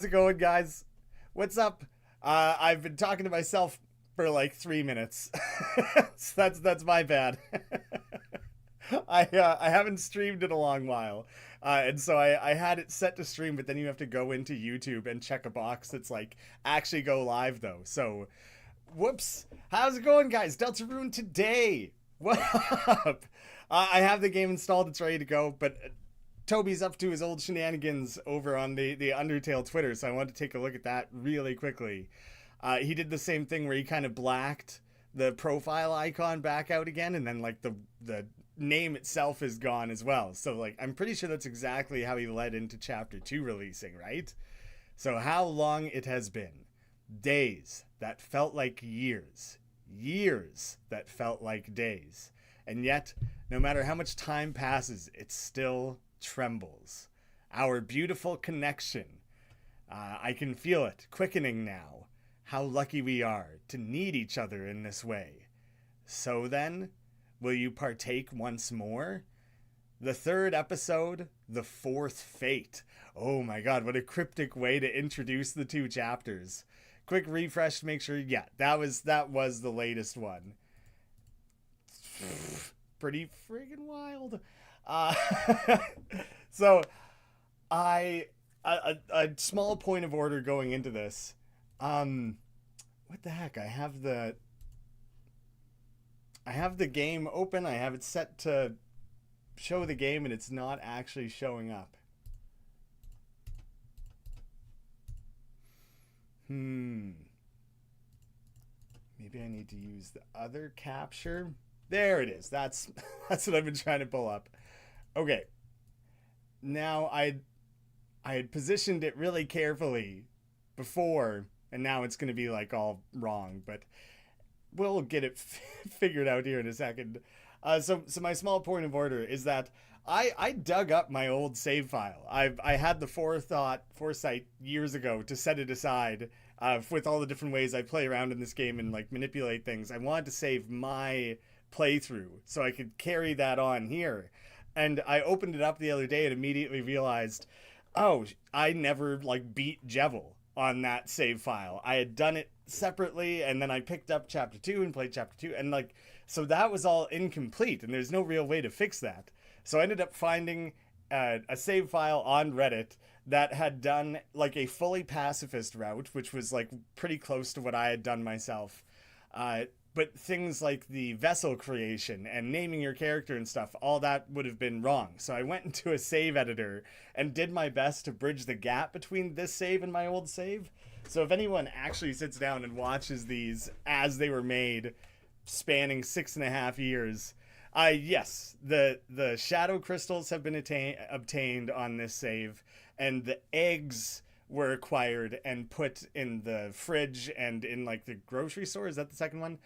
How's it going, guys? What's up? I've been talking to myself for like 3 minutes. So that's my bad. I haven't streamed in a long while, and so I had it set to stream, but then you have to go into YouTube and check a box that's like actually go live though. So, whoops. How's it going, guys? Deltarune today. What up? I have the game installed. It's ready to go, but Toby's up to his old shenanigans over on the Undertale Twitter, so I wanted to take a look at that really quickly. He did the same thing where he kind of blacked the profile icon back out again, and then like the name itself is gone as well. So like I'm pretty sure that's exactly how he led into Chapter 2 releasing, right? So how long it has been. Days that felt like years. Years that felt like days. And yet, no matter how much time passes, it still trembles. Our beautiful connection. I can feel it quickening now. How lucky we are to need each other in this way. So then, will you partake once more? The third episode, the fourth fate. Oh my god, what a cryptic way to introduce the two chapters. Quick refresh to make sure, yeah, that was the latest one. Pretty friggin' wild. Uh, so, a small point of order going into this. What the heck? I have the game open. I have it set to show the game, and it's not actually showing up. Maybe I need to use the other capture. There it is. That's what I've been trying to pull up. Okay. Now I had positioned it really carefully before, and now it's going to be like all wrong, but we'll get it figured out here in a second. So my small point of order is that I dug up my old save file. I had the foresight years ago to set it aside with all the different ways I play around in this game and like manipulate things. I wanted to save my playthrough so I could carry that on here. And I opened it up the other day and immediately realized, oh, I never like beat Jevil on that save file. I had done it separately, and then I picked up chapter 2 and played chapter 2, and like so that was all incomplete, and there's no real way to fix that. So I ended up finding a save file on Reddit that had done like a fully pacifist route, which was like pretty close to what I had done myself. But things like the vessel creation and naming your character and stuff, all that would have been wrong. So I went into a save editor and did my best to bridge the gap between this save and my old save. So if anyone actually sits down and watches these as they were made, spanning 6.5 years, yes, the shadow crystals have been obtained on this save, and the eggs were acquired and put in the fridge and in like the grocery store. Is that the second one?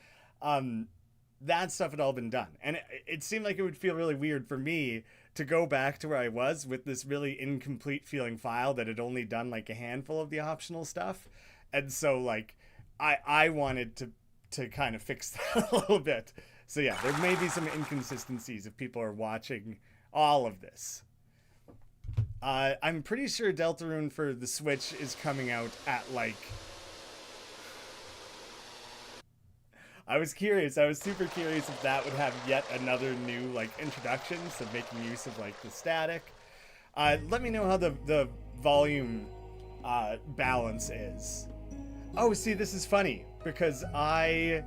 That stuff had all been done. And it seemed like it would feel really weird for me to go back to where I was with this really incomplete feeling file that had only done like a handful of the optional stuff. And so like I wanted to kind of fix that a little bit. So yeah, there may be some inconsistencies if people are watching all of this. I'm pretty sure Deltarune for the Switch is coming out at like... I was curious. I was super curious if that would have yet another new like introduction, so making use of like the static. Let me know how the volume balance is. Oh, see, this is funny because so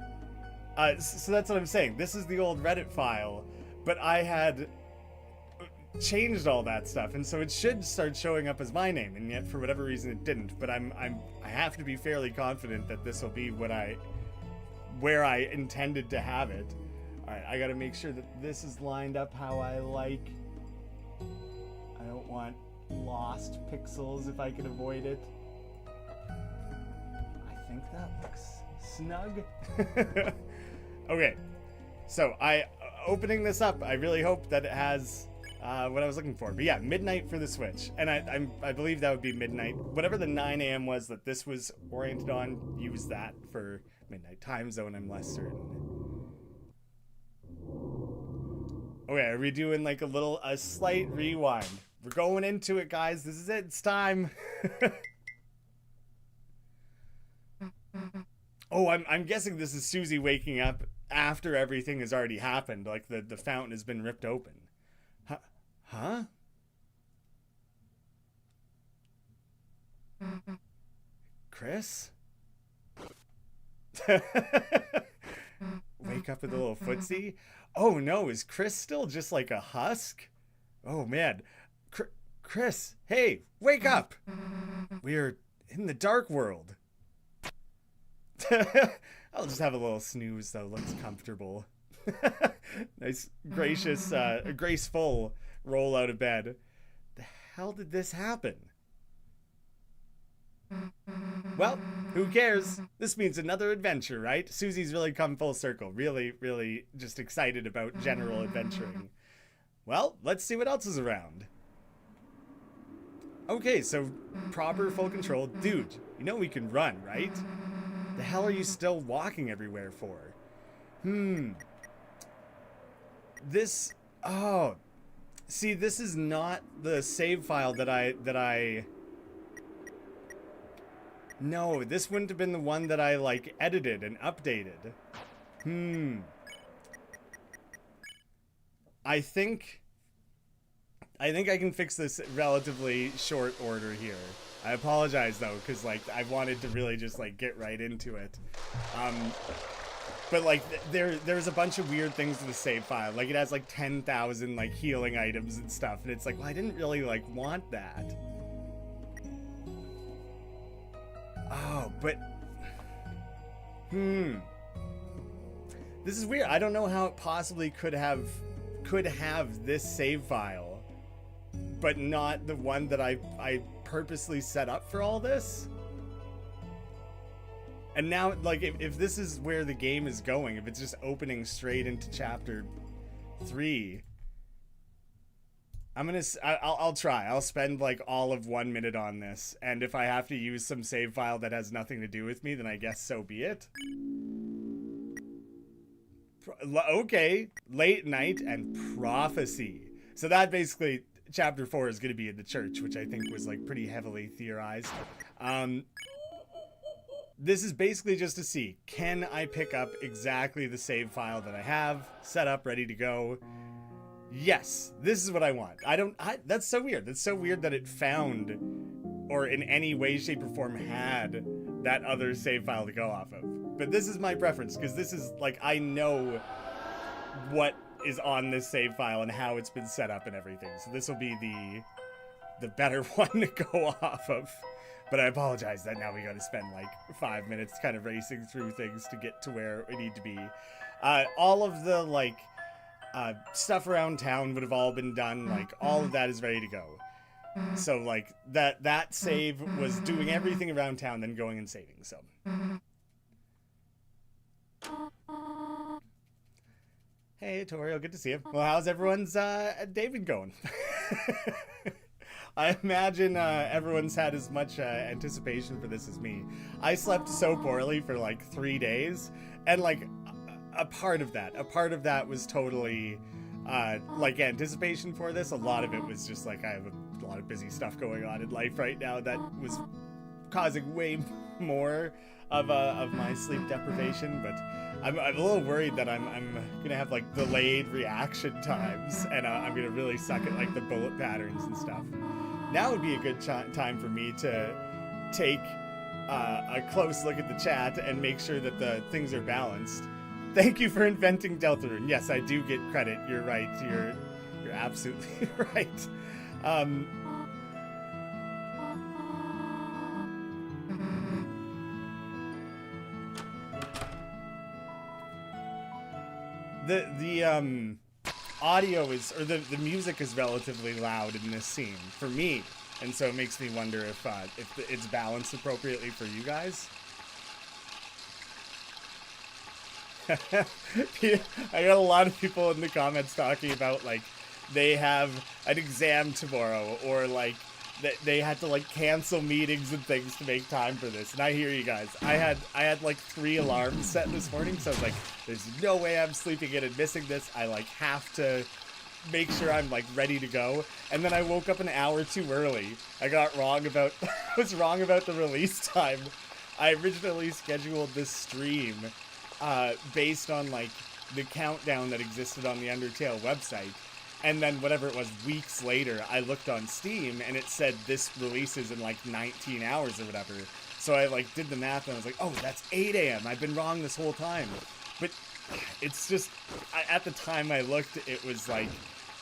that's what I'm saying. This is the old Reddit file, but I had changed all that stuff, and so it should start showing up as my name, and yet for whatever reason it didn't. But I have to be fairly confident that this will be where I intended to have it. All right, I got to make sure that this is lined up how I like. I don't want lost pixels if I can avoid it. I think that looks snug. Okay, so opening this up, I really hope that it has what I was looking for. But yeah, midnight for the Switch, and I believe that would be midnight. Whatever the 9 a.m. was that this was oriented on, use that for midnight time zone. I'm less certain. Okay, are we doing like a slight rewind? We're going into it, guys. This is it. It's time. Oh, I'm guessing this is Susie waking up after everything has already happened. Like the fountain has been ripped open. Huh? Huh? Chris? Wake up with a little footsie? Oh no, is Chris still just like a husk? Oh man. Chris, hey, wake up! We're in the dark world. I'll just have a little snooze though, looks comfortable. Nice, gracious, graceful roll out of bed. The hell did this happen? Well, who cares? This means another adventure, right? Susie's really come full circle. Really, really just excited about general adventuring. Well, let's see what else is around. Okay, so proper full control. Dude, you know we can run, right? The hell are you still walking everywhere for? This, oh. See, this is not the save file that I no, this wouldn't have been the one that I, like, edited and updated. I think I can fix this relatively short order here. I apologize, though, because, like, I wanted to really just, like, get right into it. But, like, there's a bunch of weird things to the save file. Like, it has, like, 10,000, like, healing items and stuff. And it's like, well, I didn't really, like, want that. Oh, but... This is weird. I don't know how it possibly could have this save file, but not the one that I purposely set up for all this. And now, like, if this is where the game is going, if it's just opening straight into chapter 3... I'll try. I'll spend like all of 1 minute on this, and if I have to use some save file that has nothing to do with me, then I guess so be it. Okay, late night and prophecy. So that basically, chapter 4 is going to be in the church, which I think was like pretty heavily theorized. This is basically just to see, can I pick up exactly the save file that I have set up, ready to go? Yes, this is what I want. That's so weird. That's so weird that it found, or in any way, shape, or form had that other save file to go off of. But this is my preference, because this is, like, I know what is on this save file and how it's been set up and everything. So this will be the better one to go off of. But I apologize that now we got to spend, like, 5 minutes kind of racing through things to get to where we need to be. All of the, like... stuff around town would have all been done. Like, all of that is ready to go. So, like, that save was doing everything around town, then going and saving, so. Hey, Toriel, good to see you. Well, how's everyone's day been going? I imagine everyone's had as much anticipation for this as me. I slept so poorly for, like, 3 days, and, like... A part of that was totally like anticipation for this. A lot of it was just like I have a lot of busy stuff going on in life right now that was causing way more of my sleep deprivation. But I'm a little worried that I'm gonna have like delayed reaction times, and I'm gonna really suck at like the bullet patterns and stuff. Now would be a good time for me to take a close look at the chat and make sure that the things are balanced. Thank you for inventing Deltarune. Yes, I do get credit. You're right. You're absolutely right. The audio is, or the music is relatively loud in this scene for me, and so it makes me wonder if it's balanced appropriately for you guys. I got a lot of people in the comments talking about like they have an exam tomorrow, or like that they had to like cancel meetings and things to make time for this. And I hear you guys. I had like 3 alarms set this morning, so I was like, there's no way I'm sleeping in and missing this. I like have to make sure I'm like ready to go. And then I woke up an hour too early. I got wrong about I was wrong about the release time. I originally scheduled this stream based on like the countdown that existed on the Undertale website. And then whatever it was, weeks later, I looked on Steam and it said this releases in like 19 hours or whatever. So I like did the math and I was like, oh, that's 8 a.m. I've been wrong this whole time. But it's just, at the time I looked, it was like,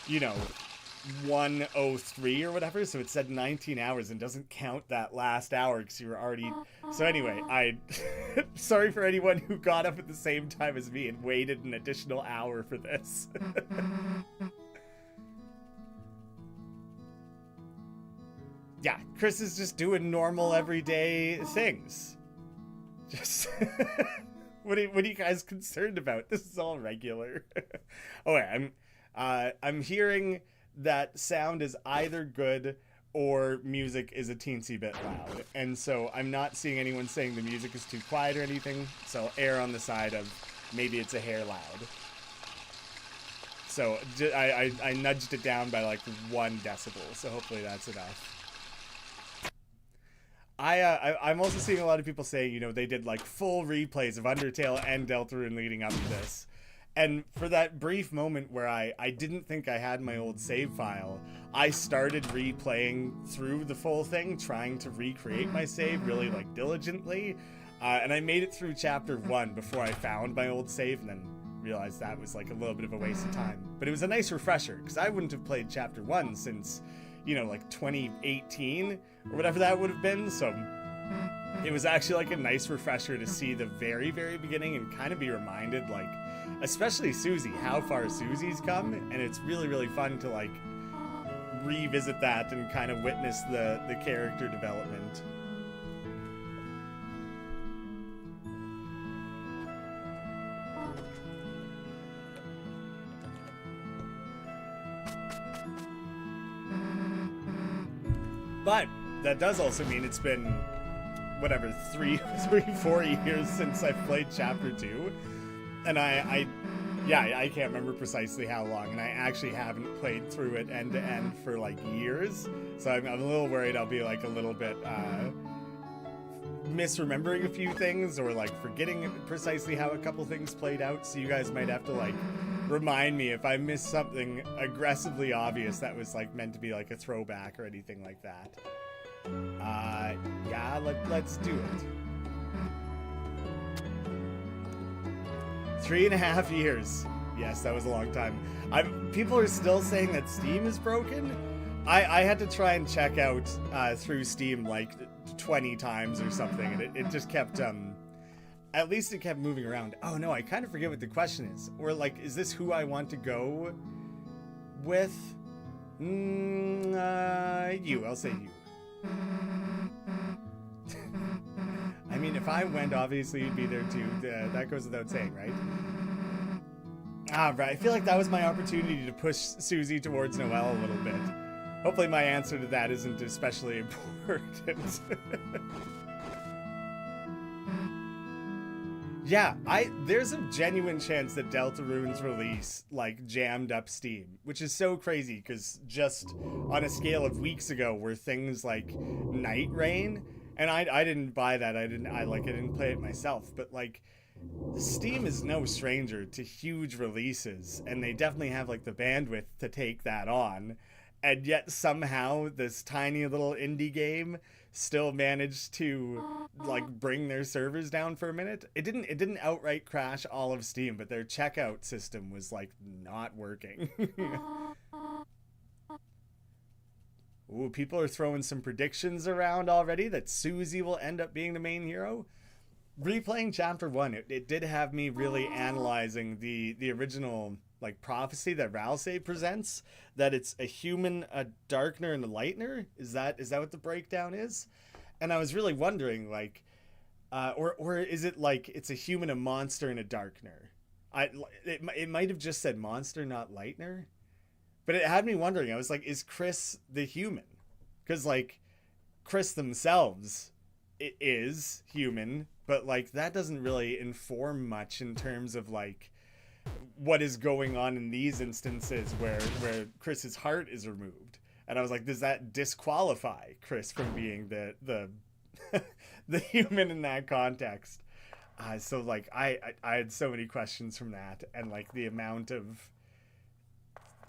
1:03 or whatever, so it said 19 hours and doesn't count that last hour because you were already... So anyway, sorry for anyone who got up at the same time as me and waited an additional hour for this. Yeah, Chris is just doing normal everyday things. Just... What are you guys concerned about? This is all regular. Oh, wait, I'm hearing that sound is either good or music is a teensy bit loud. And so I'm not seeing anyone saying the music is too quiet or anything. So I'll err on the side of maybe it's a hair loud. So I nudged it down by like 1 decibel. So hopefully that's enough. I'm also seeing a lot of people saying, they did like full replays of Undertale and Deltarune leading up to this. And for that brief moment where I didn't think I had my old save file, I started replaying through the full thing, trying to recreate my save really like diligently. And I made it through chapter 1 before I found my old save and then realized that was like a little bit of a waste of time. But it was a nice refresher because I wouldn't have played chapter 1 since, like 2018 or whatever that would have been. So it was actually like a nice refresher to see the very, very beginning and kind of be reminded, like, especially Susie, how far Susie's come. And it's really, really fun to like revisit that and kind of witness the character development. But that does also mean it's been, whatever, 4 years since I played Chapter 2. And I can't remember precisely how long. And I actually haven't played through it end to end for like years. So I'm a little worried I'll be like a little bit misremembering a few things or like forgetting precisely how a couple things played out. So you guys might have to like remind me if I missed something aggressively obvious that was like meant to be like a throwback or anything like that. Yeah, let's do it. 3.5 years. Yes, that was a long time. People are still saying that Steam is broken. I had to try and check out through Steam like 20 times or something, and it just kept at least it kept moving around. Oh no, I kind of forget what the question is. Or like, is this who I want to go with? You. I'll say you. I mean, if I went, obviously you'd be there too. That goes without saying, right? Right. I feel like that was my opportunity to push Susie towards Noelle a little bit. Hopefully my answer to that isn't especially important. Yeah, there's a genuine chance that Deltarune's release like jammed up Steam, which is so crazy because just on a scale of weeks ago were things like Night Rain, and I didn't buy that. I didn't play it myself, but like Steam is no stranger to huge releases, and they definitely have like the bandwidth to take that on. And yet somehow this tiny little indie game still managed to like bring their servers down for a minute. It didn't outright crash all of Steam, but their checkout system was like not working. Ooh, people are throwing some predictions around already that Susie will end up being the main hero. Replaying Chapter 1, it did have me really analyzing the original like prophecy that Ralsei presents, that it's a human, a darkener, and a lightener. Is that what the breakdown is? And I was really wondering, like, or is it like it's a human, a monster, and a darkener? It might have just said monster, not lightener, but it had me wondering. I was like, is Chris the human? Because like Chris themselves, it is human, but like that doesn't really inform much in terms of like what is going on in these instances where Chris's heart is removed. And I was like, does that disqualify Chris from being the the human in that context. So like I had so many questions from that, and like the amount of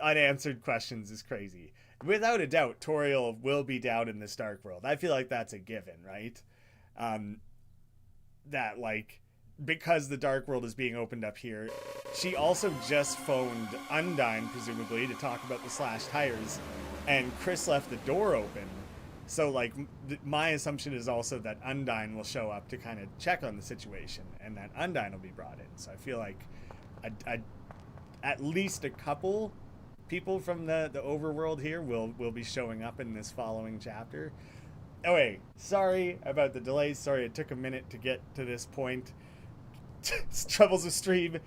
unanswered questions is crazy. Without a doubt, Toriel will be down in this dark world. I feel like that's a given, right? Um, that like because the dark world is being opened up here, she also just phoned Undyne presumably to talk about the slashed tires, and Chris left the door open. So like my assumption is also that Undyne will show up to kind of check on the situation, and that Undyne will be brought in. So I feel like at least a couple people from the overworld here will be showing up in this following chapter. Oh wait, sorry about the delays. Sorry it took a minute to get to this point. Troubles of stream,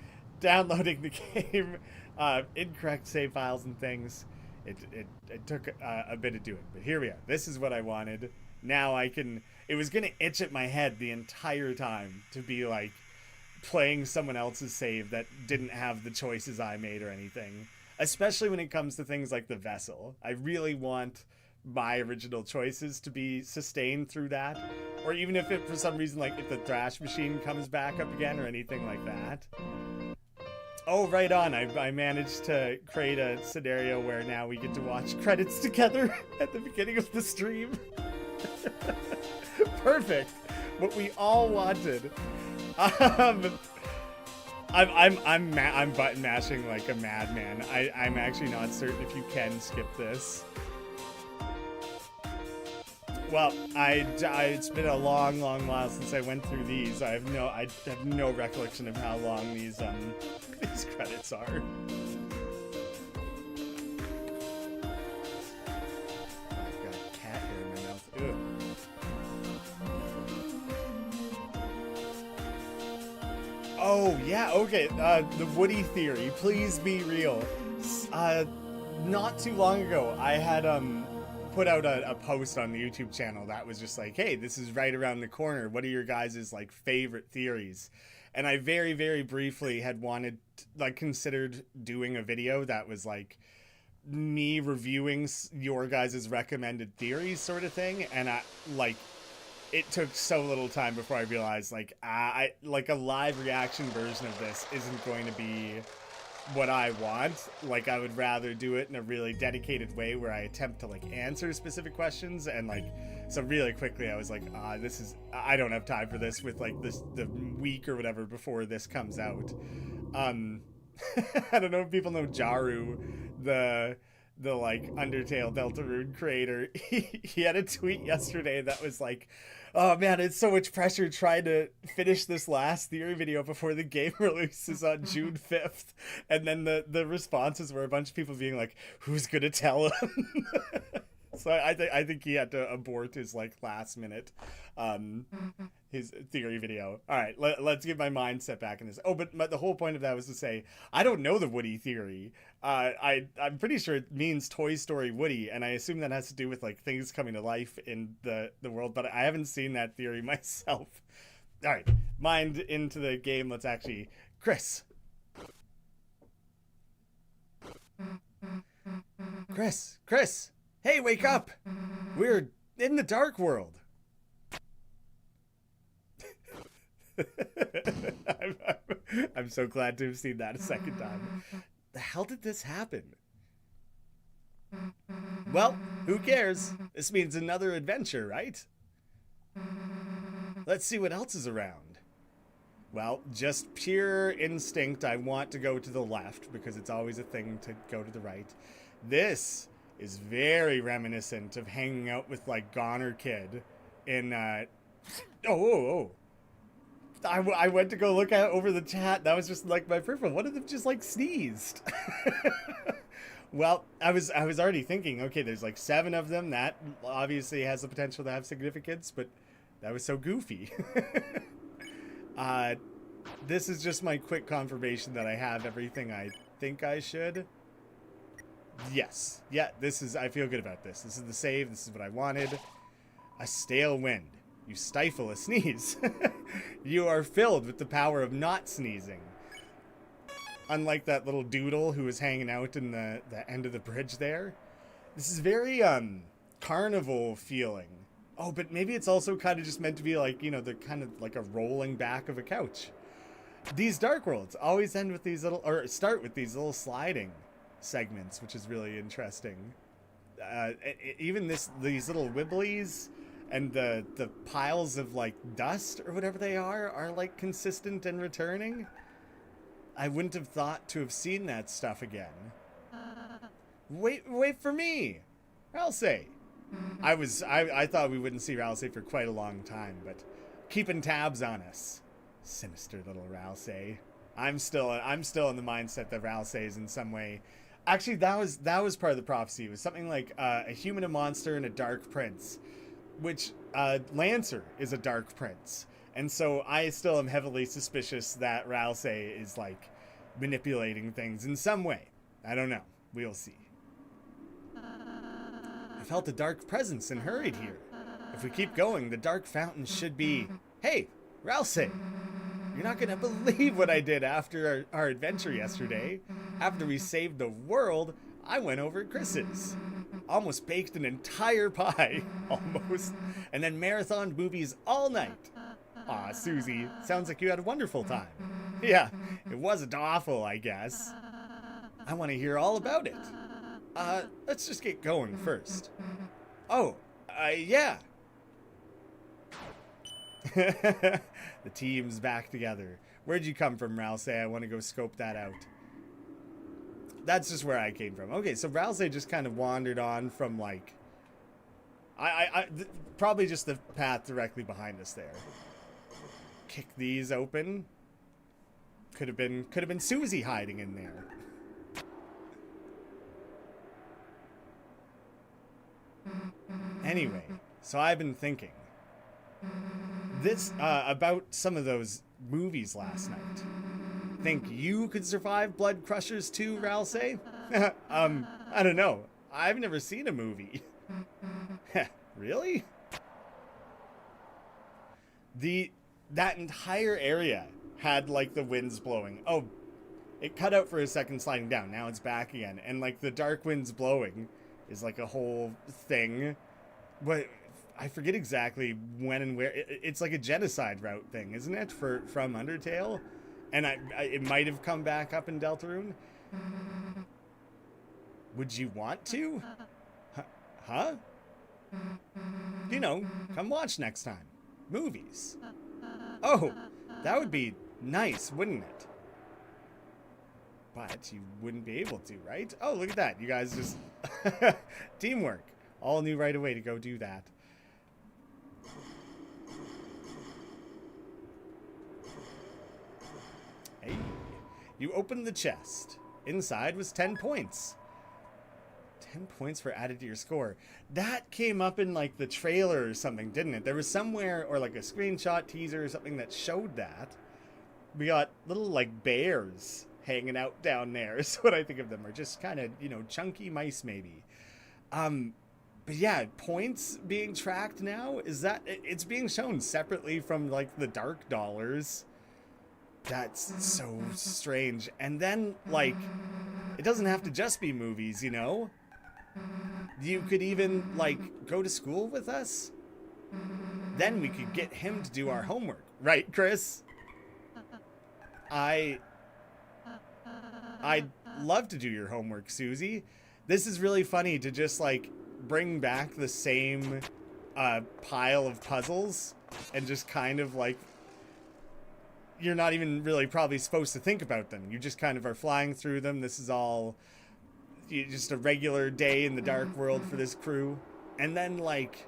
downloading the game, incorrect save files and things. It took a bit of doing, but here we are. This is what I wanted. Now I can. It was gonna itch at my head the entire time to be like playing someone else's save that didn't have the choices I made or anything. Especially when it comes to things like the vessel. I really want my original choices to be sustained through that, or even if it for some reason, like if the thrash machine comes back up again or anything like that. Oh, right on. I managed to create a scenario where now we get to watch credits together at the beginning of the stream. Perfect. What we all wanted. I'm button mashing like a madman. I'm actually not certain if you can skip this. Well, it's been a long while since I went through these. I have no recollection of how long these these credits are. I've got a cat hair in my mouth. Ugh. Oh yeah, okay. The Woody theory. Please be real. Not too long ago, I had put out a post on the YouTube channel that was just like, hey, this is right around the corner. What are your guys' like favorite theories? And I very briefly had considered doing a video that was like me reviewing your guys' recommended theories sort of thing. And it took so little time before I realized like a live reaction version of this isn't going to be what I want. Like I would rather do it in a really dedicated way where I attempt to like answer specific questions, and like so really quickly I was like, I don't have time for this with like the week or whatever before this comes out. I don't know if people know Jaru, the like Undertale Deltarune creator. He had a tweet yesterday that was like, oh man, it's so much pressure trying to finish this last theory video before the game releases on June 5th. And then the responses were a bunch of people being like, who's gonna tell him? So I think he had to abort his like last minute his theory video. All right, let's get my mindset back in this. Oh, but the whole point of that was to say I don't know the Woody theory. I'm pretty sure it means Toy Story Woody, and I assume that has to do with like things coming to life in the world. But I haven't seen that theory myself. All right, mind into the game. Let's actually, Chris. Chris. Hey, wake up! We're in the dark world. I'm so glad to have seen that a second time. The hell did this happen? Well, who cares? This means another adventure, right? Let's see what else is around. Well, just pure instinct, I want to go to the left because it's always a thing to go to the right. This is very reminiscent of hanging out with like Goner Kid in I went to go look at over the chat. That was just like my peripheral. One of them just like sneezed. Well, I was already thinking, okay, there's like 7 of them. That obviously has the potential to have significance, but that was so goofy. This is just my quick confirmation that I have everything I think I should. Yes. Yeah, I feel good about this. This is the save. This is what I wanted. A stale wind. You stifle a sneeze. You are filled with the power of not sneezing. Unlike that little doodle who was hanging out in the end of the bridge there. This is very, carnival feeling. Oh, but maybe it's also kind of just meant to be like, you know, the kind of like a rolling back of a couch. These Dark Worlds always end with these little, or start with these little sliding segments, which is really interesting. Even these little wibblies and the piles of like dust or whatever they are like consistent and returning. I wouldn't have thought to have seen that stuff again. Wait for me, Ralsei. I thought we wouldn't see Ralsei for quite a long time, but keeping tabs on us. Sinister little Ralsei. I'm still in the mindset that Ralsei is in some way. Actually, that was part of the prophecy. It was something like a human, a monster, and a dark prince, which Lancer is a dark prince, and so I still am heavily suspicious that Ralsei is like manipulating things in some way. I don't know. We'll see. I felt a dark presence and hurried here. If we keep going, the dark fountain should be... Hey, Ralsei! You're not gonna believe what I did after our adventure yesterday. After we saved the world, I went over at Chris's. Almost baked an entire pie. Almost. And then marathoned movies all night. Aw, Susie, sounds like you had a wonderful time. Yeah, it wasn't awful, I guess. I want to hear all about it. Let's just get going first. Oh, yeah. The team's back together. Where'd you come from, Ralsei? I want to go scope that out. That's just where I came from. Okay, so Ralsei just kind of wandered on from, like... probably just the path directly behind us there. Kick these open. Could have been Susie hiding in there. Anyway, so I've been thinking this about some of those movies last night. Think you could survive Blood Crushers 2, Ralsei? I don't know. I've never seen a movie. Really? That entire area had like the winds blowing. Oh, it cut out for a second sliding down. Now it's back again. And like the dark winds blowing is like a whole thing. But I forget exactly when and where. It's like a genocide route thing, isn't it? From Undertale? And it might have come back up in Deltarune. Would you want to? Huh? You know, come watch next time. Movies. Oh, that would be nice, wouldn't it? But you wouldn't be able to, right? Oh, look at that. You guys just... Teamwork. All knew right away to go do that. Hey. You opened the chest. Inside was 10 points. 10 points for added to your score. That came up in like the trailer or something, didn't it? There was somewhere, or like a screenshot teaser or something that showed that. We got little like bears hanging out down there is what I think of them. Or just kind of, you know, chunky mice maybe. But yeah, points being tracked now, is that it's being shown separately from like the dark dollars. That's so strange. And then like, it doesn't have to just be movies, you know? You could even like go to school with us. Then we could get him to do our homework, right, Chris? I'd love to do your homework, Susie. This is really funny to just like bring back the same pile of puzzles and just kind of like, you're not even really probably supposed to think about them. You just kind of are flying through them. This is all just a regular day in the dark world for this crew. And then like,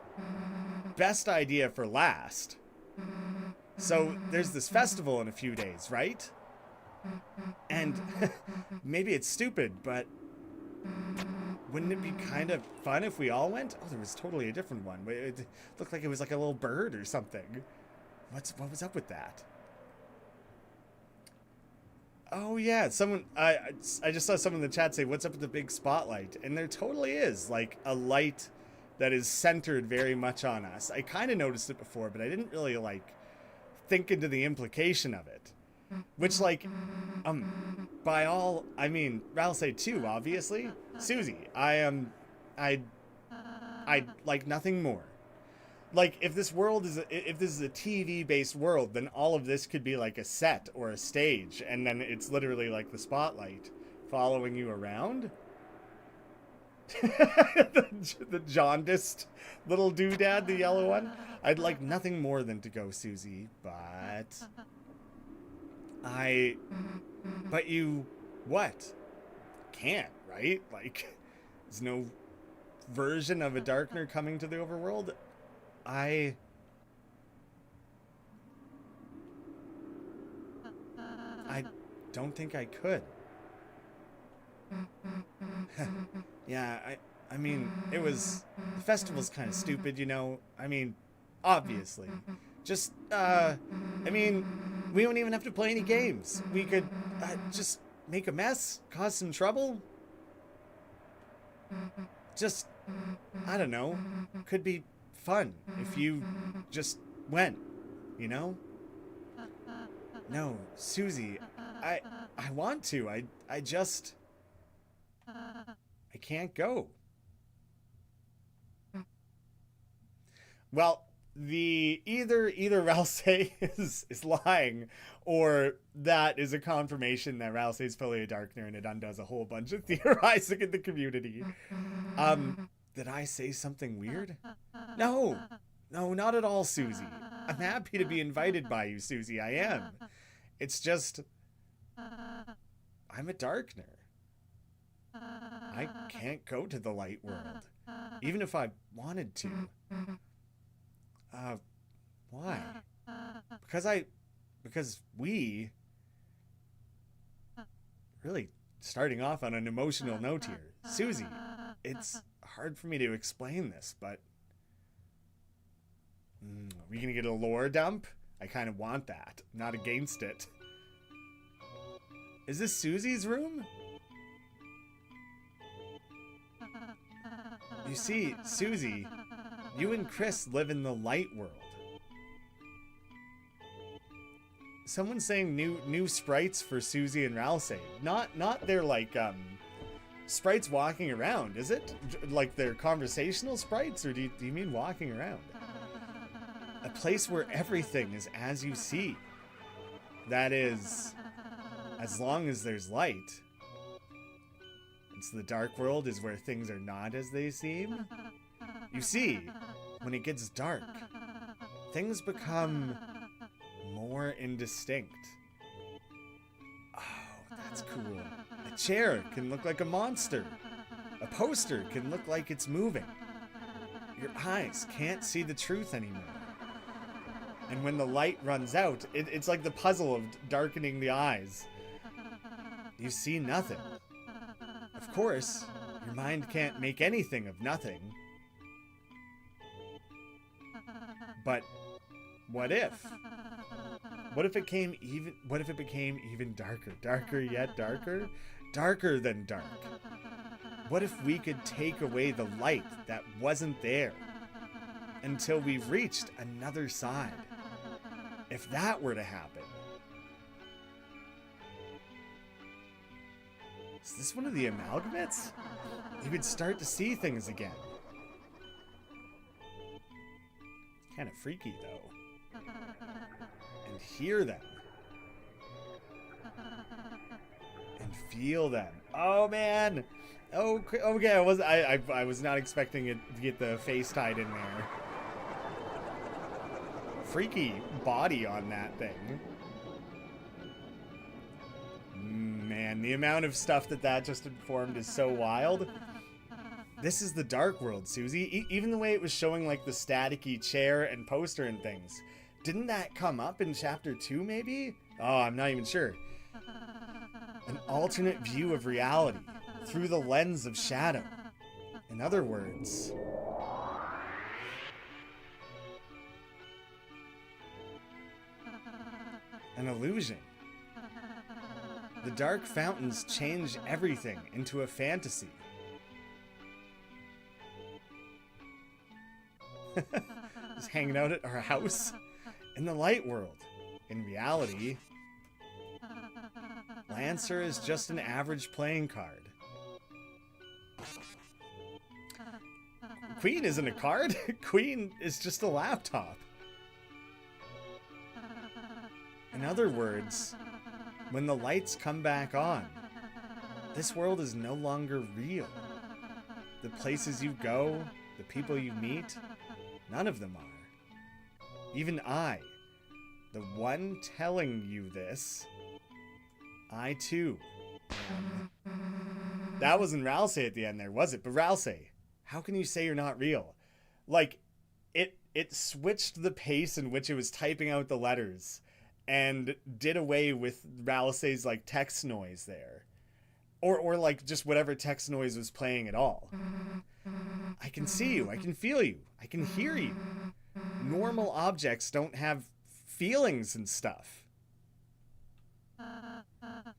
best idea for last. So there's this festival in a few days, right? And maybe it's stupid, but wouldn't it be kind of fun if we all went? Oh, there was totally a different one. It looked like it was like a little bird or something. What was up with that? Oh yeah, someone I just saw someone in the chat say, "What's up with the big spotlight?" And there totally is like a light that is centered very much on us. I kind of noticed it before, but I didn't really like think into the implication of it. Which like, by all I mean, Ralsei too, obviously. Susie, I'd like nothing more like if this world is if this is a TV based world, then all of this could be like a set or a stage, and then it's literally like the spotlight following you around. The jaundiced little doodad, the yellow one. I'd like nothing more than to go, Susie, but but you, what? Can't, right? Like, there's no version of a Darkner coming to the overworld. I don't think I could. Yeah, I mean, the festival's kind of stupid, you know? I mean, obviously. Just, I mean, we don't even have to play any games. We could, just make a mess, cause some trouble. Just, I don't know, could be fun if you just went, you know? No, Susie, I want to. I just, I can't go. Well, either Ralsei is lying, or that is a confirmation that Ralsei is fully a Darkner, and it undoes a whole bunch of theorizing in the community. Did I say something weird? No, not at all, Susie. I'm happy to be invited by you, Susie. I am. It's just, I'm a Darkner. I can't go to the light world, even if I wanted to. Why? Because we, really starting off on an emotional note here. Susie, it's hard for me to explain this, but are we gonna get a lore dump? I kind of want that. I'm not against it. Is this Susie's room? You see, Susie, you and Chris live in the light world. Someone's saying new sprites for Susie and Ralsei. Not their like sprites walking around, is it? Like their conversational sprites, or do you mean walking around? A place where everything is as you see. That is, as long as there's light. And so the dark world is where things are not as they seem. You see, when it gets dark, things become more indistinct. Oh, that's cool. A chair can look like a monster. A poster can look like it's moving. Your eyes can't see the truth anymore. And when the light runs out, it's like the puzzle of darkening the eyes. You see nothing. Of course, your mind can't make anything of nothing. But what if? What if it became even darker? Darker yet darker? Darker than dark. What if we could take away the light that wasn't there until we've reached another side? If that were to happen. Is this one of the amalgamates? You could start to see things again. Kind of freaky, though. And hear them. And feel them. Oh, man! Oh, okay, I was not expecting it to get the face tied in there. Freaky body on that thing. Man, the amount of stuff that just informed is so wild. This is the dark world, Susie. Even the way it was showing like the staticky chair and poster and things. Didn't that come up in chapter 2 maybe? Oh, I'm not even sure. An alternate view of reality through the lens of shadow. In other words, an illusion. The dark fountains change everything into a fantasy. Just hanging out at our house in the light world. In reality, Lancer is just an average playing card. Queen isn't a card. Queen is just a laptop. In other words, when the lights come back on, this world is no longer real. The places you go, the people you meet, none of them are. Even I, the one telling you this, I too am. That wasn't Ralsei at the end there, was it? But Ralsei, how can you say you're not real? Like, it switched the pace in which it was typing out the letters and did away with Ralsei's like text noise there. Or like just whatever text noise was playing at all. I can see you, I can feel you, I can hear you. Normal objects don't have feelings and stuff.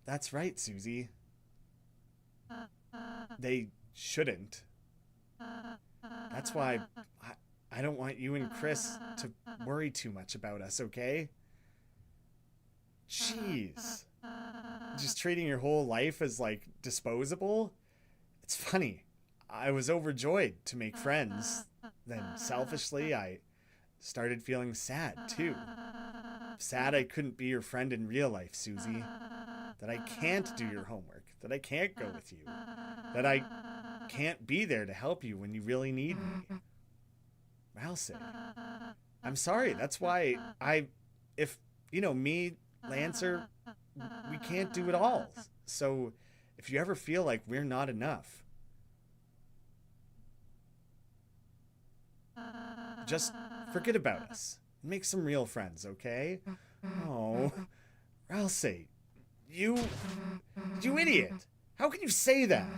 That's right, Susie. They shouldn't. That's why I don't want you and Chris to worry too much about us, okay? Jeez. Just treating your whole life as, like, disposable? It's funny. I was overjoyed to make friends. Then, selfishly, I started feeling sad, too. Sad I couldn't be your friend in real life, Susie. That I can't do your homework. That I can't go with you. That I can't be there to help you when you really need me. Ralsei, I'm sorry. That's why if, me, Lancer, we can't do it all. So if you ever feel like we're not enough, just forget about us. Make some real friends, okay? Oh, Ralsei, you idiot. How can you say that?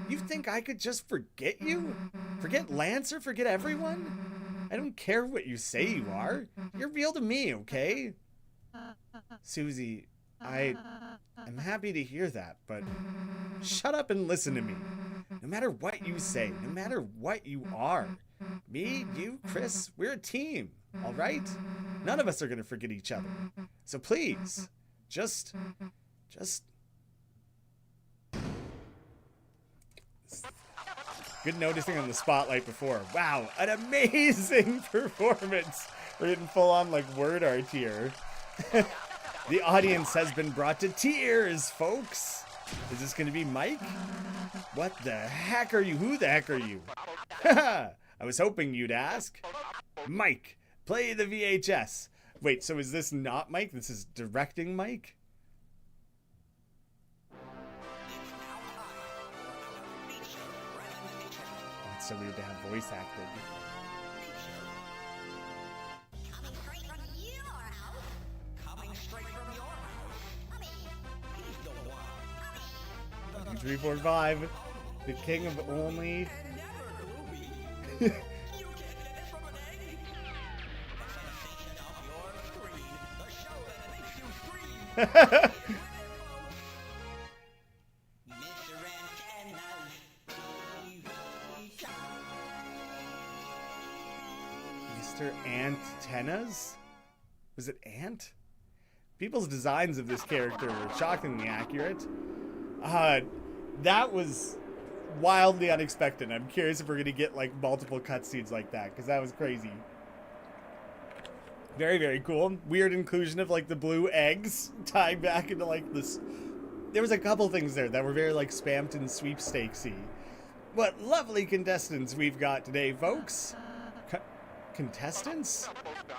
You think I could just forget you? Forget Lancer? Forget everyone? I don't care what you say you are. You're real to me, okay? Susie, I'm happy to hear that, but shut up and listen to me. No matter what you say, no matter what you are, me, you, Chris, we're a team, all right? None of us are going to forget each other. So please, just... Good noticing on the spotlight before. Wow, an amazing performance. We're getting full on like word art here. The audience has been brought to tears, folks. Is this going to be Mike? What the heck are you? Who the heck are you? I was hoping you'd ask. Mike, play the VHS. Wait, so is this not Mike? This is directing Mike? It's so weird to have voice acting. Coming straight from your house. 1, 2, 3, 4, 5. The king of only. You can get this from an 80. The sensation of your screen. The show that makes you scream. Mr. Antenna's TV show. Mr. Antennas? Was it Ant? People's designs of this character were shockingly accurate. That was wildly unexpected. I'm curious if we're going to get like multiple cutscenes like that, because that was crazy. Very, very cool. Weird inclusion of like the blue eggs tying back into like this. There was a couple things there that were very like Spamton sweepstakesy. What lovely contestants we've got today, folks. Contestants?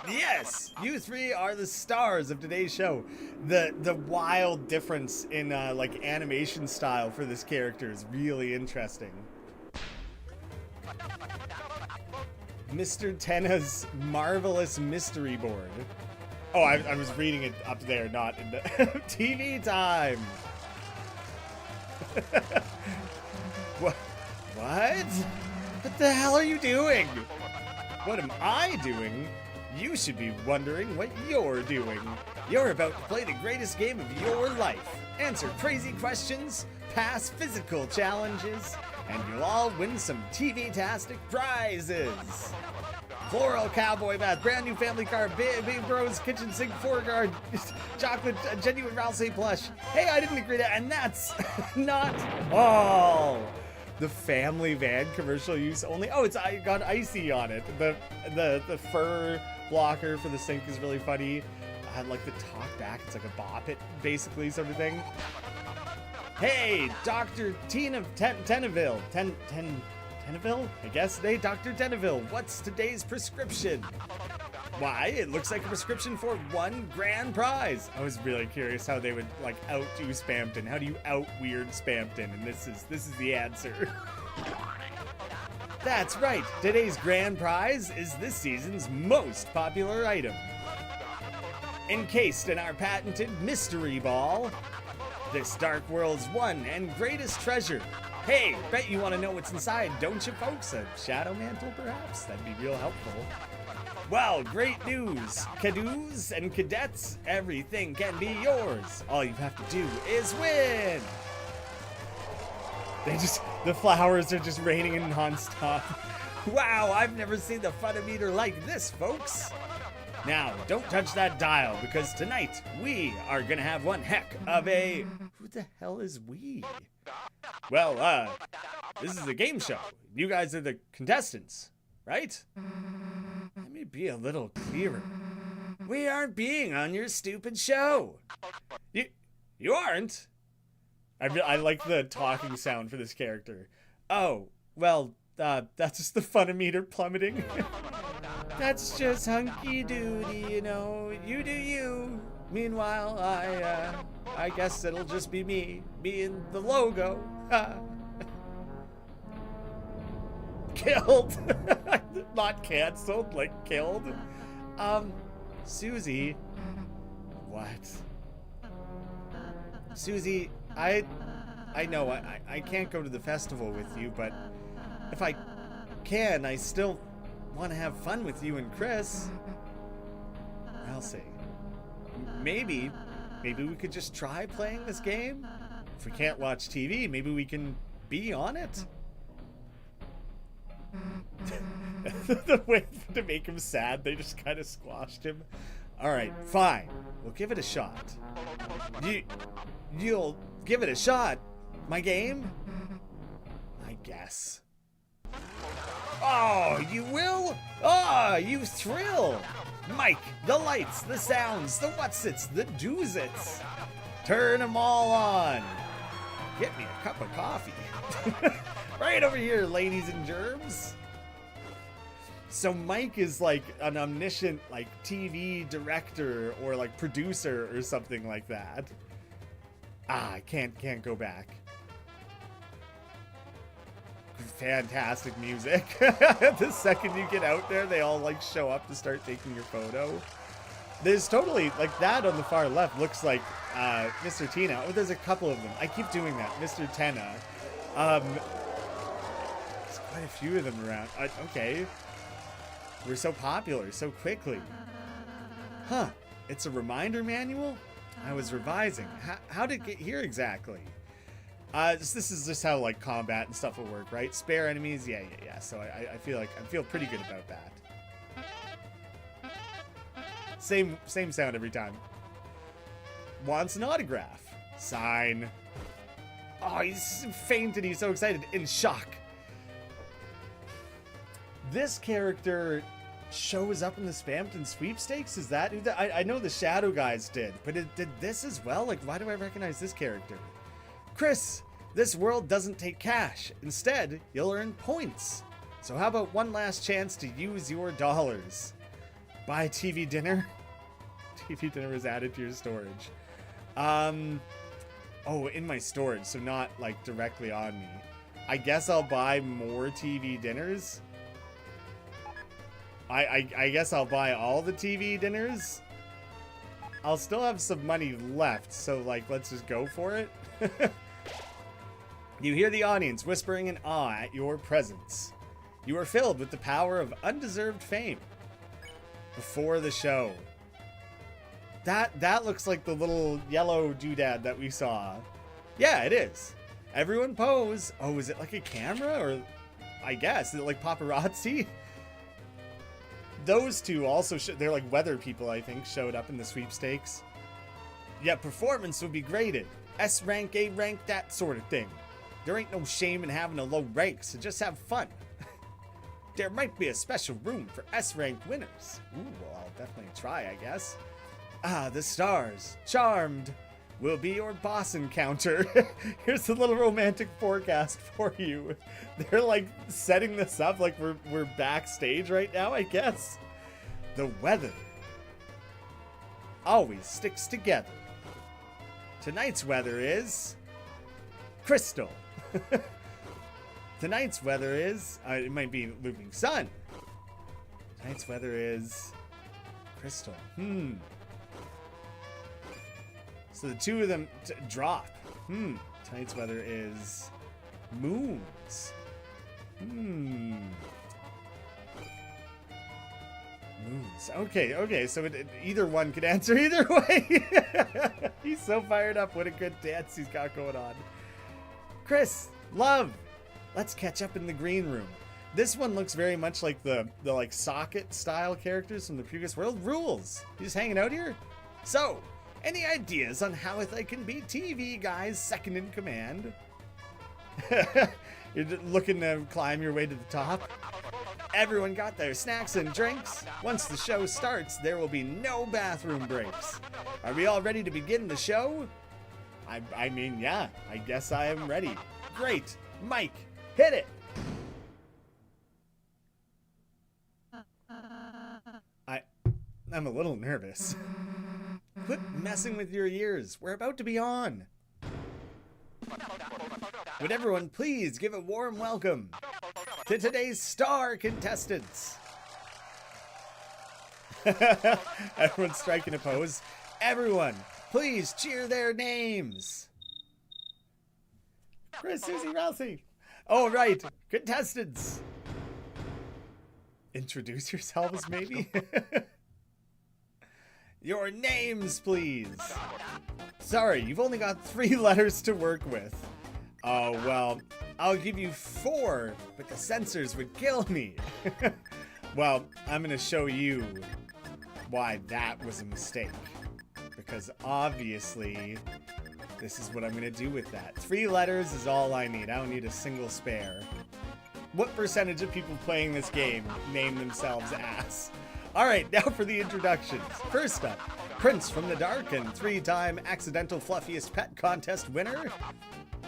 Yes, you three are the stars of today's show. The wild difference in like animation style for this character is really interesting. Mr. Tenna's marvelous mystery board. Oh, I was reading it up there, not in the TV time. What? What the hell are you doing? What am I doing? You should be wondering what you're doing. You're about to play the greatest game of your life. Answer crazy questions, pass physical challenges, and you'll all win some TV-tastic prizes. Floral cowboy bath, brand new family car, Big Bros kitchen sink, foreguard, chocolate, genuine Ralsei plush. Hey, I didn't agree to that, and that's not all. the family van commercial use only. Oh, I got icy on it. The fur blocker for the sink is really funny. I like the talk back. It's like a bop it basically sort of thing. Hey, Dr. Teneville. Teneville? I guess. Hey, Dr. Teneville, what's today's prescription? Why, it looks like a prescription for 1 grand prize. I was really curious how they would like outdo Spamton. How do you out weird Spamton? And this is the answer. That's right. Today's grand prize is this season's most popular item. Encased in our patented mystery ball, this Dark World's one and greatest treasure. Hey, bet you want to know what's inside, don't you folks? A shadow mantle, perhaps? That'd be real helpful. Well, great news. Cadeaux and cadets, everything can be yours. All you have to do is win. The flowers are just raining in nonstop. Wow, I've never seen the Funometer like this, folks. Now, don't touch that dial, because tonight we are gonna have one heck of a... Who the hell is we? Well, this is a game show. You guys are the contestants, right? Let me be a little clearer. We aren't being on your stupid show. You aren't? I like the talking sound for this character. Oh, well, that's just the Funometer plummeting. That's just hunky-doody, you know. You do you. Meanwhile, I guess it'll just be me being the logo. Killed. Not canceled, like killed. Susie. What? Susie, I know I can't go to the festival with you, but if I can, I still want to have fun with you and Chris. I'll see. Maybe we could just try playing this game. If we can't watch TV, maybe we can be on it. The way to make him sad, they just kind of squashed him. All right, fine. We'll give it a shot. You'll give it a shot? My game? I guess. Oh, you will? Oh, you thrill! Mike, the lights, the sounds, the whatsits, the do's-its. Turn them all on. Get me a cup of coffee. Right over here, ladies and germs. So Mike is like an omniscient like TV director or like producer or something like that. I can't go back. Fantastic music. The second you get out there, they all like show up to start taking your photo. There's totally like that on the far left looks like Mr. Tina. Oh, there's a couple of them. I keep doing that. Mr. Tenna. There's quite a few of them around. Okay. We're so popular so quickly. Huh. It's a reminder manual? I was revising. How did it get here exactly? This is just how like combat and stuff will work, right? Spare enemies, yeah. So I feel pretty good about that. Same sound every time. Wants an autograph. Sign. Oh, he's fainted. He's so excited. In shock. This character shows up in the Spamton sweepstakes? Is that who I know the Shadow guys did, but it did this as well? Like, why do I recognize this character? Chris, this world doesn't take cash. Instead, you'll earn points. So how about one last chance to use your dollars? Buy TV dinner? TV dinner is added to your storage. Oh, in my storage, so not like directly on me. I guess I'll buy more TV dinners. I guess I'll buy all the TV dinners. I'll still have some money left, so like let's just go for it. You hear the audience whispering in awe at your presence. You are filled with the power of undeserved fame. Before the show. That looks like the little yellow doodad that we saw. Yeah, it is. Everyone pose. Oh, is it like a camera? Or I guess, is it like paparazzi? Those two also, they're like weather people, I think, showed up in the sweepstakes. Yeah, performance would be graded. S rank, A rank, that sort of thing. There ain't no shame in having a low rank, so just have fun. There might be a special room for S-rank winners. Ooh, well, I'll definitely try, I guess. Ah, the stars, charmed, will be your boss encounter. Here's a little romantic forecast for you. They're like setting this up like we're backstage right now, I guess. The weather always sticks together. Tonight's weather is crystal. Tonight's weather is, it might be looming sun. Tonight's weather is crystal. So the two of them drop. Tonight's weather is moons. Moons. Okay, so either one could answer either way. He's so fired up. What a good dance he's got going on. Chris, love, let's catch up in the green room. This one looks very much like the like socket style characters from the previous world. Rules. You just hanging out here? So, any ideas on how I can be TV guy's second in command? You're looking to climb your way to the top? Everyone got their snacks and drinks? Once the show starts, there will be no bathroom breaks. Are we all ready to begin the show? I mean, yeah, I guess I am ready. Great. Mike, hit it. I'm a little nervous. Quit messing with your ears. We're about to be on. Would everyone please give a warm welcome to today's star contestants? Everyone's striking a pose. Everyone, please cheer their names. Chris, Susie, Ralphie. Oh, right. Contestants. Introduce yourselves, maybe? Your names, please. Sorry, you've only got 3 letters to work with. Oh, well, I'll give you 4, but the censors would kill me. Well, I'm going to show you why that was a mistake. Because obviously, this is what I'm going to do with that. 3 letters is all I need. I don't need a single spare. What percentage of people playing this game name themselves ass? Alright, now for the introductions. First up, Prince from the Dark and 3-time Accidental Fluffiest Pet Contest winner,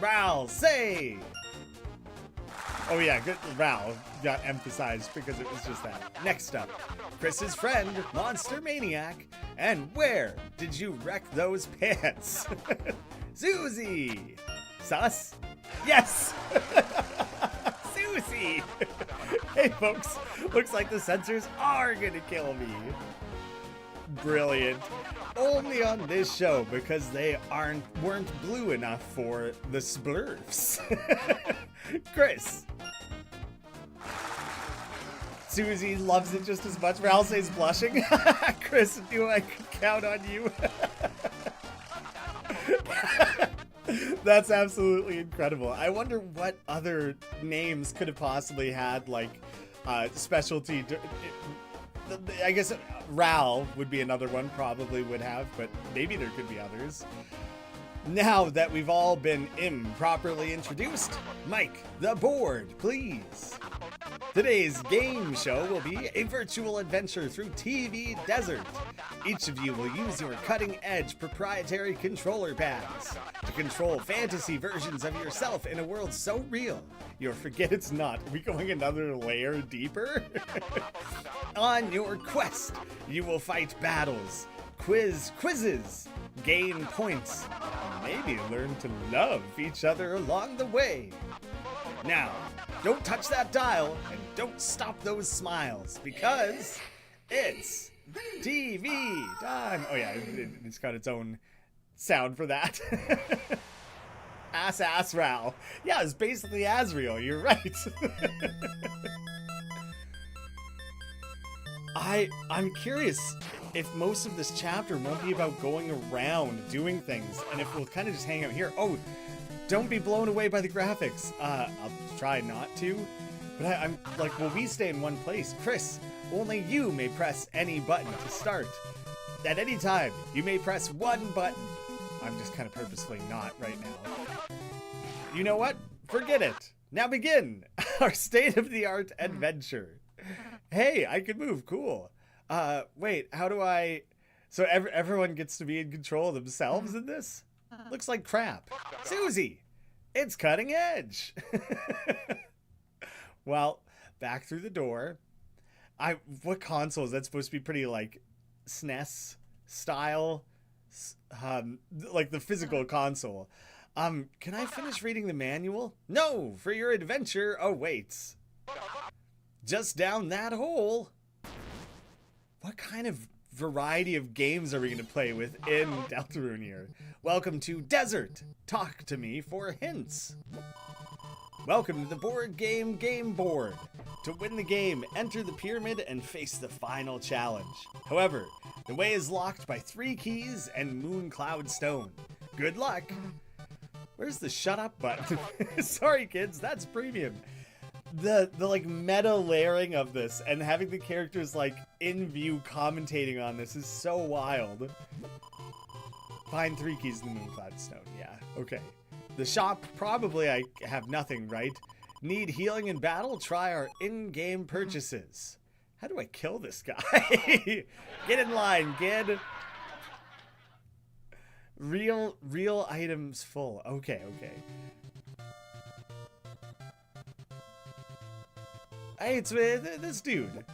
Ral Say. Oh yeah, good. Ral got emphasized because it was just that. Next up, Chris's friend, Monster Maniac, and where did you wreck those pants? Susie. Sus? Yes! Susie! Hey folks, looks like the censors are gonna kill me. Brilliant. Only on this show because they weren't blue enough for the splurfs. Chris. Susie loves it just as much. Ralsei's blushing. Chris, do I count on you? That's absolutely incredible. I wonder what other names could have possibly had, like, specialty. I guess Ral would be another one, probably would have, but maybe there could be others. Now that we've all been improperly introduced, Mike, the board, please. Today's game show will be a virtual adventure through TV Desert. Each of you will use your cutting-edge proprietary controller pads to control fantasy versions of yourself in a world so real you'll forget it's not. Are we going another layer deeper? On your quest, you will fight battles, quizzes, gain points, and maybe learn to love each other along the way. Now, don't touch that dial and don't stop those smiles because it's TV time. Oh yeah, it's got its own sound for that. Ass Ral. Yeah, it's basically Azrael, you're right. I'm curious if most of this chapter won't be about going around doing things, and if we'll kind of just hang out here. Oh, don't be blown away by the graphics. I'll try not to, but I'm like, will we stay in one place? Chris, only you may press any button to start. At any time, you may press one button. I'm just kind of purposefully not right now. You know what? Forget it. Now begin our state-of-the-art adventure. Hey, I can move. Cool. Wait, how do I... So everyone gets to be in control of themselves in this? Looks like crap. Susie, it's cutting edge. Well, back through the door. What console is that supposed to be? Pretty like SNES style, like the physical console. Can I finish reading the manual? No, for your adventure awaits. Just down that hole. What kind of variety of games are we going to play with in Deltarune here? Welcome to Desert. Talk to me for hints. Welcome to the board game board. To win the game, enter the pyramid and face the final challenge. However, the way is locked by 3 keys and moon cloud stone. Good luck. Where's the shut up button? Sorry kids, that's premium. The like meta layering of this and having the characters like in view commentating on this is so wild. Find 3 keys in the moon cloud stone. Yeah, okay. The shop, probably I have nothing, right? Need healing in battle? Try our in-game purchases. How do I kill this guy? Get in line, kid. Real items full. Okay. Hey, it's this dude.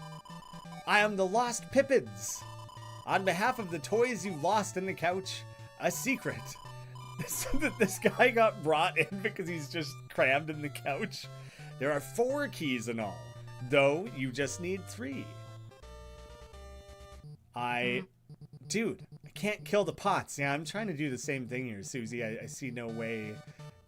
I am the Lost Pippins. On behalf of the toys you lost in the couch, a secret. This guy got brought in because he's just crammed in the couch. There are 4 keys in all, though you just need 3. Dude, I can't kill the pots. Yeah, I'm trying to do the same thing here, Susie. I see no way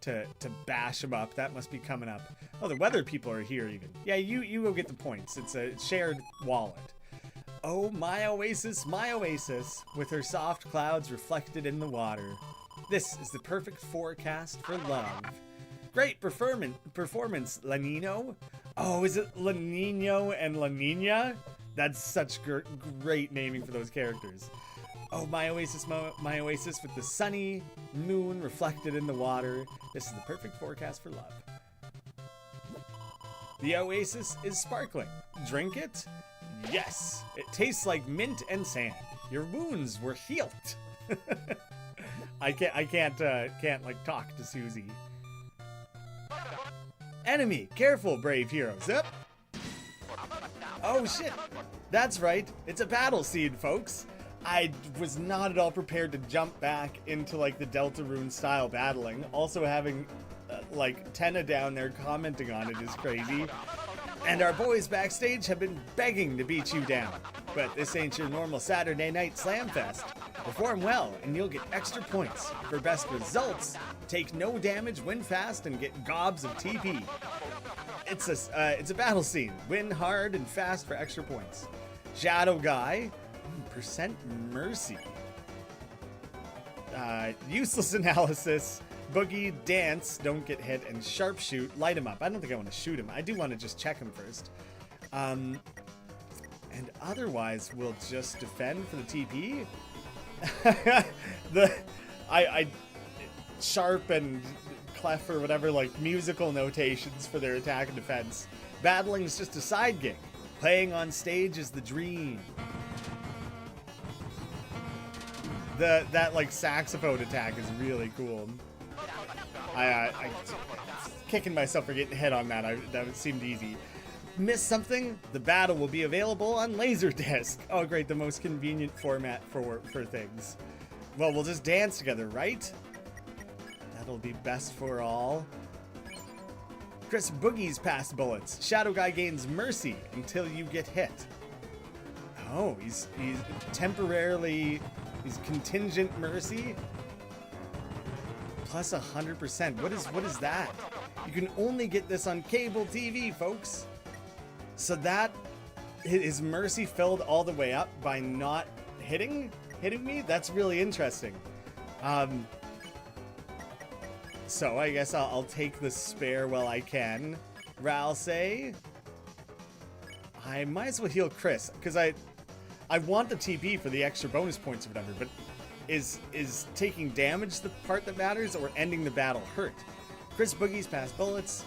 to bash them up. That must be coming up. Oh, the weather people are here even. Yeah, you go get the points. It's a shared wallet. Oh, my oasis, with her soft clouds reflected in the water. This is the perfect forecast for love. Great performance, La Nino. Oh, is it La Nino and La Nina? That's such great naming for those characters. Oh, my oasis with the sunny moon reflected in the water. This is the perfect forecast for love. The oasis is sparkling. Drink it? Yes. It tastes like mint and sand. Your wounds were healed. I can't like talk to Susie. Enemy, careful, brave heroes. Up. Oh shit, that's right. It's a battle scene, folks. I was not at all prepared to jump back into like the Deltarune style battling. Also having like Tenna down there commenting on it is crazy. And our boys backstage have been begging to beat you down. But this ain't your normal Saturday night slam fest. Perform well and you'll get extra points. For best results, take no damage, win fast, and get gobs of TP. It's a battle scene. Win hard and fast for extra points. Shadow Guy, percent mercy. Useless analysis. Boogie, dance, don't get hit, and sharpshoot, light him up. I don't think I want to shoot him. I do want to just check him first. And otherwise, we'll just defend for the TP. I sharp and clef or whatever, like musical notations for their attack and defense. Battling is just a side gig. Playing on stage is the dream. That like saxophone attack is really cool. I kicking myself for getting hit on that. That seemed easy. Miss something? The battle will be available on Laserdisc. Oh great, the most convenient format for things. Well, we'll just dance together, right? That'll be best for all. Chris Boogie's past bullets. Shadow Guy gains mercy until you get hit. Oh, he's temporarily, he's contingent mercy. Plus 100%. What is that? You can only get this on cable TV, folks. So that is mercy filled all the way up by not hitting me? That's really interesting. So I guess I'll take the spare while I can. Ralsei. I might as well heal Chris, because I want the TP for the extra bonus points or whatever, but is taking damage the part that matters, or ending the battle hurt? Chris Boogie's past bullets.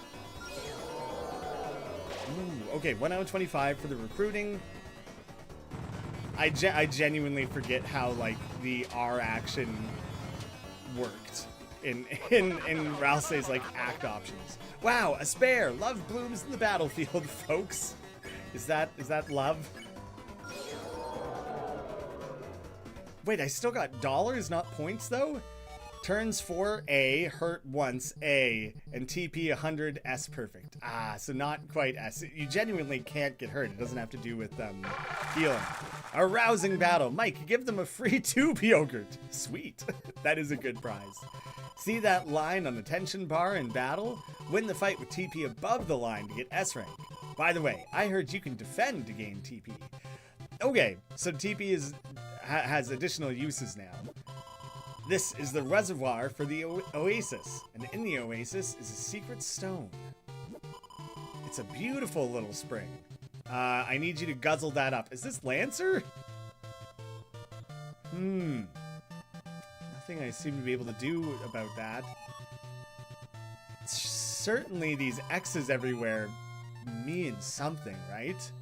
Ooh, okay, 1 out of 25 for the recruiting. I genuinely forget how, like, the R action worked in Ralsei's, like, act options. Wow, a spare! Love blooms in the battlefield, folks. Is that love? Wait, I still got dollars, not points, though? Turns 4, A, hurt once, A, and TP 100, S perfect. Ah, so not quite S. You genuinely can't get hurt. It doesn't have to do with healing. A rousing battle. Mike, give them a free tube yogurt. Sweet. That is a good prize. See that line on the tension bar in battle? Win the fight with TP above the line to get S rank. By the way, I heard you can defend to gain TP. Okay, so TP has additional uses now. This is the reservoir for the oasis, and in the oasis is a secret stone. It's a beautiful little spring. I need you to guzzle that up. Is this Lancer? Nothing I seem to be able to do about that. Certainly these X's everywhere mean something, right?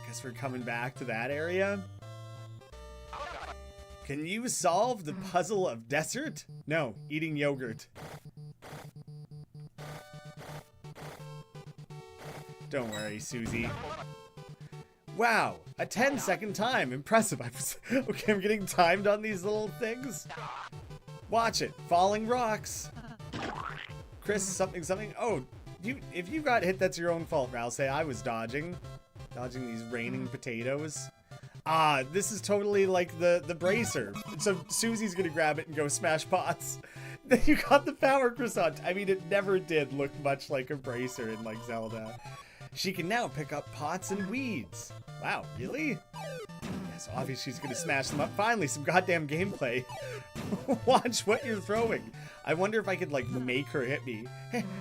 Guess we're coming back to that area. Can you solve the puzzle of desert? No, eating yogurt. Don't worry, Susie. Wow, a 10-second time. Impressive. Okay, I'm getting timed on these little things. Watch it. Falling rocks. Chris, something. Oh, if you got hit, that's your own fault, Ralsei. I was dodging these raining potatoes. Ah, this is totally like the bracer. So Susie's gonna grab it and go smash pots. Then you got the power croissant. I mean, it never did look much like a bracer in, like, Zelda. She can now pick up pots and weeds. Wow, really? Yeah, so obviously she's gonna smash them up. Finally, some goddamn gameplay. Watch what you're throwing. I wonder if I could, like, make her hit me.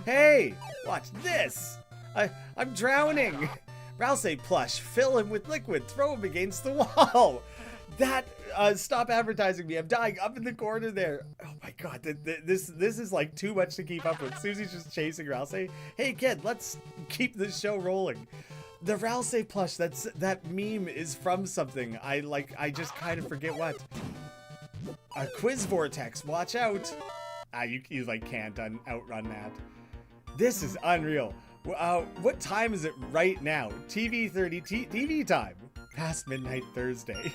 Hey, watch this. I'm drowning. Ralsei plush, fill him with liquid, throw him against the wall. That, stop advertising me. I'm dying up in the corner there. Oh my god, this is like too much to keep up with. Susie's just chasing Ralsei. Hey kid, let's keep this show rolling. The Ralsei plush, that meme is from something. I just kind of forget what. A quiz vortex, watch out. You like can't outrun that. This is unreal. What time is it right now? TV 30 TV time. Past midnight Thursday.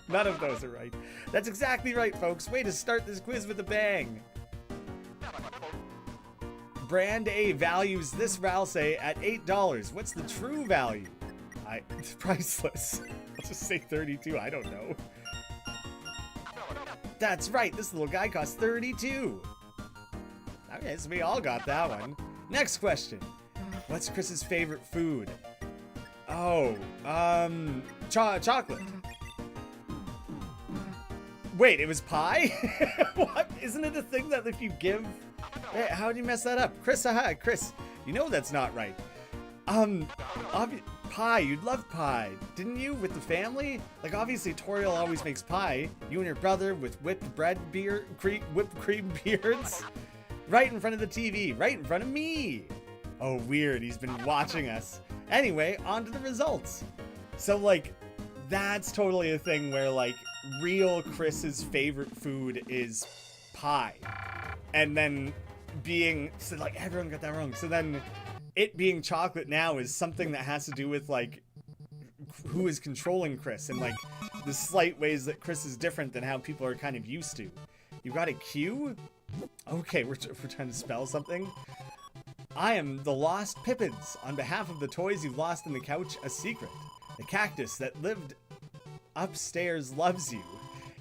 None of those are right. That's exactly right, folks. Way to start this quiz with a bang. Brand A values this Ralsei at $8. What's the true value? It's priceless. I'll just say 32. I don't know. That's right. This little guy costs 32. Okay, so we all got that one. Next question. What's Chris's favorite food? Oh, chocolate. Wait, it was pie? What? Isn't it a thing that if you give... Hey, how did you mess that up? Chris, Chris, you know that's not right. Pie, you'd love pie, didn't you, with the family? Like, obviously, Toriel always makes pie. You and your brother with whipped cream beards. Right in front of the TV, right in front of me. Oh, weird, he's been watching us. Anyway, on to the results. So, like, that's totally a thing where, like, real Chris's favorite food is pie. And then so, like, everyone got that wrong. So then it being chocolate now is something that has to do with, like, who is controlling Chris and, like, the slight ways that Chris is different than how people are kind of used to. You got a Q? Okay, we're trying to spell something. I am the Lost Pippins. On behalf of the toys you've lost in the couch, a secret. The cactus that lived upstairs loves you.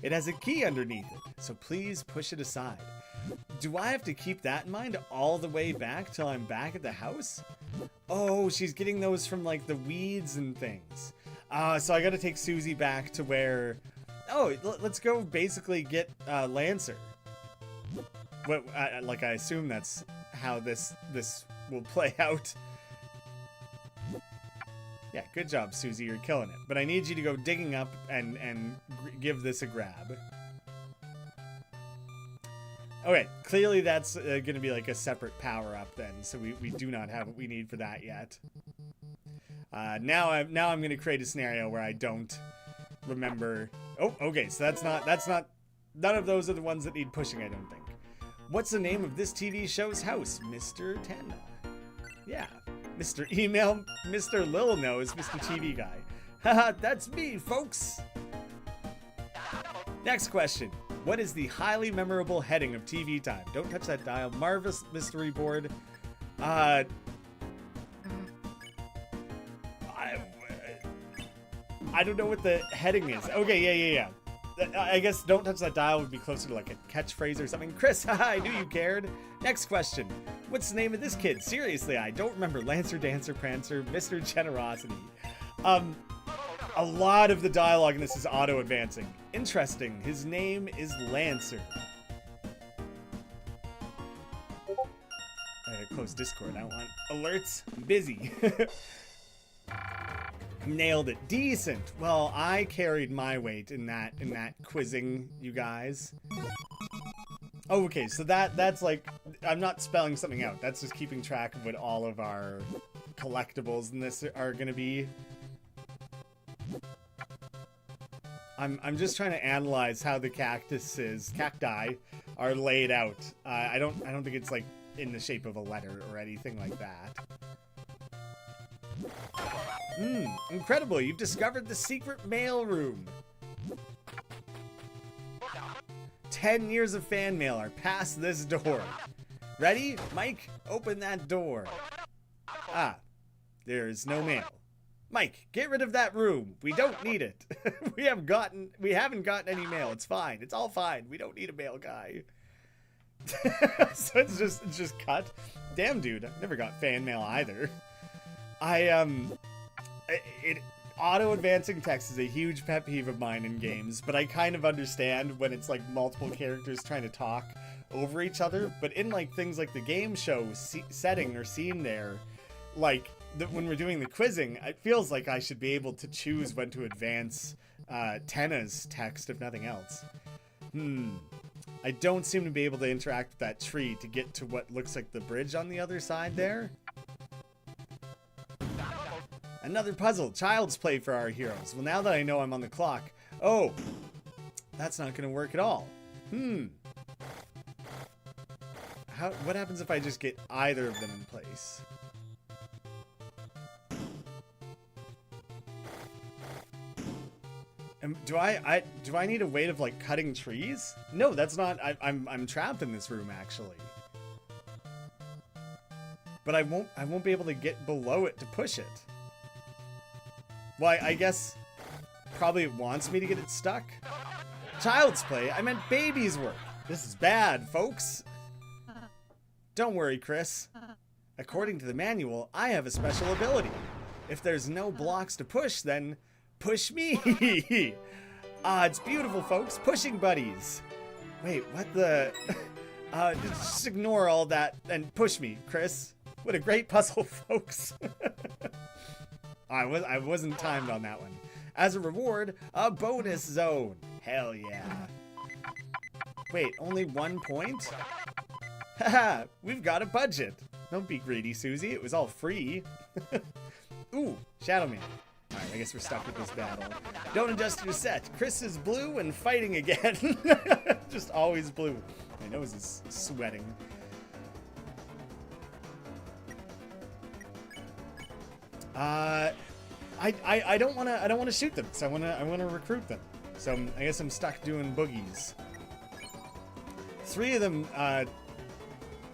It has a key underneath it, so please push it aside. Do I have to keep that in mind all the way back till I'm back at the house? Oh, she's getting those from, like, the weeds and things. So I gotta take Susie back to where... Oh, let's go basically get Lancer. What, like, I assume that's how this will play out. Yeah, good job, Susie. You're killing it. But I need you to go digging up and give this a grab. Okay, clearly that's going to be like a separate power-up then, so we do not have what we need for that yet. Now I'm going to create a scenario where I don't remember. Oh, okay, so that's not. None of those are the ones that need pushing, I don't think. What's the name of this TV show's house, Mr. 10? Yeah, Mr. Email, Mr. Lil Nose, Mr. TV Guy. Haha, that's me, folks. Next question. What is the highly memorable heading of TV time? Don't touch that dial. Marvelous Mystery Board. I don't know what the heading is. Okay, yeah. I guess don't touch that dial would be closer to like a catchphrase or something. Chris, haha, I knew you cared. Next question. What's the name of this kid? Seriously, I don't remember. Lancer, Dancer, Prancer, Mr. Generosity. A lot of the dialogue in this is auto-advancing. Interesting. His name is Lancer. Close Discord. I don't want alerts. I'm busy. Nailed it. Decent. Well, I carried my weight in that quizzing, you guys. Oh, okay. So that's like, I'm not spelling something out. That's just keeping track of what all of our collectibles in this are going to be. I'm just trying to analyze how the cacti are laid out. I don't think it's like in the shape of a letter or anything like that. Incredible! You've discovered the secret mail room. 10 years of fan mail are past this door. Ready? Mike, open that door. Ah, there's no mail. Mike, get rid of that room. We don't need it. We haven't gotten any mail. It's fine. It's all fine. We don't need a mail guy. So it's just cut. Damn, dude. I've never got fan mail either. Auto-advancing text is a huge pet peeve of mine in games, but I kind of understand when it's like multiple characters trying to talk over each other. But in like things like the game show setting or scene there, like when we're doing the quizzing, it feels like I should be able to choose when to advance Tenna's text, if nothing else. I don't seem to be able to interact with that tree to get to what looks like the bridge on the other side there. Another puzzle. Child's play for our heroes. Well, now that I know I'm on the clock. Oh, that's not going to work at all. What happens if I just get either of them in place? Do I need a way of like cutting trees? No, that's not. I'm trapped in this room actually. But I won't be able to get below it to push it. Well, I guess probably it wants me to get it stuck. Child's play? I meant baby's work. This is bad, folks. Don't worry, Chris. According to the manual, I have a special ability. If there's no blocks to push, then push me. It's beautiful, folks. Pushing buddies. Wait, what the? Just ignore all that and push me, Chris. What a great puzzle, folks. I wasn't timed on that one. As a reward, a bonus zone. Hell yeah. Wait, only 1 point? Haha, we've got a budget. Don't be greedy, Susie. It was all free. Ooh, Shadow Man. Alright, I guess we're stuck with this battle. Don't adjust your set. Chris is blue and fighting again. Just always blue. My nose is sweating. I don't wanna shoot them, so I wanna recruit them. So I guess I'm stuck doing boogies. 3 of them,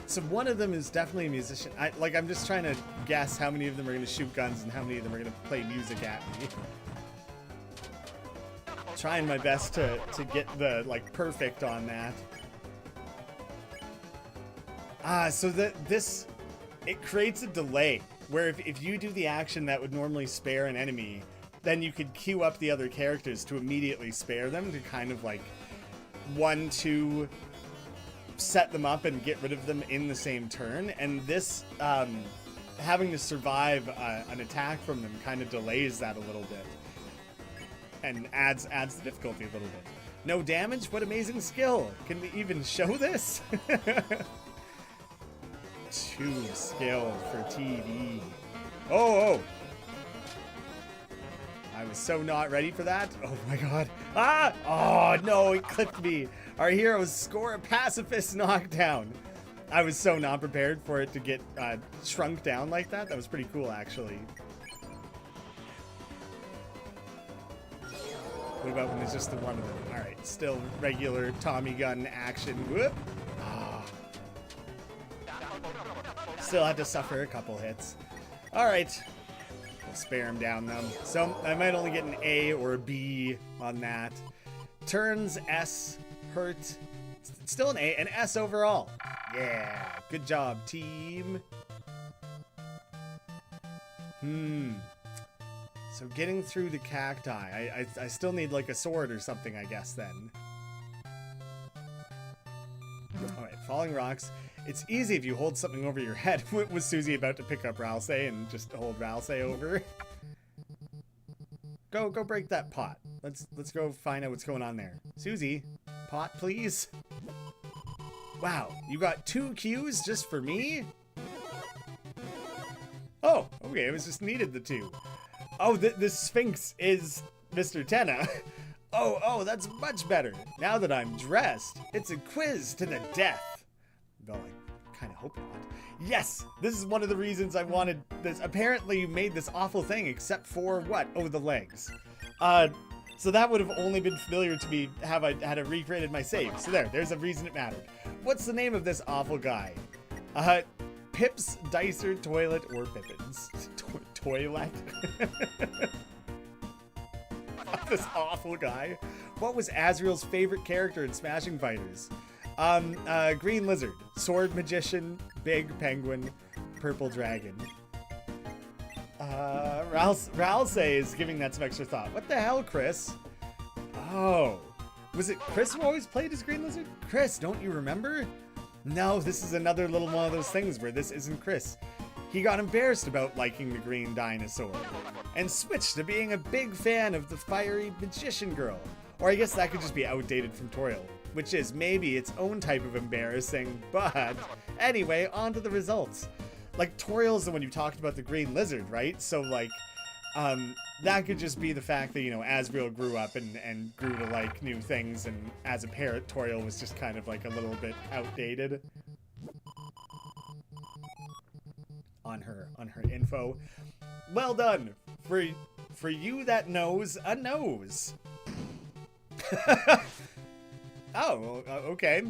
so one of them is definitely a musician. I'm just trying to guess how many of them are gonna shoot guns and how many of them are gonna play music at me. Trying my best to get the like perfect on that. So it creates a delay where if you do the action that would normally spare an enemy, then you could queue up the other characters to immediately spare them to kind of like 1-2 set them up and get rid of them in the same turn. And this having to survive an attack from them kind of delays that a little bit and adds the difficulty a little bit. No damage? What amazing skill. Can we even show this? 2 skill for TV. Oh! I was so not ready for that. Oh my god. Ah! Oh no, it clipped me. Our heroes score a pacifist knockdown. I was so not prepared for it to get shrunk down like that. That was pretty cool, actually. What about when it's just the one of them? Alright, still regular Tommy gun action. Whoop! Ah. Still had to suffer a couple hits. Alright. We'll spare him down, though. So, I might only get an A or a B on that. Turns, S. Hurt. Still an A, an S overall. Yeah, good job, team. So getting through the cacti, I still need like a sword or something, I guess, then. Alright, falling rocks. It's easy if you hold something over your head. Was Susie about to pick up Ralsei and just hold Ralsei over? Go break that pot. Let's go find out what's going on there. Susie, pot, please. Wow, you got 2 Qs just for me? Oh, okay, it was just needed the 2. Oh, the Sphinx is Mr. Tenna. Oh, that's much better. Now that I'm dressed, it's a quiz to the death. Though I kind of hope not. Yes, this is one of the reasons I wanted this. Apparently you made this awful thing except for what? Oh, the legs. So that would have only been familiar to me have I had recreated my save. So there's a reason it mattered. What's the name of this awful guy? Pips, Dicer, Toilet, or Pippins? Toilet? This awful guy. What was Azriel's favorite character in Smashing Fighters? Green Lizard, Sword Magician, Big Penguin, Purple Dragon. Ralsei is giving that some extra thought. What the hell, Chris? Oh. Was it Chris who always played as Green Lizard? Chris, don't you remember? No, this is another little one of those things where this isn't Chris. He got embarrassed about liking the green dinosaur and switched to being a big fan of the fiery magician girl. Or I guess that could just be outdated from Toriel, which is maybe its own type of embarrassing, but anyway, on to the results. Like, Toriel's the one you talked about the green lizard, right? So, like, that could just be the fact that, you know, Azriel grew up and grew to like new things, and as a parent, Toriel was just kind of like a little bit outdated on her info. Well done. For you that knows a nose. Oh, okay.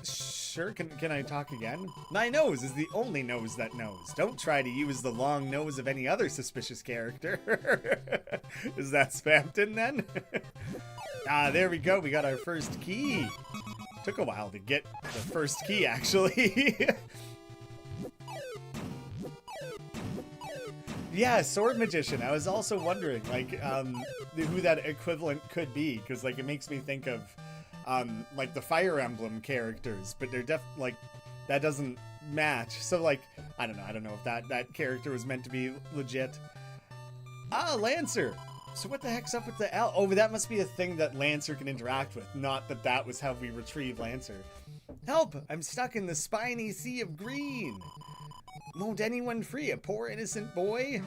Sure, can I talk again? My nose is the only nose that knows. Don't try to use the long nose of any other suspicious character. Is that Spamton then? There we go. We got our first key. Took a while to get the first key, actually. Yeah, Sword Magician. I was also wondering, like, who that equivalent could be, because, like, it makes me think of like the Fire Emblem characters, but they're like that doesn't match. So like I don't know if that character was meant to be legit. Lancer. So what the heck's up with the L? Oh, that must be a thing that Lancer can interact with, not that was how we retrieve Lancer. Help! I'm stuck in the spiny sea of green. Won't anyone free a poor innocent boy?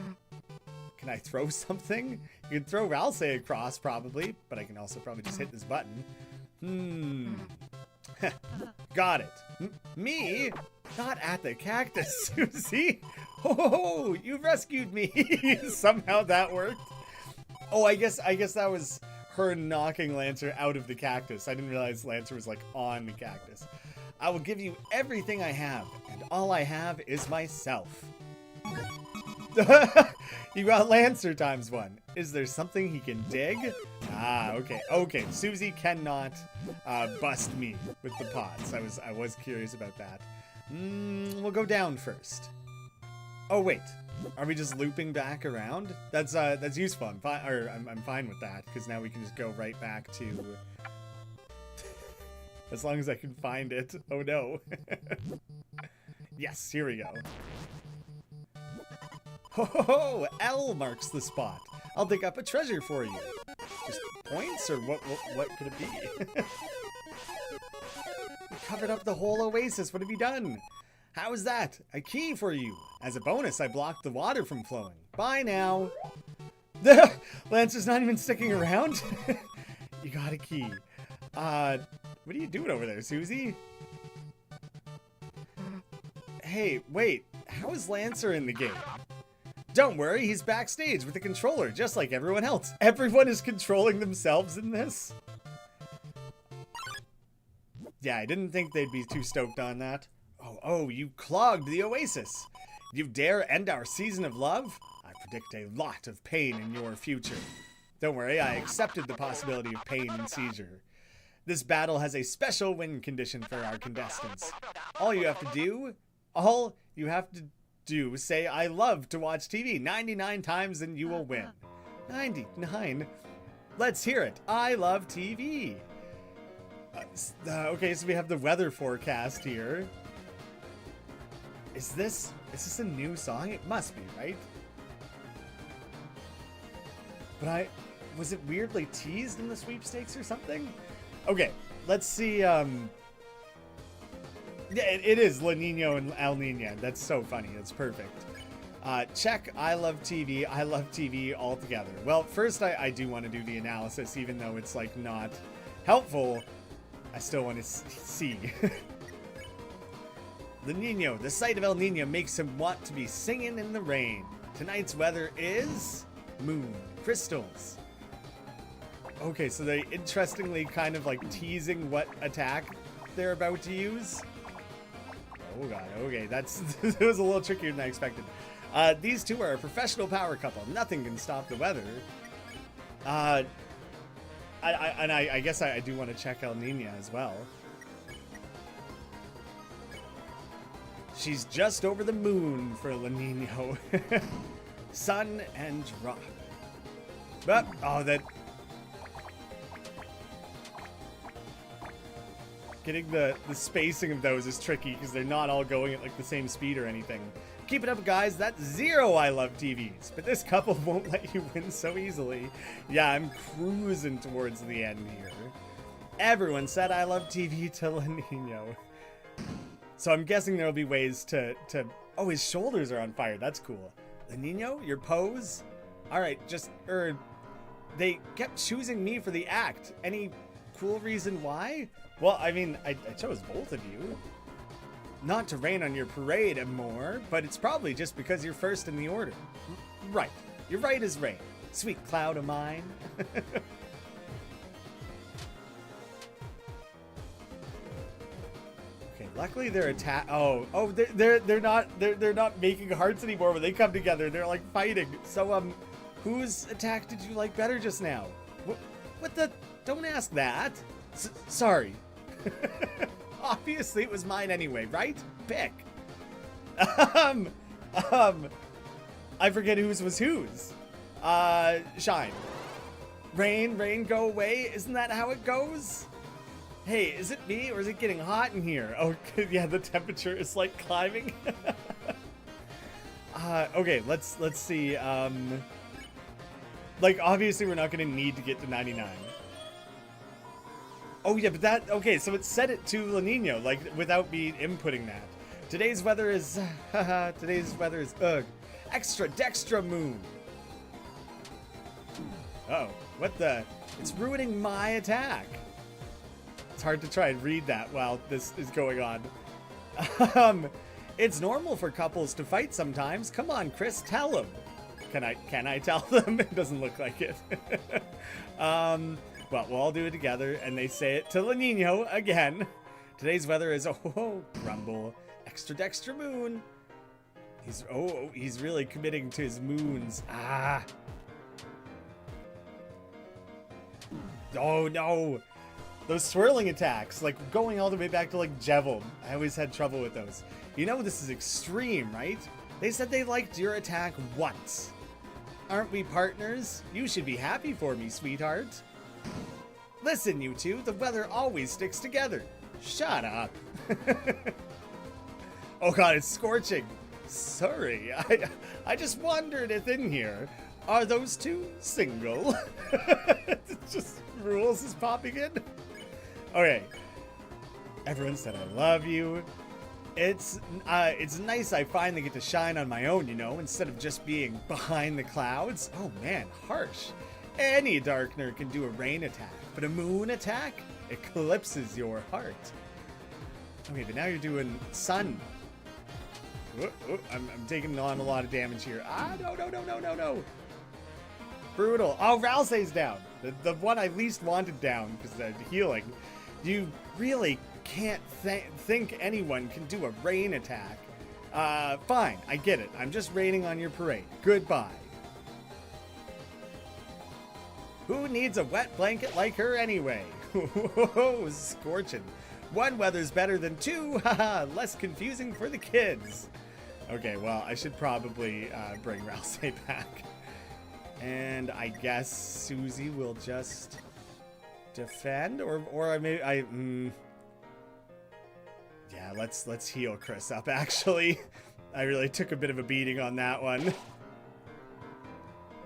Can I throw something? You can throw Ralsei across probably, but I can also probably just hit this button. Got it. Me? Not at the cactus, Susie. Oh, you rescued me. Somehow that worked. Oh, I guess that was her knocking Lancer out of the cactus. I didn't realize Lancer was like on the cactus. I will give you everything I have, and all I have is myself. You got Lancer ×1. Is there something he can dig? Okay. Susie cannot bust me with the pots. I was curious about that. We'll go down first. Oh wait, are we just looping back around? That's useful. I'm fine with that, because now we can just go right back to. As long as I can find it. Oh no. Yes, here we go. Ho ho ho! L marks the spot. I'll dig up a treasure for you. Just points, or what could it be? You covered up the whole oasis. What have you done? How is that? A key for you. As a bonus, I blocked the water from flowing. Bye now. Lancer's not even sticking around? You got a key. What are you doing over there, Susie? Hey, wait. How is Lancer in the game? Don't worry, he's backstage with the controller, just like everyone else. Everyone is controlling themselves in this? Yeah, I didn't think they'd be too stoked on that. Oh, you clogged the oasis. You dare end our season of love? I predict a lot of pain in your future. Don't worry, I accepted the possibility of pain and seizure. This battle has a special win condition for our contestants. All you have to do, say I love to watch TV 99 times and you will win. 99? Let's hear it. I love TV. Okay, so we have the weather forecast here. Is this a new song? It must be, right? But was it weirdly teased in the sweepstakes or something? Okay, let's see. Yeah, it is La Nino and El Nino. That's so funny. It's perfect. Check I love TV all together. Well, first I do want to do the analysis, even though it's like not helpful. I still want to see. La Nino, the sight of El Nino makes him want to be singing in the rain. Tonight's weather is moon, crystals. Okay, so they interestingly kind of like teasing what attack they're about to use. Oh god, okay, that was a little trickier than I expected. These two are a professional power couple. Nothing can stop the weather. I guess I do want to check El Nino as well. She's just over the moon for La Nino. Sun and drop. But, that... Getting the spacing of those is tricky because they're not all going at like the same speed or anything. Keep it up, guys. That's 0 I love TVs. But this couple won't let you win so easily. Yeah, I'm cruising towards the end here. Everyone said I love TV to La Nino. So I'm guessing there'll be ways to... Oh, his shoulders are on fire. That's cool. La Nino, your pose? Alright, they kept choosing me for the act. Any cool reason why? Well, I mean, I chose both of you. Not to rain on your parade, Amor, but it's probably just because you're first in the order. Right. You're right as rain. Sweet cloud of mine. Okay, luckily they're they're not making hearts anymore when they come together. They're like fighting. So whose attack did you like better just now? What the? Don't ask that. Sorry. Obviously it was mine anyway, right? Pick. I forget whose was whose. Shine. Rain, go away. Isn't that how it goes? Hey, is it me or is it getting hot in here? Oh, yeah, the temperature is like climbing. Okay, let's see. Like obviously we're not going to need to get to 99. Oh yeah, but okay, so it set it to La Nino, like, without me inputting that. Today's weather is, ugh. Extra dextra moon. Uh-oh, what the? It's ruining my attack. It's hard to try and read that while this is going on. It's normal for couples to fight sometimes. Come on, Chris, tell them. Can I tell them? It doesn't look like it. Well, we'll all do it together, and they say it to La Nino again. Today's weather is, grumble. Extra dextra moon. He's really committing to his moons. Ah. Oh, no. Those swirling attacks, like going all the way back to, like, Jevil. I always had trouble with those. You know this is extreme, right? They said they liked your attack once. Aren't we partners? You should be happy for me, sweetheart. Listen, you two, the weather always sticks together. Shut up. Oh god, it's scorching. Sorry, I just wandered it in here. Are those two single? It's just rules is popping in. Okay. Everyone said I love you. It's nice I finally get to shine on my own, you know, instead of just being behind the clouds. Oh man, harsh. Any darkener can do a rain attack, but a moon attack eclipses your heart. Okay, but now you're doing sun. I'm taking on a lot of damage here. Ah, no. Brutal. Oh, Ralsei's down. The one I least wanted down because of healing. You really can't think anyone can do a rain attack. Fine, I get it. I'm just raining on your parade. Goodbye. Who needs a wet blanket like her anyway? Scorching. One weather's better than two. Haha, less confusing for the kids. Okay, well, I should probably bring Ralsei back. And I guess Susie will just defend, or yeah, let's heal Chris up. Actually, I really took a bit of a beating on that one.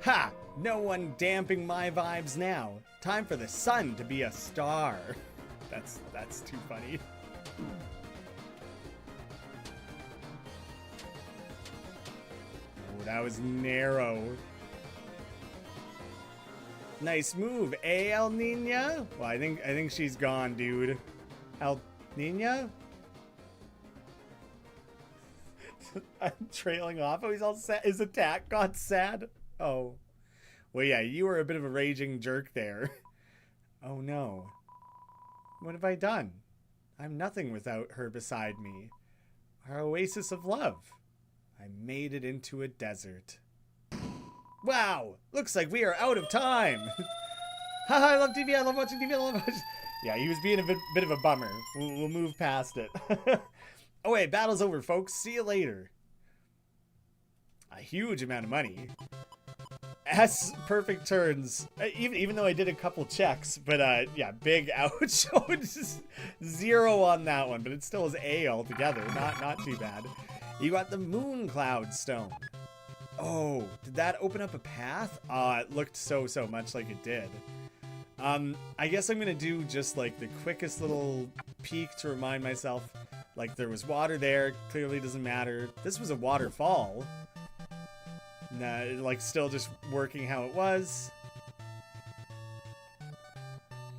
Ha! No one damping my vibes now. Time for the sun to be a star. That's too funny. Oh, that was narrow. Nice move, El Nina? Well, I think she's gone, dude. El Nina? I'm trailing off. Oh, he's all sad. His attack got sad. Oh. Well, yeah, you were a bit of a raging jerk there. Oh, no. What have I done? I'm nothing without her beside me. Our oasis of love. I made it into a desert. Wow! Looks like we are out of time! Haha, I love TV, I love watching TV, I love watching... Yeah, he was being a bit of a bummer. We'll move past it. Oh wait, battle's over, folks. See you later. A huge amount of money. S perfect turns. Even though I did a couple checks, but yeah, big ouch. Oh, just 0 on that one, but it still is A altogether. Not too bad. You got the Moon Cloud Stone. Oh, did that open up a path? It looked so much like it did. I guess I'm gonna do just like the quickest little peek to remind myself, like there was water there, clearly doesn't matter. This was a waterfall. Nah, like still just working how it was.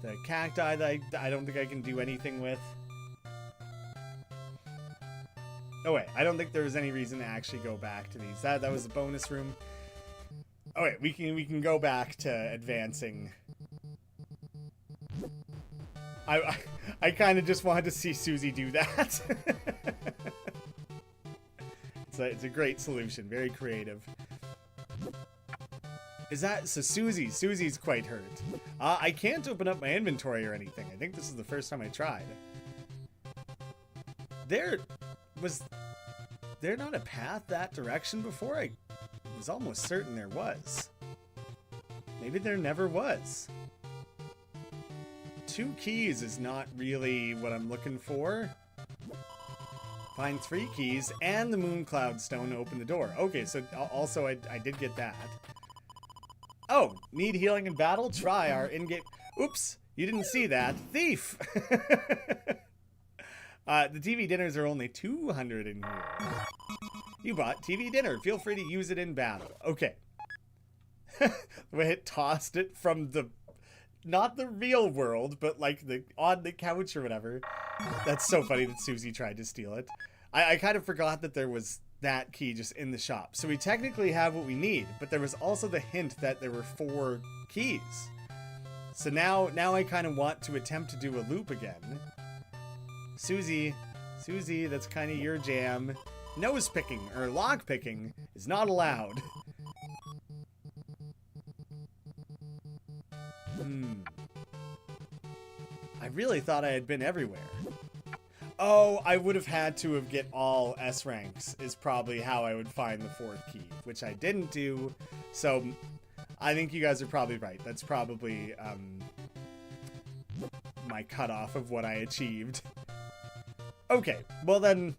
The cacti that I don't think I can do anything with. Oh wait, I don't think there was any reason to actually go back to these. That was a bonus room. Oh wait, we can go back to advancing. I kind of just wanted to see Susie do that. It's a great solution, very creative. Is that so? Susie's quite hurt. I can't open up my inventory or anything. I think this is the first time I tried. Was there not a path that direction before? I was almost certain there was. Maybe there never was. 2 keys is not really what I'm looking for. Find 3 keys and the Moon Cloud Stone to open the door. Okay, so also I did get that. Oh, need healing in battle? Try our in-game... Oops, you didn't see that. Thief! The TV dinners are only 200 in here. You bought TV dinner. Feel free to use it in battle. Okay. The way it tossed it from the... Not the real world, but like on the couch or whatever. That's so funny that Susie tried to steal it. I kind of forgot that there was that key just in the shop. So we technically have what we need, but there was also the hint that there were 4 keys. So now I kind of want to attempt to do a loop again. Susie, that's kind of your jam. Nose picking or lock picking is not allowed. I really thought I had been everywhere. Oh, I would have had to have get all S ranks is probably how I would find the 4th key, which I didn't do. So I think you guys are probably right. That's probably my cutoff of what I achieved. Okay, well then,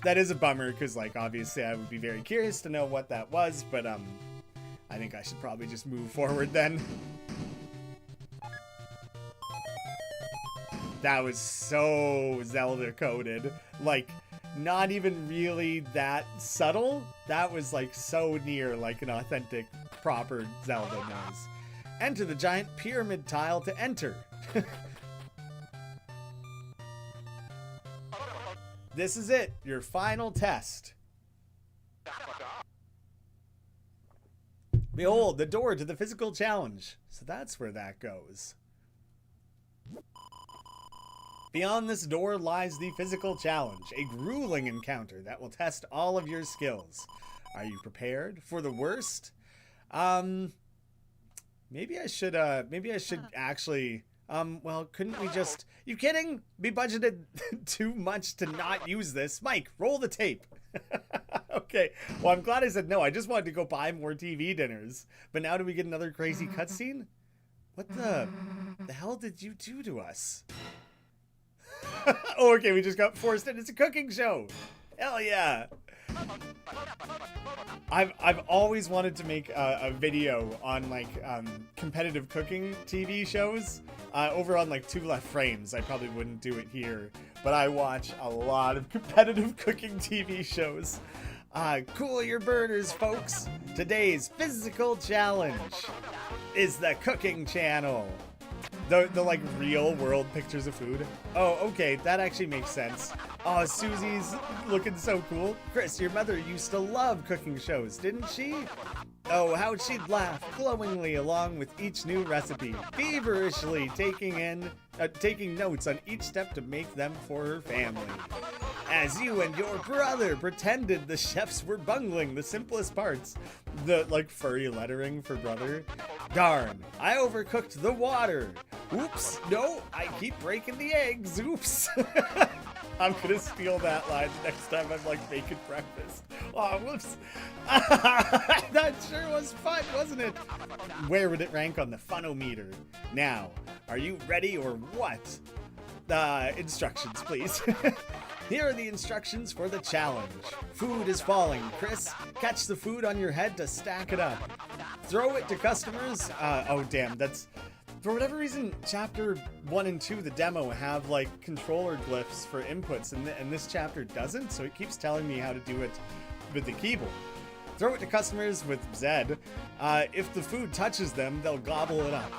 that is a bummer because like obviously I would be very curious to know what that was, but I think I should probably just move forward then. That was so Zelda coded. Like, not even really that subtle. That was like so near like an authentic, proper Zelda noise. Enter the giant pyramid tile to enter. This is it, your final test. Behold, the door to the physical challenge. So that's where that goes. Beyond this door lies the physical challenge, a grueling encounter that will test all of your skills. Are you prepared for the worst? Maybe I should actually, well, couldn't we just, you kidding? We budgeted too much to not use this. Mike, roll the tape. Okay, well, I'm glad I said no. I just wanted to go buy more TV dinners. But now do we get another crazy cutscene? What the hell did you do to us? Oh, okay, we just got forced in. It's a cooking show. Hell yeah. I've always wanted to make a video on like competitive cooking TV shows over on like 2 Left Frames. I probably wouldn't do it here, but I watch a lot of competitive cooking TV shows. Cool your burners, folks. Today's physical challenge is the cooking channel. The like real world pictures of food. Oh, okay, that actually makes sense. Oh, Susie's looking so cool. Chris, your mother used to love cooking shows, didn't she? Oh, how she'd laugh glowingly along with each new recipe, feverishly taking notes on each step to make them for her family. As you and your brother pretended the chefs were bungling the simplest parts. The, like, furry lettering for brother. Darn, I overcooked the water. Oops, no, I keep breaking the eggs. Oops. I'm gonna steal that line next time I'm, like, making breakfast. Oh, whoops. That sure was fun, wasn't it? Where would it rank on the funometer? Now, are you ready or what? Instructions, please. Here are the instructions for the challenge. Food is falling, Chris. Catch the food on your head to stack it up. Throw it to customers. Oh, damn, that's... For whatever reason, Chapter 1 and 2, the demo, have, like, controller glyphs for inputs, and this chapter doesn't, so it keeps telling me how to do it with the keyboard. Throw it to customers with Z. If the food touches them, they'll gobble it up.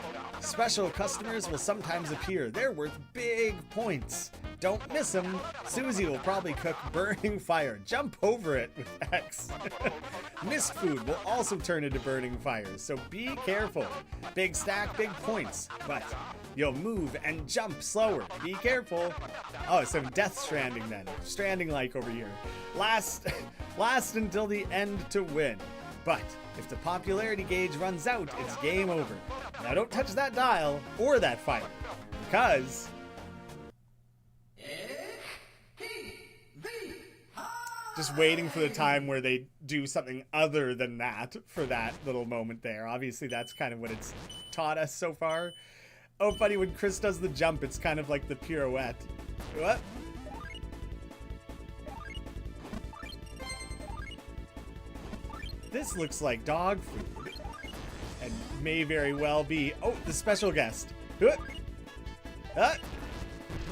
Special customers will sometimes appear. They're worth big points. Don't miss them. Susie will probably cook burning fire. Jump over it with X. Missed food will also turn into burning fires, so be careful. Big stack, big points, but you'll move and jump slower. Be careful. Oh, so Death Stranding then. Stranding-like over here. Last until the end to win. But if the popularity gauge runs out, it's game over. Now don't touch that dial or that fire, because... Just waiting for the time where they do something other than that for that little moment there. Obviously, that's kind of what it's taught us so far. Oh, funny, when Chris does the jump, it's kind of like the pirouette. What? This looks like dog food. And may very well be... Oh, the special guest.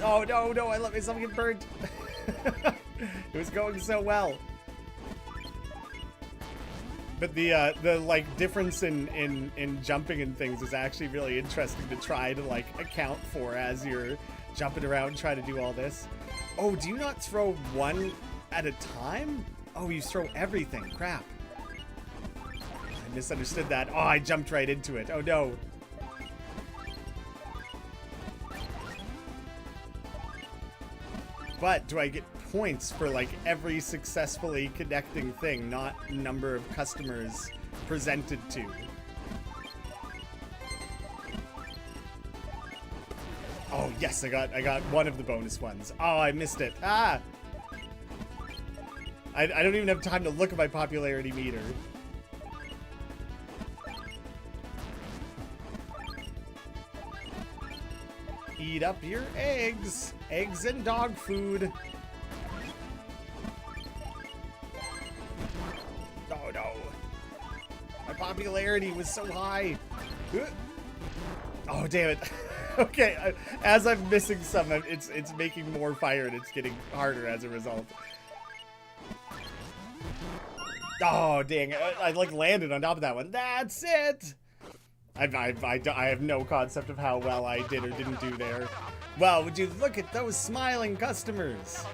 Oh, no, I let myself get burnt. It was going so well. But the like difference in jumping and things is actually really interesting to try to like account for as you're jumping around trying to do all this. Oh, do you not throw one at a time? Oh, you throw everything. Crap. I misunderstood that. Oh, I jumped right into it. Oh no. But do I get points for like every successfully connecting thing, not number of customers presented to? Oh yes, I got one of the bonus ones. Oh, I missed it. Ah! I don't even have time to look at my popularity meter. Eat up your eggs. Eggs and dog food. Oh no. My popularity was so high. Oh, damn it. Okay, as I'm missing some, it's making more fire and it's getting harder as a result. Oh, dang. I like landed on top of that one. That's it. I have no concept of how well I did or didn't do there. Well, would you look at those smiling customers?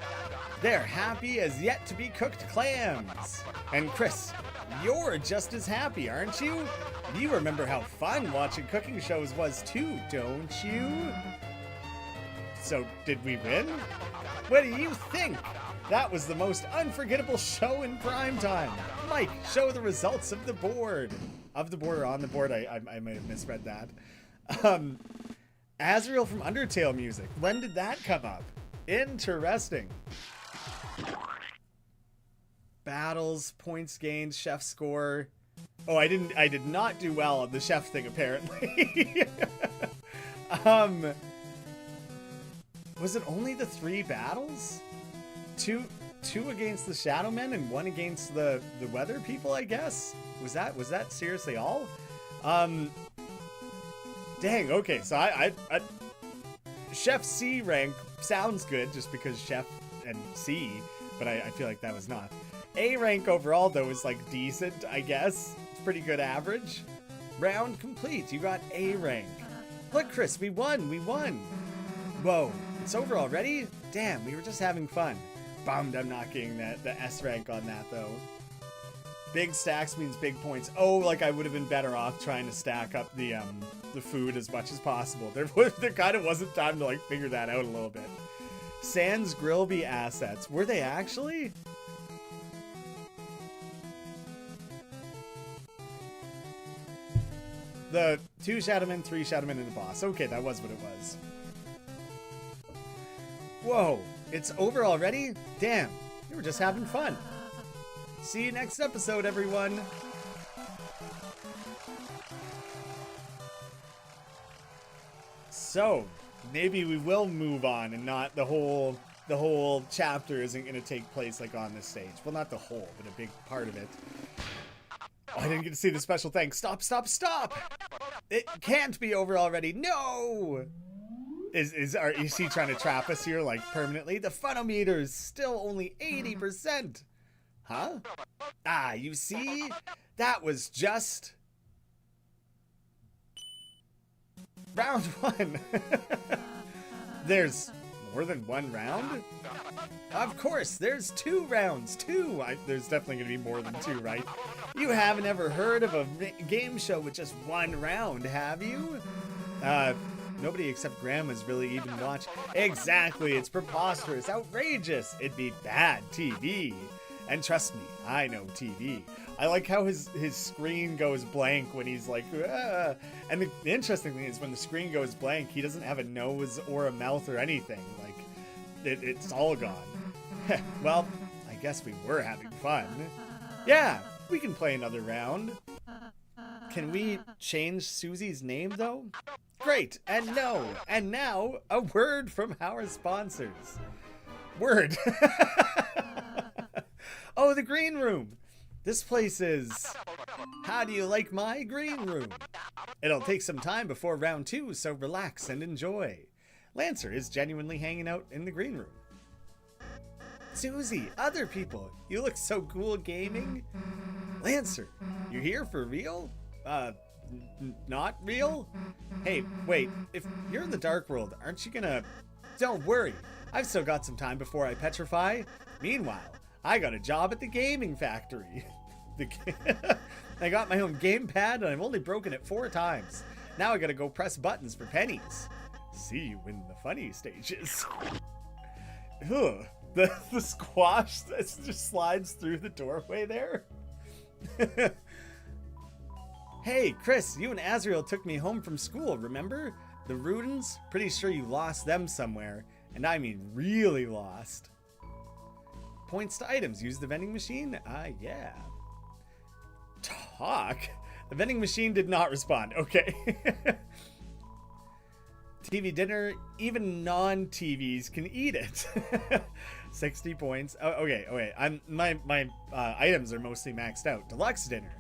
They're happy as yet to be cooked clams. And Chris, you're just as happy, aren't you? You remember how fun watching cooking shows was too, don't you? So, did we win? What do you think? That was the most unforgettable show in primetime. Mike, show the results of the board. Of the board or on the board, I might have misread that. Azrael from Undertale music. When did that come up? Interesting. Battles, points gained, chef score. Oh, I did not do well on the chef thing apparently. Was it only the 3 battles? Two against the Shadow Men and 1 against the weather people, I guess? Was that seriously all? Dang, okay, so I Chef C rank sounds good just because Chef and C, but I feel like that was not. A rank overall though is like decent, I guess. It's pretty good average. Round complete, you got A rank. Look, Chris, we won. Whoa, it's over already? Damn, we were just having fun. Bummed I'm not getting the S rank on that though. Big stacks means big points. Oh, like I would have been better off trying to stack up the food as much as possible. There kind of wasn't time to like figure that out a little bit. Sans Grillby assets. Were they actually? The 2 Shadowmen, 3 Shadowmen, and the boss. Okay, that was what it was. Whoa, it's over already? Damn, we were just having fun. See you next episode, everyone. So, maybe we will move on and not the whole chapter isn't going to take place like on this stage. Well, not the whole, but a big part of it. Oh, I didn't get to see the special thing. Stop! It can't be over already. No! Is he trying to trap us here, like, permanently? The funometer's still only 80%. Huh? Ah, you see? That was just... round 1. There's more than 1 round? Of course, there's 2 rounds. 2! There's definitely going to be more than 2, right? You haven't ever heard of a game show with just 1 round, have you? Nobody except Grandma's really even watch. Exactly, it's preposterous, outrageous. It'd be bad TV. And trust me, I know TV. I like how his screen goes blank when he's like, ah. And the interesting thing is when the screen goes blank, he doesn't have a nose or a mouth or anything. Like, it's all gone. Well, I guess we were having fun. Yeah, we can play another round. Can we change Susie's name, though? Great, and no. And now, a word from our sponsors. Word. Oh, the green room. This place is... How do you like my green room? It'll take some time before round 2, so relax and enjoy. Lancer is genuinely hanging out in the green room. Susie, other people, you look so cool gaming. Lancer, you here for real? Not real? Hey, wait, if you're in the Dark World, aren't you gonna... Don't worry, I've still got some time before I petrify. Meanwhile, I got a job at the gaming factory. I got my own gamepad and I've only broken it 4 times. Now I gotta go press buttons for pennies. See you in the funny stages. Ugh, the squash that just slides through the doorway there. Hey, Chris, you and Azrael took me home from school, remember? The Rudens? Pretty sure you lost them somewhere. And I mean really lost. Points to items. Use the vending machine? Yeah. Talk? The vending machine did not respond. Okay. TV dinner. Even non-TVs can eat it. 60 points. Oh, okay. My items are mostly maxed out. Deluxe dinner.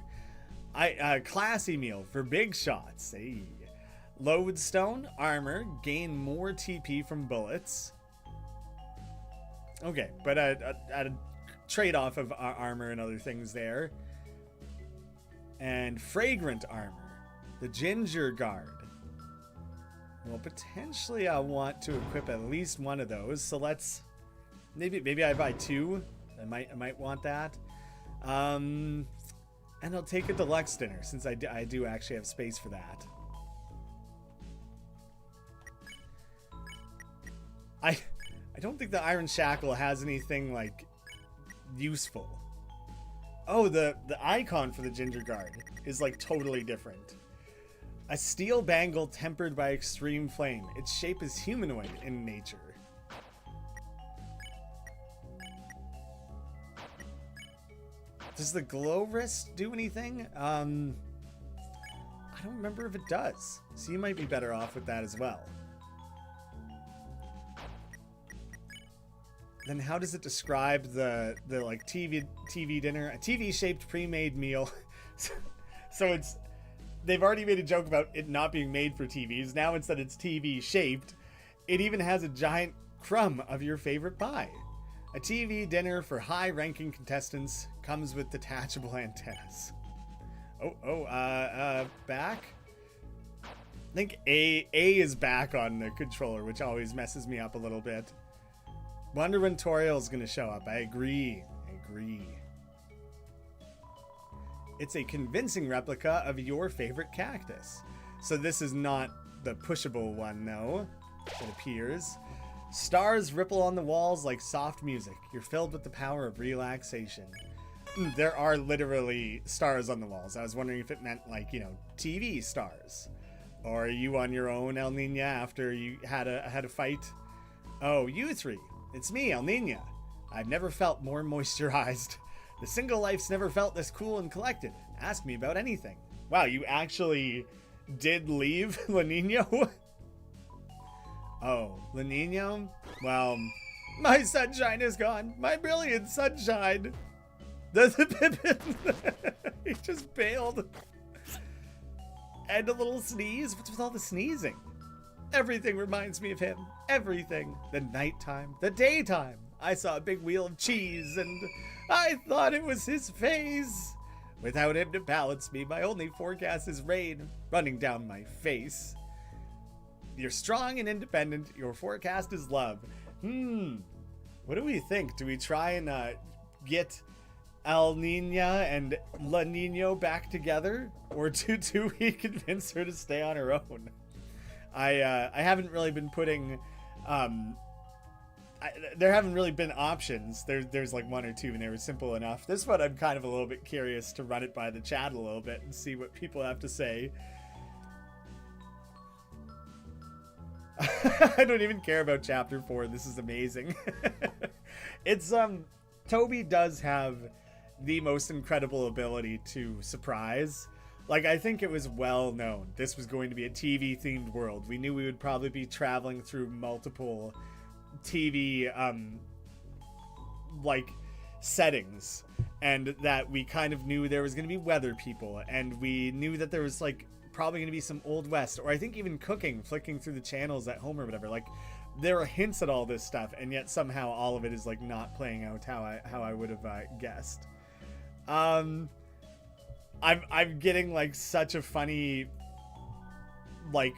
Classy meal for big shots. Hey. Lodestone, armor, gain more TP from bullets. Okay, but a trade-off of armor and other things there. And fragrant armor, the ginger guard. Well, potentially I want to equip at least one of those. So let's maybe I buy two. I might want that. And I'll take a deluxe dinner since I do actually have space for that. I don't think the Iron Shackle has anything like useful. Oh, the icon for the Ginger Guard is like totally different. A steel bangle tempered by extreme flame. Its shape is humanoid in nature. Does the glow wrist do anything? I don't remember if it does. So you might be better off with that as well. Then how does it describe the like TV dinner? A TV shaped pre-made meal. So it's, they've already made a joke about it not being made for TVs. Now instead it's TV shaped. It even has a giant crumb of your favorite pie. A TV dinner for high ranking contestants comes with detachable antennas. Back? I think A is back on the controller, which always messes me up a little bit. Wonder when Toriel's gonna show up. I agree. It's a convincing replica of your favorite cactus. So this is not the pushable one, though. It appears. Stars ripple on the walls like soft music. You're filled with the power of relaxation. There are literally stars on the walls. I was wondering if it meant like, you know, TV stars. Or are you on your own, El Nina, after you had a fight? Oh, you three. It's me, El Nina. I've never felt more moisturized. The single life's never felt this cool and collected. Ask me about anything. Wow, you actually did leave La Nino? Oh, La Nino? Well, my sunshine is gone. My brilliant sunshine. He just bailed. And a little sneeze? What's with all the sneezing? Everything reminds me of him. Everything. The nighttime, the daytime. I saw a big wheel of cheese and I thought it was his face. Without him to balance me, my only forecast is rain running down my face. You're strong and independent. Your forecast is love. What do we think? Do we try and get El Nina and La Nino back together? Or do we convince her to stay on her own? I haven't really been putting... there haven't really been options. There's like one or two and they were simple enough. This one I'm kind of a little bit curious to run it by the chat a little bit and see what people have to say. I don't even care about chapter 4. This is amazing. It's Toby does have the most incredible ability to surprise. Like, I think it was well known this was going to be a TV themed world. We knew we would probably be traveling through multiple TV like settings, and that we kind of knew there was going to be weather people, and we knew that there was like probably going to be some Old West, or I think even cooking, flicking through the channels at home or whatever. Like, there are hints at all this stuff, and yet somehow all of it is like not playing out how I would have guessed. I'm getting like such a funny like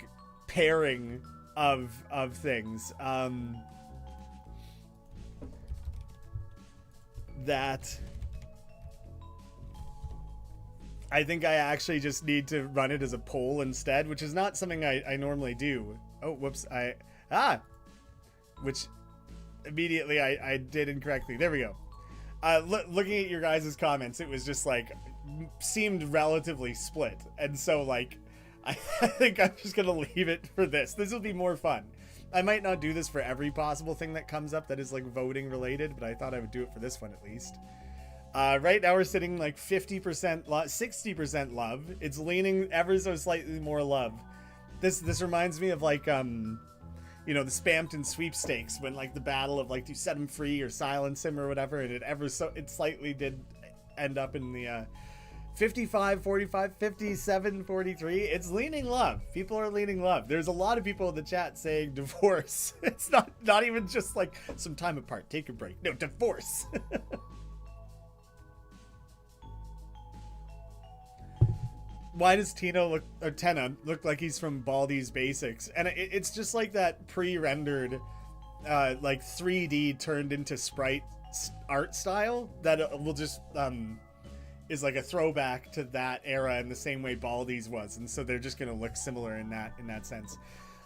pairing of things that I think I actually just need to run it as a poll instead, which is not something I normally do. Oh, whoops. Which immediately I did incorrectly. There we go. Looking at your guys' comments, it was just like seemed relatively split, and so like I think I'm just gonna leave it for this. This will be more fun. I might not do this for every possible thing that comes up that is like voting related, but I thought I would do it for this one at least. Right now we're sitting like 50% 60% love. It's leaning ever so slightly more love. This reminds me of like you know, the Spampton sweepstakes, when like the battle of like, do you set him free or silence him or whatever, and it slightly did end up in the 55, 45, 57, 43. It's leaning love. People are leaning love. There's a lot of people in the chat saying divorce. It's not even just like some time apart. Take a break. No, divorce. Why does Tenna look like he's from Baldi's Basics? And it's just like that pre-rendered, like 3D turned into sprite art style that will just is like a throwback to that era in the same way Baldi's was, and so they're just gonna look similar in that sense.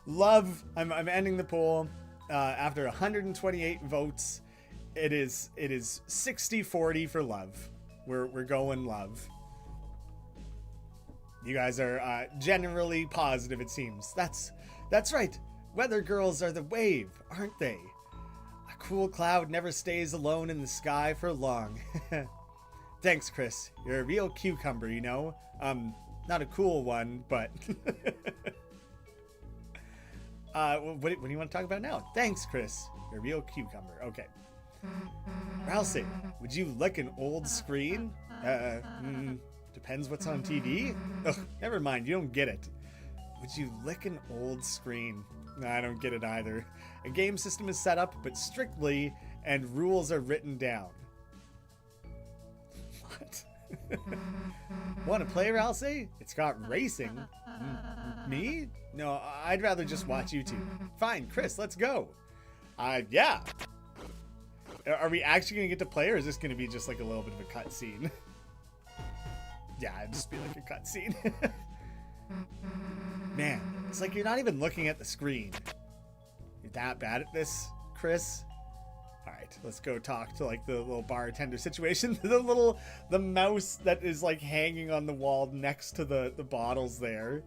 Love. I'm ending the poll after 128 votes. It is 60-40 for love. We're going love. You guys are generally positive, it seems. That's right. Weather girls are the wave, aren't they? A cool cloud never stays alone in the sky for long. Thanks, Chris. You're a real cucumber, you know? Not a cool one, but... what do you want to talk about now? Thanks, Chris. You're a real cucumber. Okay. Rousey, would you lick an old screen? Depends what's on TV. Ugh, never mind, you don't get it. Would you lick an old screen? No, I don't get it either. A game system is set up, but strictly, and rules are written down. What? Want to play, Rousey? It's got racing. Me? No, I'd rather just watch YouTube. Fine, Chris, let's go. Yeah. Are we actually going to get to play, or is this going to be just like a little bit of a cutscene? Yeah, it'd just be like a cutscene. Man, it's like you're not even looking at the screen. You're that bad at this, Chris? Alright, let's go talk to like the little bartender situation. The mouse that is like hanging on the wall next to the bottles there.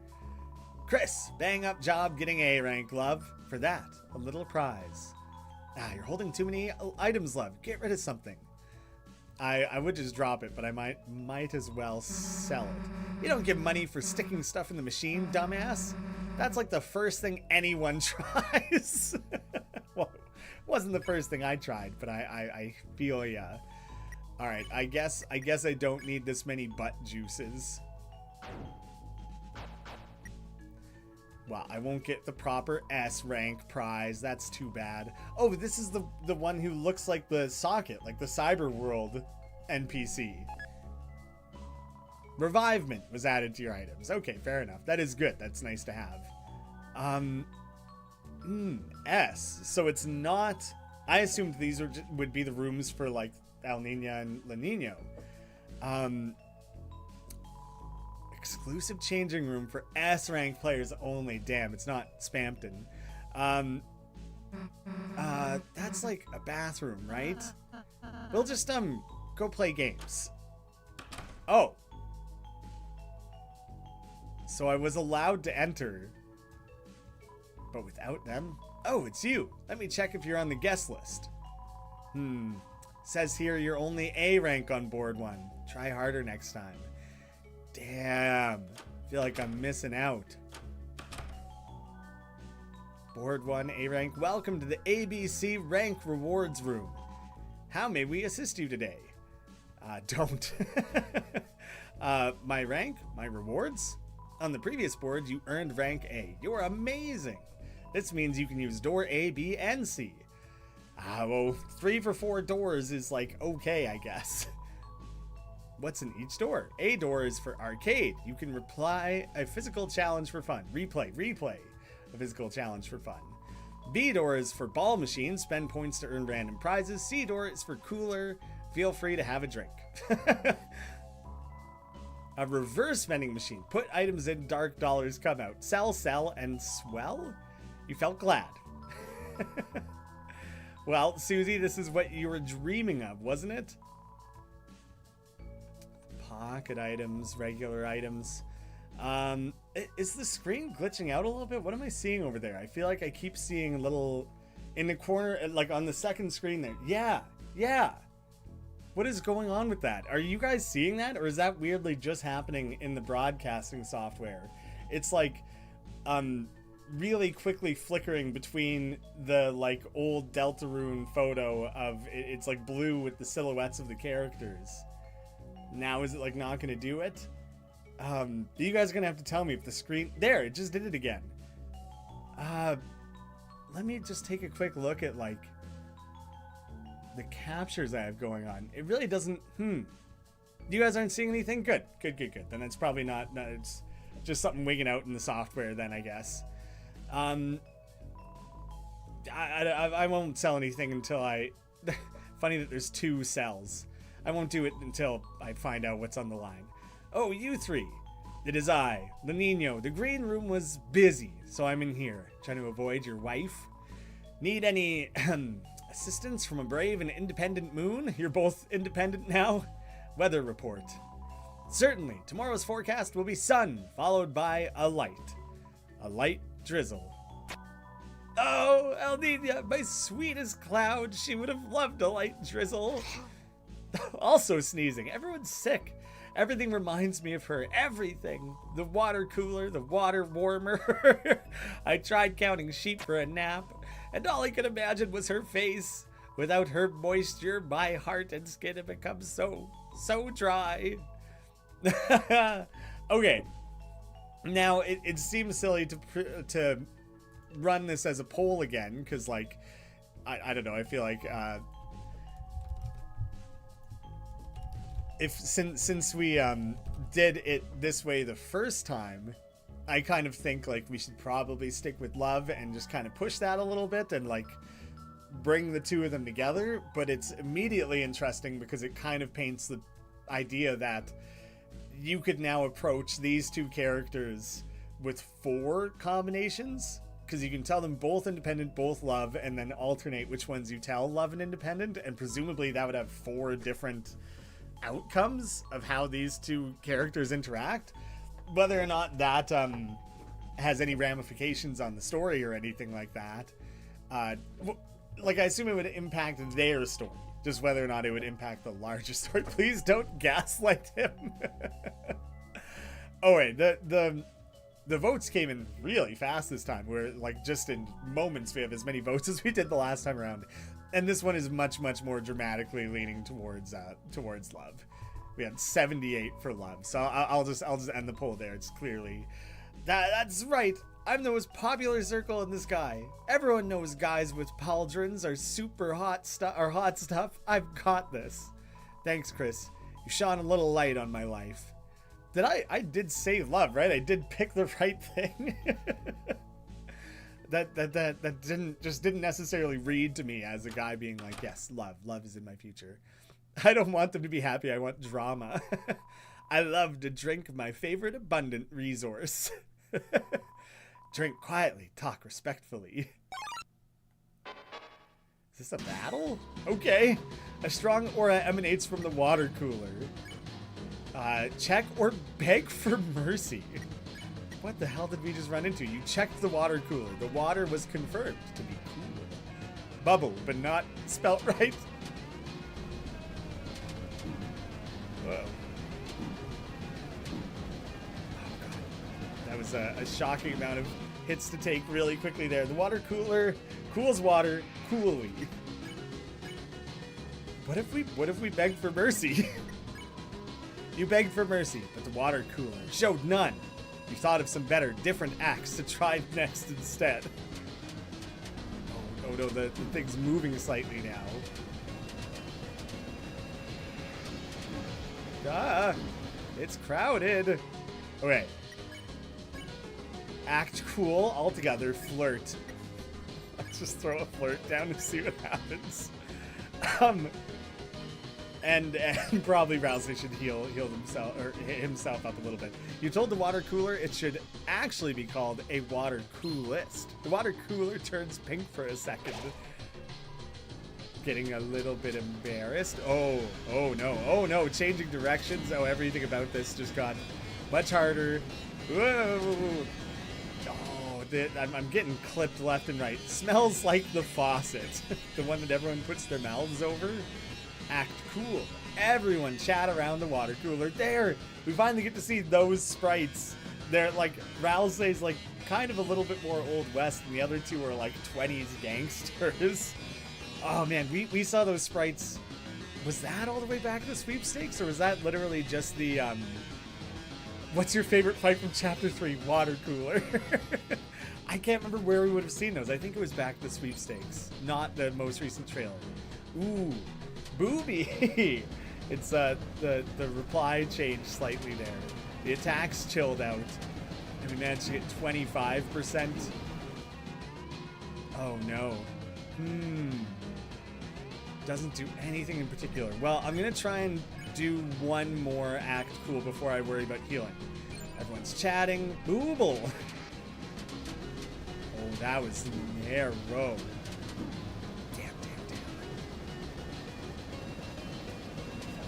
Chris, bang up job getting A rank, love. For that, a little prize. You're holding too many items, love. Get rid of something. I would just drop it, but I might as well sell it. You don't give money for sticking stuff in the machine, dumbass. That's like the first thing anyone tries. Well, it wasn't the first thing I tried, but I feel ya. All right, I guess I don't need this many butt juices. Well, I won't get the proper S rank prize. That's too bad. Oh, this is the one who looks like the socket, like the Cyber World NPC. Revivement was added to your items. Okay, fair enough. That is good. That's nice to have. S. So it's not... I assumed these would be the rooms for, like, El Niño and La Niño. Exclusive changing room for S-rank players only. Damn, it's not Spampton. That's like a bathroom, right? We'll just, go play games. Oh. So I was allowed to enter, but without them? Oh, it's you. Let me check if you're on the guest list. Says here you're only A rank on board one. Try harder next time. Damn. Feel like I'm missing out. Board 1, A rank. Welcome to the ABC rank rewards room. How may we assist you today? Don't. My rank? My rewards? On the previous board, you earned rank A. You're amazing. This means you can use door A, B, and C. Well, 3 for 4 doors is like okay, I guess. What's in each door? A door is for arcade. You can reply a physical challenge for fun. Replay a physical challenge for fun. B door is for ball machine. Spend points to earn random prizes. C door is for cooler. Feel free to have a drink. A reverse vending machine. Put items in, dark dollars come out. Sell, and swell? You felt glad. Well, Susie, this is what you were dreaming of, wasn't it? Pocket items, regular items. Is the screen glitching out a little bit? What am I seeing over there? I feel like I keep seeing a little in the corner, like on the second screen there. Yeah. What is going on with that? Are you guys seeing that? Or is that weirdly just happening in the broadcasting software? It's like, really quickly flickering between the like old Deltarune photo of it's like blue with the silhouettes of the characters. Now is it like not gonna do it? You guys are gonna have to tell me if the screen... There, it just did it again. Let me just take a quick look at like the captures I have going on. It really doesn't... You guys aren't seeing anything? Good. Then it's probably not... No, it's just something wigging out in the software then, I guess. I won't sell anything until I... Funny that there's 2 cells. I won't do it until I find out what's on the line. Oh, you 3. It is I, the Nino. The green room was busy, so I'm in here, trying to avoid your wife. Need any assistance from a brave and independent moon? You're both independent now? Weather report. Certainly, tomorrow's forecast will be sun, followed by a light drizzle. Oh, Elnina, my sweetest cloud. She would have loved a light drizzle. Also sneezing. Everyone's sick. Everything reminds me of her. Everything. The water cooler, the water warmer. I tried counting sheep for a nap, and all I could imagine was her face. Without her moisture, my heart and skin have become so dry. Okay. Now, it seems silly to run this as a poll again, because, like, I don't know, I feel like, since we did it this way the first time, I kind of think like we should probably stick with love and just kind of push that a little bit and like bring the 2 of them together. But it's immediately interesting because it kind of paints the idea that you could now approach these 2 characters with 4 combinations, because you can tell them both independent, both love, and then alternate which ones you tell love and independent, and presumably that would have 4 different outcomes of how these 2 characters interact. Whether or not that has any ramifications on the story or anything like that, like I assume it would impact their story, just whether or not it would impact the larger story. Please don't gaslight him. Oh wait, the votes came in really fast this time. We're like just in moments we have as many votes as we did the last time around. And this one is much more dramatically leaning towards love. We had 78 for love, so I'll just end the poll there. It's clearly that's right. I'm the most popular circle in the sky. Everyone knows guys with pauldrons are super hot stuff. I've got this. Thanks, Chris. You shone a little light on my life. I did say love, right? I did pick the right thing. That didn't necessarily read to me as a guy being like, yes, love is in my future. I don't want them to be happy. I want drama. I love to drink, my favorite abundant resource. Drink quietly, talk respectfully. Is this a battle? Okay. A strong aura emanates from the water cooler. Check or beg for mercy. What the hell did we just run into? You checked the water cooler. The water was confirmed to be cool. Bubble, but not spelt right. Whoa. Oh, God. That was a shocking amount of hits to take really quickly there. The water cooler cools water coolly. What if we begged for mercy? You begged for mercy, but the water cooler showed none. You thought of some better, different acts to try next instead. Oh no, the thing's moving slightly now. Ah, it's crowded. Okay. Act cool altogether, flirt. Let's just throw a flirt down and see what happens. And probably Rousey should heal himself up a little bit. You told the water cooler it should actually be called a water coolist. The water cooler turns pink for a second. Getting a little bit embarrassed. Oh no, changing directions. Oh, everything about this just got much harder. Whoa. Oh, I'm getting clipped left and right. Smells like the faucet. The one that everyone puts their mouths over. Act cool. Everyone chat around the water cooler. There, we finally get to see those sprites. They're like, Rousey's like kind of a little bit more Old West, and the other 2 are like 20s gangsters. Oh man, we saw those sprites Was that all the way back to the sweepstakes, or was that literally just the, what's your favorite fight from Chapter 3? Water cooler. I can't remember where we would have seen those. I think it was back to the sweepstakes, not the most recent trailer. Ooh, booby. It's, the reply changed slightly there. The attacks chilled out, and we managed to get 25%. Oh, no. Doesn't do anything in particular. Well, I'm gonna try and do one more act cool before I worry about healing. Everyone's chatting. Booble! Oh, that was narrow. Damn.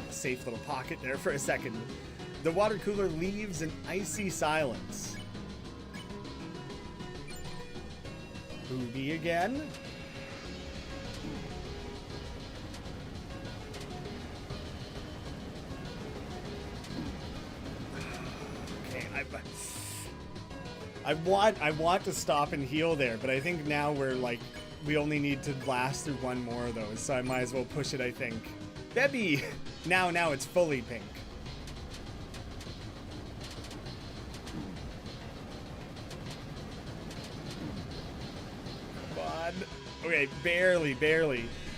Safe little pocket there for a second. The water cooler leaves an icy silence. Booby again. I want to stop and heal there, but I think now we're like, we only need to last through one more of those, so I might as well push it, I think. Bebby! Now it's fully pink. Come on. Okay, barely.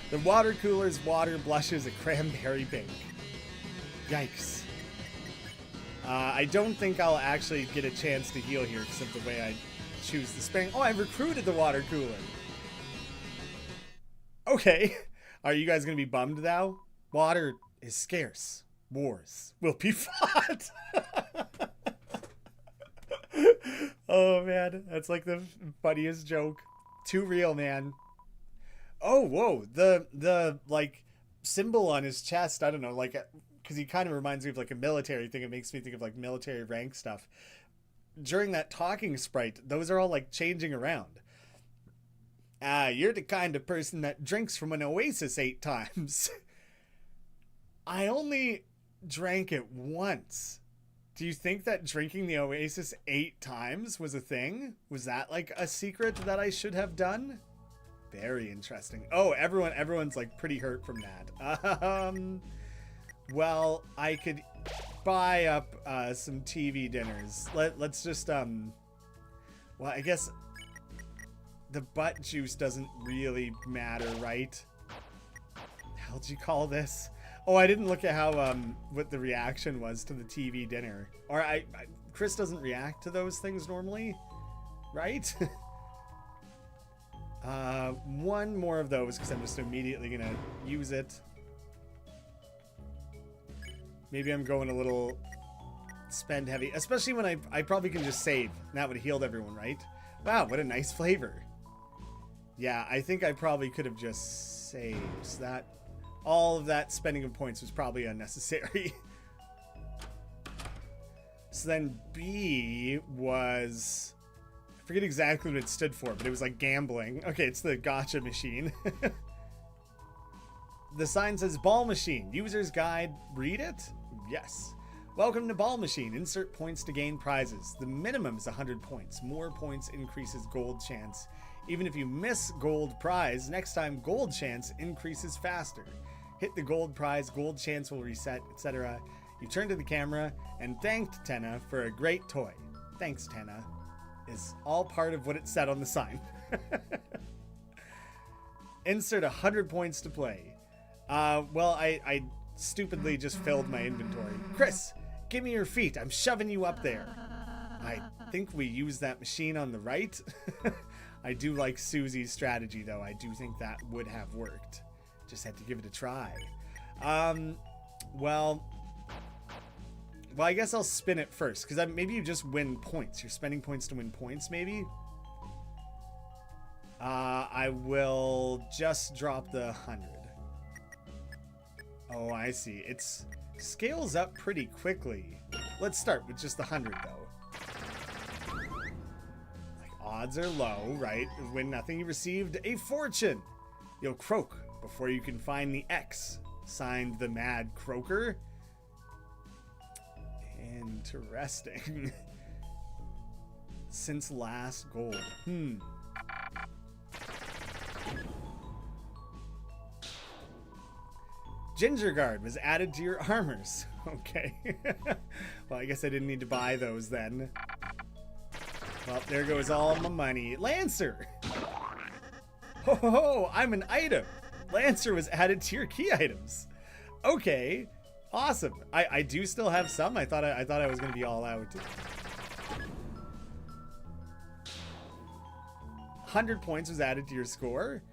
The water cooler's water blushes a cranberry pink. Yikes. I don't think I'll actually get a chance to heal here because of the way I choose the spring. Oh, I recruited the water cooler. Okay. Are you guys going to be bummed now? Water is scarce. Wars will be fought. Oh, man. That's like the funniest joke. Too real, man. Oh, whoa. The like, symbol on his chest, I don't know, like... because he kind of reminds me of like a military thing. It makes me think of like military rank stuff. During that talking sprite, those are all like changing around. You're the kind of person that drinks from an oasis 8 times. I only drank it once. Do you think that drinking the oasis 8 times was a thing? Was that like a secret that I should have done? Very interesting. Oh, everyone's like pretty hurt from that. Well, I could buy up some TV dinners. Let's just, well, I guess the butt juice doesn't really matter, right? How'd you call this? Oh, I didn't look at how, what the reaction was to the TV dinner. Or Chris doesn't react to those things normally, right? One more of those, because I'm just immediately gonna use it. Maybe I'm going a little spend heavy, especially when I probably can just save. And that would have healed everyone, right? Wow, what a nice flavor. Yeah, I think I probably could have just saved. So that all of that spending of points was probably unnecessary. So then B was... I forget exactly what it stood for, but it was like gambling. Okay, it's the gotcha machine. The sign says ball machine. User's guide. Read it? Yes. Welcome to ball machine. Insert points to gain prizes. The minimum is 100 points. More points increases gold chance. Even if you miss gold prize, next time gold chance increases faster. Hit the gold prize, gold chance will reset, etc. You turn to the camera and thanked Tenna for a great toy. Thanks, Tenna. Is all part of what it said on the sign. Insert 100 points to play. Well, I stupidly just filled my inventory. Chris, give me your feet. I'm shoving you up there. I think we used that machine on the right. I do like Susie's strategy, though. I do think that would have worked. Just had to give it a try. Well, I guess I'll spin it first, because maybe you just win points. You're spending points to win points, maybe? I will just drop the 100. Oh, I see. It scales up pretty quickly. Let's start with just the 100, though. Like, odds are low, right? Win nothing, you received a fortune. You'll croak before you can find the X. Signed, the Mad Croaker. Interesting. Since last gold. Ginger Guard was added to your armors. Okay. Well, I guess I didn't need to buy those then. Well, there goes all my money. Lancer! Ho ho ho! I'm an item! Lancer was added to your key items. Okay. Awesome. I do still have some. I thought I was going to be all out. 100 points was added to your score.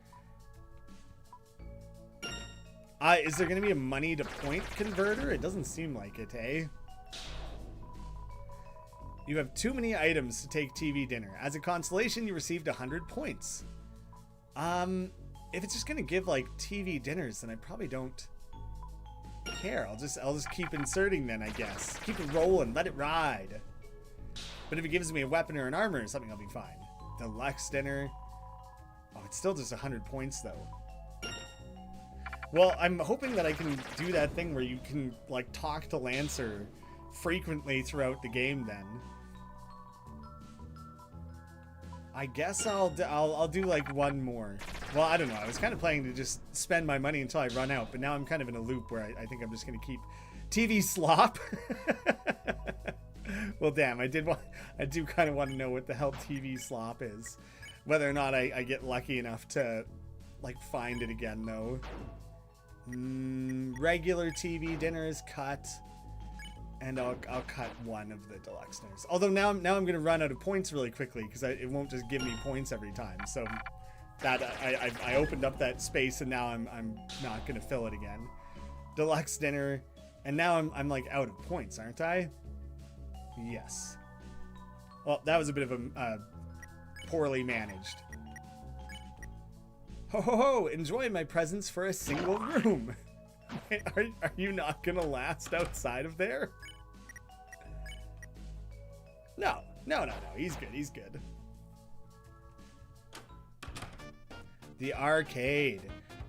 Is there going to be a money to point converter? It doesn't seem like it, eh? You have too many items to take TV dinner. As a consolation, you received 100 points. If it's just going to give like TV dinners, then I probably don't care. I'll just keep inserting then, I guess. Keep it rolling, let it ride. But if it gives me a weapon or an armor or something, I'll be fine. Deluxe dinner. Oh, it's still just 100 points though. Well, I'm hoping that I can do that thing where you can like talk to Lancer frequently throughout the game then. I guess I'll do like one more. Well, I don't know. I was kind of planning to just spend my money until I run out, but now I'm kind of in a loop where I think I'm just going to keep TV slop. Well, damn, I do kind of want to know what the hell TV slop is. Whether or not I get lucky enough to like find it again though. Regular TV dinner is cut. And I'll cut one of the deluxe dinners. Although now I'm gonna run out of points really quickly because it won't just give me points every time. So that I opened up that space and now I'm not gonna fill it again. Deluxe dinner, and now I'm like out of points, aren't I? Yes. Well, that was a bit of a poorly managed. Ho ho ho! Enjoy my presence for a single room. Wait, are you not gonna last outside of there? No. He's good. He's good. The arcade.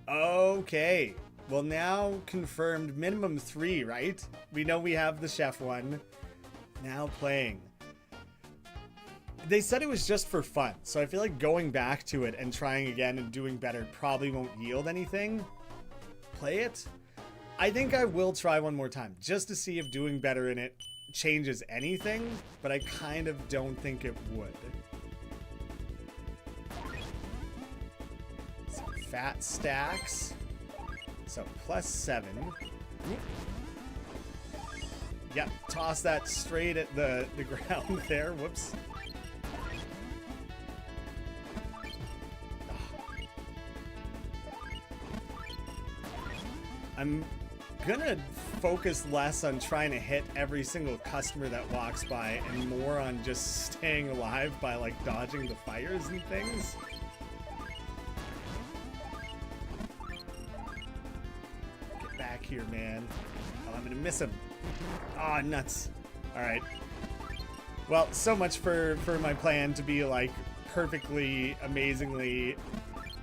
Okay. Well, now confirmed minimum 3, right? We know we have the chef one. Now playing. They said it was just for fun, so I feel like going back to it and trying again and doing better probably won't yield anything. Play it? I think I will try one more time just to see if doing better in it changes anything, but I kind of don't think it would. So fat stacks. So +7. Yep, toss that straight at the ground there. Whoops. I'm gonna focus less on trying to hit every single customer that walks by and more on just staying alive by like dodging the fires and things. Get back here, man. Oh, I'm gonna miss him. Ah, nuts. Alright. Well, so much for my plan to be like perfectly, amazingly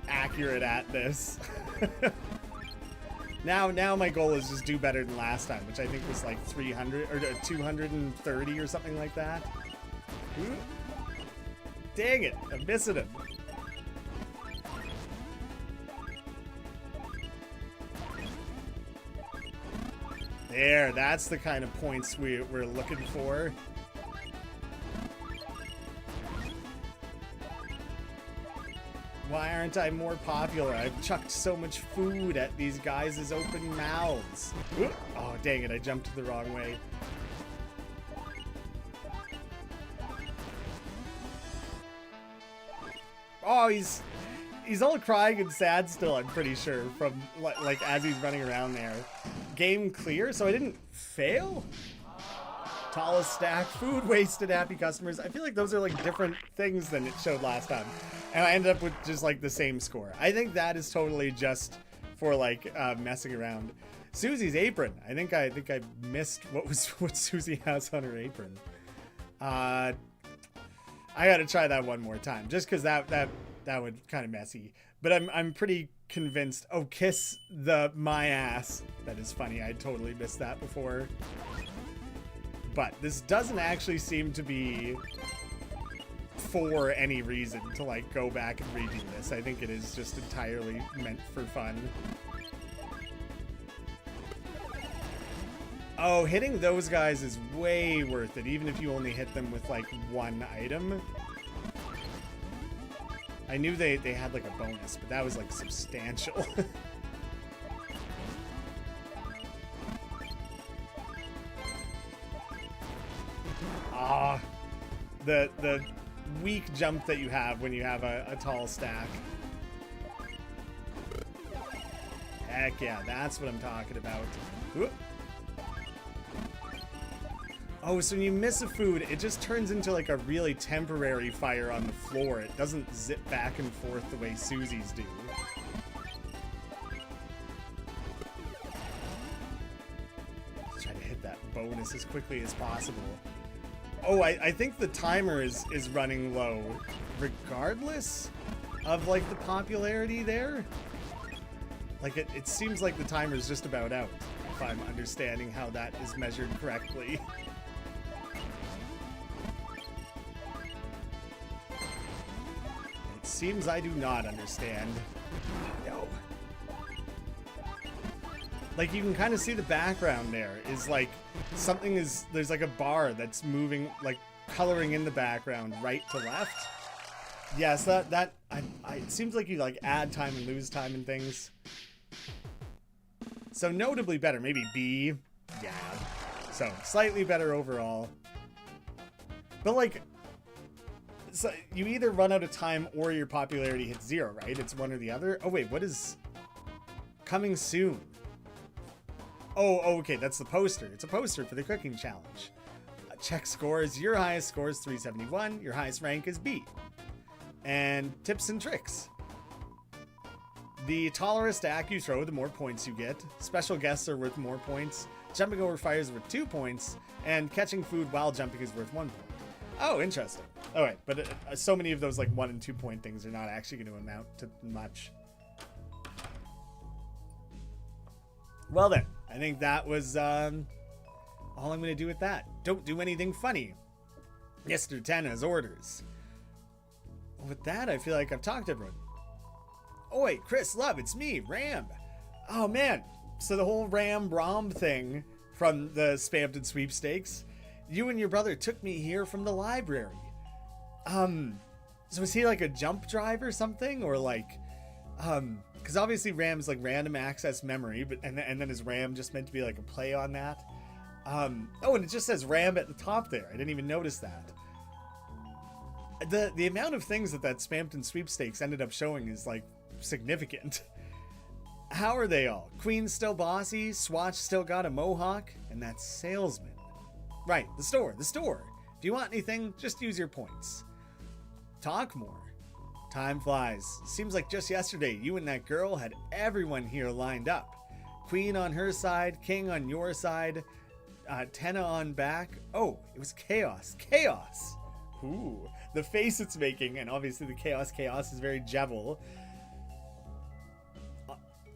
accurate at this. Now my goal is just do better than last time, which I think was like 300 or 230 or something like that. Ooh. Dang it, I'm missing him. There, that's the kind of points we're looking for. Why aren't I more popular? I've chucked so much food at these guys' open mouths. Ooh. Oh, dang it, I jumped the wrong way. Oh, he's all crying and sad still, I'm pretty sure, from like as he's running around there. Game clear, so I didn't fail? Tallest stack, food wasted, happy customers. I feel like those are like different things than it showed last time. And I ended up with just like the same score. I think that is totally just for like messing around. Susie's apron. I think I missed what Susie has on her apron. I gotta try that one more time, just because that would kind of messy. But I'm pretty convinced. Oh, kiss my ass. That is funny. I totally missed that before. But this doesn't actually seem to be for any reason to like go back and redo this. I think it is just entirely meant for fun. Oh, hitting those guys is way worth it, even if you only hit them with, like, one item. I knew they had, like, a bonus, but that was, like, substantial. Ah, the weak jump that you have when you have a tall stack. Heck yeah, that's what I'm talking about. Whoop. Oh, so when you miss a food, it just turns into like a really temporary fire on the floor. It doesn't zip back and forth the way Susie's do. Let's try to hit that bonus as quickly as possible. Oh, I think the timer is running low, regardless of like the popularity there. Like it seems like the timer's just about out, if I'm understanding how that is measured correctly. It seems I do not understand. No. Like you can kind of see the background there is like something is, there's like a bar that's moving, like coloring in the background right to left. Yes, it seems like you like add time and lose time and things. So notably better, maybe B. Yeah. So slightly better overall. But like, so you either run out of time or your popularity hits 0, right? It's one or the other. Oh wait, what is coming soon? Oh, okay, that's the poster. It's a poster for the cooking challenge. Check scores. Your highest score is 371. Your highest rank is B. And tips and tricks. The taller a stack you throw, the more points you get. Special guests are worth more points. Jumping over fires is worth 2 points. And catching food while jumping is worth 1 point. Oh, interesting. All right, but so many of those like 1 and 2 point things are not actually going to amount to much. Well then, I think that was all I'm going to do with that. Don't do anything funny. Mr. Tenna's orders. With that, I feel like I've talked to everyone. Oh wait, Chris, love, it's me, Ram. Oh man, so the whole Ram Brom thing from the Spamton sweepstakes, you and your brother took me here from the library. So is he like a jump drive or something, or like, because obviously Ram's like random access memory, but and then is Ram just meant to be like a play on that? Oh, and it just says Ram at the top there. I didn't even notice that. The amount of things that Spamton sweepstakes ended up showing is like significant. How are they all? Queen's still bossy, Swatch still got a mohawk, and that's salesman. Right, the store. If you want anything, just use your points. Talk more. Time flies. Seems like just yesterday, you and that girl had everyone here lined up. Queen on her side, King on your side, Tenna on back. Oh, it was Chaos. Chaos! Ooh, the face it's making, and obviously the Chaos is very Jevil.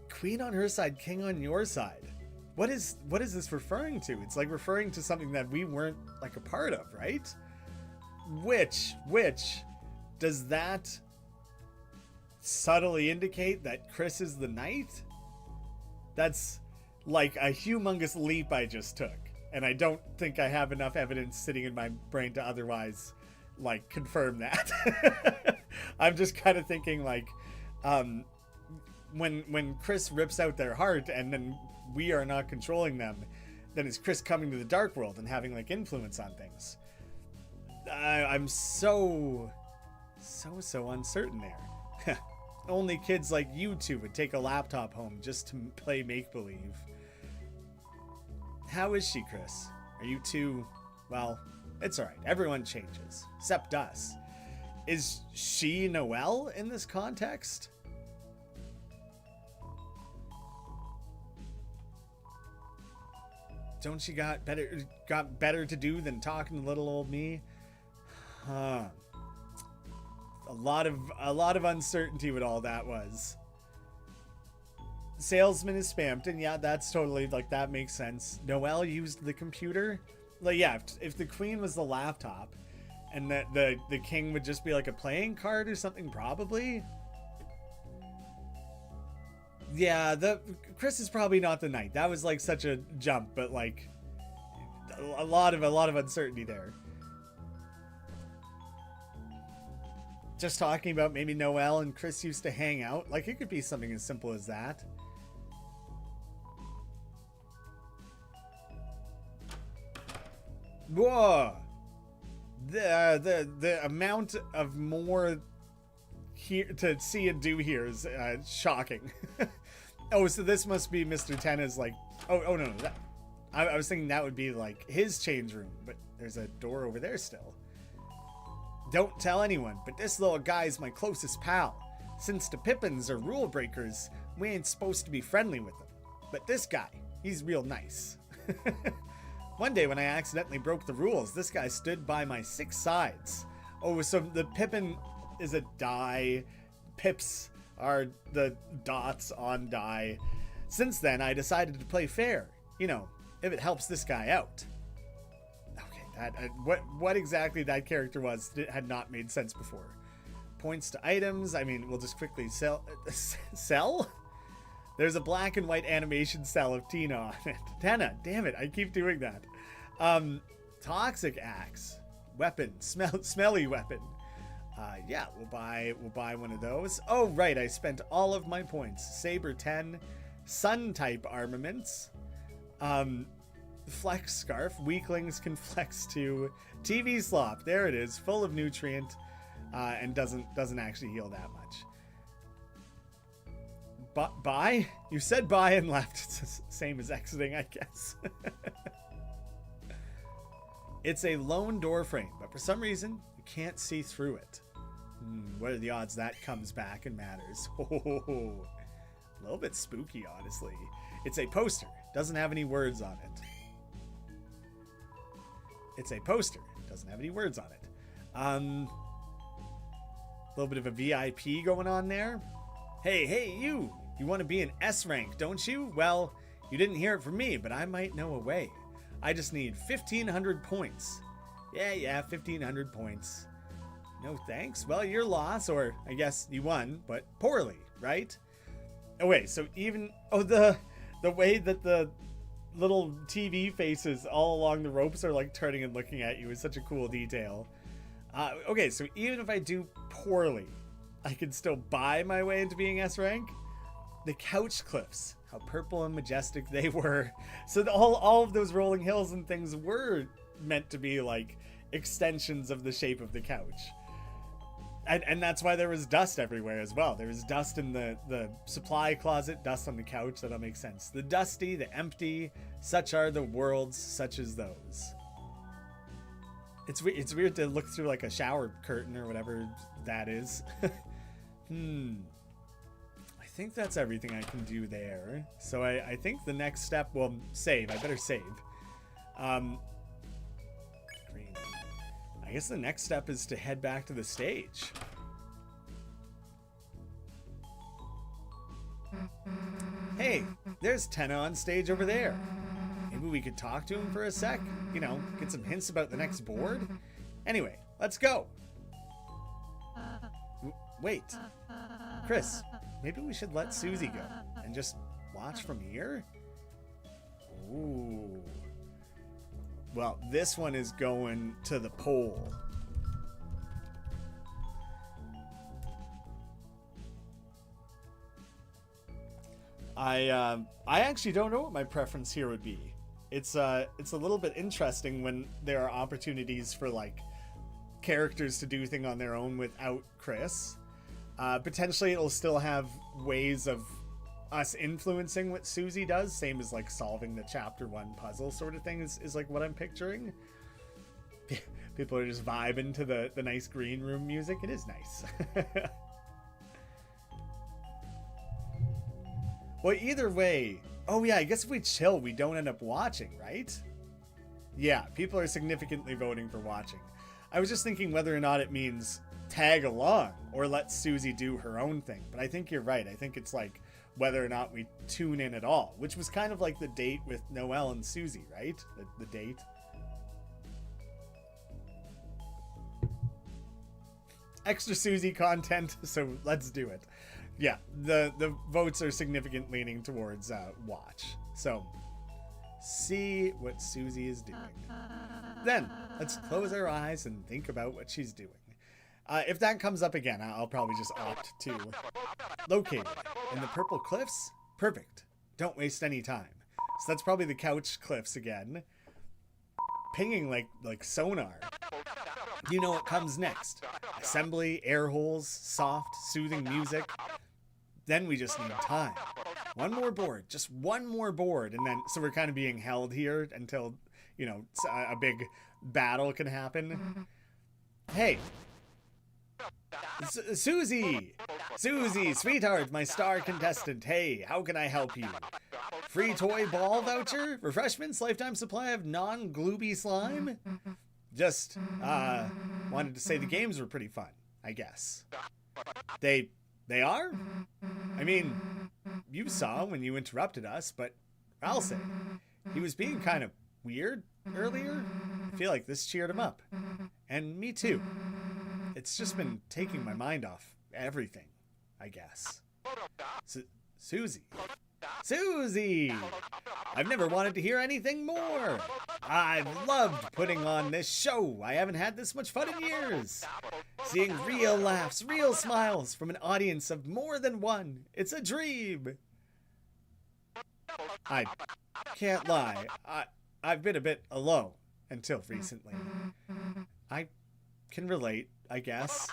Queen on her side, King on your side. What is this referring to? It's like referring to something that we weren't like a part of, right? Which does that subtly indicate that Chris is the knight? That's like a humongous leap I just took, and I don't think I have enough evidence sitting in my brain to otherwise like confirm that. I'm just kind of thinking like when Chris rips out their heart and then we are not controlling them, then is Chris coming to the dark world and having like influence on things? I'm so uncertain there. Only kids like you two would take a laptop home just to play make-believe. How is she, Chris? Are you two... Well, it's alright. Everyone changes. Except us. Is she Noelle in this context? Don't she got better to do than talking to little old me? Huh. A lot of uncertainty with all that was. Salesman is Spamton. Yeah, that's totally like that makes sense. Noelle used the computer. Like yeah, if the queen was the laptop, and that the king would just be like a playing card or something, probably. Yeah, Chris is probably not the knight. That was like such a jump, but like a lot of uncertainty there. Just talking about maybe Noelle and Chris used to hang out. Like, it could be something as simple as that. Whoa! The amount of more here to see and do here is shocking. Oh, so this must be Mr. Tenna's, like... Oh no. I was thinking that would be, like, his change room. But there's a door over there still. Don't tell anyone, but this little guy's my closest pal. Since the Pippins are rule breakers, we ain't supposed to be friendly with them. But this guy, he's real nice. One day when I accidentally broke the rules, this guy stood by my 6 sides. Oh, so the Pippin is a die. Pips are the dots on die. Since then, I decided to play fair. You know, if it helps this guy out. Okay, what exactly that character was had not made sense before. Points to items. I mean, we'll just quickly sell. Sell? There's a black and white animation cell of Tina on it. Tenna, damn it, I keep doing that. Toxic axe. Weapon. Smelly weapon. Yeah, we'll buy one of those. Oh, right, I spent all of my points. Saber 10. Sun type armaments. Flex scarf. Weaklings can flex to. TV slop. There it is. Full of nutrient. And doesn't actually heal that much. Buy? You said buy and left. It's the same as exiting, I guess. It's a lone door frame, but for some reason, you can't see through it. What are the odds that comes back and matters? Oh, a little bit spooky, honestly. It's a poster. Doesn't have any words on it. It's a poster. Doesn't have any words on it. A little bit of a VIP going on there. Hey, you! You want to be an S rank, don't you? Well, you didn't hear it from me, but I might know a way. I just need 1,500 points. Yeah, 1,500 points. No thanks. Well, your loss, or I guess you won, but poorly, right? Oh wait, so even the way that the little TV faces all along the ropes are like turning and looking at you is such a cool detail. Okay, so even if I do poorly, I can still buy my way into being S rank. The couch cliffs, how purple and majestic they were. So all of those rolling hills and things were meant to be like extensions of the shape of the couch. And that's why there was dust everywhere as well. There was dust in the supply closet, dust on the couch. That'll make sense. The dusty, the empty, such are the worlds, such as those. It's weird to look through like a shower curtain or whatever that is. I think that's everything I can do there. So I think the next step, well, save. I better save. Green. I guess the next step is to head back to the stage. Hey, there's Tenna on stage over there. Maybe we could talk to him for a sec. You know, get some hints about the next board. Anyway, let's go. Wait. Chris, maybe we should let Susie go and just watch from here? Ooh. Well, this one is going to the pole. I actually don't know what my preference here would be. It's a little bit interesting when there are opportunities for like characters to do things on their own without Chris. Potentially it'll still have ways of us influencing what Susie does, same as like solving the chapter 1 puzzle sort of thing is like what I'm picturing. People are just vibing to the nice green room music. It is nice. Well, either way, oh yeah, I guess if we chill, we don't end up watching, right? Yeah, people are significantly voting for watching. I was just thinking whether or not it means tag along or let Susie do her own thing. But I think you're right. I think it's like whether or not we tune in at all, which was kind of like the date with Noelle and Susie, right? The date. Extra Susie content, so let's do it. Yeah, the votes are significant leaning towards watch. So see what Susie is doing. Then, let's close our eyes and think about what she's doing. If that comes up again, I'll probably just opt to located in the purple cliffs. Perfect. Don't waste any time. So that's probably the couch cliffs again. Pinging like sonar. You know what comes next. Assembly, air holes, soft, soothing music. Then we just need time. One more board. Just one more board. And then, so we're kind of being held here until, you know, a big battle can happen. Hey. Susie! Susie, sweetheart, my star contestant. Hey, how can I help you? Free toy ball voucher? Refreshments? Lifetime supply of non-glooby slime? Just, wanted to say the games were pretty fun, I guess. They are? I mean, you saw when you interrupted us, but I'll say, he was being kind of weird earlier. I feel like this cheered him up. And me too. It's just been taking my mind off everything, I guess. Susie. Susie! I've never wanted to hear anything more. I've loved putting on this show. I haven't had this much fun in years. Seeing real laughs, real smiles from an audience of more than one. It's a dream. I can't lie. I've been a bit alone until recently. I can relate, I guess.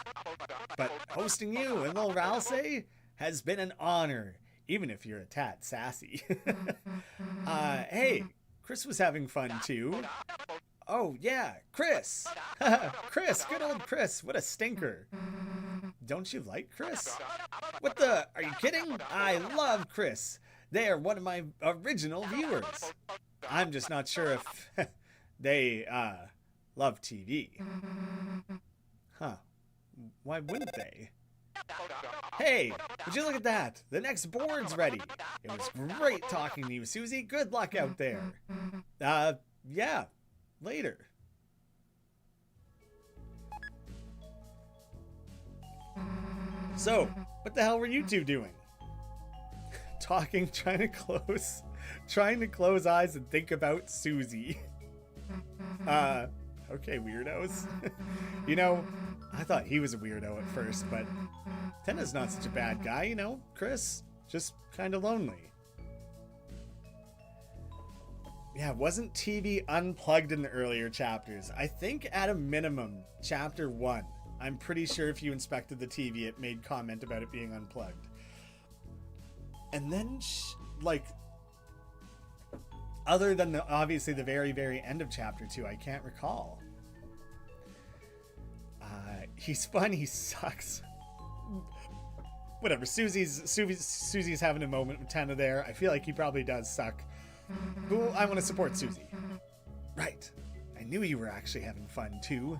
But hosting you and Lil Ralsei has been an honor, even if you're a tad sassy. Hey, Chris was having fun too. Oh yeah, Chris. Chris, good old Chris, what a stinker. Don't you like Chris? What the, are you kidding? I love Chris. They are one of my original viewers. I'm just not sure if they, love TV. Huh. Why wouldn't they? Hey, would you look at that? The next board's ready. It was great talking to you, Susie. Good luck out there. Yeah. Later. So, what the hell were you two doing? Talking, trying to close eyes and think about Susie. Okay, weirdos. You know, I thought he was a weirdo at first, but Tenna's not such a bad guy, you know, Chris. Just kind of lonely. Yeah, wasn't TV unplugged in the earlier chapters? I think at a minimum, chapter 1. I'm pretty sure if you inspected the TV, it made comment about it being unplugged. And then, like, other than obviously the very, very end of chapter 2, I can't recall. He's fun, he sucks. Whatever, Susie's having a moment with Tenna there. I feel like he probably does suck. Cool, I want to support Susie. Right, I knew you were actually having fun too.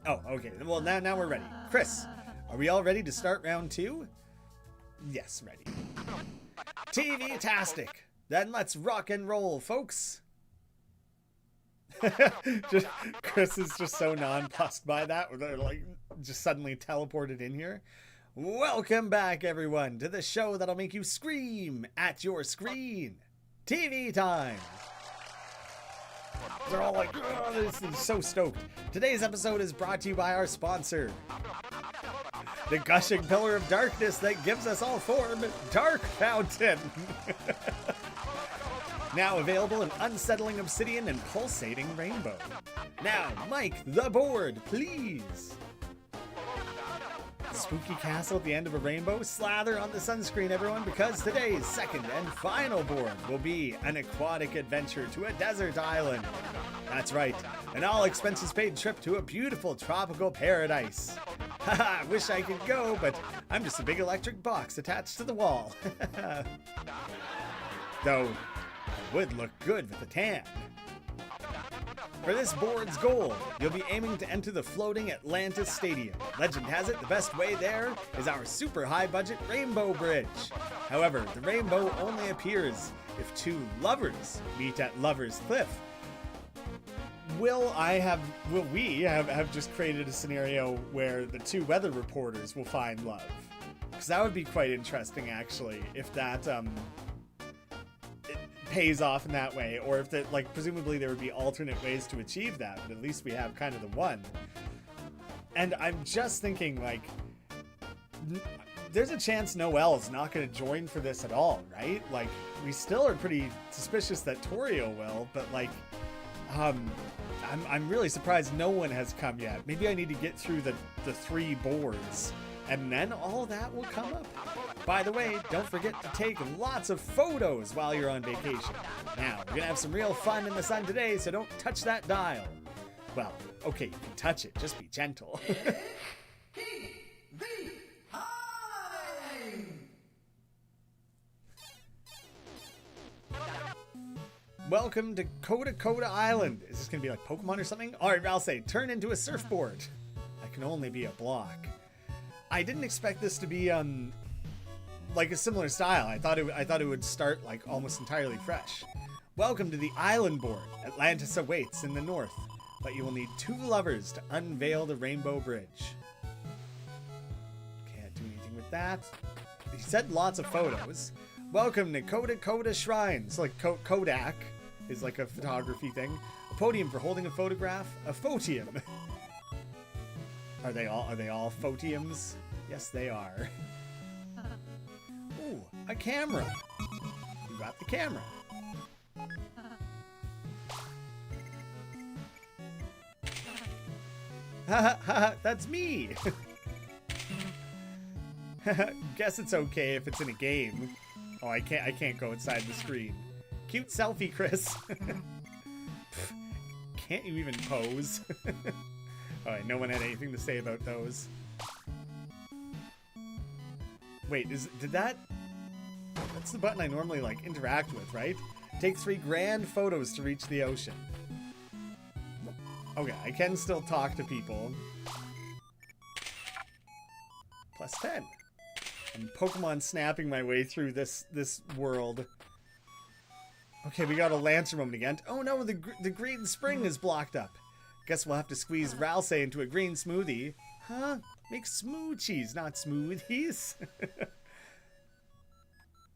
Oh, okay, well now we're ready. Chris, are we all ready to start round 2? Yes, ready. TV-tastic! Then let's rock and roll, folks! Chris is just so nonplussed by that. They're like just suddenly teleported in here. Welcome back, everyone, to the show that'll make you scream at your screen. TV time! They're all like, oh, this is so stoked. Today's episode is brought to you by our sponsor, the gushing pillar of darkness that gives us all form, Dark Fountain. Now available in unsettling obsidian and pulsating rainbow. Now, Mike, the board, please. Spooky castle at the end of a rainbow. Slather on the sunscreen, everyone, because today's second and final board will be an aquatic adventure to a desert island. That's right, an all-expenses-paid trip to a beautiful tropical paradise. Haha, wish I could go, but I'm just a big electric box attached to the wall. Though, I would look good with a tan. For this board's goal, you'll be aiming to enter the floating Atlantis Stadium. Legend has it the best way there is our super high-budget Rainbow Bridge. However, the rainbow only appears if two lovers meet at Lover's Cliff. We have just created a scenario where the two weather reporters will find love? Because that would be quite interesting, actually, if that pays off in that way, or if that, like, presumably there would be alternate ways to achieve that, but at least we have kind of the one. And I'm just thinking, like, there's a chance Noelle's not going to join for this at all, right? Like, we still are pretty suspicious that Torio will, but, like, I'm really surprised no one has come yet. Maybe I need to get through the 3 boards, and then all that will come up. By the way, don't forget to take lots of photos while you're on vacation. Now, we're gonna have some real fun in the sun today, so don't touch that dial. Well, okay, you can touch it, just be gentle. Welcome to Coda Coda Island. Is this gonna be like Pokemon or something? Alright, Ralsei, turn into a surfboard. I can only be a block. I didn't expect this to be like a similar style. I thought it would start like almost entirely fresh. Welcome to the island board. Atlantis awaits in the north, but you will need 2 lovers to unveil the Rainbow Bridge. Can't do anything with that. He said lots of photos. Welcome to Coda Coda Shrines. Like Kodak is like a photography thing. A podium for holding a photograph. A photium. Are they all photiums? Yes, they are. Ooh, a camera. You got the camera. Haha, that's me. Guess it's okay if it's in a game. Oh, I can't go inside the screen. Cute selfie, Chris. Can't you even pose? Alright, no one had anything to say about those. Wait, that's the button I normally, like, interact with, right? Take 3 grand photos to reach the ocean. Okay, I can still talk to people. Plus 10. I'm Pokemon snapping my way through this world. Okay, we got a Lancer moment again. Oh no, the green spring is blocked up. Guess we'll have to squeeze Ralsei into a green smoothie. Huh? Make smoochies, not smoothies.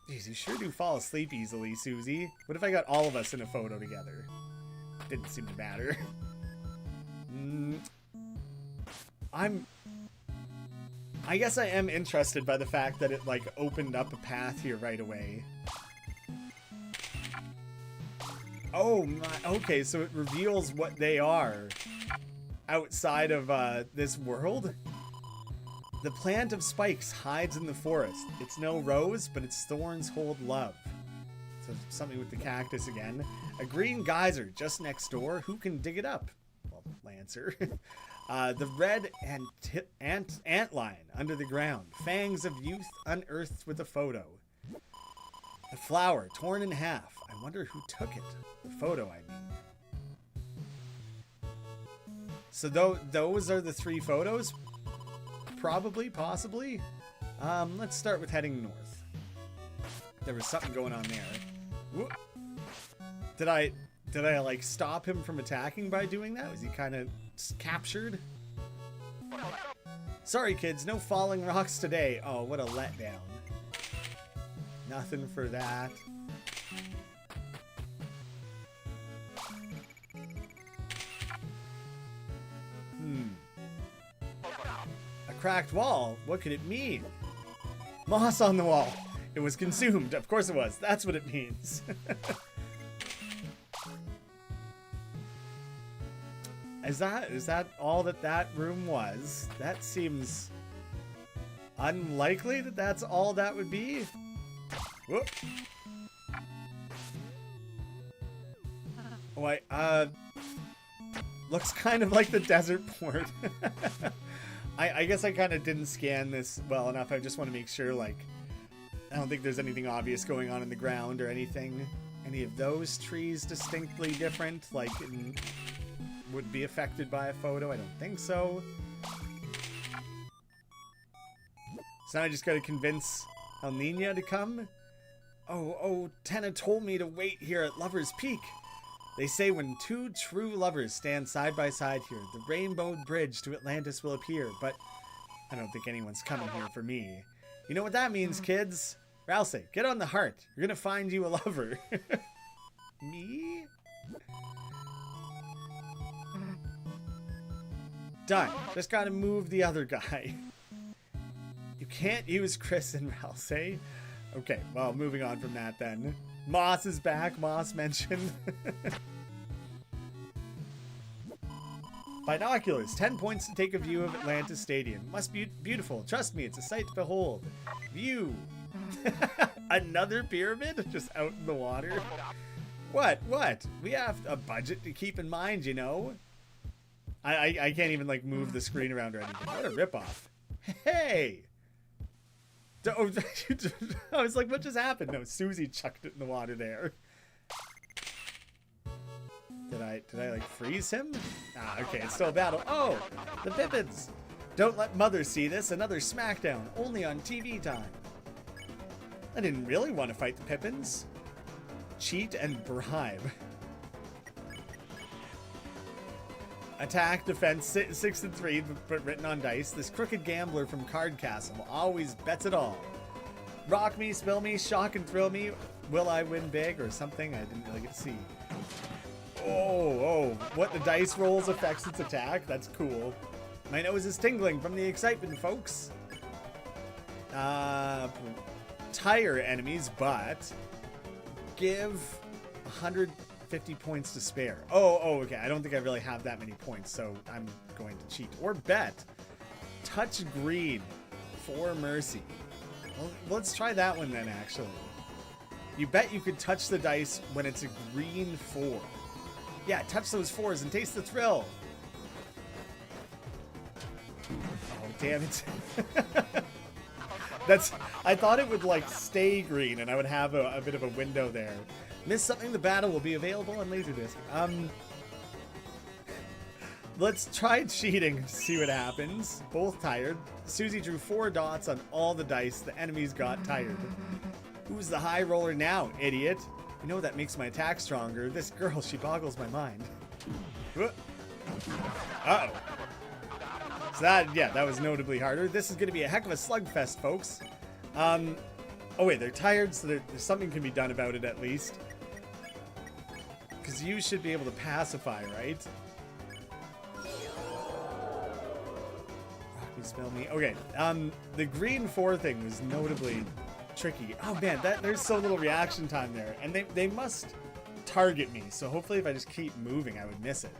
Jeez, you sure do fall asleep easily, Susie. What if I got all of us in a photo together? Didn't seem to matter. I guess I am interested by the fact that it, like, opened up a path here right away. Oh my, okay, so it reveals what they are outside of this world. The plant of spikes hides in the forest. It's no rose, but its thorns hold love. So something with the cactus again. A green geyser just next door. Who can dig it up? Well, Lancer. The red antlion under the ground. Fangs of youth unearthed with a photo. The flower torn in half. I wonder who took it. The photo, I mean. So those are the 3 photos? Probably, possibly. Let's start with heading north. There was something going on there. Whoop. Did I like stop him from attacking by doing that? Was he kind of captured? Sorry kids, no falling rocks today. Oh, what a letdown. Nothing for that. A cracked wall? What could it mean? Moss on the wall. It was consumed. Of course it was. That's what it means. Is that all that room was? That seems unlikely that that's all that would be. Whoop. Oh, looks kind of like the desert port. I guess I kind of didn't scan this well enough. I just want to make sure, like, I don't think there's anything obvious going on in the ground or anything. Any of those trees distinctly different, like, would be affected by a photo? I don't think so. So now I just gotta convince El Nina to come? Oh, Tenna told me to wait here at Lover's Peak. They say when 2 true lovers stand side by side here, the Rainbow Bridge to Atlantis will appear, but I don't think anyone's coming here for me. You know what that means, kids? Ralsei, get on the heart. You're gonna find you a lover. me. Done. Just gotta move the other guy. You can't use Chris and Ralph, eh? Okay, well, moving on from that then. Moss is back, Moss mentioned. Binoculars, 10 points to take a view of Atlantis Stadium. Must be beautiful. Trust me, it's a sight to behold. View. Another pyramid? Just out in the water? What? We have a budget to keep in mind, you know? I can't even, like, move the screen around or anything. What a ripoff. Hey! I was like, what just happened? No, Susie chucked it in the water there. Did I like freeze him? Ah, okay, it's still a battle. Oh, the Pippins. Don't let Mother see this. Another smackdown, only on TV time. I didn't really want to fight the Pippins. Cheat and bribe. Attack, defense, 6 and 3, but written on dice. This crooked gambler from Card Castle always bets it all. Rock me, spill me, shock and thrill me. Will I win big or something? I didn't really get to see. Oh, what the dice rolls affects its attack? That's cool. My nose is tingling from the excitement, folks. Tire enemies, but give 150 points to spare. Oh, okay. I don't think I really have that many points, so I'm going to cheat. Or bet. Touch green for mercy. Well, let's try that one then, actually. You bet you could touch the dice when it's a green 4. Yeah, touch those 4s and taste the thrill. Oh, damn it. I thought it would, like, stay green and I would have a bit of a window there. Miss something, the battle will be available on Laserdisc. Let's try cheating to see what happens. Both tired. Susie drew 4 dots on all the dice. The enemies got tired. Who's the high roller now, idiot? You know that makes my attack stronger. This girl, she boggles my mind. Uh-oh. So that was notably harder. This is going to be a heck of a slugfest, folks. Oh wait, they're tired, so there's something can be done about it at least. Because you should be able to pacify, right? Rock me, spell me. Okay, the green 4 thing was notably tricky. Oh man, there's so little reaction time there. And they must target me, so hopefully if I just keep moving, I would miss it.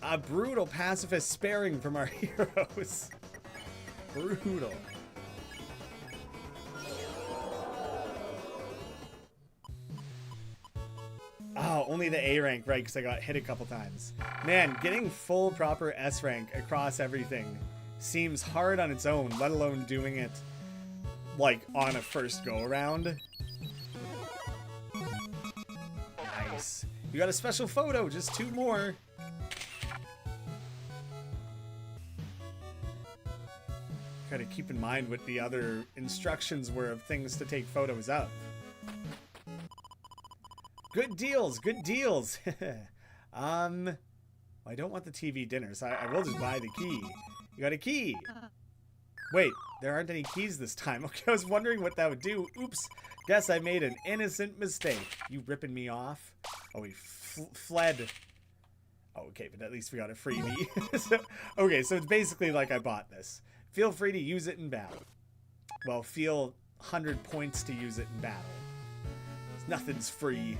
A brutal pacifist sparing from our heroes. Brutal. Oh, only the A rank, right? Because I got hit a couple times. Man, getting full proper S rank across everything seems hard on its own, let alone doing it like on a first go around. Nice. You got a special photo, just 2 more. Gotta keep in mind what the other instructions were of things to take photos of. Good deals, good deals. I don't want the TV dinner, so I will just buy the key. You got a key. Wait, there aren't any keys this time. Okay, I was wondering what that would do. Oops, guess I made an innocent mistake. You ripping me off? Oh, we fled. Oh, okay, but at least we got a freebie. Okay, so it's basically like I bought this. Feel free to use it in battle. Well, feel 100 points to use it in battle. Nothing's free.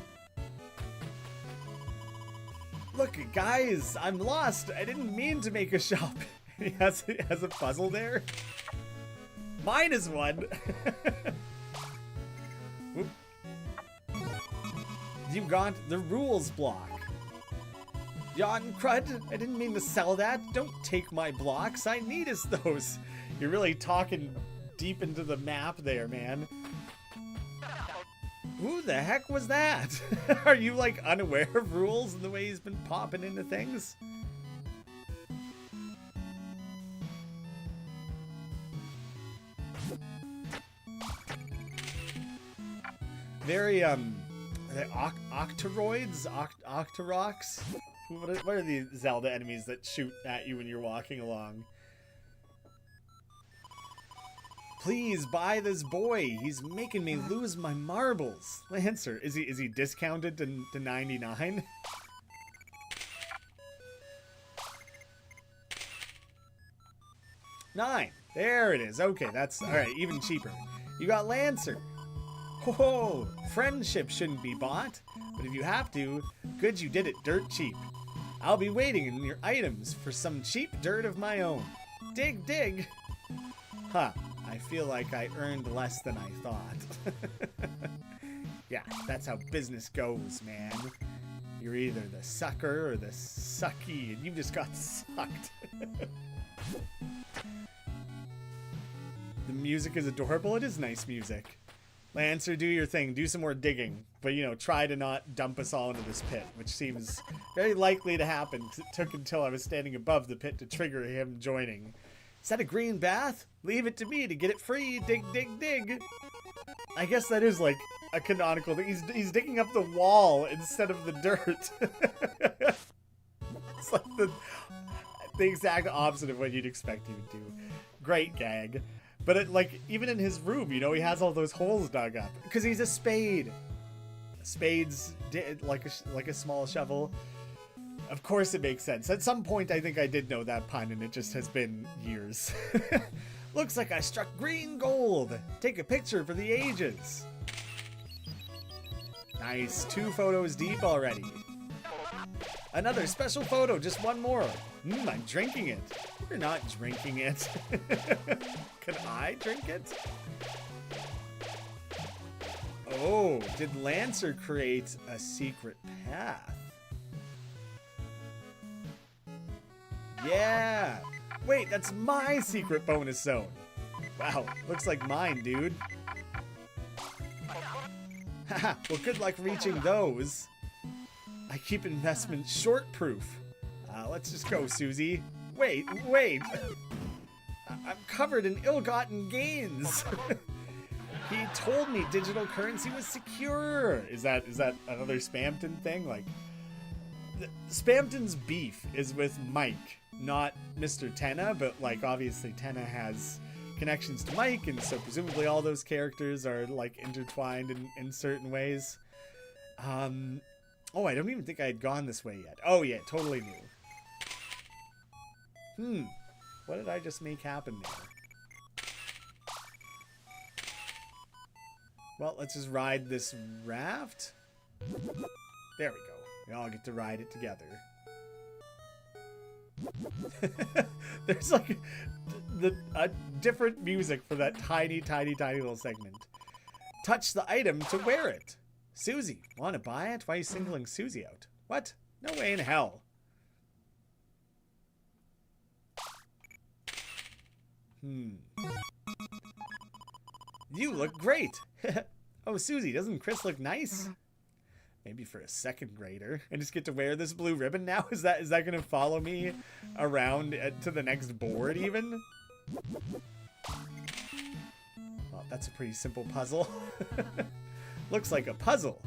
Look, guys, I'm lost. I didn't mean to make a shop. He has a puzzle there. Mine is one. Whoop. You got the rules block. Yon crud, I didn't mean to sell that. Don't take my blocks. I need those. You're really talking deep into the map there, man. Who the heck was that? Are you like unaware of rules and the way he's been popping into things? Very the octoroids, octoroks. What are the Zelda enemies that shoot at you when you're walking along? Please buy this boy. He's making me lose my marbles. Lancer, is he discounted to 99? $9. There it is. Okay, that's all right. Even cheaper. You got Lancer. Whoa, friendship shouldn't be bought, but if you have to, good you did it dirt cheap. I'll be waiting in your items for some cheap dirt of my own. Dig, dig. Huh, I feel like I earned less than I thought. Yeah, that's how business goes, man. You're either the sucker or the sucky, and you just got sucked. The music is adorable. It is nice music. Lancer, do your thing. Do some more digging. But, you know, try to not dump us all into this pit, which seems very likely to happen. It took until I was standing above the pit to trigger him joining. Is that a green bath? Leave it to me to get it free. Dig, dig, dig. I guess that is like a canonical thing. He's digging up the wall instead of the dirt. It's like the exact opposite of what you'd expect him to do. Great gag. But it, like, even in his room, you know, he has all those holes dug up. Because he's a spade. Spades, like a small shovel. Of course it makes sense. At some point, I think I did know that pun, and it just has been years. Looks like I struck green gold. Take a picture for the ages. Nice. 2 photos deep already. Another special photo. Just one more. I'm drinking it. You're not drinking it. Can I drink it? Oh, did Lancer create a secret path? Yeah! Wait, that's my secret bonus zone! Wow, looks like mine, dude. Haha, well, good luck reaching those. I keep investments short-proof. Let's just go, Susie. Wait! I'm covered in ill-gotten gains! He told me digital currency was secure! Is that another Spamton thing? Like, Spamton's beef is with Mike, not Mr. Tenna, but, like, obviously Tenna has connections to Mike, and so presumably all those characters are, like, intertwined in certain ways. Oh, I don't even think I had gone this way yet. Oh, yeah, totally new. What did I just make happen there? Well, let's just ride this raft. There we go. We all get to ride it together. There's like a different music for that tiny little segment. Touch the item to wear it. Susie, want to buy it? Why are you singling Susie out? What? No way in hell. You look great. Oh, Susie, doesn't Chris look nice? Maybe for a second grader. I just get to wear this blue ribbon now? Is that going to follow me around to the next board even? Well, that's a pretty simple puzzle. Looks like a puzzle.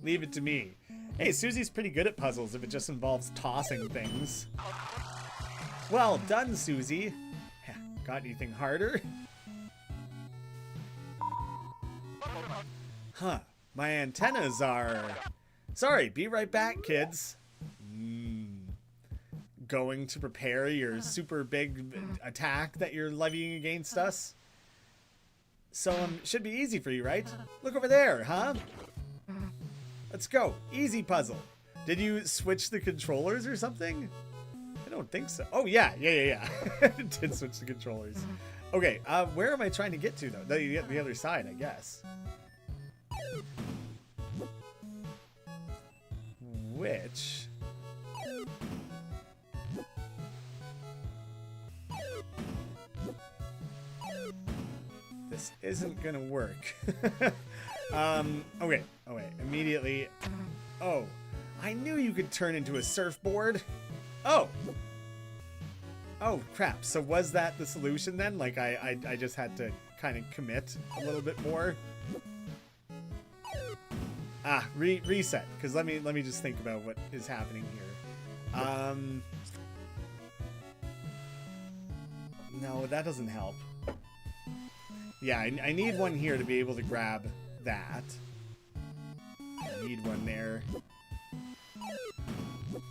Leave it to me. Hey, Susie's pretty good at puzzles if it just involves tossing things. Well done, Susie. Got anything harder? Huh. My antennas are... Sorry, be right back, kids. Going to prepare your super big attack that you're levying against us? So, should be easy for you, right? Look over there, huh? Let's go. Easy puzzle. Did you switch the controllers or something? I don't think so. Oh, yeah. Did switch the controllers. Okay, where am I trying to get to, though? The other side, I guess. Which... This isn't gonna work. Okay. Oh, wait. Immediately... Oh. I knew you could turn into a surfboard. Oh. Oh, crap. So was that the solution then? Like, I just had to kind of commit a little bit more? Ah, reset. Because let me just think about what is happening here. No, that doesn't help. Yeah, I need one here to be able to grab that. I need one there.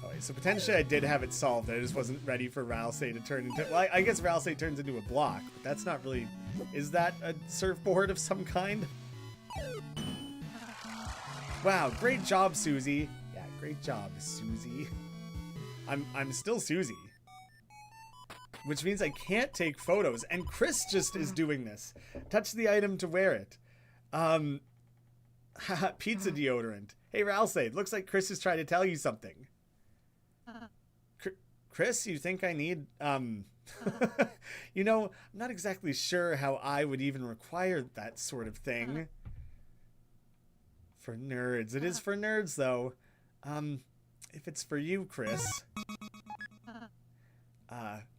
Okay, so potentially I did have it solved. I just wasn't ready for Ralsei to turn into... Well, I guess Ralsei turns into a block, but that's not really... Is that a surfboard of some kind? Wow, great job, Susie. Yeah, great job, Susie. I'm still Susie. Which means I can't take photos, and Chris just is doing this. Touch the item to wear it. Pizza deodorant. Hey, Ralsei, looks like Chris is trying to tell you something. Chris, you think I need, you know, I'm not exactly sure how I would even require that sort of thing. For nerds. It is for nerds, though. If it's for you, Chris.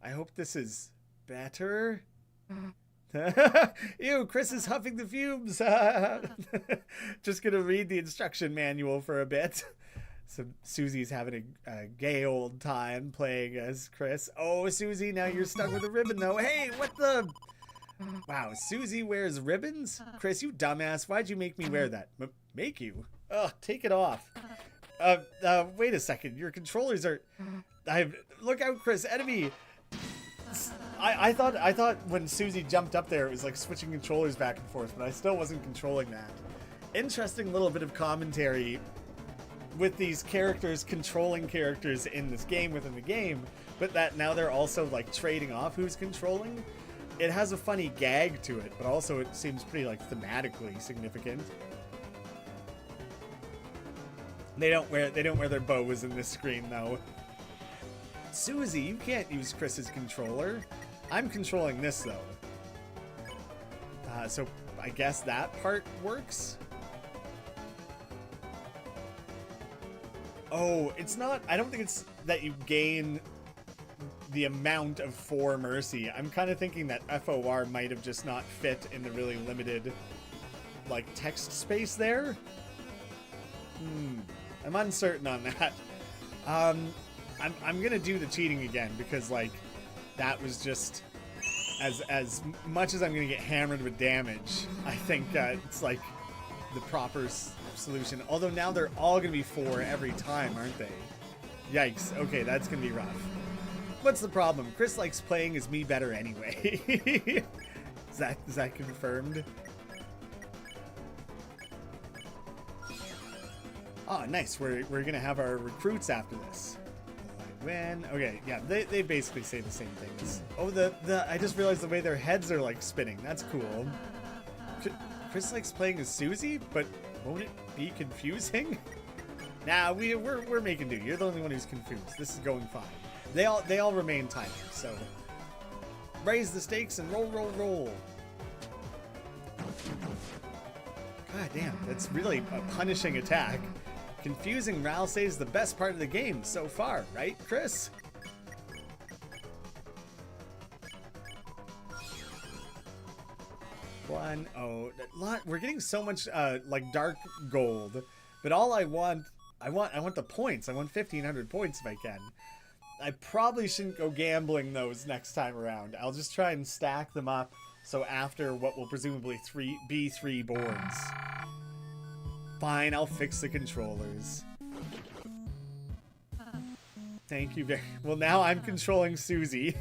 I hope this is better. Ew, Chris is huffing the fumes. Just gonna read the instruction manual for a bit. So Susie's having a gay old time playing as Chris. Oh, Susie, now you're stuck with a ribbon, though. Hey, what the... Wow, Susie wears ribbons? Chris, you dumbass. Why'd you make me wear that? Make you? Ugh, take it off. Wait a second. Your controllers are... Look out, Chris. Enemy. I thought when Susie jumped up there, it was like switching controllers back and forth, but I still wasn't controlling that. Interesting little bit of commentary with these characters controlling characters in this game within the game, but that now they're also like trading off who's controlling. It has a funny gag to it, but also it seems pretty like thematically significant. They don't wear their bows in this screen though. Susie, you can't use Chris's controller. I'm controlling this though. So I guess that part works. Oh, it's not... I don't think it's that you gain the amount of 4 mercy. I'm kind of thinking that FOR might have just not fit in the really limited, like, text space there. I'm uncertain on that. I'm gonna do the cheating again because, like, that was just... As much as I'm gonna get hammered with damage, I think it's, like, the proper solution. Although now they're all gonna be 4 every time, aren't they? Yikes. Okay, that's gonna be rough. What's the problem? Chris likes playing as me better anyway. Is that confirmed? Oh, nice. We're gonna have our recruits after this. When okay, yeah, they basically say the same things. Oh, I just realized the way their heads are like spinning. That's cool. Chris likes playing as Susie, but won't it be confusing? Nah, we're making do. You're the only one who's confused. This is going fine. They all remain tiny, so raise the stakes and roll, roll, roll. God damn, that's really a punishing attack. Confusing Ralsei is the best part of the game so far, right, Chris? We're getting so much like dark gold, but all I want the points. I want 1,500 points if I can. I probably shouldn't go gambling those next time around. I'll just try and stack them up so after what will presumably be 3 boards. Fine, I'll fix the controllers. Thank you very... Well, now I'm controlling Susie.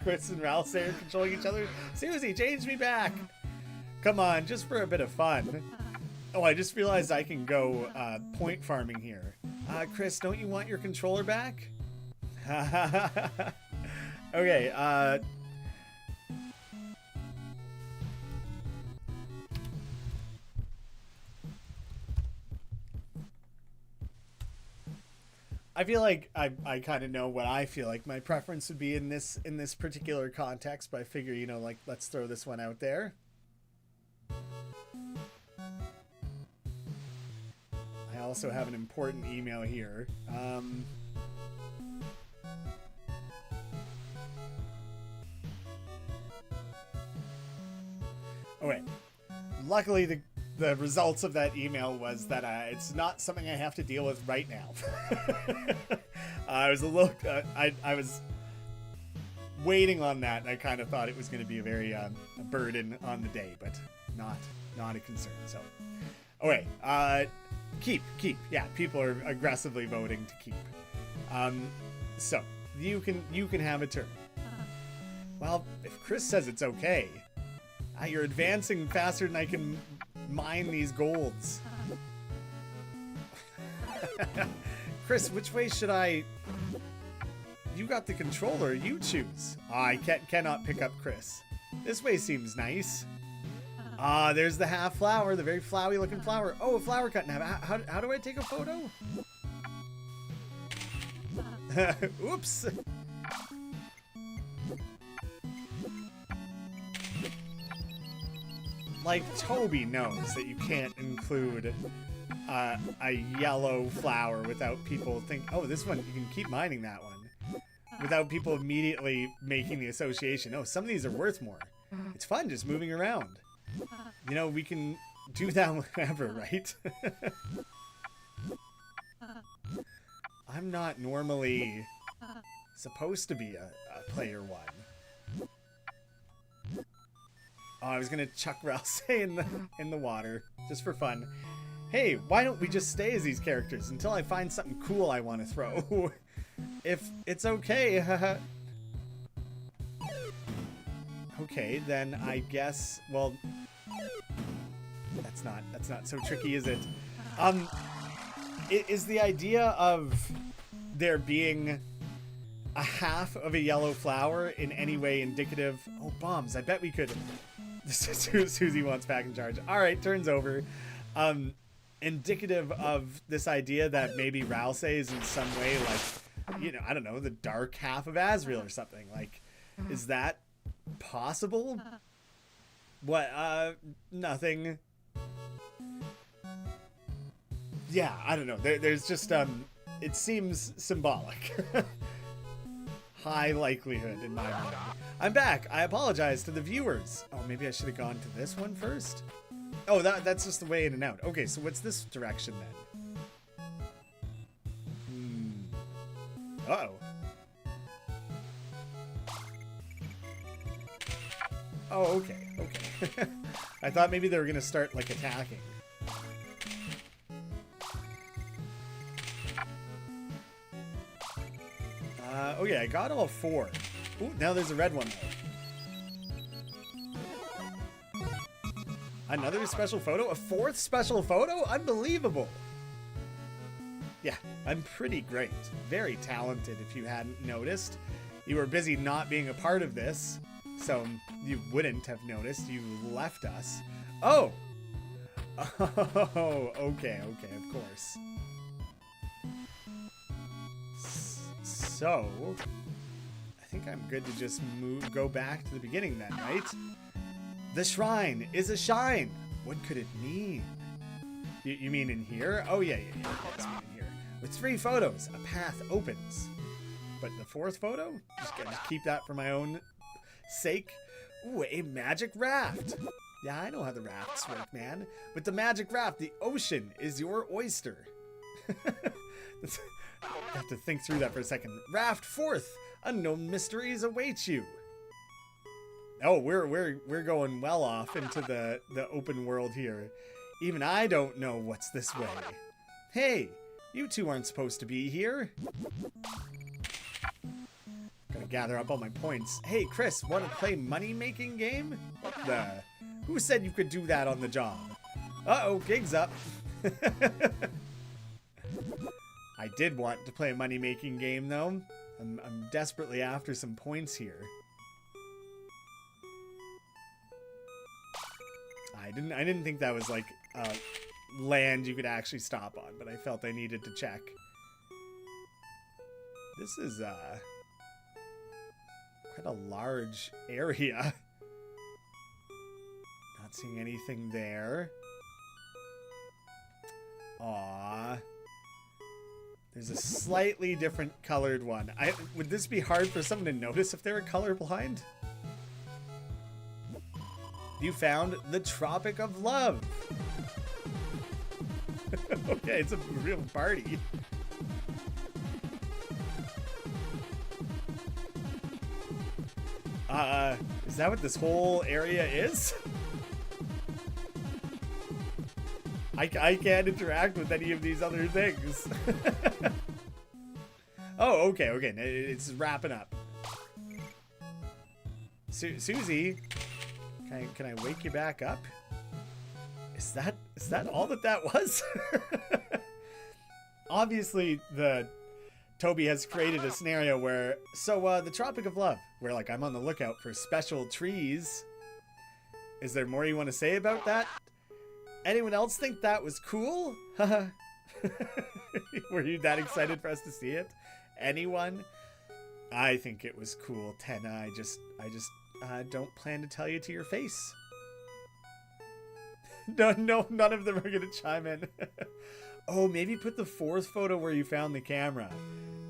Chris and Ralsei are controlling each other. Susie, change me back! Come on, just for a bit of fun. Oh, I just realized I can go point farming here. Chris, don't you want your controller back? Okay, I feel like I kind of know what I feel like my preference would be in this particular context, but I figure, you know, like, let's throw this one out there. I also have an important email here. Okay. Luckily, the results of that email was that it's not something I have to deal with right now. I was a little... I was waiting on that, and I kind of thought it was going to be a very a burden on the day, but not a concern. So, okay, keep. Yeah, people are aggressively voting to keep. So you can have a turn. Well, if Chris says it's okay, you're advancing faster than I can mine these golds. Chris, which way should I? You got the controller. You choose. I cannot pick up Chris. This way seems nice. There's the half flower, the very flowery looking flower. Oh, a flower cut in half. How do I take a photo? Oops. Like, Toby knows that you can't include a yellow flower without people think, oh, this one, you can keep mining that one. Without people immediately making the association. Oh, some of these are worth more. It's fun just moving around. You know, we can do that whenever, right? I'm not normally supposed to be a player one. Oh, I was gonna chuck Ralse in the water just for fun. Hey, why don't we just stay as these characters until I find something cool I want to throw? If it's okay. Okay, then I guess. Well, that's not so tricky, is it? Is the idea of there being a half of a yellow flower in any way indicative? Oh, bombs! I bet we could. Susie wants back in charge. All right, turns over. Indicative of this idea that maybe Ralse is in some way like, you know, I don't know, the dark half of Azrael or something. Like, is that possible? What? Nothing. Yeah, I don't know. There's just it seems symbolic. High likelihood in my mind. I'm back. I apologize to the viewers. Oh, maybe I should have gone to this one first. Oh, that's just the way in and out. Okay, so what's this direction then? Uh-oh. Oh, okay. I thought maybe they were gonna start, like, attacking. Oh yeah, I got all 4. Ooh, now there's a red one, though. Another special photo? A 4th special photo? Unbelievable! Yeah, I'm pretty great. Very talented, if you hadn't noticed. You were busy not being a part of this, so you wouldn't have noticed. You left us. Oh! Oh, okay, of course. So, I think I'm good to just go back to the beginning then, right? The shrine is a shine. What could it mean? You mean in here? Oh, yeah, that's mean in here. With 3 photos, a path opens. But the 4th photo? Just keep that for my own sake. Ooh, a magic raft. Yeah, I know how the rafts work, man. With the magic raft, the ocean is your oyster. I have to think through that for a second. Raft 4th, unknown mysteries await you. Oh, we're going well off into the open world here. Even I don't know what's this way. Hey, you 2 aren't supposed to be here. Gotta gather up all my points. Hey, Chris, want to play money-making game? What the? Who said you could do that on the job? Uh-oh, gig's up. I did want to play a money-making game, though. I'm desperately after some points here. I didn't think that was like land you could actually stop on, but I felt I needed to check. This is quite a large area. Not seeing anything there. Aww. There's a slightly different colored one. Would this be hard for someone to notice if they were colorblind? You found the Tropic of Love. Okay, it's a real party. Is that what this whole area is? I can't interact with any of these other things. Oh, okay. It's wrapping up. Susie, can I wake you back up? Is that all that was? Obviously, Toby has created a scenario where, the Tropic of Love, where like I'm on the lookout for special trees. Is there more you want to say about that? Anyone else think that was cool? Were you that excited for us to see it? Anyone? I think it was cool, Tenna. I just don't plan to tell you to your face. No, none of them are gonna chime in. Oh, maybe put the fourth photo where you found the camera.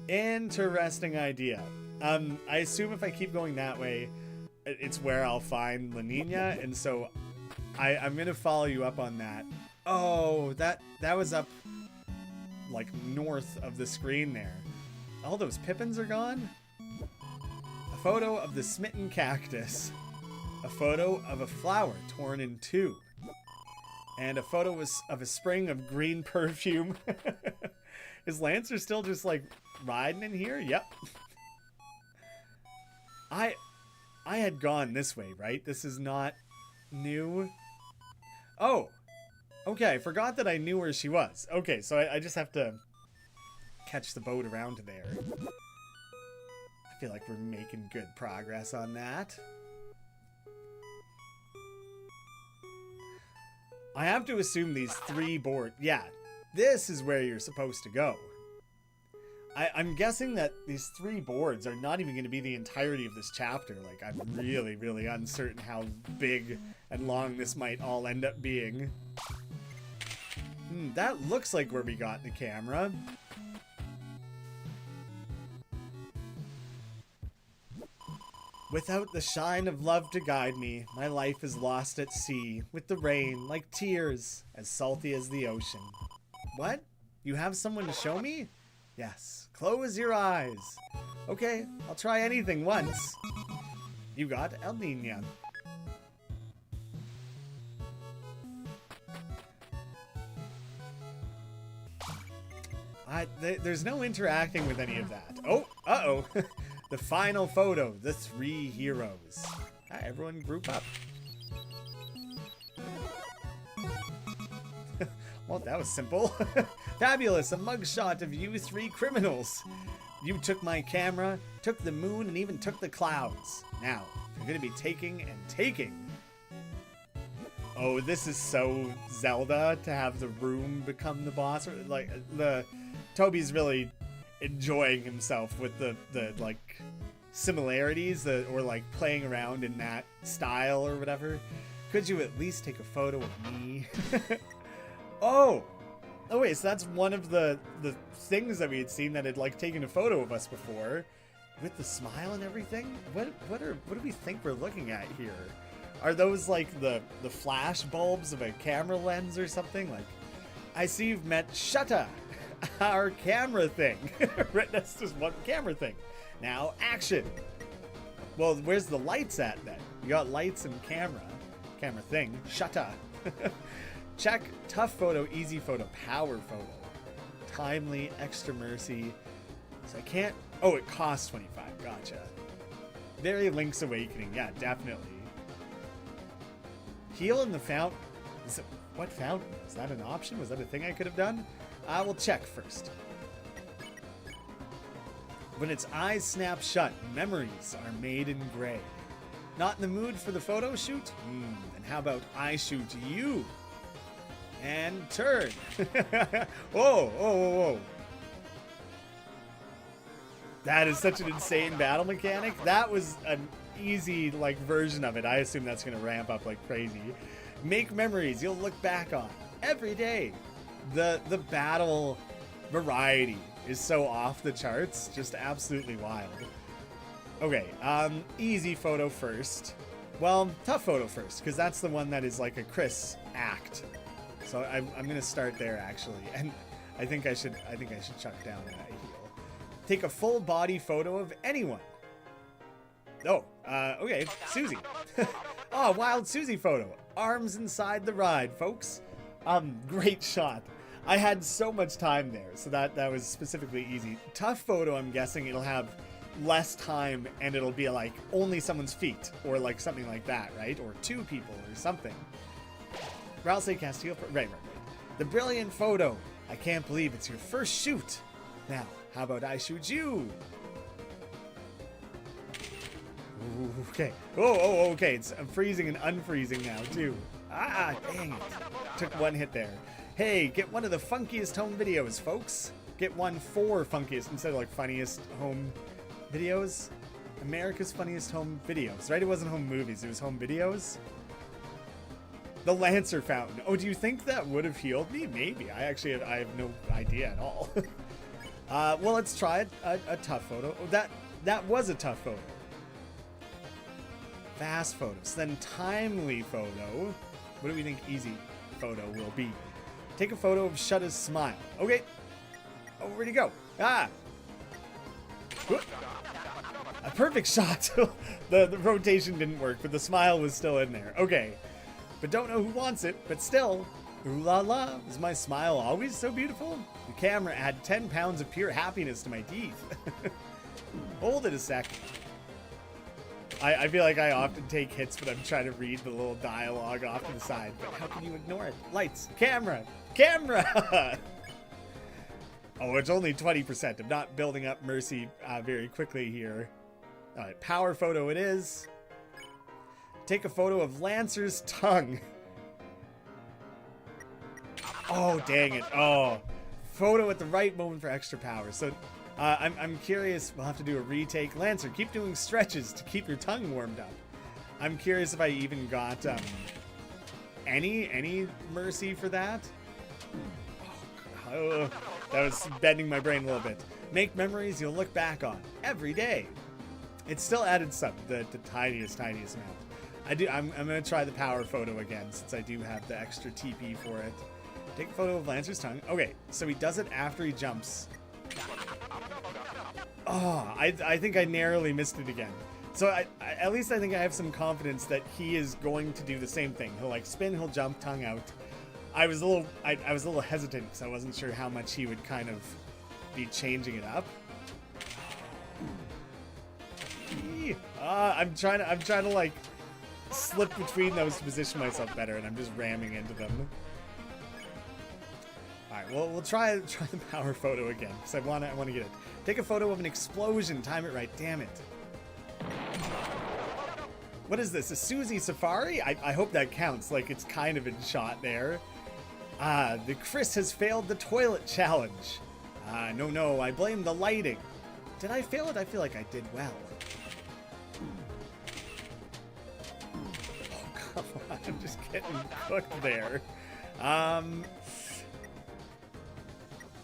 Interesting idea. I assume if I keep going that way, it's where I'll find La Nina, and so I'm gonna follow you up on that. Oh, that was up like north of the screen there. All those pippins are gone. A photo of the smitten cactus. A photo of a flower torn in two. And a photo of a spring of green perfume. Is Lancer still just like riding in here? Yep. I had gone this way, right? This is not new. Oh, okay. I forgot that I knew where she was. Okay, so I just have to catch the boat around to there. I feel like we're making good progress on that. I have to assume these three boards... Yeah, this is where you're supposed to go. I'm guessing that these three boards are not even going to be the entirety of this chapter. Like, I'm really, really uncertain how big and long this might all end up being. That looks like where we got the camera. Without the shine of love to guide me, my life is lost at sea, with the rain, like tears, as salty as the ocean. What? You have someone to show me? Yes. Close your eyes. Okay, I'll try anything once. You got El Nina. There's no interacting with any of that. Oh, uh-oh. The final photo, the three heroes. Hi, everyone group up. Well, that was simple. Fabulous, a mugshot of you three criminals. You took my camera, took the moon, and even took the clouds. Now, you're gonna be taking and taking. Oh, this is so Zelda to have the room become the boss. Like, Toby's really enjoying himself with the like similarities or like playing around in that style or whatever. Could you at least take a photo of me? Oh wait, so that's one of the things that we had seen that had like taken a photo of us before with the smile and everything. What do we think we're looking at here? Are those like the flash bulbs of a camera lens or something? Like, I see you've met Shutta, our camera thing. That's just one camera thing. Now, action. Well, where's the lights at then? You got lights and camera thing. Shutta. Check. Tough photo, easy photo, power photo. Timely, extra mercy. So I can't... Oh, it costs 25. Gotcha. Very Link's Awakening. Yeah, definitely. Heal in the fountain. What fountain? Is that an option? Was that a thing I could have done? I will check first. When its eyes snap shut, memories are made in gray. Not in the mood for the photo shoot? Then how about I shoot you? And turn. Whoa. That is such an insane battle mechanic. That was an easy like version of it. I assume that's going to ramp up like crazy. Make memories you'll look back on every day. The battle variety is so off the charts, just absolutely wild. Okay, easy photo first. Well, tough photo first, because that's the one that is like a Chris act. So I'm gonna start there actually, and I think I should chuck down that heel. Take a full body photo of anyone. Oh, okay, Susie. Oh, wild Susie photo. Arms inside the ride, folks. Great shot. I had so much time there, so that was specifically easy. Tough photo, I'm guessing it'll have less time and it'll be like only someone's feet or like something like that, right? Or two people or something. Rousey Castile, right. The brilliant photo. I can't believe it's your first shoot. Now, how about I shoot you? Ooh, okay. Oh, okay. I'm freezing and unfreezing now, too. Ah, dang it. Took one hit there. Hey, get one of the funkiest home videos, folks. Get one for funkiest instead of like funniest home videos. America's funniest home videos, right? It wasn't home movies, it was home videos. The Lancer Fountain. Oh, do you think that would have healed me? Maybe. I have no idea at all. Well, let's try a tough photo. Oh, that was a tough photo. Fast photos. Then timely photo. What do we think easy photo will be? Take a photo of Shutta's smile. Okay. Oh, where'd he go? Ah! A perfect shot. The rotation didn't work, but the smile was still in there. Okay. But don't know who wants it, but still. Ooh la la, is my smile always so beautiful? The camera add 10 pounds of pure happiness to my teeth. Hold it a sec. I feel like I often take hits, but I'm trying to read the little dialogue off to the side. But how can you ignore it? Lights, camera, camera! Oh, it's only 20%. I'm not building up mercy very quickly here. All right, power photo it is. Take a photo of Lancer's tongue. Oh, dang it. Oh, photo at the right moment for extra power. So I'm curious. We'll have to do a retake. Lancer, keep doing stretches to keep your tongue warmed up. I'm curious if I even got any mercy for that. Oh, that was bending my brain a little bit. Make memories you'll look back on every day. It still added some, the tiniest amount. I'm gonna try the power photo again since I do have the extra TP for it. Take a photo of Lancer's tongue. Okay, so he does it after he jumps. Oh, I think I narrowly missed it again. So at least I think I have some confidence that he is going to do the same thing. He'll like spin, he'll jump, tongue out. I was a little hesitant because I wasn't sure how much he would kind of be changing it up. I'm trying to like slip between those to position myself better, and I'm just ramming into them. All right, well we'll try the power photo again because I want to get it. Take a photo of an explosion. Time it right. Damn it. What is this? A Susie Safari? I hope that counts. Like it's kind of in shot there. The Chris has failed the toilet challenge. No, I blame the lighting. Did I fail it? I feel like I did well. Oh, come on. I'm just getting cooked there. Oh,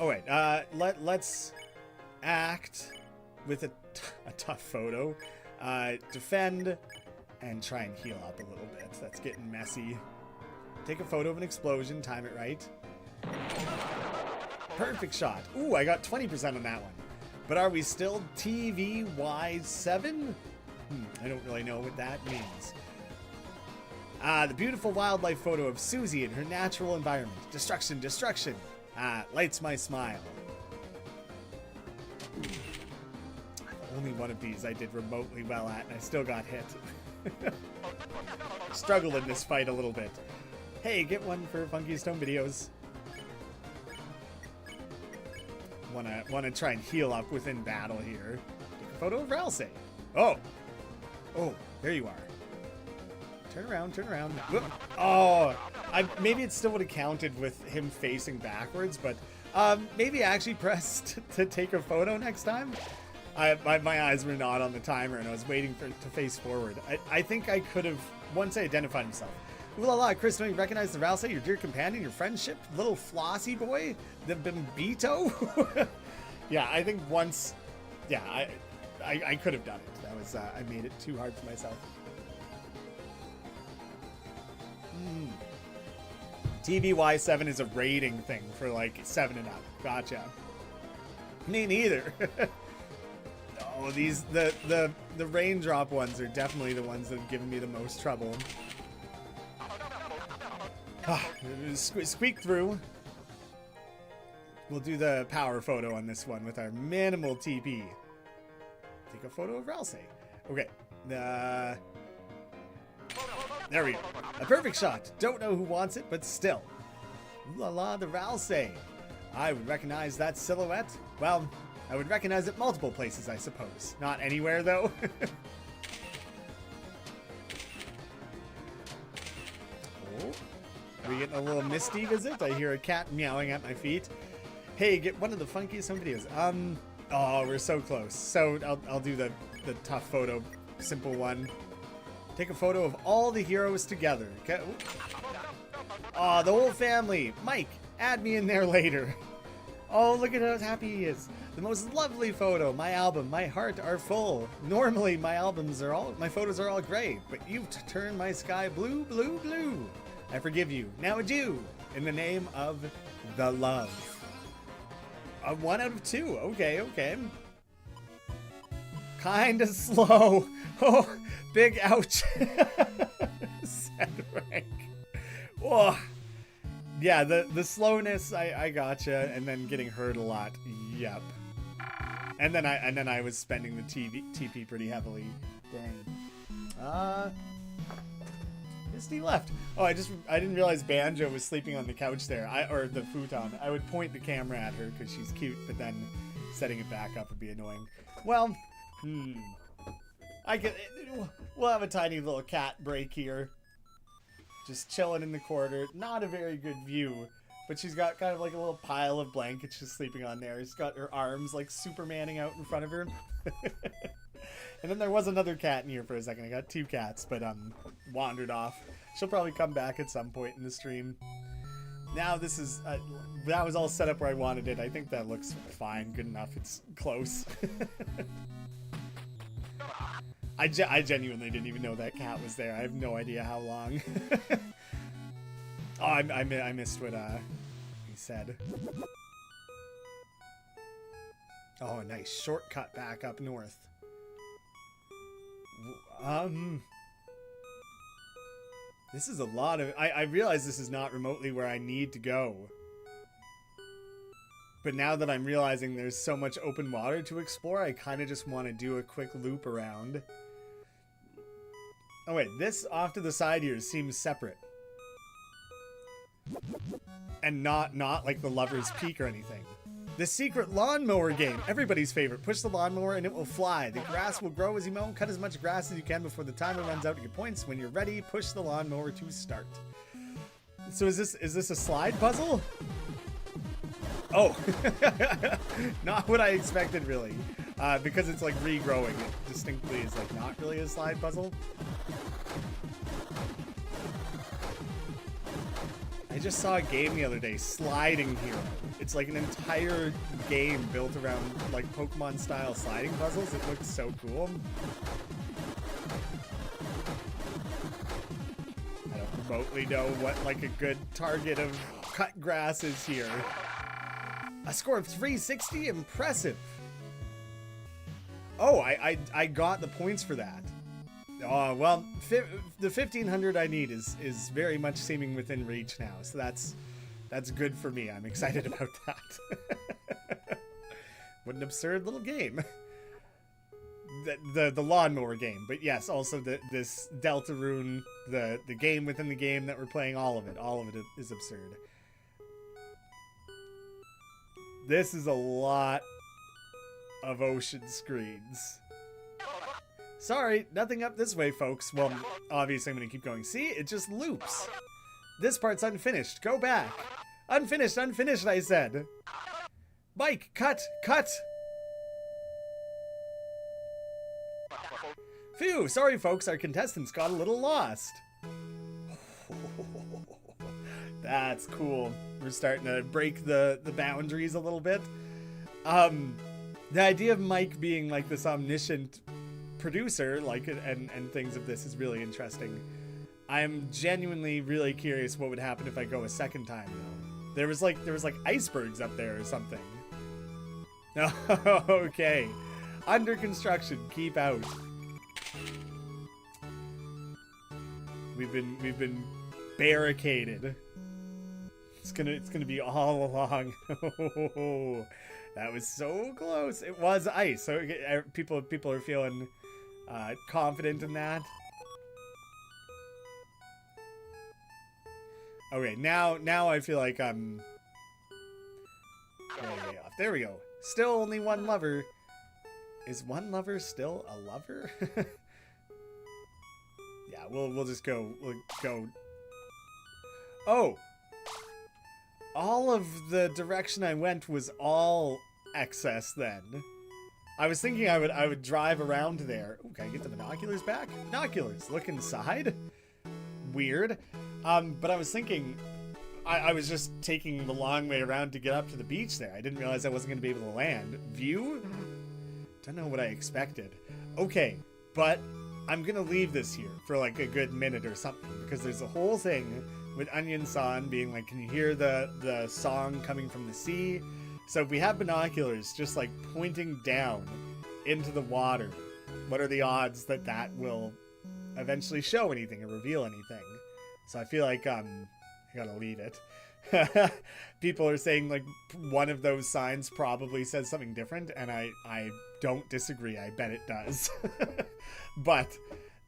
wait. Let's act with a tough photo. Defend and try and heal up a little bit. That's getting messy. Take a photo of an explosion. Time it right. Perfect shot. Ooh, I got 20% on that one. But are we still TVY7? I don't really know what that means. The beautiful wildlife photo of Susie in her natural environment. Destruction. Lights my smile. Only one of these I did remotely well at, and I still got hit. Struggled in this fight a little bit. Hey, get one for Funkiest Home Videos. Wanna try and heal up within battle here. Take a photo of Rousey. Oh, there you are. Turn around. Whoop. Oh, maybe it still would have counted with him facing backwards, but maybe actually press to take a photo next time. My eyes were not on the timer, and I was waiting for it to face forward. I think I could have, once I identified himself. Ooh la la, Chris, don't you recognize the Rousey, your dear companion, your friendship, little flossy boy, the Bimbito? Yeah, I think once, yeah, I could have done it. That was, I made it too hard for myself. TVY7 is a rating thing for like 7 and up. Gotcha. Me neither. Oh, the raindrop ones are definitely the ones that have given me the most trouble. Squeak through. We'll do the power photo on this one with our minimal TP. Take a photo of Ralsei. Okay. There we go. A perfect shot. Don't know who wants it, but still. Ooh la la, the Ralsei. I would recognize that silhouette. Well, I would recognize it multiple places, I suppose. Not anywhere, though. Oh. Are we getting a little Misty visit? I hear a cat meowing at my feet. Hey, get one of the funkiest home videos. Oh, we're so close. So I'll do the tough photo, simple one. Take a photo of all the heroes together. Okay. Oh, the whole family. Mike, add me in there later. Oh, look at how happy he is. The most lovely photo. My album, my heart are full. Normally, my photos are all gray, but you've turned my sky blue, blue, blue. I forgive you. Now adieu. In the name of the love. 1 out of 2. Okay, okay. Kinda slow. Oh, big ouch. Sad rank. Oh. Yeah, the slowness, I gotcha, and then getting hurt a lot. Yep. And then I was spending the TP pretty heavily. Dang. Misty left. Oh, I didn't realize Banjo was sleeping on the couch there, or the futon. I would point the camera at her because she's cute, but then setting it back up would be annoying. Well, we'll have a tiny little cat break here. Just chilling in the corner. Not a very good view, but she's got kind of like a little pile of blankets she's sleeping on there. She's got her arms like Supermaning out in front of her. And then there was another cat in here for a second. I got 2 cats, but wandered off. She'll probably come back at some point in the stream. Now this is that was all set up where I wanted it. I think that looks fine, good enough. It's close. I genuinely didn't even know that cat was there. I have no idea how long. Oh, I missed what he said. Oh, a nice shortcut back up north. This is a lot of... I realize this is not remotely where I need to go. But now that I'm realizing there's so much open water to explore, I kind of just want to do a quick loop around. Oh wait, this off to the side here seems separate. And not like the Lover's Peak or anything. The secret lawnmower game. Everybody's favorite. Push the lawnmower and it will fly. The grass will grow as you mow. Cut as much grass as you can before the timer runs out to get points. When you're ready, push the lawnmower to start. So is this a slide puzzle? Oh. Not what I expected, really. Because it's like regrowing. It distinctly is like not really a slide puzzle. I just saw a game the other day, Sliding Hero. It's like an entire game built around like Pokemon style sliding puzzles. It looks so cool. I don't remotely know what like a good target of cut grass is here. A score of 360? Impressive. Oh, I got the points for that. Oh, well, the 1500 I need is very much seeming within reach now, so that's good for me. I'm excited about that. What an absurd little game. The lawnmower game, but yes, also this Deltarune, the game within the game that we're playing, all of it is absurd. This is a lot of ocean screens. Sorry, nothing up this way, folks. Well, obviously I'm going to keep going. See, it just loops. This part's unfinished. Go back. Unfinished, I said. Mike, cut. Phew, sorry, folks. Our contestants got a little lost. That's cool. We're starting to break the boundaries a little bit. The idea of Mike being like this omniscient producer, like, and things of this is really interesting. I'm genuinely really curious what would happen if I go a second time, though. There was like icebergs up there or something. Okay. Under construction. Keep out. We've been barricaded. It's gonna be all along. That was so close. It was ice. So people are feeling confident in that. Okay, now I feel like I'm way off. There we go. Still only one lover. Is one lover still a lover? Yeah, we'll just go. We'll go. Oh, all of the direction I went was all excess. Then I was thinking I would drive around there. Ooh, can I get the binoculars back? Binoculars. Look inside. Weird. But I was thinking I was just taking the long way around to get up to the beach there. I didn't realize I wasn't going to be able to land. View? Don't know what I expected. Okay, but I'm going to leave this here for like a good minute or something, because there's a whole thing with Onion San being like, can you hear the song coming from the sea? So if we have binoculars just like pointing down into the water, what are the odds that that will eventually show anything or reveal anything? So I feel like I gotta leave it. People are saying like one of those signs probably says something different, and I don't disagree. I bet it does. But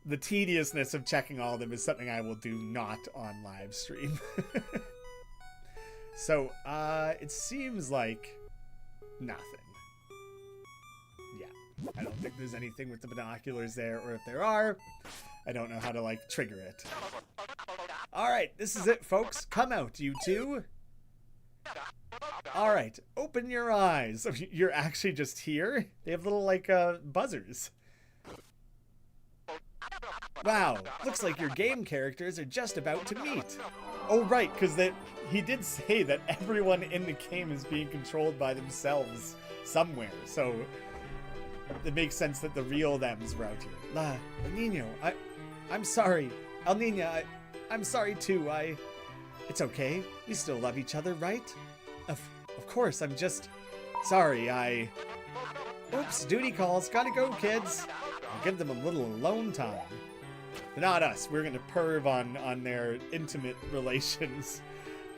the tediousness of checking all of them is something I will do not on live stream. So it seems like nothing. Yeah, I don't think there's anything with the binoculars there, or if there are, I don't know how to like trigger it. Alright, this is it, folks. Come out, you two. Alright, open your eyes. You're actually just here? They have little, like, buzzers. Wow, looks like your game characters are just about to meet. Oh, right, because he did say that everyone in the game is being controlled by themselves somewhere, so it makes sense that the real thems were out here. El Nino, I'm sorry. El Nina, I'm sorry too. It's okay. We still love each other, right? Of course, I'm just sorry. Oops, duty calls. Gotta go, kids. I'll give them a little alone time. But not us. We're gonna perv on their intimate relations.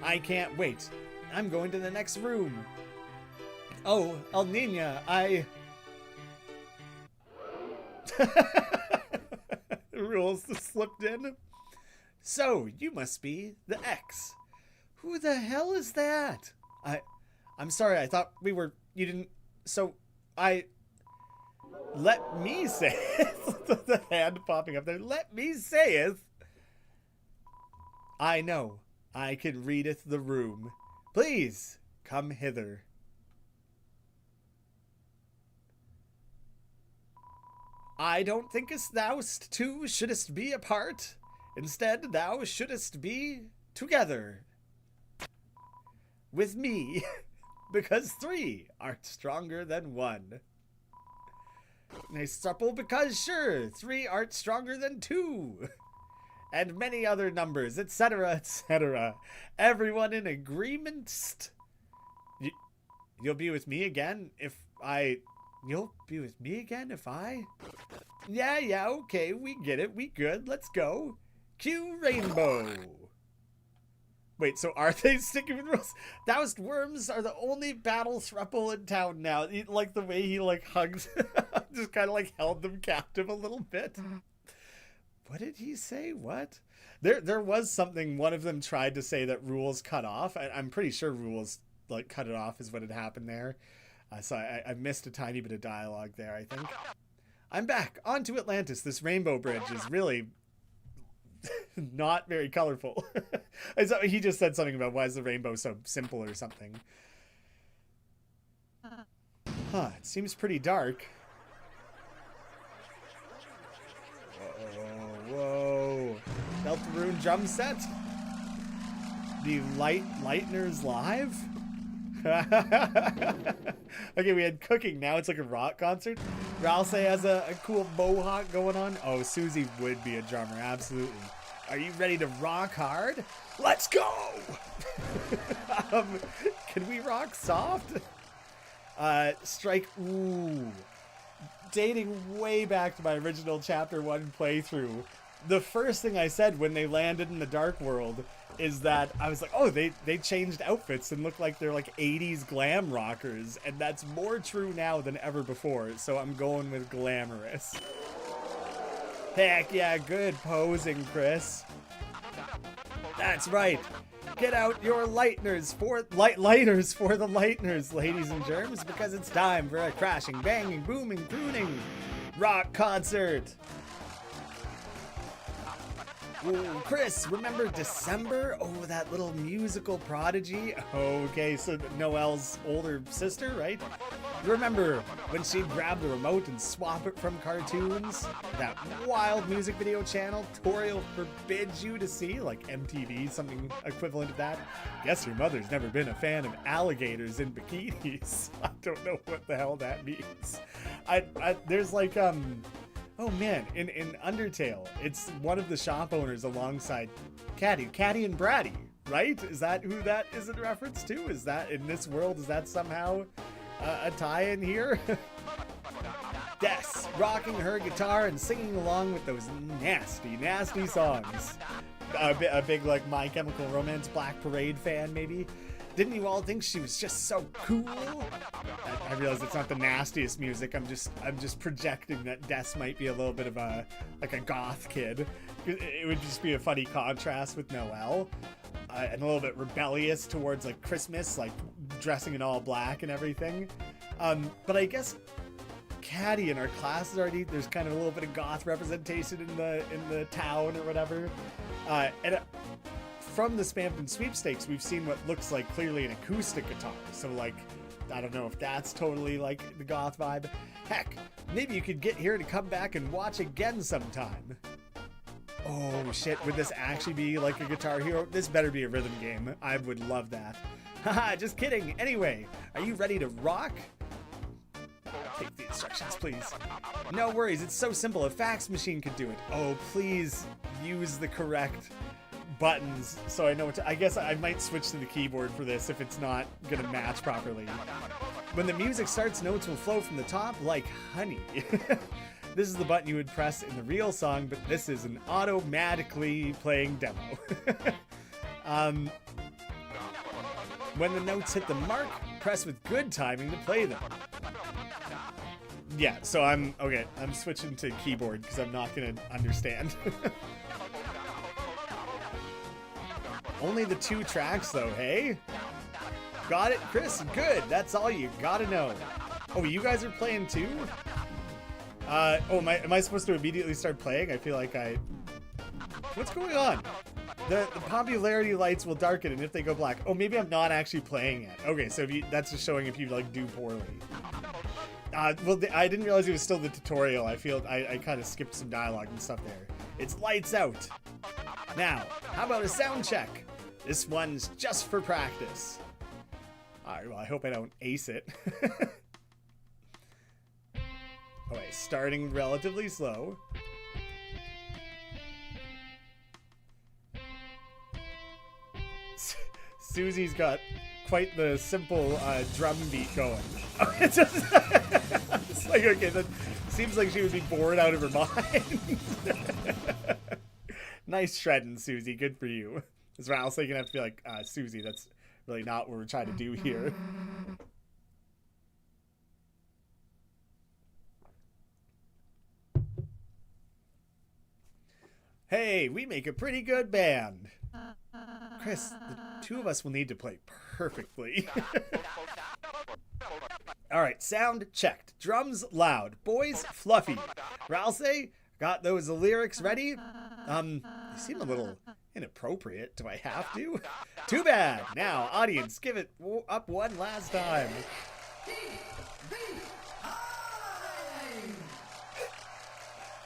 I can't wait. I'm going to the next room. Oh, El Nina, Rules slipped in. So, you must be the X. Who the hell is that? I'm sorry, I thought we were... You didn't... So, Let me say it. The hand popping up there. Let me say it. I know. I can readeth the room. Please, come hither. I don't thinkest thou two shouldest be apart. Instead, thou shouldest be together with me, because three art stronger than one. Nice supple, because sure, three art stronger than two. And many other numbers, etc., etc. Everyone in agreement. You'll be with me again if I... You'll be with me again if I... Yeah, okay, we get it, we good, let's go. Cue rainbow. Wait, so are they sticking with rules? Doused worms are the only battle thruple in town now. Like the way he like hugged, just kind of like held them captive a little bit. What did he say? What? There was something one of them tried to say that rules cut off. I'm pretty sure rules like cut it off is what had happened there. So I missed a tiny bit of dialogue there, I think. I'm back. On to Atlantis. This rainbow bridge is really not very colorful. He just said something about why is the rainbow so simple or something. Huh, it seems pretty dark. Whoa. Deltarune drum set? The Lighteners live? Okay, we had cooking, now it's like a rock concert. Ralse has a cool mohawk going on. Oh, Susie would be a drummer, absolutely. Are you ready to rock hard? Let's go! Can we rock soft? Strike, ooh. dating way back to my original Chapter 1 playthrough, the first thing I said when they landed in the Dark World is that I was like, oh, they changed outfits and look like they're like 80s glam rockers, and that's more true now than ever before, so I'm going with glamorous. Heck yeah, good posing, Chris. That's right. Get out your lighters for the lightners, ladies and germs, because it's time for a crashing, banging, booming, crooning rock concert. Ooh, Chris, remember December? Oh, that little musical prodigy? Okay, so Noelle's older sister, right? Remember when she'd grab the remote and swap it from cartoons? That wild music video channel Toriel forbids you to see, like MTV, something equivalent to that? Guess your mother's never been a fan of alligators in bikinis. I don't know what the hell that means. There's like, oh man, in Undertale, it's one of the shop owners alongside Caddy and Bratty, right? Is that who that is in reference to? Is that, in this world, is that somehow a tie-in here? Des, rocking her guitar and singing along with those nasty, nasty songs. A big, like, My Chemical Romance Black Parade fan, maybe? Didn't you all think she was just so cool? I realize it's not the nastiest music. I'm just projecting that Des might be a little bit of a goth kid. It would just be a funny contrast with Noelle, and a little bit rebellious towards like Christmas, like dressing in all black and everything. But I guess Caddy in our classes already, there's kind of a little bit of goth representation in the town or whatever. From the Spampton sweepstakes, we've seen what looks like clearly an acoustic guitar. So, like, I don't know if that's totally like the goth vibe. Heck, maybe you could get here to come back and watch again sometime. Oh shit, would this actually be like a Guitar Hero? This better be a rhythm game. I would love that. Haha, just kidding. Anyway, are you ready to rock? Take the instructions, please. No worries, it's so simple. A fax machine could do it. Oh, please use the correct buttons so I know what to, I guess I might switch to the keyboard for this if it's not gonna match properly. When the music starts, notes will flow from the top like honey. This is the button you would press in the real song, but this is an automatically playing demo. When the notes hit the mark, press with good timing to play them. Yeah, so I'm switching to keyboard because I'm not gonna understand. Only the 2 tracks though, hey? Got it, Chris? Good, that's all you gotta know. Oh, you guys are playing too? Am I supposed to immediately start playing? I feel like what's going on? The popularity lights will darken and if they go black. Oh, maybe I'm not actually playing it. Okay, so that's just showing if you like do poorly. Well, I didn't realize it was still the tutorial. I feel I kind of skipped some dialogue and stuff there. It's lights out. Now, how about a sound check? This one's just for practice. Alright, well, I hope I don't ace it. Okay, starting relatively slow. Susie's got quite the simple drum beat going. It's just it's like, okay, that seems like she would be bored out of her mind. Nice shredding, Susie. Good for you. As well, so you can have to be like, Susie, that's really not what we're trying to do here. Hey, we make a pretty good band. Chris, the 2 of us will need to play perfectly. Alright, sound checked. Drums loud. Boys fluffy. Ralsei, got those lyrics ready? They seem a little inappropriate. Do I have to? Too bad. Now, audience, give it up one last time.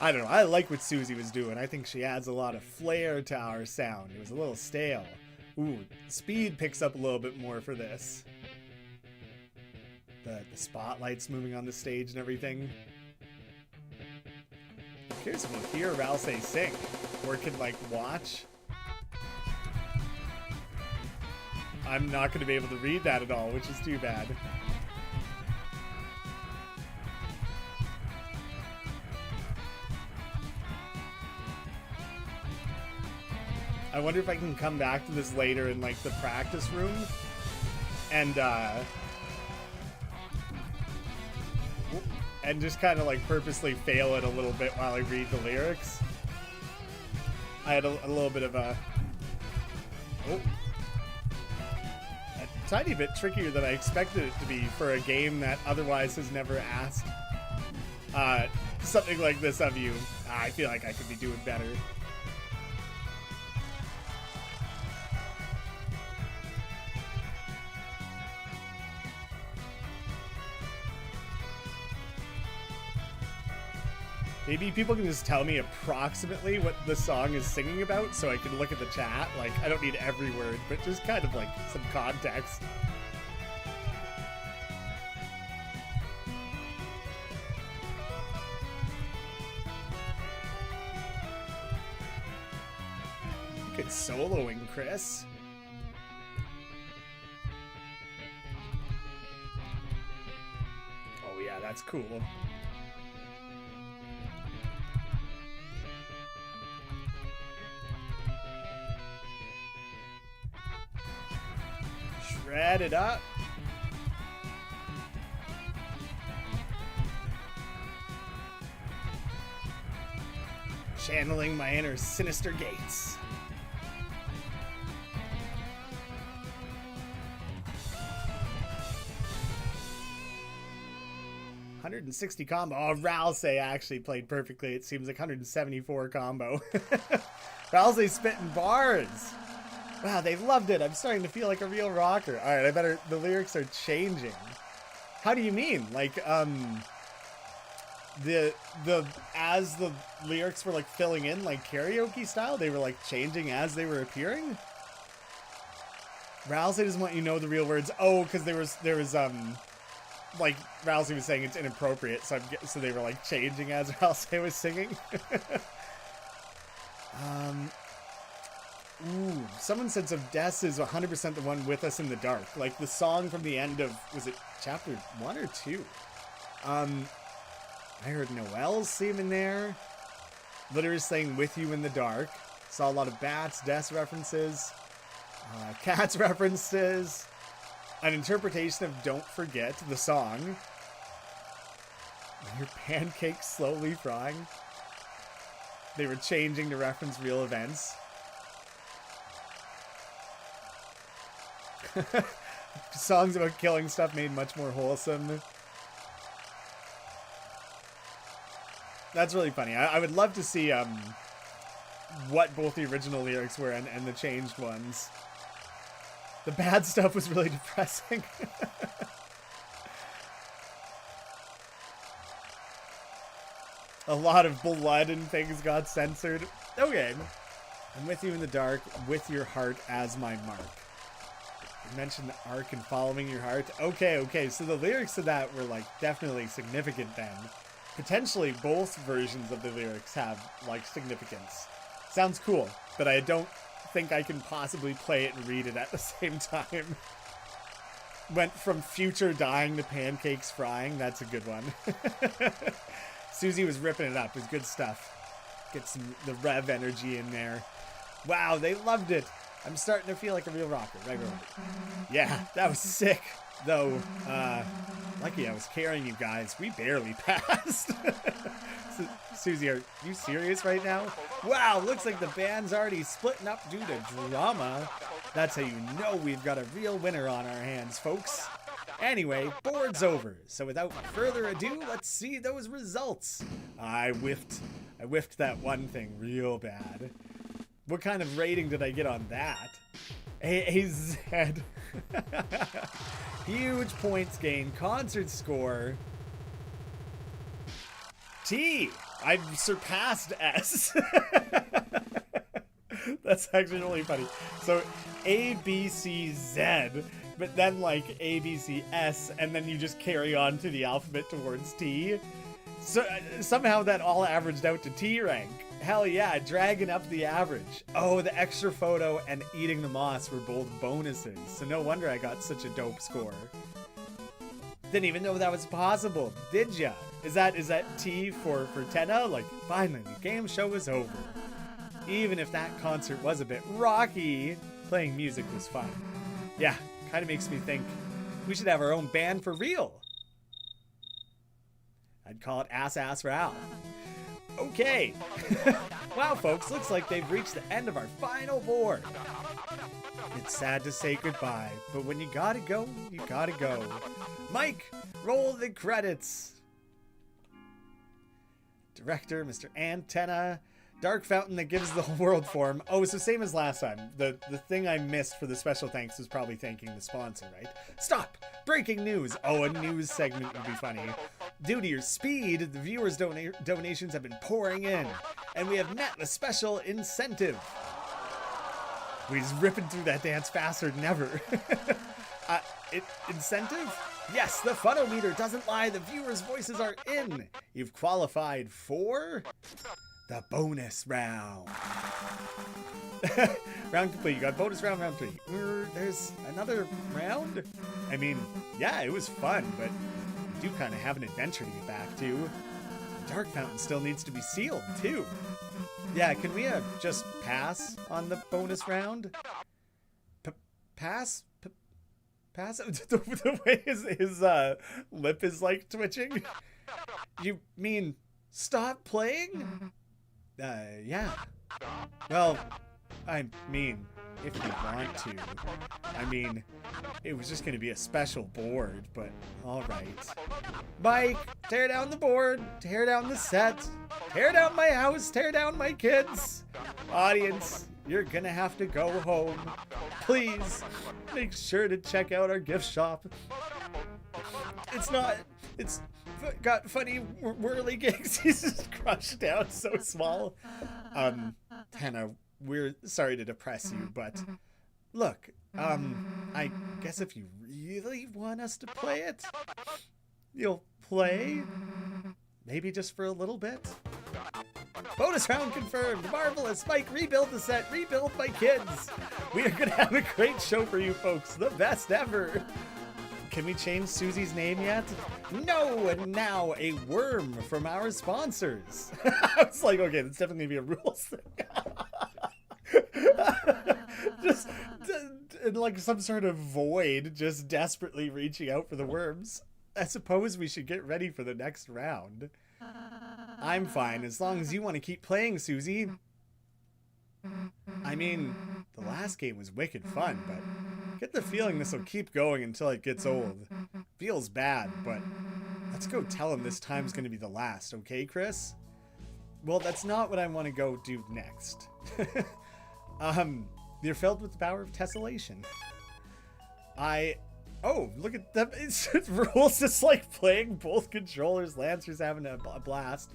I don't know. I like what Susie was doing. I think she adds a lot of flair to our sound. It was a little stale. Ooh, speed picks up a little bit more for this. The spotlights moving on the stage and everything. I'm curious if we'll hear Ralsei sing, or can, like, watch. I'm not going to be able to read that at all, which is too bad. I wonder if I can come back to this later in like the practice room and just kind of like purposely fail it a little bit while I read the lyrics. I had a little bit of a tiny bit trickier than I expected it to be for a game that otherwise has never asked something like this of you. I feel like I could be doing better. Maybe people can just tell me approximately what the song is singing about so I can look at the chat. Like, I don't need every word, but just kind of like some context. Good soloing, Chris. Oh yeah, that's cool. Shred it up. Channeling my inner sinister gates. $160 combo. Oh, Ralsei actually played perfectly. It seems like 174 combo. Ralsei spitting bars. Wow, they loved it. I'm starting to feel like a real rocker. All right, I better. The lyrics are changing. How do you mean? Like, as the lyrics were like filling in, like karaoke style, they were like changing as they were appearing. Ralsei doesn't want you to know the real words. Oh, because there was like Ralsei was saying it's inappropriate, so so they were like changing as Ralsei was singing. Ooh, someone said so Des is 100% the one with us in the dark. Like the song from the end of, was it chapter 1 or 2? I heard Noel's theme in there. Literally saying with you in the dark. Saw a lot of Bats, Des references. Cats references. An interpretation of Don't Forget, the song. When your pancakes slowly frying. They were changing to reference real events. Songs about killing stuff made much more wholesome. That's really funny. I would love to see what both the original lyrics were and the changed ones. The bad stuff was really depressing. A lot of blood and things got censored. Okay. I'm with you in the dark, with your heart as my mark. You mentioned the arc and following your heart. Okay. So the lyrics to that were like definitely significant then. Potentially both versions of the lyrics have like significance. Sounds cool, but I don't think I can possibly play it and read it at the same time. Went from future dying to pancakes frying. That's a good one. Susie was ripping it up. It was good stuff. Get the rev energy in there. Wow, they loved it. I'm starting to feel like a real rocker. Right. Yeah, that was sick. Though, lucky I was carrying you guys. We barely passed. Susie, are you serious right now? Wow, looks like the band's already splitting up due to drama. That's how you know we've got a real winner on our hands, folks. Anyway, board's over. So without further ado, let's see those results. I whiffed that one thing real bad. What kind of rating did I get on that? AZ. Huge points gain. Concert score. T. I've surpassed S. That's actually really funny. So A, B, C, Z, but then like A, B, C, S, and then you just carry on to the alphabet towards T. So somehow that all averaged out to T rank. Hell yeah, dragging up the average. Oh, the extra photo and eating the moss were both bonuses. So no wonder I got such a dope score. Didn't even know that was possible, did ya? Is that T for Tenna? Like, finally, the game show is over. Even if that concert was a bit rocky, playing music was fun. Yeah, kind of makes me think we should have our own band for real. I'd call it Ass Ass Ral. Okay. Wow, folks, looks like they've reached the end of our final board. It's sad to say goodbye, but when you gotta go, you gotta go. Mike, roll the credits. Director, Mr. Antenna. Dark fountain that gives the whole world form. Oh, it's the same as last time. The thing I missed for the special thanks was probably thanking the sponsor, right? Stop! Breaking news! Oh, a news segment would be funny. Due to your speed, the viewers' donations have been pouring in, and we have met the special incentive. We're just ripping through that dance faster than ever. Incentive? Yes, the funometer doesn't lie. The viewers' voices are in. You've qualified for the bonus round. Round complete. You got bonus round, round 3. There's another round? I mean, yeah, it was fun, but we do kind of have an adventure to get back to. Dark Fountain still needs to be sealed, too. Yeah, can we just pass on the bonus round? Pass? Pass? The way his lip is like twitching? You mean stop playing? Yeah. Well, I mean, if you want to. I mean, it was just going to be a special board, but alright. Mike, tear down the board, tear down the set, tear down my house, tear down my kids. Audience, you're going to have to go home. Please, make sure to check out our gift shop. It's got funny whirly gigs. He's just crushed down so small. Hannah, we're sorry to depress you, but look, I guess if you really want us to play it, you'll play, maybe just for a little bit. Bonus round confirmed. Marvelous. Mike, rebuild the set. Rebuild my kids. We are going to have a great show for you folks. The best ever. Can we change Susie's name yet? No, and now a worm from our sponsors. I was like, okay, that's definitely going to be a rules thing. Just in like some sort of void, just desperately reaching out for the worms. I suppose we should get ready for the next round. I'm fine, as long as you want to keep playing, Susie. I mean, the last game was wicked fun, but I get the feeling this will keep going until it gets old. Feels bad, but let's go tell him this time's going to be the last, okay, Chris? Well, that's not what I want to go do next. You're filled with the power of tessellation. Oh, look at them. It's rules just like playing both controllers. Lancer's having a blast.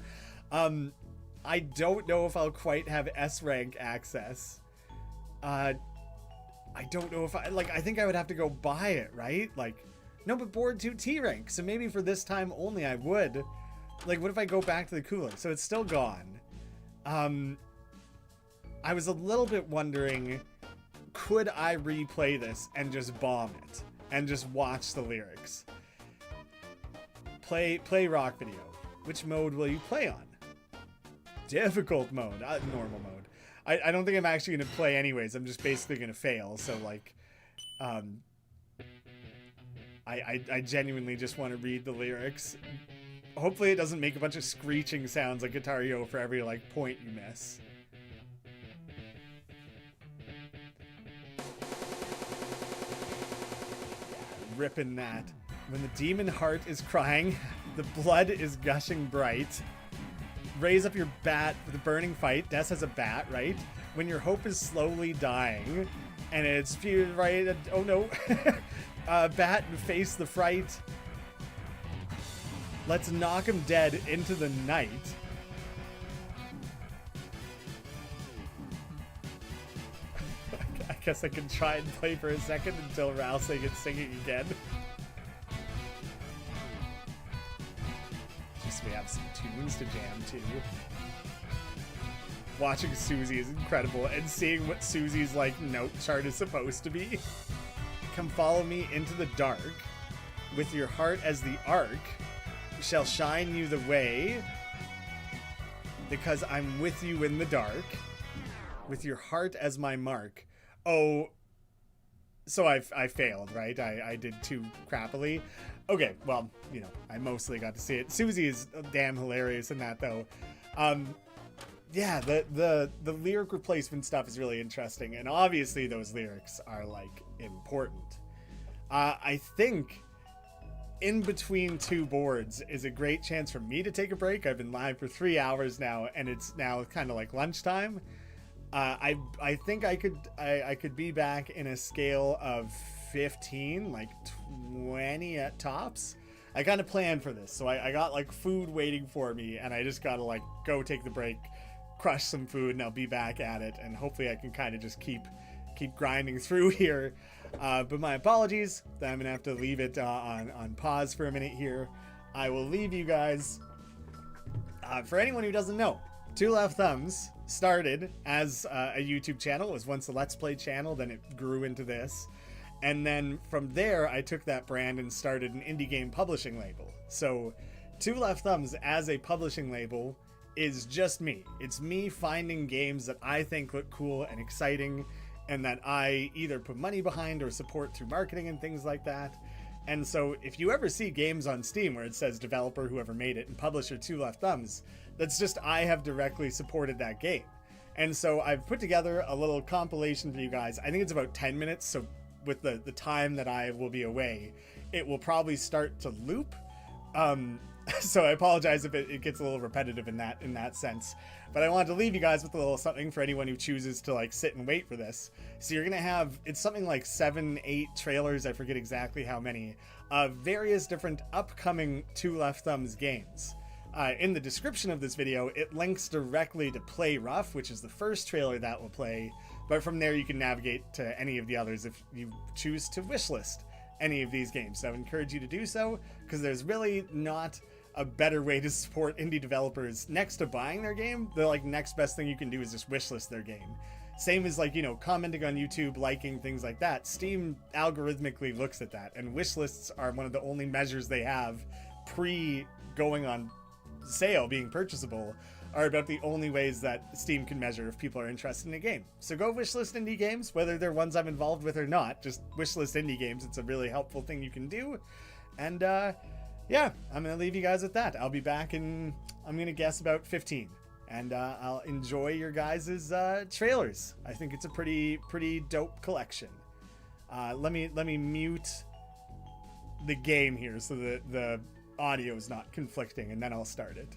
I don't know if I'll quite have S rank access. I don't know if I think I would have to go buy it, right? Like, no, but board 2 T rank. So maybe for this time only I would. Like, what if I go back to the cooler? So it's still gone. I was a little bit wondering, could I replay this and just bomb it? And just watch the lyrics. Play rock video. Which mode will you play on? Difficult mode, normal mode. I don't think I'm actually going to play anyways. I'm just basically going to fail. So like, I genuinely just want to read the lyrics. Hopefully it doesn't make a bunch of screeching sounds like Guitar Hero for every like point you miss. Ripping that. When the demon heart is crying, the blood is gushing bright. Raise up your bat for the burning fight. Des has a bat, right? When your hope is slowly dying, and it's fused right. Oh no. Bat and face the fright. Let's knock him dead into the night. I guess I can try and play for a second until Rousey gets singing again. Just we have some tunes to jam to. Watching Susie is incredible, and seeing what Susie's like note chart is supposed to be. Come follow me into the dark, with your heart as the arc, shall shine you the way, because I'm with you in the dark. with your heart as my mark. Oh, so I failed, right? I did too crappily. Okay, well, you know, I mostly got to see it. Susie is damn hilarious in that, though. Yeah, the lyric replacement stuff is really interesting, and obviously those lyrics are like important. I think in between two boards is a great chance for me to take a break. I've been live for 3 hours now, and it's now kind of like lunchtime. I think I could be back in a scale of 15, like 20 at tops. I kind of planned for this, so I got like food waiting for me, and I just gotta like go take the break, crush some food, and I'll be back at it, and hopefully I can kind of just keep grinding through here. But my apologies, I'm gonna have to leave it on pause for a minute here. I will leave you guys. For anyone who doesn't know, Two Left Thumbs started as a YouTube channel. It was once a Let's Play channel, then it grew into this. And then from there, I took that brand and started an indie game publishing label. So Two Left Thumbs as a publishing label is just me. It's me finding games that I think look cool and exciting, and that I either put money behind or support through marketing and things like that. And so if you ever see games on Steam where it says developer, whoever made it, and publisher Two Left Thumbs, that's just I have directly supported that game. And so I've put together a little compilation for you guys. I think it's about 10 minutes, so with the time that I will be away, it will probably start to loop. So I apologize if it gets a little repetitive in that sense. But I wanted to leave you guys with a little something for anyone who chooses to like sit and wait for this. So you're gonna have, it's something like 7, 8 trailers, I forget exactly how many, of various different upcoming Two Left Thumbs games. In the description of this video, it links directly to Play Rough, which is the first trailer that will play. But from there, you can navigate to any of the others if you choose to wishlist any of these games. So I would encourage you to do so, because there's really not a better way to support indie developers next to buying their game. The like next best thing you can do is just wishlist their game. Same as like, you know, commenting on YouTube, liking, things like that. Steam algorithmically looks at that, and wishlists are one of the only measures they have pre going on sale, being purchasable, are about the only ways that Steam can measure if people are interested in a game. So go wishlist indie games, whether they're ones I'm involved with or not. Just wishlist indie games. It's a really helpful thing you can do. And yeah, I'm gonna leave you guys with that. I'll be back in, I'm gonna guess, about 15, and I'll enjoy your guys' trailers. I think it's a pretty dope collection. Let me mute the game here so that the audio is not conflicting, and then I'll start it.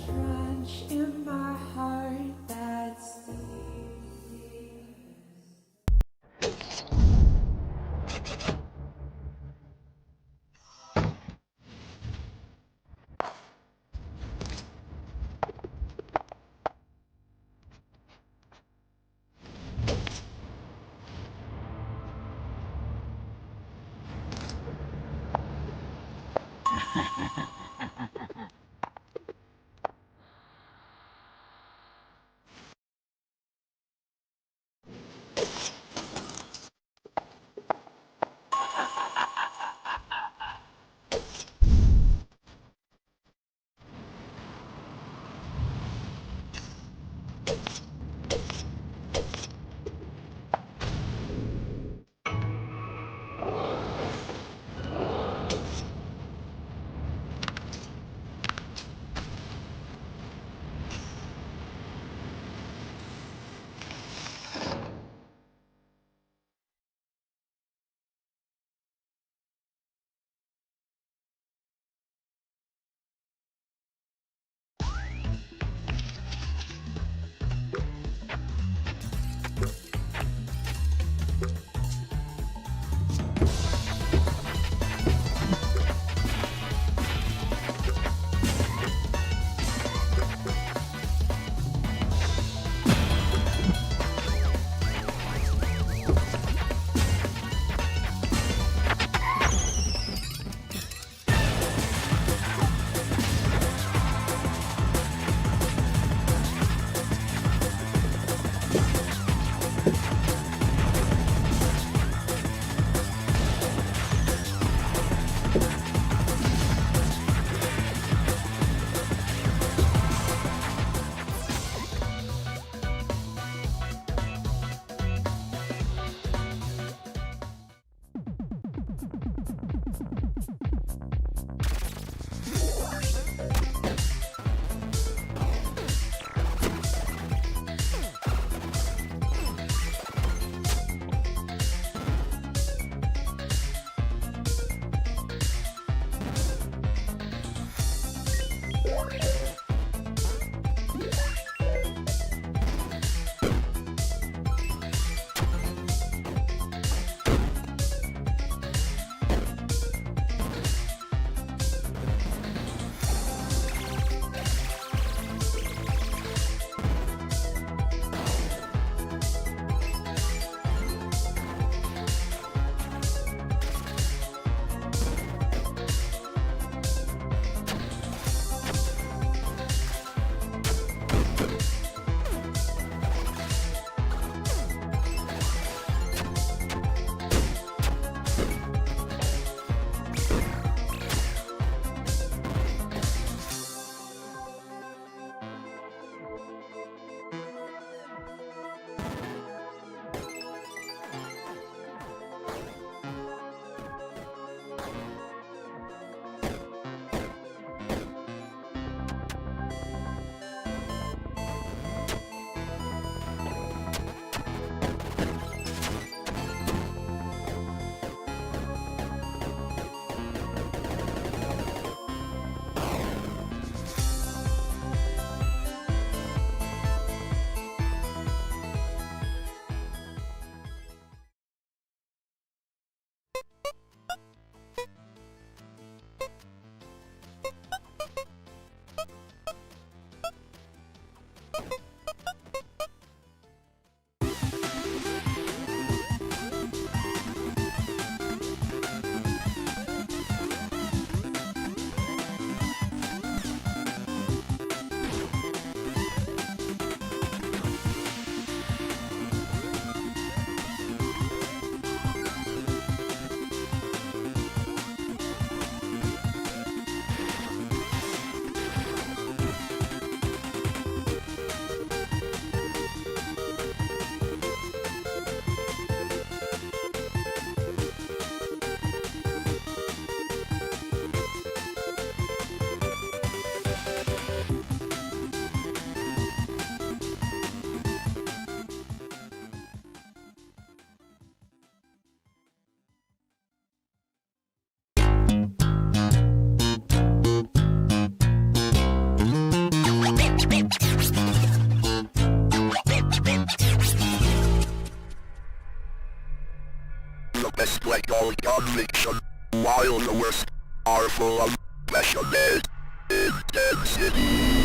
Trench in my heart that's best legal conviction, while the worst are full of passionate intensity.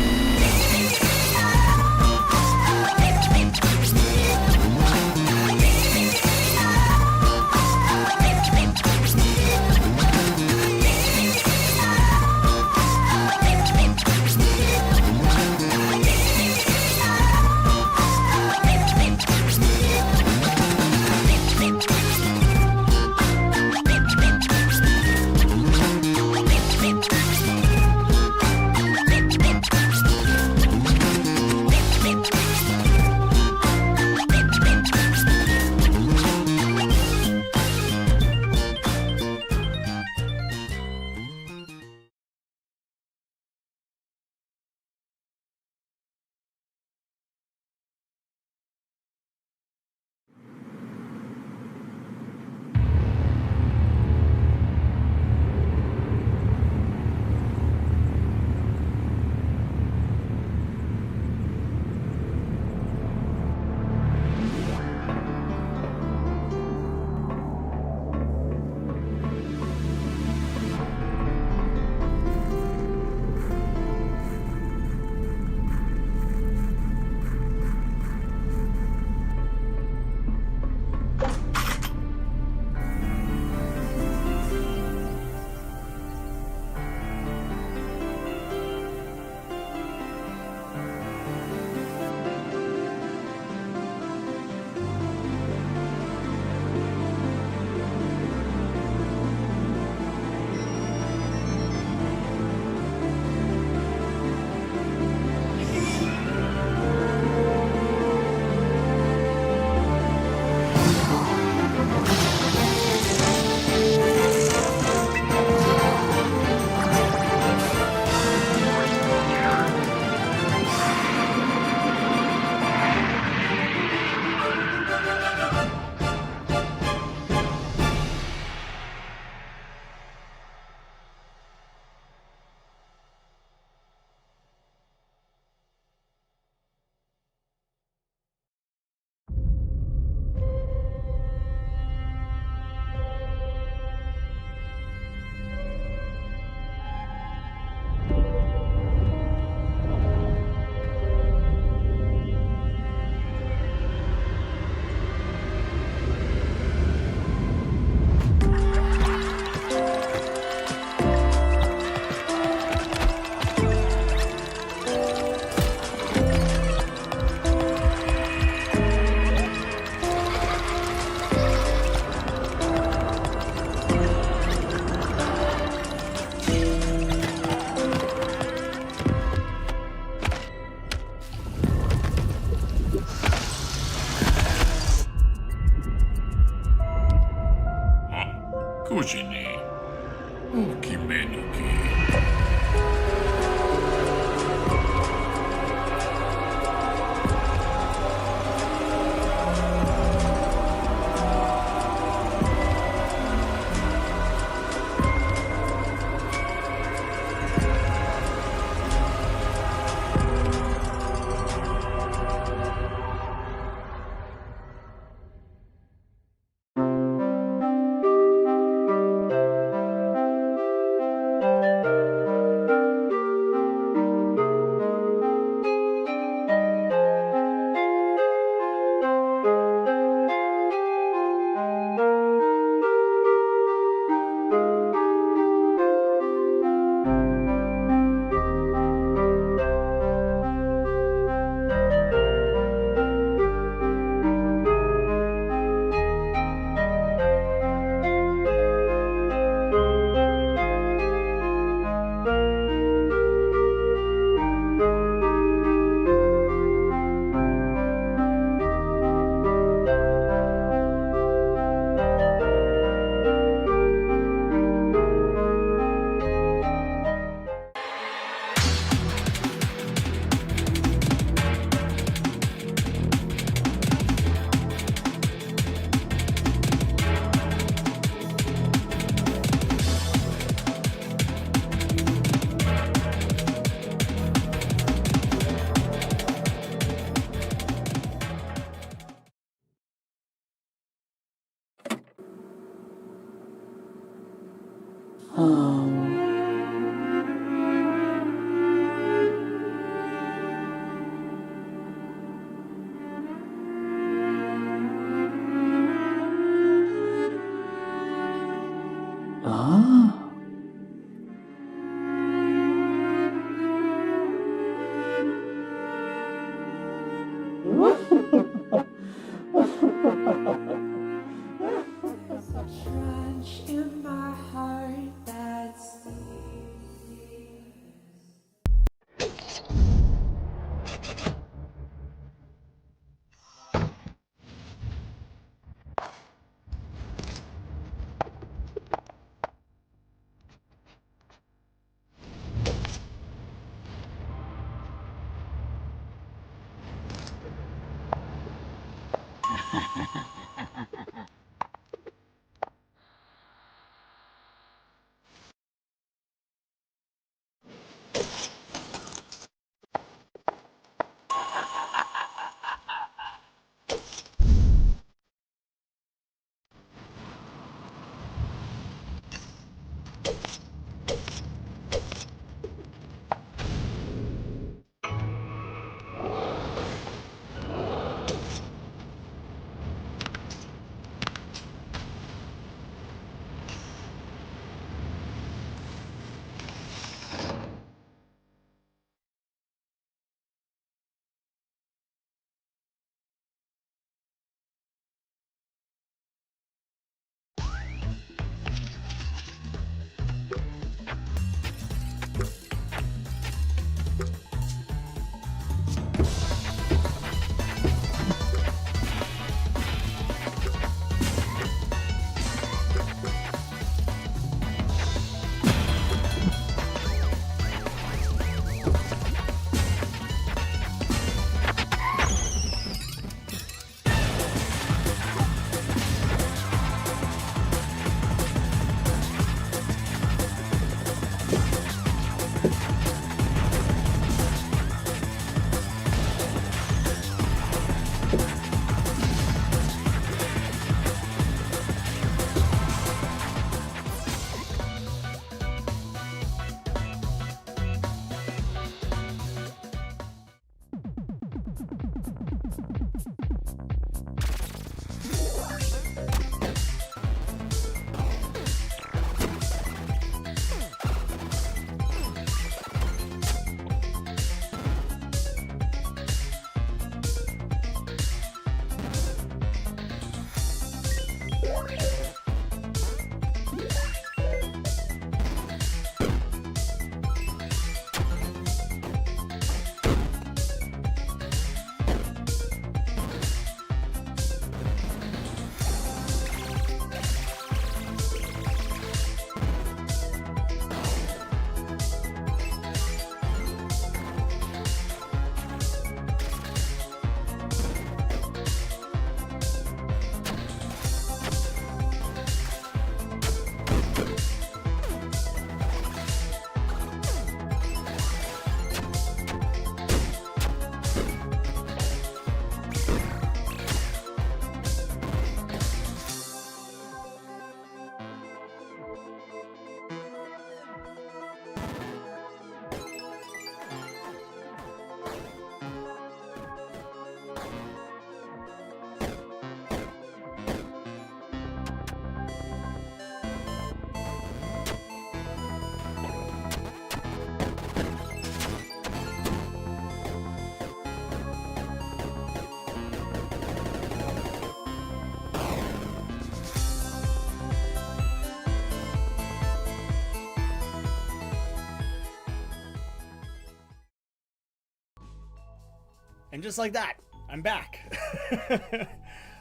And just like that, I'm back.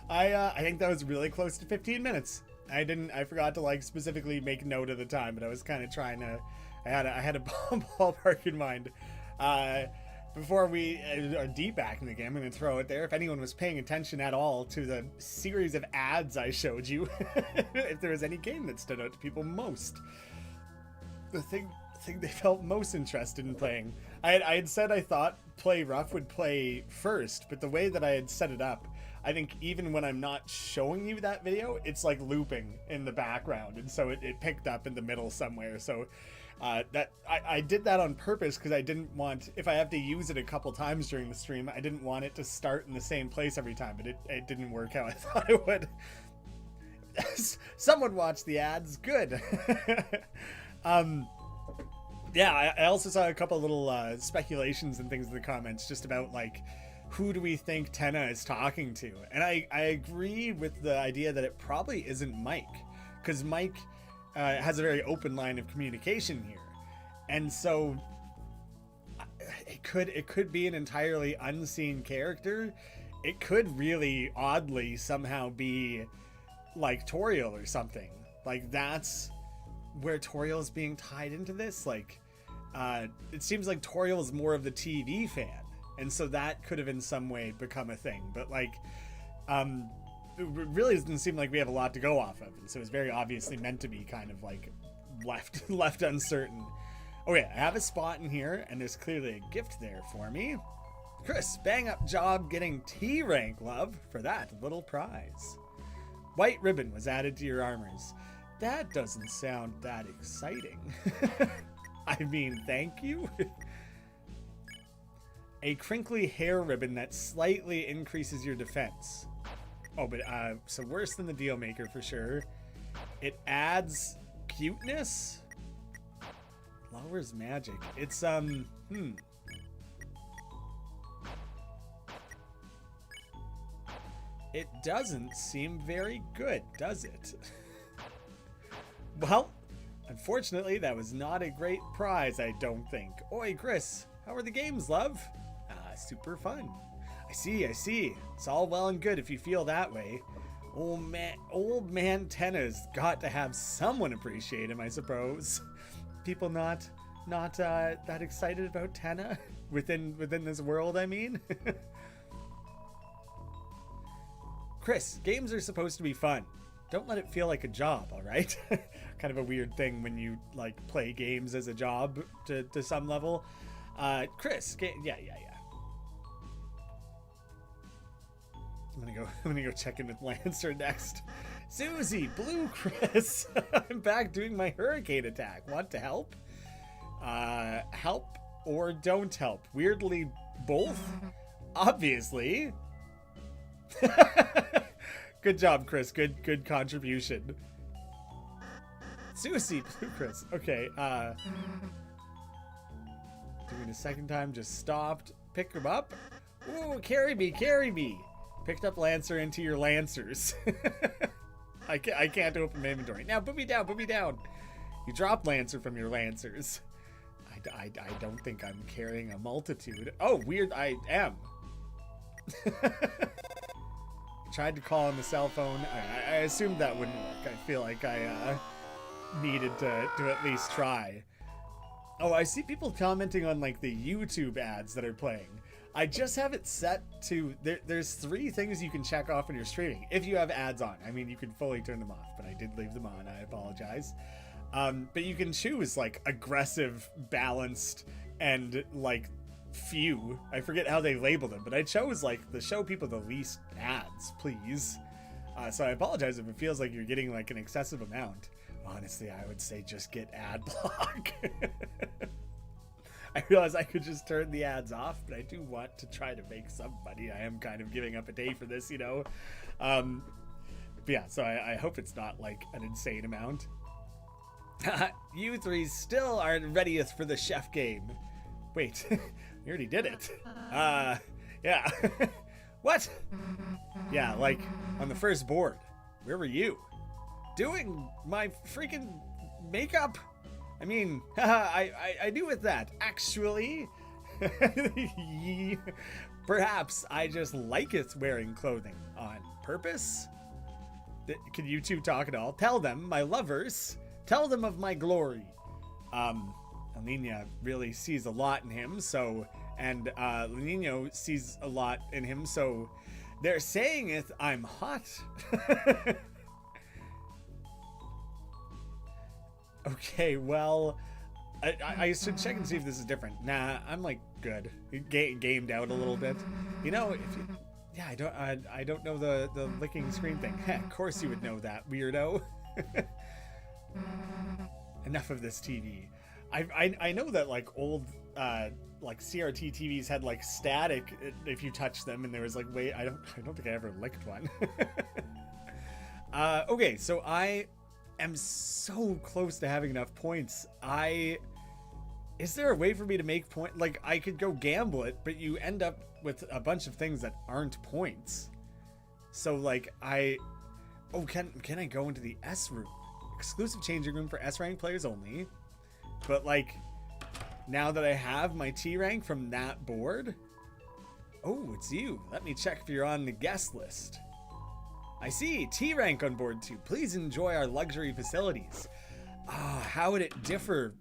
I think that was really close to 15 minutes. I forgot to like specifically make note of the time, but I was kind of trying to, I had a ballpark in mind. Before we are deep back in the game, I'm going to throw it there. If anyone was paying attention at all to the series of ads I showed you, if there was any game that stood out to people most, the thing they felt most interested in playing. I had said I thought Play Rough would play first, but the way that I had set it up, I think even when I'm not showing you that video, it's like looping in the background, and so it picked up in the middle somewhere. So that I did that on purpose because I didn't want, if I have to use it a couple times during the stream, I didn't want it to start in the same place every time, but it didn't work how I thought it would. Someone watched the ads, good. Yeah, I also saw a couple little speculations and things in the comments just about like, who do we think Tenna is talking to? And I agree with the idea that it probably isn't Mike, because Mike has a very open line of communication here. And so it could be an entirely unseen character. It could really oddly somehow be like Toriel or something. Like that's where Toriel is being tied into this. Like it seems like Toriel is more of the TV fan, and so that could have in some way become a thing. But like it really doesn't seem like we have a lot to go off of, and so it's very obviously meant to be kind of like left uncertain. Oh yeah, I have a spot in here, and there's clearly a gift there for me. Chris, bang up job getting T rank, love, for that little prize. White ribbon was added to your armors. That doesn't sound that exciting. I mean, thank you. A crinkly hair ribbon that slightly increases your defense. Oh, but so worse than the deal maker for sure. It adds cuteness. Lowers magic. It's It doesn't seem very good, does it? Well, unfortunately, that was not a great prize, I don't think. Oi, Chris, how are the games, love? Super fun. I see. It's all well and good if you feel that way. Old man Tenna's got to have someone appreciate him, I suppose. People not that excited about Tenna within this world, I mean. Chris, games are supposed to be fun. Don't let it feel like a job, all right? Kind of a weird thing when you like play games as a job to some level. Chris, yeah. I'm gonna go check in with Lancer next. Susie, Blue Chris, I'm back doing my hurricane attack. Want to help? Help or don't help? Weirdly, both. Obviously. Good job, Chris. Good contribution. Susie, Blue Chris. Okay. Doing a second time, just stopped. Pick him up. Ooh, carry me. Picked up Lancer into your Lancers. I can't open my inventory. Now, put me down. You dropped Lancer from your Lancers. I don't think I'm carrying a multitude. Oh, weird, I am. Tried to call on the cell phone. I assumed that wouldn't work. I feel like I needed to at least try. Oh, I see people commenting on like the YouTube ads that are playing. I just have it set to there's 3 things you can check off when you're streaming if you have ads on. I mean, you can fully turn them off, but I did leave them on. I apologize. But you can choose like aggressive, balanced, and like few. I forget how they label them, but I chose like the show people the least ads, please. So I apologize if it feels like you're getting like an excessive amount. Honestly, I would say just get ad block. I realize I could just turn the ads off, but I do want to try to make some money. I am kind of giving up a day for this, you know. But yeah, so I hope it's not like an insane amount. You 3 still aren't readiest for the chef game. Wait, you already did it. Yeah. What? Yeah, like on the first board. Where were you? Doing my freaking makeup? I mean, I knew with that, actually. Perhaps I just like it wearing clothing on purpose. Can you 2 talk at all? Tell them, my lovers. Tell them of my glory. Alina really sees a lot in him, so, and Lenino sees a lot in him, so they're saying it, I'm hot. Okay, well, I should check and see if this is different. Nah, I'm like good. Gamed out a little bit. You know, if you, yeah, I don't know the licking screen thing. Of course you would know that, weirdo. Enough of this TV. I know that like old like CRT TVs had like static if you touch them, and there was like wait, I don't think I ever licked one. Okay, so I am so close to having enough points. Is there a way for me to make point? Like I could go gamble it, but you end up with a bunch of things that aren't points. So like can I go into the S room? Exclusive changing room for S rank players only. But like now that I have my T rank from that board. Oh, it's you. Let me check if you're on the guest list. I see, T rank on board 2. Please enjoy our luxury facilities. Ah, how would it differ?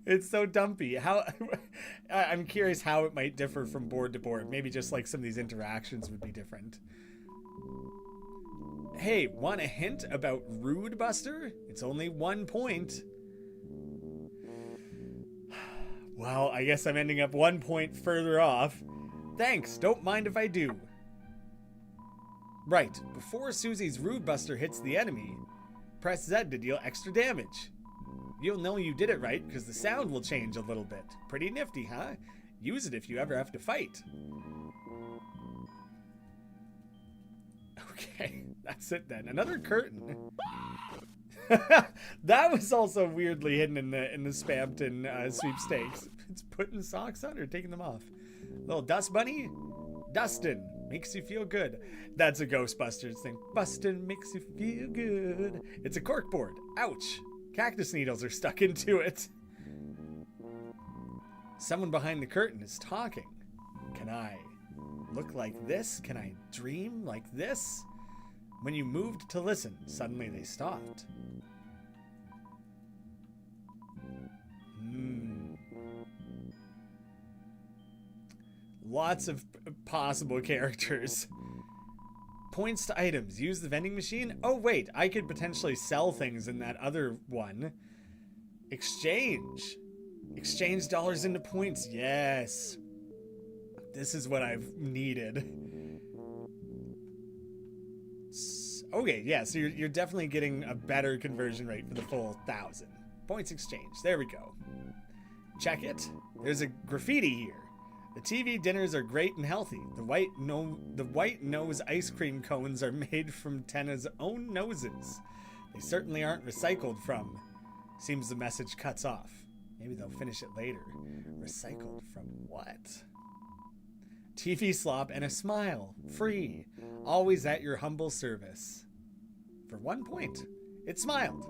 It's so dumpy. I'm curious how it might differ from board to board. Maybe just like some of these interactions would be different. Hey, want a hint about Rude Buster? It's only 1 point. Well, I guess I'm ending up 1 point further off. Thanks, don't mind if I do. Right, before Susie's Rude Buster hits the enemy, press Z to deal extra damage. You'll know you did it right because the sound will change a little bit. Pretty nifty, huh? Use it if you ever have to fight. Okay, that's it then. Another curtain. That was also weirdly hidden in the Spamton sweepstakes. It's putting socks on or taking them off. Little dust bunny? Dustin makes you feel good. That's a Ghostbusters thing. Bustin' makes you feel good. It's a corkboard. Ouch. Cactus needles are stuck into it. Someone behind the curtain is talking. Can I look like this? Can I dream like this? When you moved to listen, suddenly they stopped. Lots of possible characters. Points to items. Use the vending machine. Oh, wait. I could potentially sell things in that other one. Exchange. Exchange dollars into points. Yes. This is what I've needed. Okay, yeah, so you're definitely getting a better conversion rate for the full 1,000. Points exchange. There we go. Check it. There's a graffiti here. The TV dinners are great and healthy. The white nose ice cream cones are made from Tenna's own noses. They certainly aren't recycled from. Seems the message cuts off. Maybe they'll finish it later. Recycled from what? TV slop and a smile. Free. Always at your humble service. For 1 point. It smiled.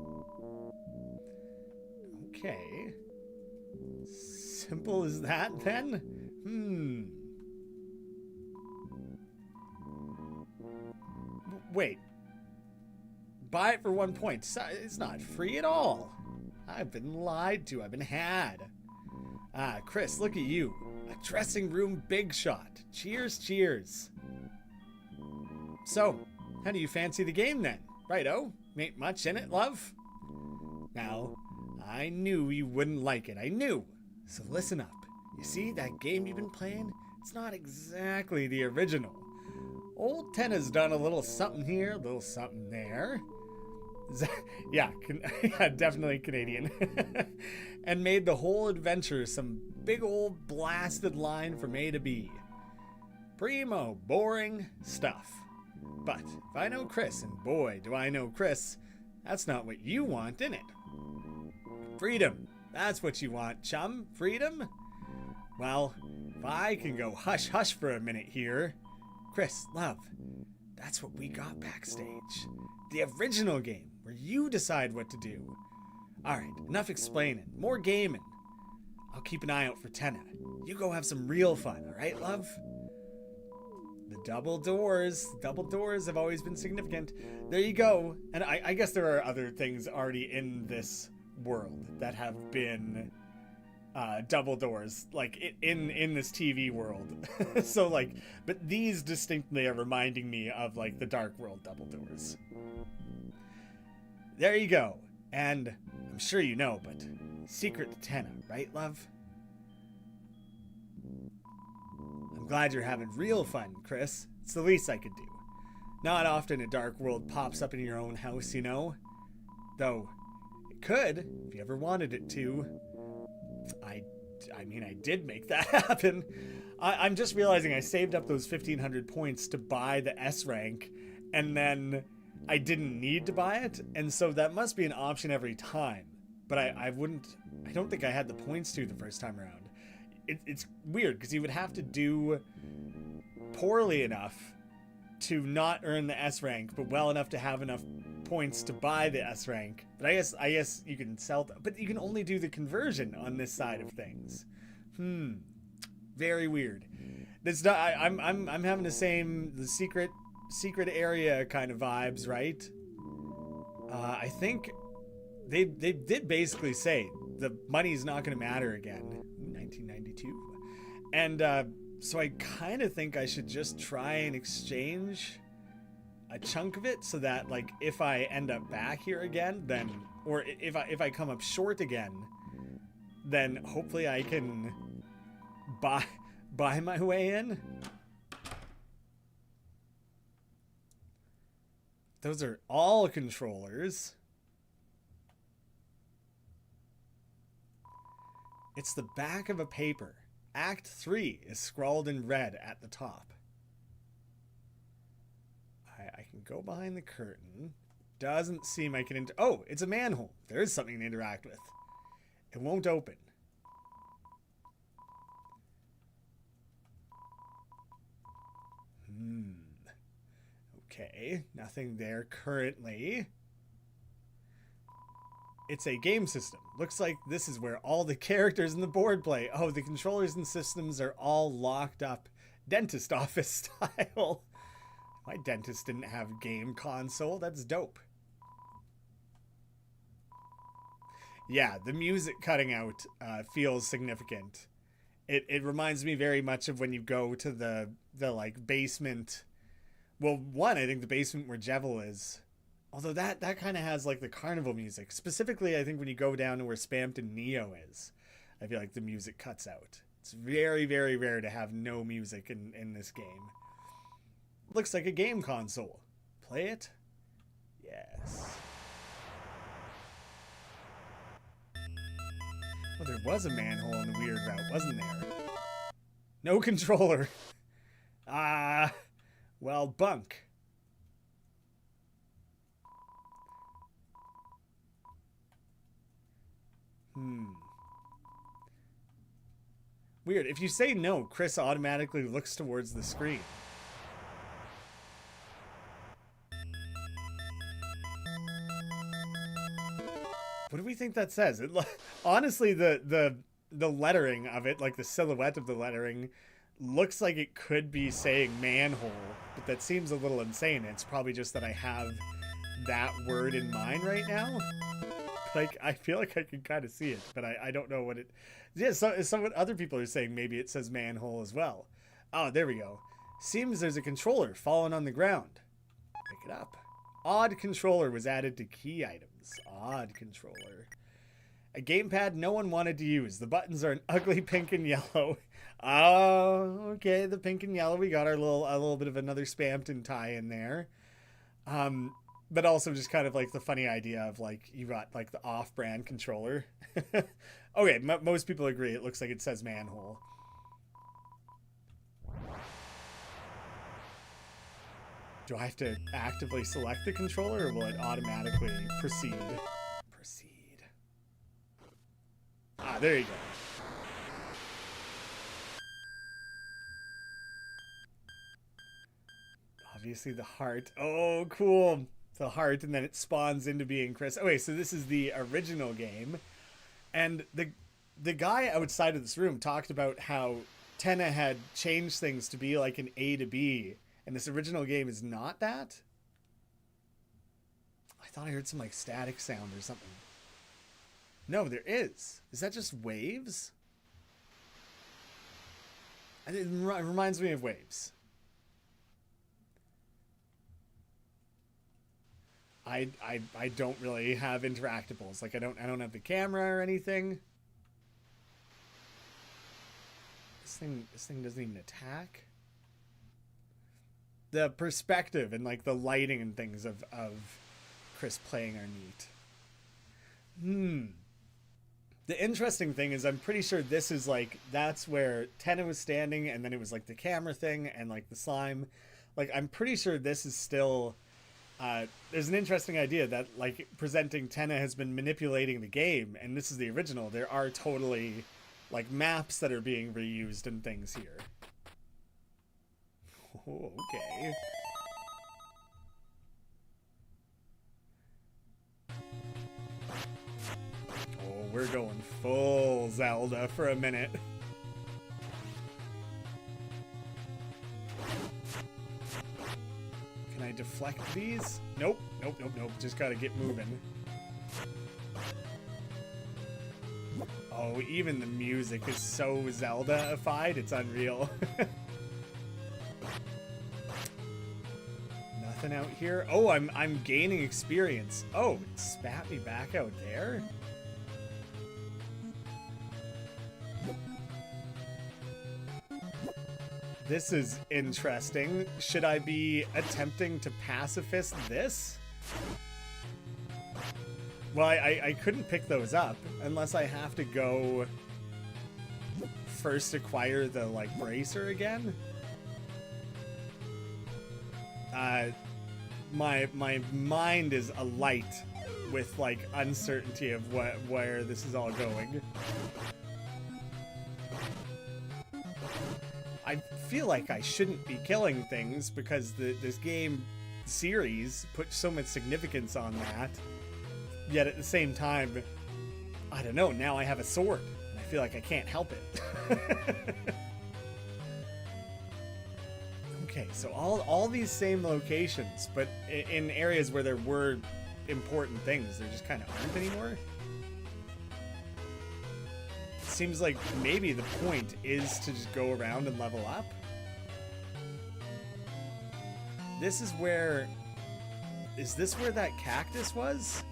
Okay. Simple as that then? Wait. Buy it for 1 point. It's not free at all. I've been lied to. I've been had. Ah, Chris, look at you. A dressing room big shot. Cheers, cheers. So, how do you fancy the game then? Righto. Ain't much in it, love? Now, I knew you wouldn't like it. I knew. So listen up. You see that game you've been playing? It's not exactly the original. Old Tenna's done a little something here, a little something there. Yeah, definitely Canadian. And made the whole adventure some big old blasted line from A to B. Primo, boring stuff. But if I know Chris, and boy do I know Chris, that's not what you want, innit? Freedom. That's what you want, chum. Freedom? Well, if I can go hush hush for a minute here. Chris, love, that's what we got backstage. The original game, where you decide what to do. Alright, enough explaining. More gaming. I'll keep an eye out for Tenna. You go have some real fun, alright, love? The double doors have always been significant. There you go. And I guess there are other things already in this world that have been double doors, like in this TV world. So like, but these distinctly are reminding me of like the Dark World double doors. There you go. And I'm sure you know, but secret to Tenna, right, love? I'm glad you're having real fun, Chris. It's the least I could do. Not often a Dark World pops up in your own house, you know? Though, it could, if you ever wanted it to. I mean, I did make that happen. I'm just realizing I saved up those 1,500 points to buy the S rank, and then I didn't need to buy it, and so that must be an option every time. But I don't think I had the points to the first time around. It's weird, because you would have to do poorly enough to not earn the S rank, but well enough to have enough points to buy the S rank, but I guess you can sell them, but you can only do the conversion on this side of things. Very weird. This I'm having the secret area kind of vibes, right? I think they did basically say the money's not going to matter again. 1992, and so I kind of think I should just try and exchange a chunk of it, so that like if I end up back here again, then, or if I come up short again, then hopefully I can buy my way in. Those are all controllers. It's the back of a paper. Act 3 is scrawled in red at the top. I can go behind the curtain. Doesn't seem I can... Oh, it's a manhole. There is something to interact with. It won't open. Okay, nothing there currently. It's a game system. Looks like this is where all the characters in the board play. Oh, the controllers and systems are all locked up. Dentist office style. My dentist didn't have game console. That's dope. Yeah, the music cutting out feels significant. It reminds me very much of when you go to the like basement. Well, one, I think the basement where Jevil is. Although that kind of has like the carnival music. Specifically, I think when you go down to where Spampton Neo is, I feel like the music cuts out. It's very, very rare to have no music in this game. Looks like a game console. Play it? Yes. Well, there was a manhole in the weird route, wasn't there? No controller. Well, bunk. Weird. If you say no, Chris automatically looks towards the screen. What do we think that says? Honestly, the lettering of it, like the silhouette of the lettering, looks like it could be saying manhole, but that seems a little insane. It's probably just that I have that word in mind right now. Like, I feel like I can kind of see it, but I don't know what it... Yeah, some other people are saying maybe it says manhole as well. Oh, there we go. Seems there's a controller fallen on the ground. Pick it up. Odd controller was added to key items. Odd controller. A gamepad no one wanted to use. The buttons are an ugly pink and yellow. Oh, okay. The pink and yellow. We got a little bit of another Spampton tie in there. But also just kind of like the funny idea of like you got like the off-brand controller. Okay, most people agree. It looks like it says manhole. Do I have to actively select the controller, or will it automatically proceed? Proceed. Ah, there you go. Obviously the heart. Oh, cool. The heart, and then it spawns into being Chris. Okay, so this is the original game. And the guy outside of this room talked about how Tenna had changed things to be like an A to B. And this original game is not that? I thought I heard some like static sound or something. No, there is. Is that just waves? It reminds me of waves. I don't really have interactables. Like I don't have the camera or anything. This thing doesn't even attack. The perspective and like the lighting and things of Chris playing are neat. The interesting thing is I'm pretty sure this is like, that's where Tenna was standing, and then it was like the camera thing and like the slime. Like I'm pretty sure this is still, there's an interesting idea that like presenting Tenna has been manipulating the game, and this is the original. There are totally like maps that are being reused and things here. Oh, okay. we're going full Zelda for a minute. Can I deflect these? Nope, nope, nope, nope. Just gotta get moving. Oh, even the music is so Zelda-ified, it's unreal. Nothing out here. Oh, I'm gaining experience. Oh, it spat me back out there? This is interesting. Should I be attempting to pacifist this? Well, I couldn't pick those up unless I have to go first acquire the, like, bracer again. My mind is alight with, like, uncertainty of where this is all going. I feel like I shouldn't be killing things because this game series puts so much significance on that. Yet at the same time, I don't know, now I have a sword, and I feel like I can't help it. Okay, so all these same locations, but in areas where there were important things, there just kind of aren't anymore. It seems like maybe the point is to just go around and level up. This is where... Is this where that cactus was?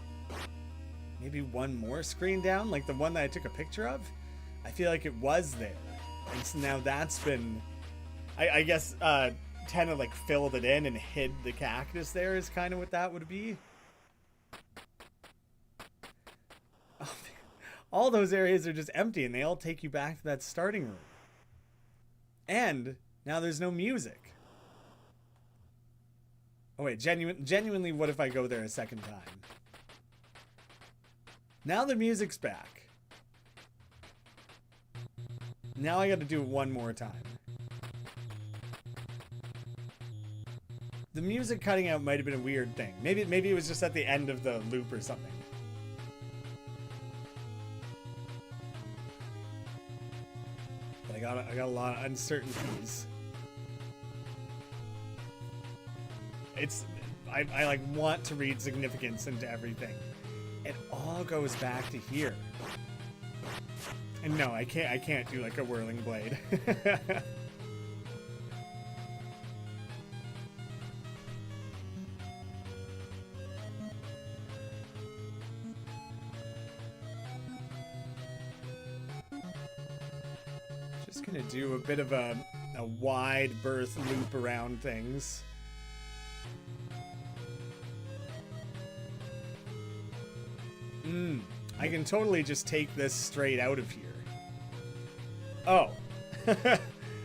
Maybe one more screen down, like the one that I took a picture of? I feel like it was there. And so now that's been... I guess kind of like filled it in and hid the cactus there is kind of what that would be. Oh, all those areas are just empty and they all take you back to that starting room. And now there's no music. Oh wait, genuinely, what if I go there a second time? Now the music's back. Now I gotta do it one more time. The music cutting out might have been a weird thing. Maybe it was just at the end of the loop or something. But I got a lot of uncertainties. I like want to read significance into everything. It all goes back to here. And no, I can't do like a whirling blade. Just gonna do a bit of a wide berth loop around things. I can totally just take this straight out of here. Oh.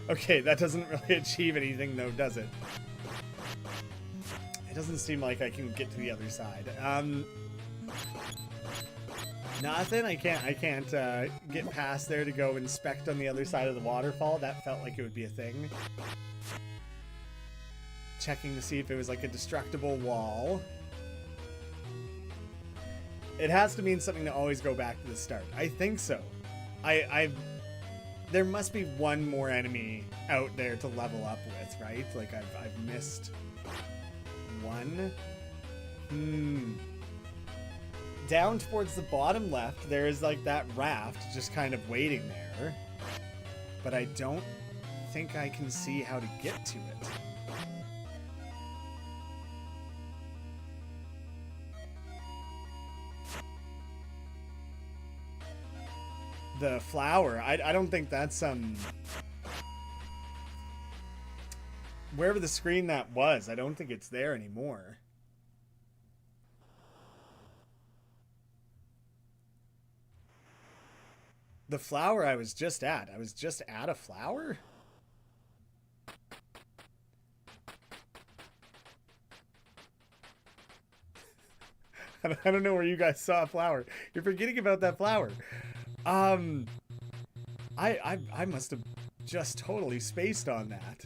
Okay, that doesn't really achieve anything though, does it? It doesn't seem like I can get to the other side. Nothing? I can't get past there to go inspect on the other side of the waterfall. That felt like it would be a thing. Checking to see if it was like a destructible wall. It has to mean something to always go back to the start. I think so. There must be one more enemy out there to level up with, right? Like I've missed one. Down towards the bottom left, there is like that raft just kind of waiting there. But I don't think I can see how to get to it. The flower, I don't think that's wherever the screen that was, I don't think it's there anymore. The flower I was just at a flower? I don't know where you guys saw a flower. You're forgetting about that flower. I must have just totally spaced on that.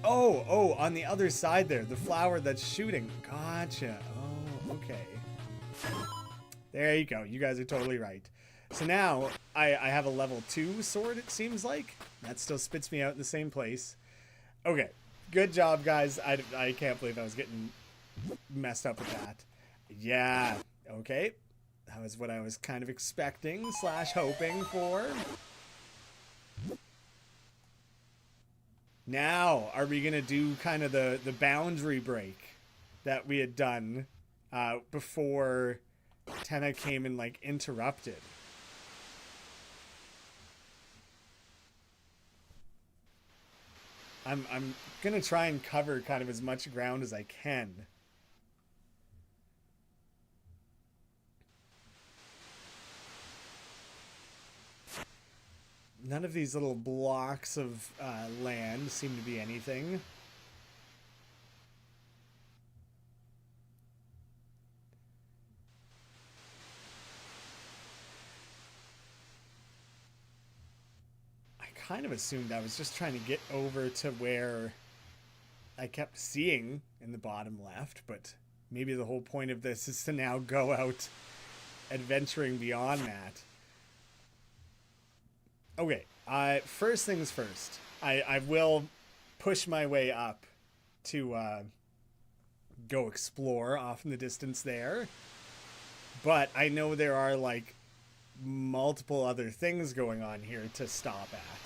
Oh, on the other side there, the flower that's shooting. Gotcha. Oh, okay. There you go. You guys are totally right. So now I have a level 2 sword, it seems like. That still spits me out in the same place. Okay. Good job, guys. I can't believe I was getting messed up with that. Yeah. Okay. That was what I was kind of expecting / hoping for. Now, are we going to do kind of the boundary break that we had done before Tenna came and, like, interrupted? I'm going to try and cover kind of as much ground as I can. None of these little blocks of land seem to be anything. I kind of assumed I was just trying to get over to where I kept seeing in the bottom left, but maybe the whole point of this is to now go out adventuring beyond that. Okay, first things first. I will push my way up to go explore off in the distance there. But I know there are, like, multiple other things going on here to stop at.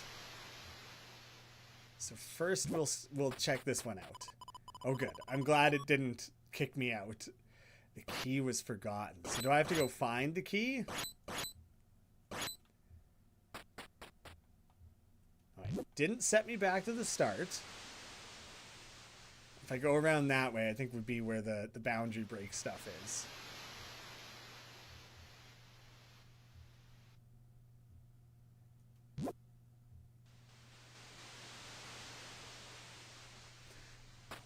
So first we'll check this one out. Oh, good. I'm glad it didn't kick me out. The key was forgotten. So do I have to go find the key? Didn't set me back to the start. If I go around that way, I think would be where the boundary break stuff is.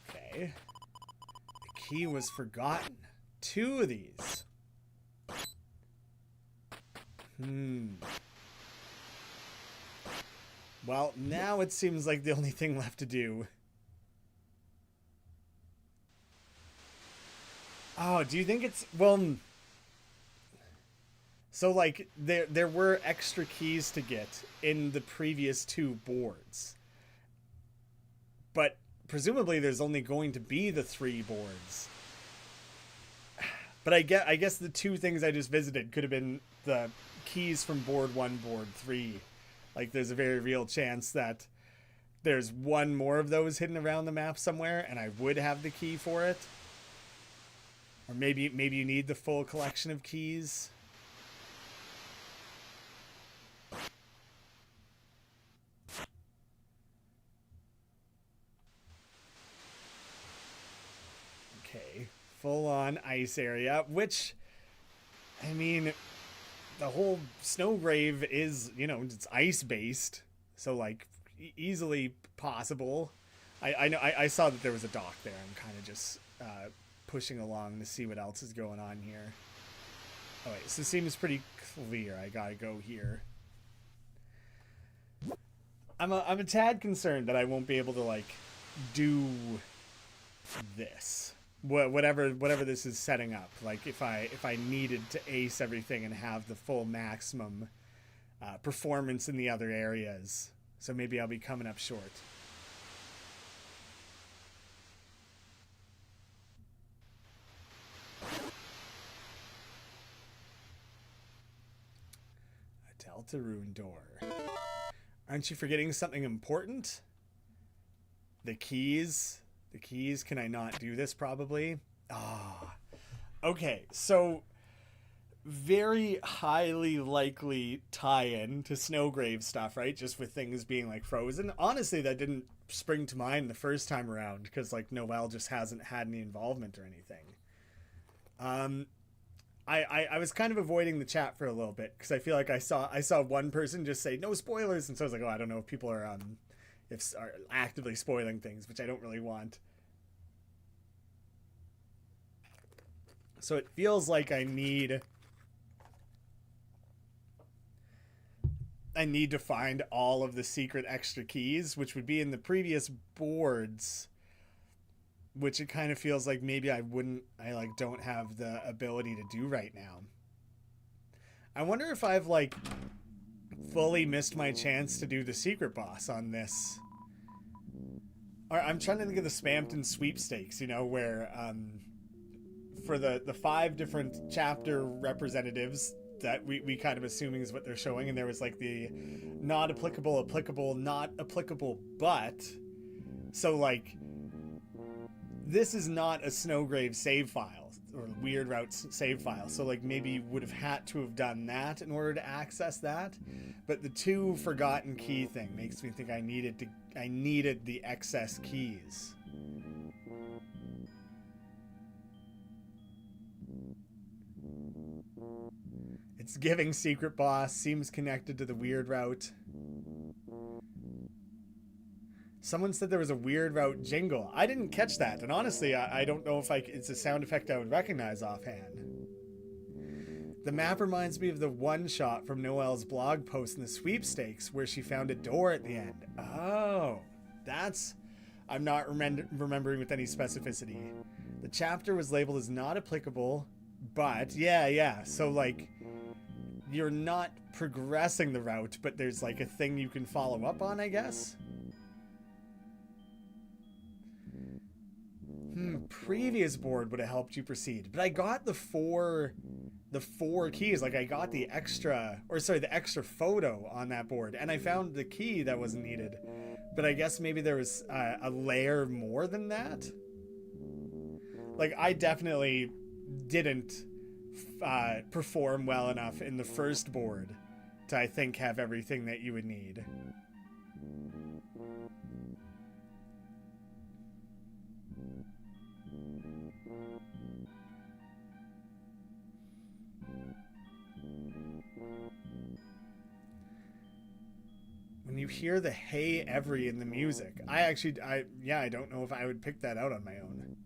Okay. The key was forgotten. 2 of these. Well, now it seems like the only thing left to do. Oh, do you think it's... Well... So, like, there were extra keys to get in the previous 2 boards. But presumably there's only going to be the 3 boards. But I guess the 2 things I just visited could have been the keys from board 1, board 3. Like, there's a very real chance that there's one more of those hidden around the map somewhere, and I would have the key for it. Or maybe you need the full collection of keys. Okay, full-on ice area, which, I mean... The whole Snowgrave is, you know, it's ice-based, so, like, easily possible. I know I saw that there was a dock there. I'm kind of just pushing along to see what else is going on here. Oh, wait, so it seems pretty clear. I gotta go here. I'm a tad concerned that I won't be able to, like, do this. Whatever this is setting up, like if I needed to ace everything and have the full maximum performance in the other areas, so maybe I'll be coming up short. A Deltarune door. Aren't you forgetting something important? The keys. The keys, can I not do this probably? Ah. Okay, so very highly likely tie-in to Snowgrave stuff, right? Just with things being, like, frozen. Honestly, that didn't spring to mind the first time around because, like, Noelle just hasn't had any involvement or anything. I was kind of avoiding the chat for a little bit because I feel like I saw one person just say no spoilers, and so I was like, oh, I don't know if people are are actively spoiling things, which I don't really want. So it feels like I need to find all of the secret extra keys, which would be in the previous boards, which it kind of feels like maybe I don't have the ability to do right now. I wonder if I've like fully missed my chance to do the secret boss on this. Or I'm trying to think of the Spampton sweepstakes, you know, where for the 5 different chapter representatives that we kind of assuming is what they're showing, and there was like the not applicable, applicable, not applicable, but. So like this is not a Snowgrave save file or Weird Routes save file, so like maybe you would have had to have done that in order to access that. But the 2 forgotten key thing makes me think I needed the excess keys. It's giving secret boss, seems connected to the Weird Route. Someone said there was a Weird Route jingle. I didn't catch that, and honestly, I don't know if it's a sound effect I would recognize offhand. The map reminds me of the one shot from Noelle's blog post in the sweepstakes where she found a door at the end. Oh, that's... I'm not remembering with any specificity. The chapter was labeled as not applicable, but yeah. So, like, you're not progressing the route, but there's, like, a thing you can follow up on, I guess? Previous board would have helped you proceed, but I got the four keys. Like, I got the extra photo on that board, and I found the key that wasn't needed. But I guess maybe there was a layer more than that. Like, I definitely didn't perform well enough in the first board to, I think, have everything that you would need. When you hear the "Hey Every" in the music, I don't know if I would pick that out on my own.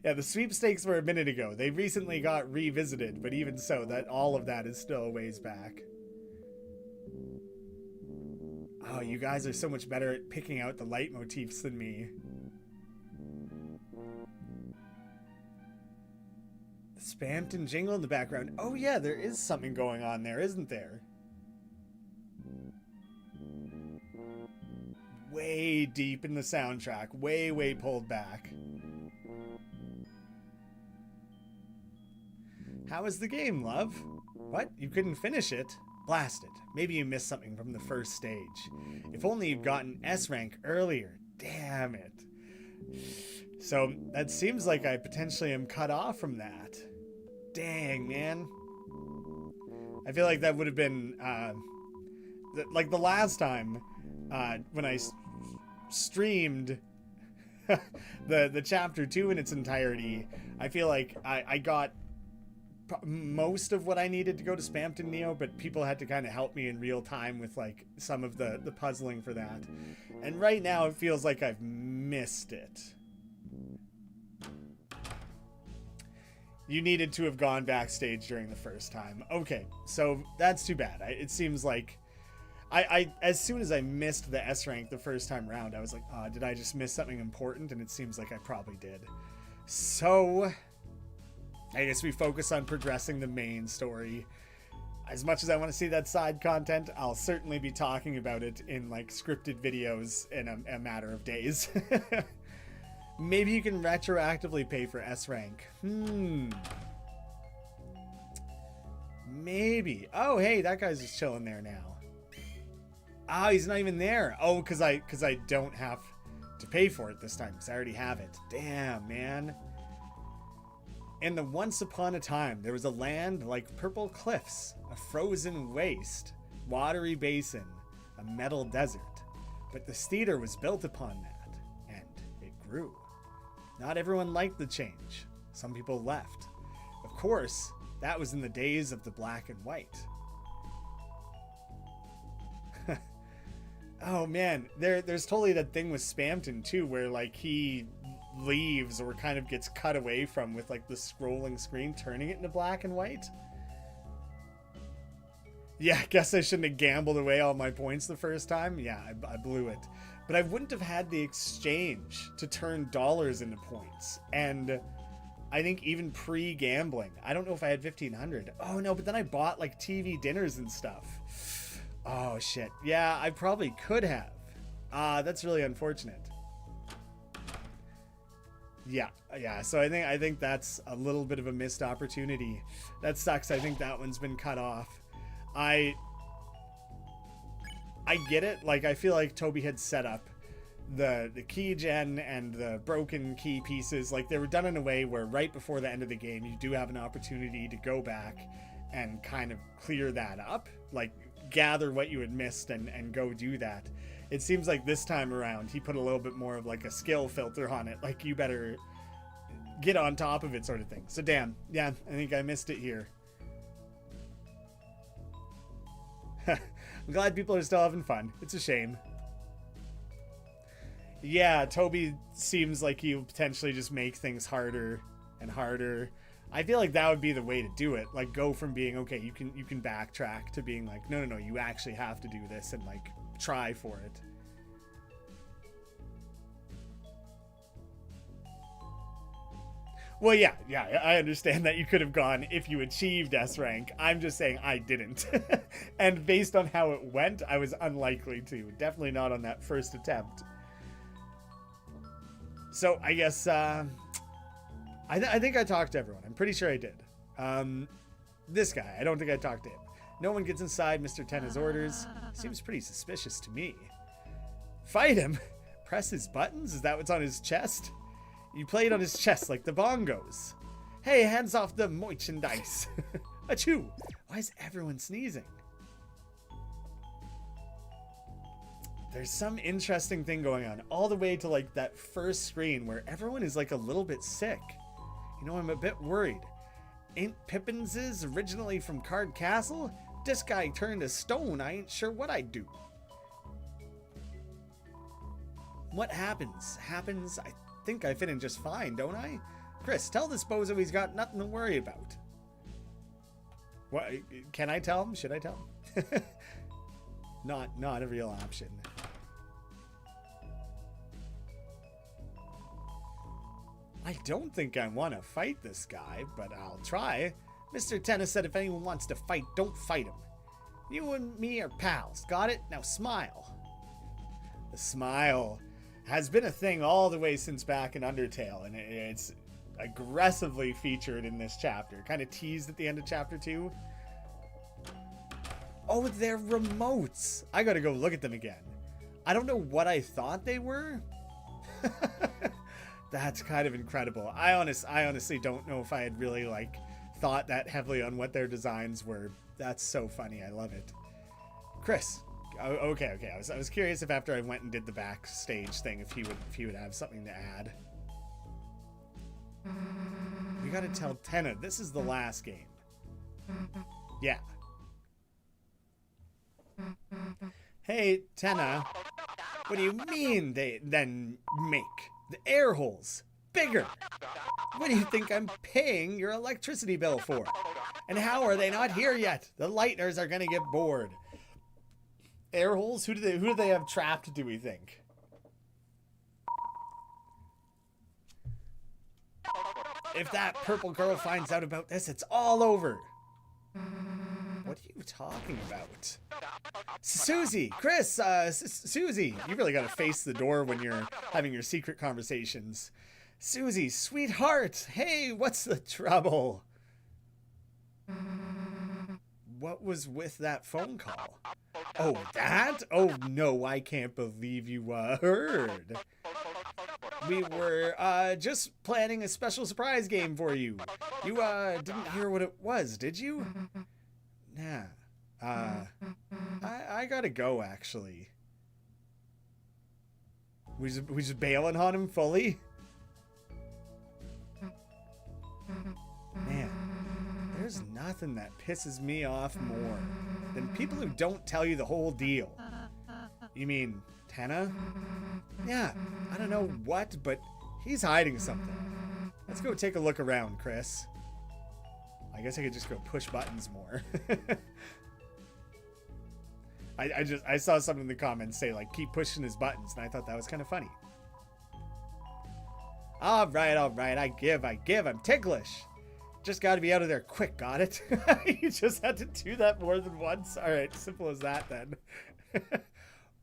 Yeah, the sweepstakes were a minute ago. They recently got revisited, but even so, that all of that is still a ways back. Oh, you guys are so much better at picking out the leitmotifs than me. The Spampton jingle in the background. Oh yeah, there is something going on there, isn't there? Way deep in the soundtrack, way pulled back. How is the game, love? What? You couldn't finish it? Blast it. Maybe you missed something from the first stage. If only you'd gotten S rank earlier. Damn it. So that seems like I potentially am cut off from that. Dang, man. I feel like that would have been like the last time when I streamed the chapter 2 in its entirety. I feel like I got most of what I needed to go to Spampton Neo, but people had to kind of help me in real time with like some of the puzzling for that. And right now it feels like I've missed it. You needed to have gone backstage during the first time. Okay, so that's too bad. It seems like I as soon as I missed the S rank the first time around, I was like, oh, did I just miss something important? And it seems like I probably did. So I guess we focus on progressing the main story. As much as I want to see that side content, I'll certainly be talking about it in like scripted videos in a matter of days. Maybe you can retroactively pay for S rank. Maybe. Oh, hey, that guy's just chilling there now. Oh, he's not even there. Oh, because I don't have to pay for it this time because I already have it. Damn, man. In the once upon a time, there was a land like purple cliffs, a frozen waste, watery basin, a metal desert. But the theater was built upon that, and it grew. Not everyone liked the change. Some people left. Of course, that was in the days of the black and white. Oh man, there's totally that thing with Spampton too, where like he leaves or kind of gets cut away from with like the scrolling screen, turning it into black and white. Yeah, I guess I shouldn't have gambled away all my points the first time. Yeah, I blew it. But I wouldn't have had the exchange to turn dollars into points. And I think even pre-gambling. I don't know if I had 1,500. Oh no, but then I bought like TV dinners and stuff. Oh shit. Yeah, I probably could have. That's really unfortunate. Yeah. So I think that's a little bit of a missed opportunity. That sucks. I think that one's been cut off. I get it. Like, I feel like Toby had set up the key gen and the broken key pieces. Like, they were done in a way where right before the end of the game, you do have an opportunity to go back and kind of clear that up. Like, gather what you had missed and go do that. It seems like this time around, he put a little bit more of like a skill filter on it. Like, you better get on top of it sort of thing. So damn. Yeah, I think I missed it here. I'm glad people are still having fun. It's a shame. Yeah, Toby seems like he'll potentially just make things harder and harder. I feel like that would be the way to do it. Like, go from being, okay, you can backtrack to being like, no, you actually have to do this and like try for it. Well, yeah, I understand that you could have gone if you achieved S rank. I'm just saying I didn't. And based on how it went, I was unlikely to. Definitely not on that first attempt. So I guess I think I talked to everyone. I'm pretty sure I did. This guy, I don't think I talked to him. No one gets inside Mr. Tenna's orders. Seems pretty suspicious to me. Fight him? Press his buttons? Is that what's on his chest? You played on his chest like the bongos. Hey, hands off the merchandise. Achoo! Why is everyone sneezing? There's some interesting thing going on all the way to like that first screen where everyone is like a little bit sick. You know, I'm a bit worried. Ain't Pippinses originally from Card Castle? This guy turned to stone. I ain't sure what I'd do. What happens? I think I fit in just fine, don't I? Chris, tell this bozo he's got nothing to worry about. What? Can I tell him? Should I tell him? Not a real option. I don't think I want to fight this guy, but I'll try. Mr. Tennis said if anyone wants to fight, don't fight him. You and me are pals. Got it? Now smile. The smile has been a thing all the way since back in Undertale, and it's aggressively featured in this chapter. Kind of teased at the end of chapter 2. Oh, they're remotes. I gotta go look at them again. I don't know what I thought they were. That's kind of incredible. I honestly don't know if I had really like thought that heavily on what their designs were. That's so funny. I love it. Chris. Oh, okay. I was curious if after I went and did the backstage thing, if he would have something to add. We gotta tell Tenna this is the last game. Yeah. Hey, Tenna. What do you mean they then make the air holes bigger? What do you think I'm paying your electricity bill for? And how are they not here yet? The lighteners are gonna get bored. Air holes? Who do they have trapped, do we think? If that purple girl finds out about this, it's all over. What are you talking about? Susie! Chris! Susie! You really gotta face the door when you're having your secret conversations. Susie, sweetheart! Hey, what's the trouble? What was with that phone call? Oh, that? Oh, no, I can't believe you heard. We were just planning a special surprise game for you. You didn't hear what it was, did you? Nah. I gotta go, actually. We just bailing on him fully? Man. There's nothing that pisses me off more than people who don't tell you the whole deal. You mean Tenna? Yeah, I don't know what, but he's hiding something. Let's go take a look around, Chris. I guess I could just go push buttons more. I saw something in the comments say like keep pushing his buttons, and I thought that was kind of funny. All right. I give. I'm ticklish. Just got to be out of there quick. Got it? You just had to do that more than once. All right. Simple as that then.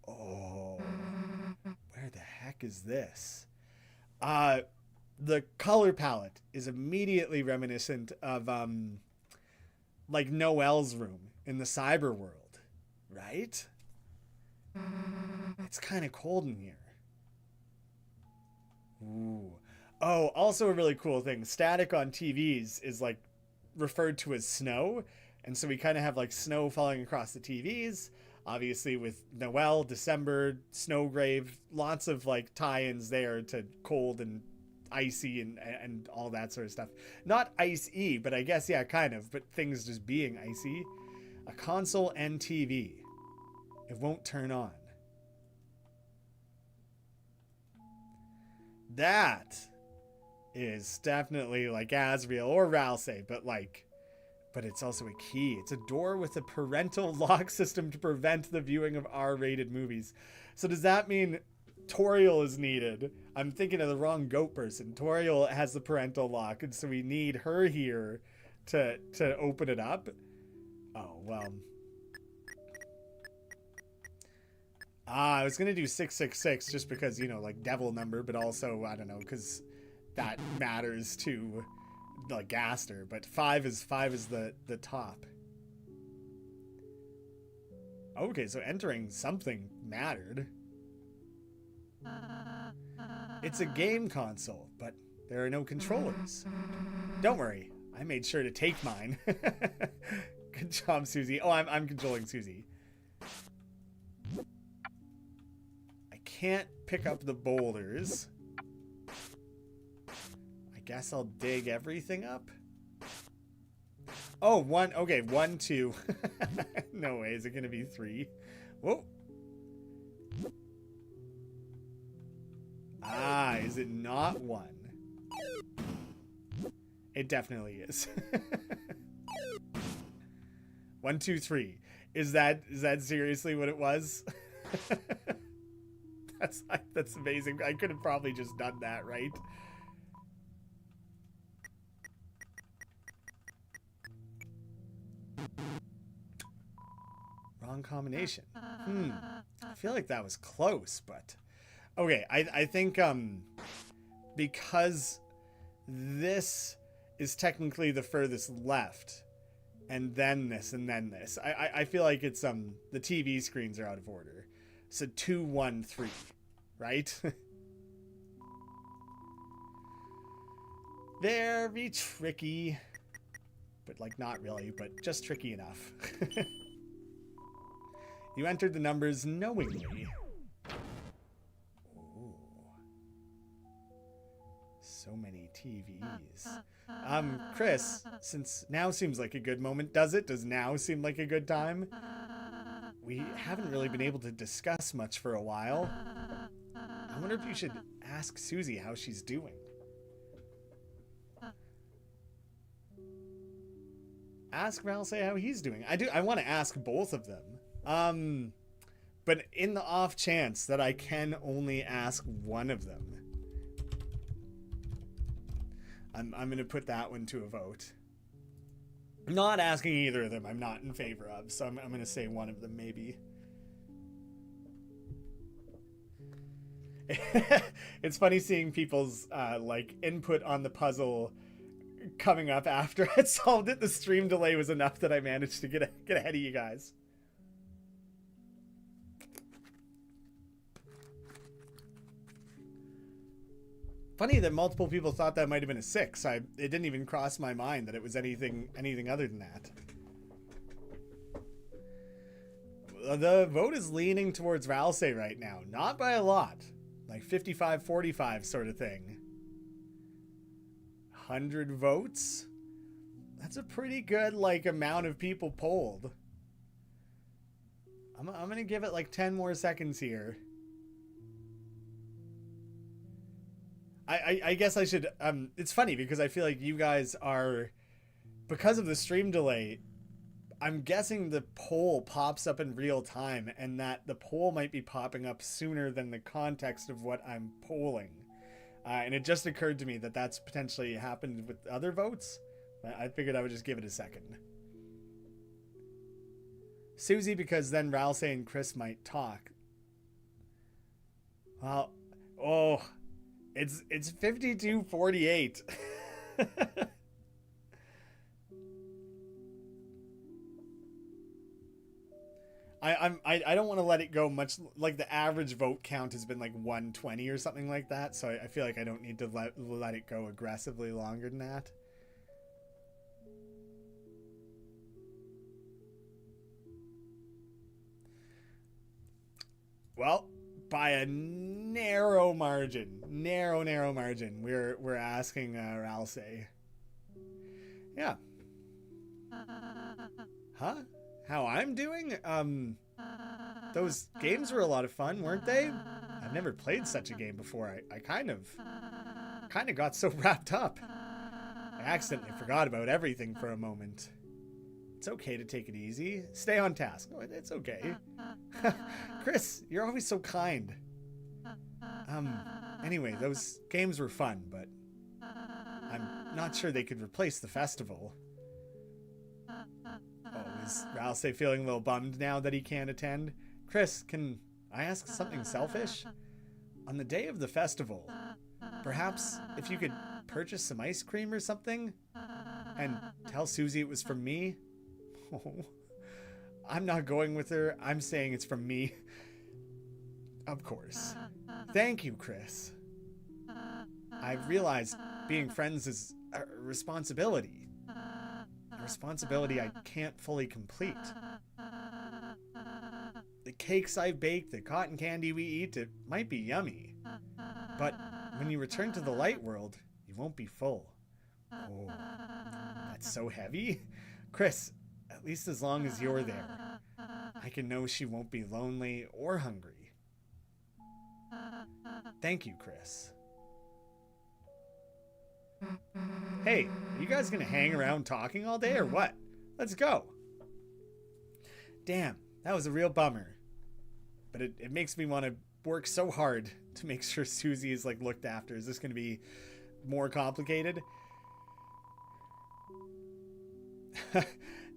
Oh, where the heck is this? The color palette is immediately reminiscent of like Noelle's room in the cyber world, right? It's kind of cold in here. Ooh. Oh, also a really cool thing. Static on TVs is like referred to as snow. And so we kind of have like snow falling across the TVs. Obviously with Noel, December, Snowgrave, lots of like tie-ins there to cold and icy and all that sort of stuff. Not ice-y, but I guess, yeah, kind of. But things just being icy. A console and TV. It won't turn on. That is definitely like Asriel or Ralsei, but it's also a key. It's a door with a parental lock system to prevent the viewing of R-rated movies. So does that mean Toriel is needed? I'm thinking of the wrong goat person. Toriel has the parental lock, and so we need her here to open it up. Oh, well. I was going to do 666 just because, you know, like devil number, but also, I don't know, because that matters to the Gaster. But 5 is the top. Okay, so entering something mattered. It's a game console, but there are no controllers. Don't worry, I made sure to take mine. Good job, Susie. Oh, I'm controlling Susie. Can't pick up the boulders. I guess I'll dig everything up. Oh, one. Okay, 1, 2. No way. Is it going to be 3? Whoa. Ah, is it not 1? It definitely is. 1, 2, 3. Is that seriously what it was? That's amazing. I could have probably just done that, right? Wrong combination. I feel like that was close, but okay. I think because this is technically the furthest left, and then this, and then this. I feel like it's the TV screens are out of order. So 2, 1, 3, right? Very tricky, but like not really, but just tricky enough. You entered the numbers knowingly. Ooh. So many TVs. Chris, since now seems like a good moment, does now seem like a good time? We haven't really been able to discuss much for a while. I wonder if you should ask Susie how she's doing. Ask Ralsei how he's doing. I want to ask both of them. But in the off chance that I can only ask one of them, I'm going to put that one to a vote. Not asking either of them I'm not in favor of, so I'm going to say one of them maybe. It's funny seeing people's like input on the puzzle coming up after I solved it. The stream delay was enough that I managed to get ahead of you guys. Funny that multiple people thought that might have been a 6. It didn't even cross my mind that it was anything other than that. The vote is leaning towards Ralsei right now. Not by a lot. Like 55-45 sort of thing. 100 votes? That's a pretty good like amount of people polled. I'm going to give it like 10 more seconds here. I guess I should, it's funny because I feel like you guys are, because of the stream delay, I'm guessing the poll pops up in real time and that the poll might be popping up sooner than the context of what I'm polling. And it just occurred to me that that's potentially happened with other votes. I figured I would just give it a second. Susie, because then Ralsei and Chris might talk. Well, oh, it's 52-48. I don't want to let it go much. Like the average vote count has been like 120 or something like that, so I feel like I don't need to let it go aggressively longer than that. Well, by a narrow margin, narrow margin, we're asking Ralsei. Yeah. Huh? How I'm doing? Those games were a lot of fun, weren't they? I've never played such a game before. I kind of got so wrapped up. I accidentally forgot about everything for a moment. It's okay to take it easy. Stay on task. Oh, it's okay. Chris, you're always so kind. Anyway, those games were fun, but I'm not sure they could replace the festival. Oh, is Ralsei feeling a little bummed now that he can't attend? Chris, can I ask something selfish? On the day of the festival, perhaps if you could purchase some ice cream or something and tell Susie it was from me? Oh, I'm not going with her. I'm saying it's from me. Of course. Thank you, Chris. I've realized being friends is a responsibility. A responsibility I can't fully complete. The cakes I bake, the cotton candy we eat, it might be yummy. But when you return to the light world, you won't be full. Oh, that's so heavy. Chris, at least as long as you're there, I can know she won't be lonely or hungry. Thank you, Chris. Hey, are you guys gonna hang around talking all day or what? Let's go. Damn, that was a real bummer. But it makes me want to work so hard to make sure Susie is like looked after. Is this gonna be more complicated?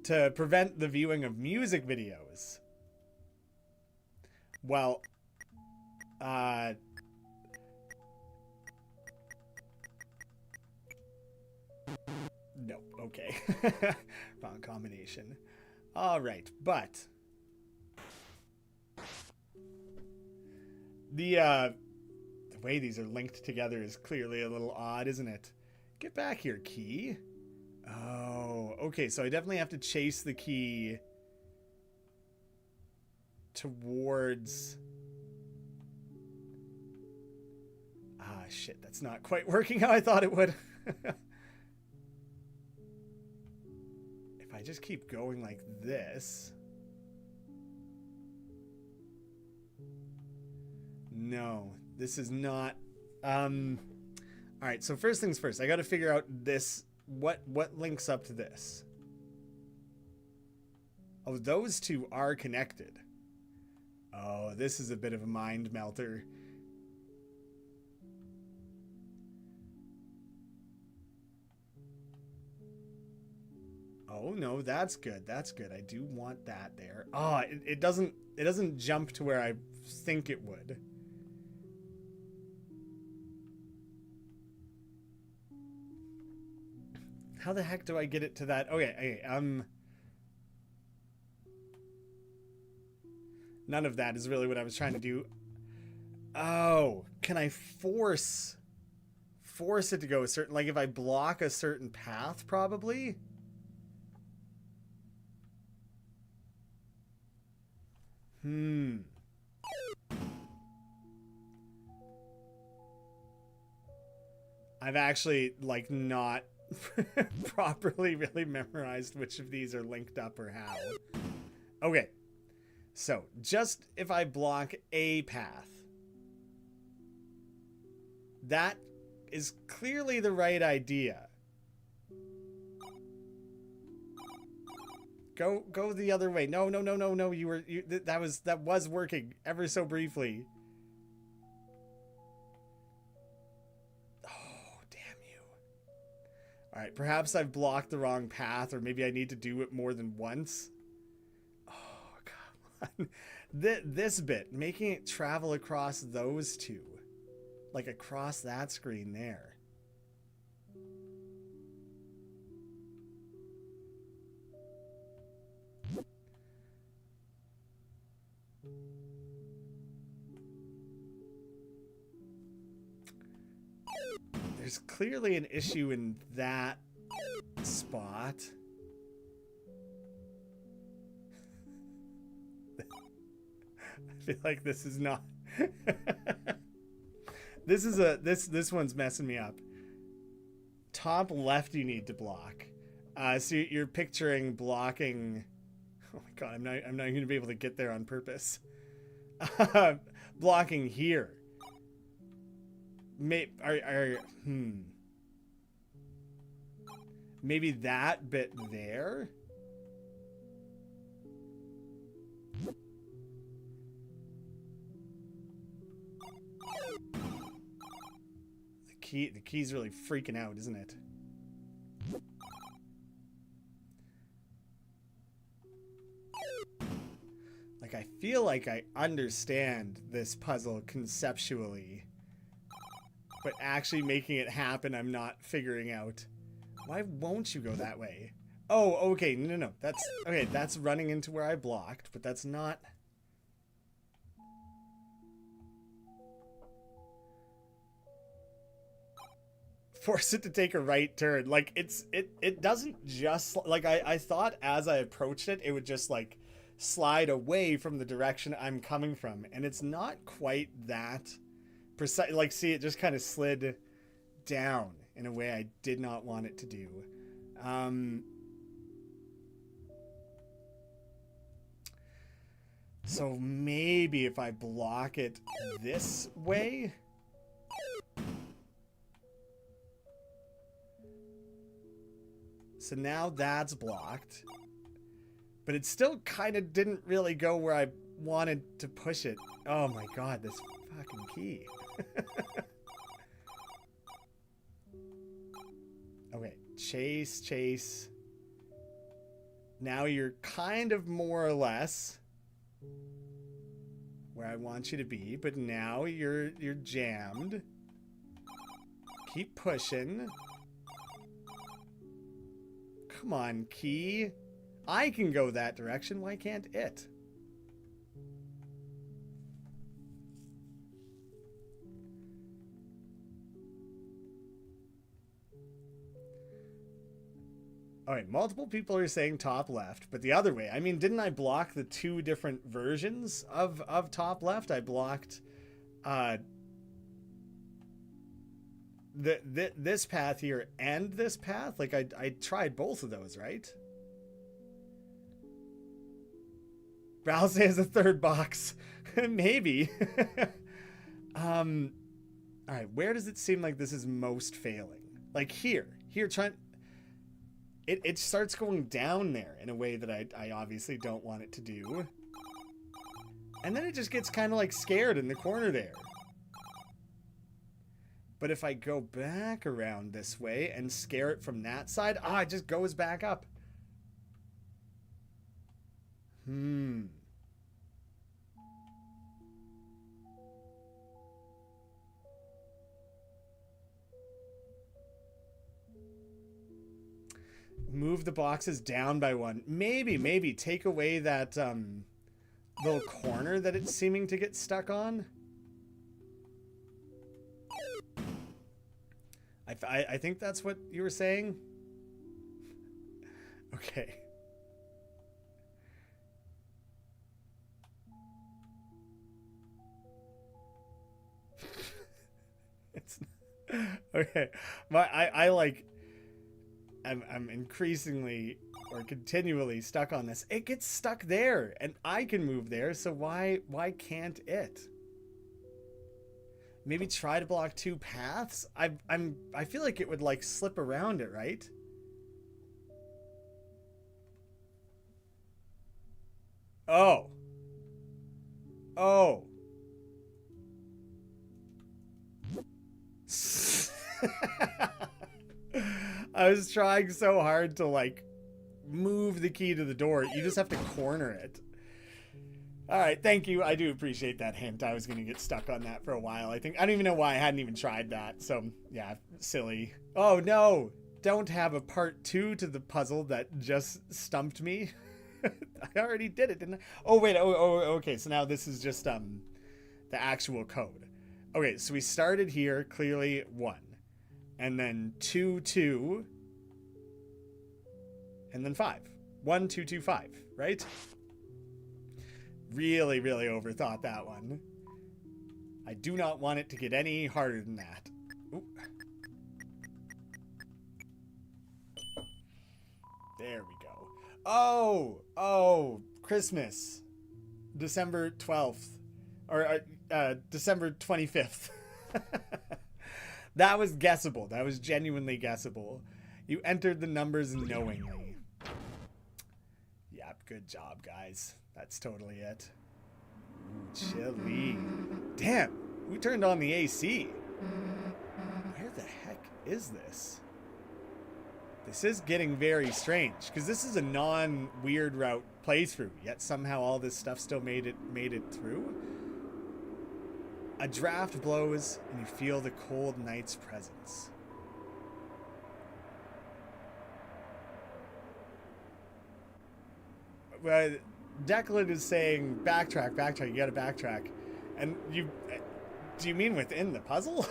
To prevent the viewing of music videos. Well, no, okay. Wrong combination. All right, but the way these are linked together is clearly a little odd, isn't it? Get back here, key. Oh, okay, so I definitely have to chase the key towards... Ah, shit, that's not quite working how I thought it would. If I just keep going like this... No, this is not... Alright, so first things first, I gotta figure out this... What links up to this? Oh, those two are connected. Oh, this is a bit of a mind melter. Oh no, that's good. That's good. I do want that there. Oh, it doesn't jump to where I think it would. How the heck do I get it to that? Okay, none of that is really what I was trying to do. Oh, can I force it to go a certain, like if I block a certain path, probably? I've actually, like, not properly really memorized which of these are linked up or how. Okay, so just if I block a path, that is clearly the right idea. Go the other way. No. That was working ever so briefly. All right, perhaps I've blocked the wrong path, or maybe I need to do it more than once. Oh, come on. This bit, making it travel across those two. Like across that screen there. There's clearly an issue in that spot. I feel like this is not this one's messing me up. Top left you need to block. So you're picturing blocking. Oh my god, I'm not going to be able to get there on purpose. Blocking here. Maybe that bit there. The key's really freaking out, isn't it? Like, I feel like I understand this puzzle conceptually, but actually making it happen, I'm not figuring out. Why won't you go that way? Oh, okay, no. That's, okay, that's running into where I blocked, but that's not... Force it to take a right turn. Like, it doesn't just... Like, I thought as I approached it, it would just, like, slide away from the direction I'm coming from. And it's not quite that precise. Like, see, it just kind of slid down in a way I did not want it to do. So maybe if I block it this way... So now that's blocked. But it still kind of didn't really go where I wanted to push it. Oh my god, this fucking key. Okay, chase. Now you're kind of more or less where I want you to be, but now you're jammed. Keep pushing. Come on, key. I can go that direction. Why can't it? All right, multiple people are saying top left, but the other way. I mean, didn't I block the two different versions of top left? I blocked this path here and this path. Like, I tried both of those, right? Val says a third box. Maybe. All right, where does it seem like this is most failing? Like here trying... It starts going down there in a way that I obviously don't want it to do. And then it just gets kind of like scared in the corner there. But if I go back around this way and scare it from that side, it just goes back up. Move the boxes down by one. Maybe take away that little corner that it's seeming to get stuck on. I think that's what you were saying. Okay. It's okay. I'm increasingly or continually stuck on this. It gets stuck there, and I can move there. So why can't it? Maybe try to block two paths. I feel like it would like slip around it, right? Oh. I was trying so hard to like move the key to the door. You just have to corner it. All right, thank you. I do appreciate that hint. I was going to get stuck on that for a while. I don't even know why I hadn't even tried that. So, yeah, silly. Oh, no. Don't have a part 2 to the puzzle that just stumped me. I already did it, didn't I? Oh, wait. Okay. So now this is just the actual code. Okay, so we started here, clearly 1. And then 2, 2. And then 5. 1, 2, 2, 5, right? Really, really overthought that one. I do not want it to get any harder than that. Ooh. There we go. Oh, Christmas. December 12th. Or December 25th. That was guessable. That was genuinely guessable. You entered the numbers knowingly. Yep, good job, guys. That's totally it. Ooh, chilly. Damn, who turned on the AC? Where the heck is this? This is getting very strange, because this is a non-weird route playthrough, yet somehow all this stuff still made it through. A draft blows, and you feel the cold night's presence. Declan is saying backtrack, you gotta backtrack. And do you mean within the puzzle?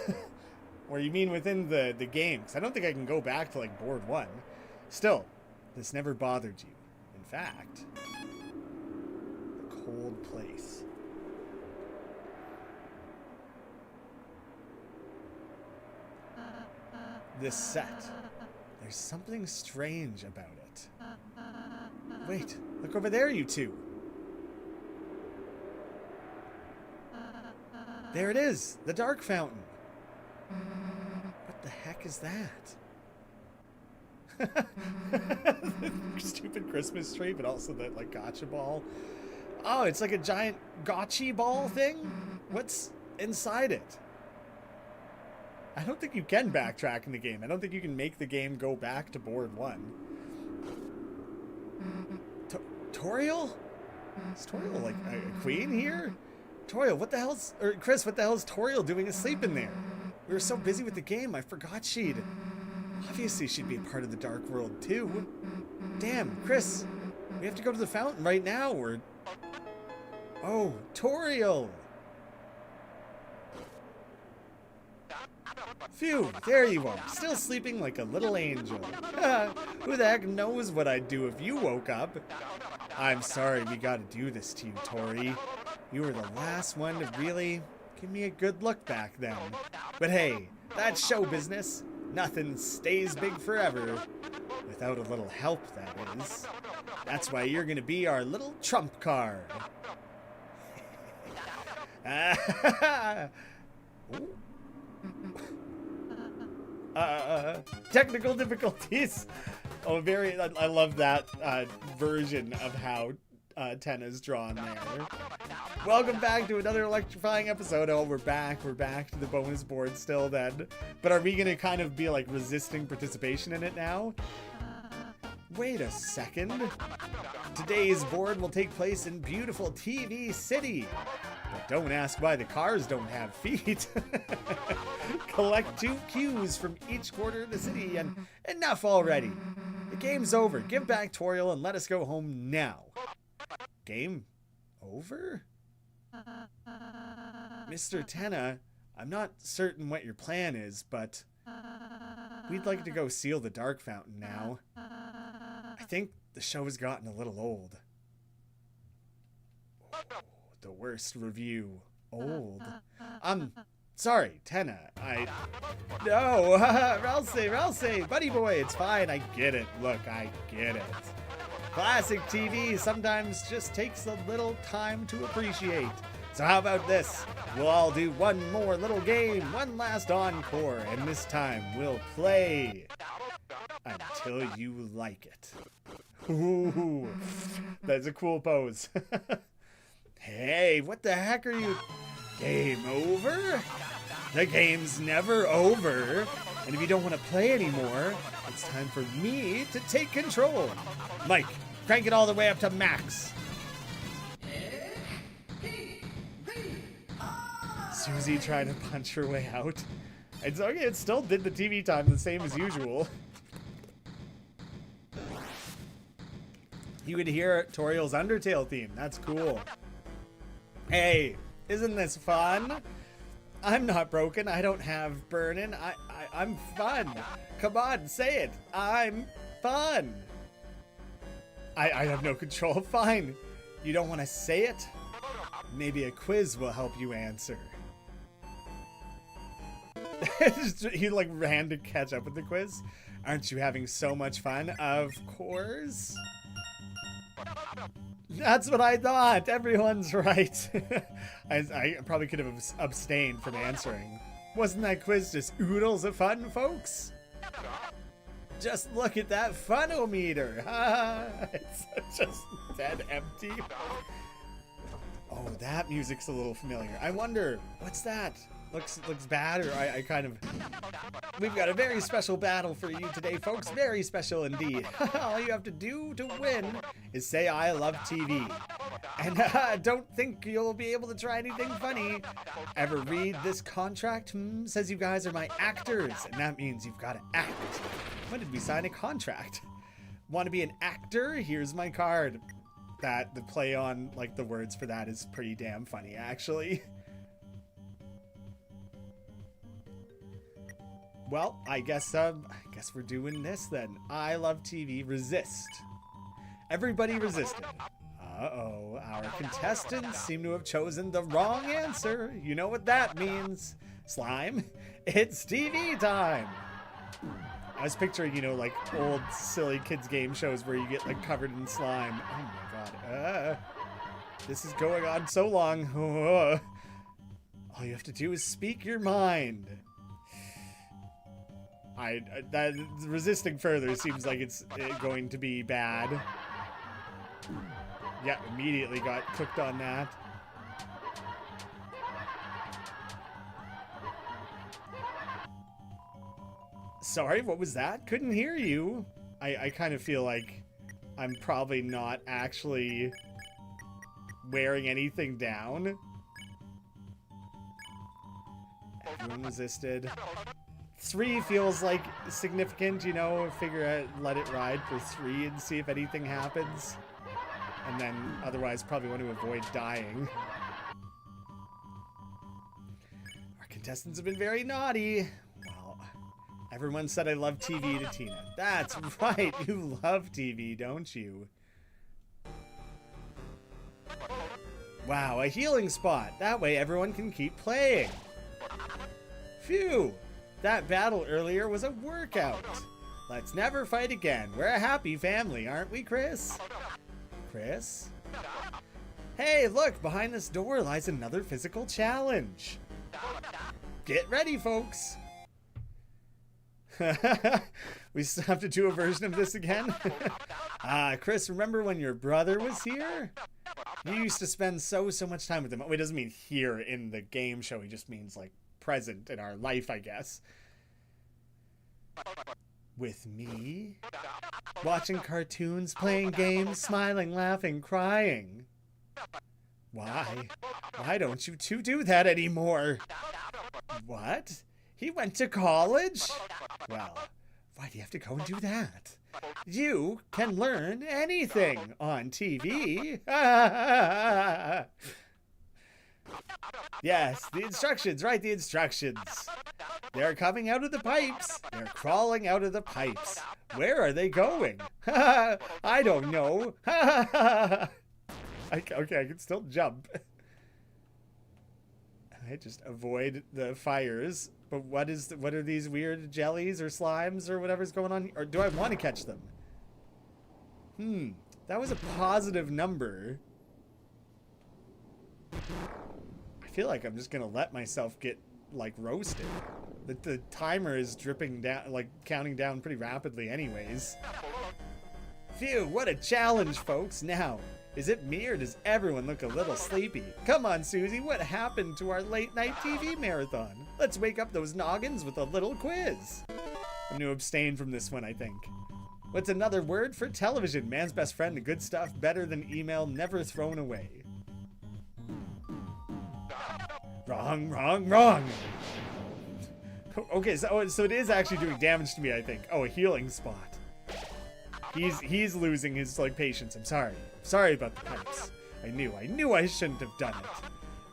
Or you mean within the game? Because I don't think I can go back to like board 1. Still, this never bothered you. In fact, the cold place. This set, there's something strange about it. Wait, look over there, you two. There it is, the dark fountain. What the heck is that? Stupid Christmas tree, but also that like gotcha ball. Oh, it's like a giant gotcha ball thing? What's inside it? I don't think you can backtrack in the game. I don't think you can make the game go back to board 1. Toriel? Is Toriel like a queen here? Toriel, what the hell's... Or Chris, what the hell is Toriel doing asleep in there? We were so busy with the game, I forgot she'd... Obviously she'd be a part of the dark world too. Damn, Chris, we have to go to the fountain right now, or... Oh, Toriel! Phew, there you are, still sleeping like a little angel. Who the heck knows what I'd do if you woke up? I'm sorry we gotta do this to you, Tori. You were the last one to really give me a good look back then. But hey, that's show business. Nothing stays big forever. Without a little help, that is. That's why you're gonna be our little trump card. Technical difficulties. Oh, I love that version of how Tenna's drawn there. Welcome back to another electrifying episode. Oh, we're back to the bonus board still then. But are we gonna kind of be like resisting participation in it now? Wait a second. Today's board will take place in beautiful TV City. But don't ask why the cars don't have feet. Collect 2 cues from each quarter of the city, and enough already. The game's over. Give back Toriel and let us go home now. Game over? Mr. Tenna, I'm not certain what your plan is, but we'd like to go seal the dark fountain now. I think the show has gotten a little old. Oh, the worst review. Old. Sorry, Tenna. No, Ralsei, buddy boy, it's fine. I get it. Look, I get it. Classic TV sometimes just takes a little time to appreciate. So how about this? We'll all do one more little game, one last encore, and this time we'll play until you like it. Ooh, that's a cool pose. Hey, what the heck are you... Game over? The game's never over. And if you don't want to play anymore, it's time for me to take control. Mike, crank it all the way up to max. Susie trying to punch her way out. It's okay, it still did the TV time the same as usual. You could hear Toriel's Undertale theme. That's cool. Hey, isn't this fun? I'm not broken. I don't have burnin'. I'm fun. Come on, say it. I'm fun. I have no control. Fine. You don't want to say it? Maybe a quiz will help you answer. He like ran to catch up with the quiz. Aren't you having so much fun? Of course. That's what I thought. Everyone's right. I probably could have abstained from answering. Wasn't that quiz just oodles of fun, folks? Just look at that funometer. It's just dead empty. Oh, that music's a little familiar. I wonder, what's that? Looks bad, or I kind of... We've got a very special battle for you today, folks. Very special indeed. All you have to do to win is say, I love TV. And don't think you'll be able to try anything funny. Ever read this contract? Says you guys are my actors, and that means you've got to act. When did we sign a contract? Want to be an actor? Here's my card. The play on, like, the words for that is pretty damn funny, actually. Well, I guess we're doing this then. I love TV. Resist. Everybody resisted. Uh-oh. Our contestants seem to have chosen the wrong answer. You know what that means. Slime, it's TV time. I was picturing, you know, like old silly kids game shows where you get like covered in slime. Oh my god. This is going on so long. All you have to do is speak your mind. That resisting further seems like it's going to be bad. Yeah, immediately got cooked on that. Sorry, what was that? Couldn't hear you. I kind of feel like I'm probably not actually wearing anything down. Everyone resisted. 3 feels like significant, you know, let it ride for 3 and see if anything happens. And then otherwise probably want to avoid dying. Our contestants have been very naughty. Well, everyone said I love TV to Tina. That's right, you love TV, don't you? Wow, a healing spot. That way everyone can keep playing. Phew. That battle earlier was a workout. Let's never fight again. We're a happy family, aren't we, Chris? Chris? Hey, look, behind this door lies another physical challenge. Get ready, folks. We still have to do a version of this again? Chris, remember when your brother was here? You used to spend so much time with him. Oh, it doesn't mean here in the game show. He just means, like, present in our life, I guess. With me? Watching cartoons, playing games, smiling, laughing, crying. Why? Why don't you two do that anymore? What? He went to college? Well, why do you have to go and do that? You can learn anything on TV. Yes, the instructions, right, the instructions. They're coming out of the pipes. They're crawling out of the pipes. Where are they going? I don't know. Okay, I can still jump. I just avoid the fires. But what are these weird jellies or slimes or whatever's going on? Or do I want to catch them? That was a positive number. I feel like I'm just gonna let myself get like roasted. The timer is dripping down, like counting down pretty rapidly anyways. Phew, what a challenge, folks. Now, is it me or does everyone look a little sleepy? Come on, Susie, what happened to our late night TV marathon? Let's wake up those noggins with a little quiz. I'm going to abstain from this one, I think. What's another word for television? Man's best friend, the good stuff, better than email, never thrown away. Wrong, wrong, wrong. Okay, so it is actually doing damage to me, I think. Oh, a healing spot. He's losing his, like, patience. I'm sorry. Sorry about the pipes. I knew I shouldn't have done it.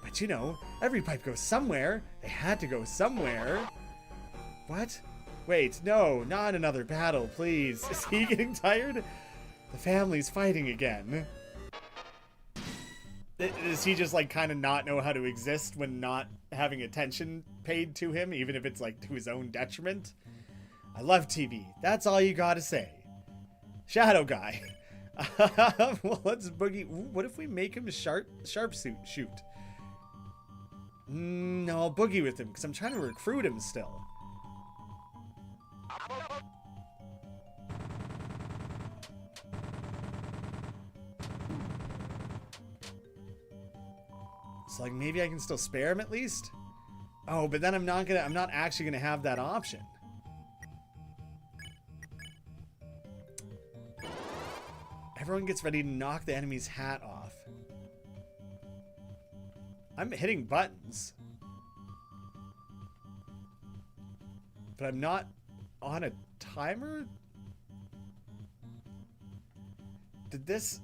But you know, every pipe goes somewhere. They had to go somewhere. What? Wait, no, not another battle, please. Is he getting tired? The family's fighting again. Does he just, like, kind of not know how to exist when not having attention paid to him, even if it's, like, to his own detriment? I love TV. That's all you gotta say. Shadow guy. Well, let's boogie. Ooh, what if we make him sharpsuit shoot? No, I'll boogie with him, because I'm trying to recruit him still. So, like, maybe I can still spare him at least? Oh, but then I'm not actually gonna have that option. Everyone gets ready to knock the enemy's hat off. I'm hitting buttons. But I'm not on a timer? Did this...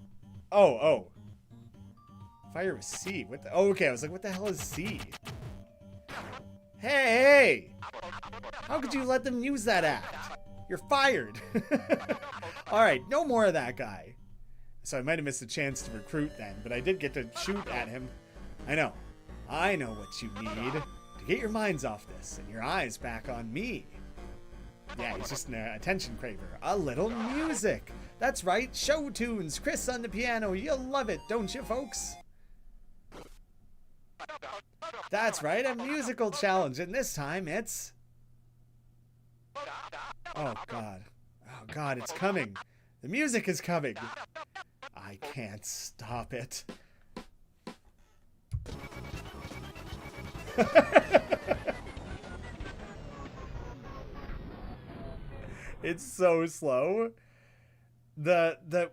Oh. Fire with C. What the... Oh, okay, I was like, what the hell is C? Hey! How could you let them use that act? You're fired. Alright, no more of that guy. So I might have missed a chance to recruit then, but I did get to shoot at him. I know what you need to get your minds off this and your eyes back on me. Yeah, he's just an attention craver. A little music. That's right, show tunes. Chris on the piano. You'll love it, don't you, folks? That's right, a musical challenge, and this time it's... Oh, God. Oh, God, it's coming. The music is coming. I can't stop it. It's so slow. What the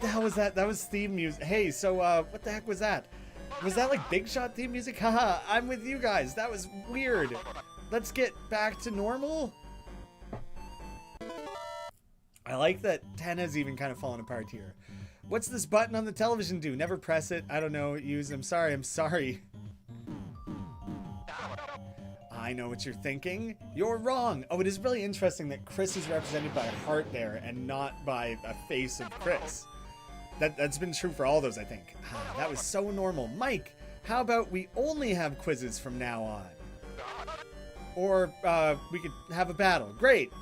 hell was that? That was theme music. Hey, so what the heck was that? Was that like Big Shot theme music? Haha, I'm with you guys. That was weird. Let's get back to normal. I like that 10 has even kind of fallen apart here. What's this button on the television do? Never press it. I don't know. Use. I'm sorry. I know what you're thinking. You're wrong. Oh, it is really interesting that Chris is represented by a heart there and not by a face of Chris. That's been true for all those, I think. That was so normal. Mike, how about we only have quizzes from now on? Or we could have a battle. Great.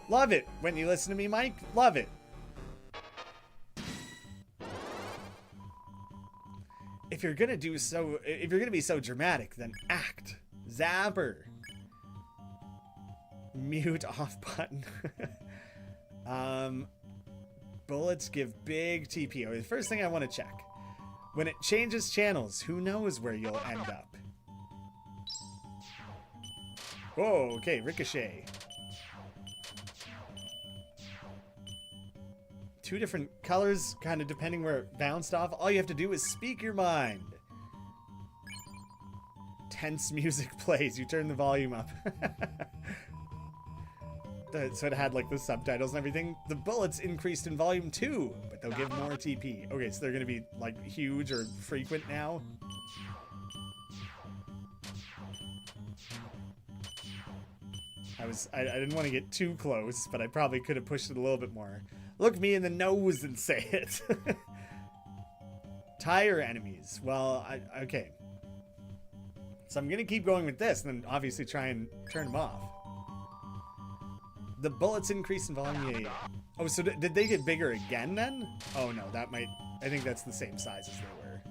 Love it when you listen to me, Mike. Love it. If you're gonna be so dramatic, then act. Zapper. Mute off button. Bullets give big TP. The first thing I want to check. When it changes channels, who knows where you'll end up? Whoa, okay, ricochet. Two different colors, kind of depending where it bounced off. All you have to do is speak your mind. Tense music plays. You turn the volume up. So it had like the subtitles and everything. The bullets increased in volume too, but they'll give more TP. Okay, so they're gonna be like huge or frequent now. I didn't want to get too close, but I probably could have pushed it a little bit more. Look me in the nose and say it. Tire enemies. Well, okay. So I'm gonna keep going with this, and then obviously try and turn them off. The bullets increase in volume. Yeah. Oh, so did they get bigger again then? Oh no, that might... I think that's the same size as they were.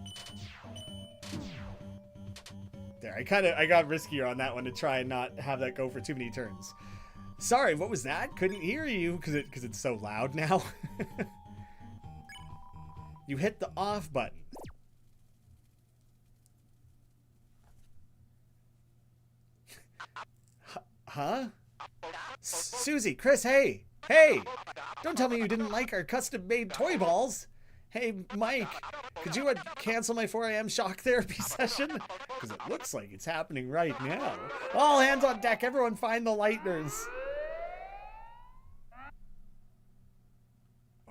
There, I got riskier on that one to try and not have that go for too many turns. Sorry, what was that? Couldn't hear you because it's so loud now. You hit the off button. Huh? Susie, Chris, hey! Hey! Don't tell me you didn't like our custom-made toy balls! Hey, Mike, could you cancel my 4 a.m. shock therapy session? Because it looks like it's happening right now. All hands on deck, everyone find the lighteners.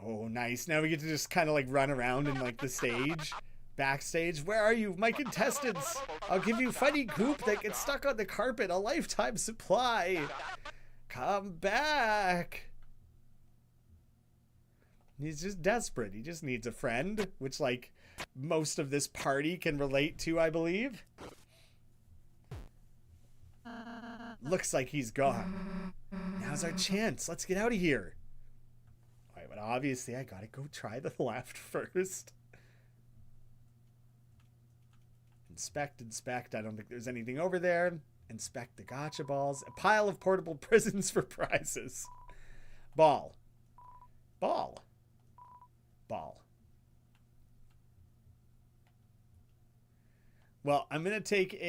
Oh, nice. Now we get to just kind of like run around in like the stage. Backstage. Where are you, my contestants? I'll give you funny goop that gets stuck on the carpet. A lifetime supply. Come back. He's just desperate. He just needs a friend, which like most of this party can relate to, I believe. Looks like he's gone. Now's our chance. Let's get out of here. Alright, but obviously I gotta go try the left first. Inspect. I don't think there's anything over there. Inspect the gotcha balls. A pile of portable prisons for prizes. Ball. Well, I'm going to take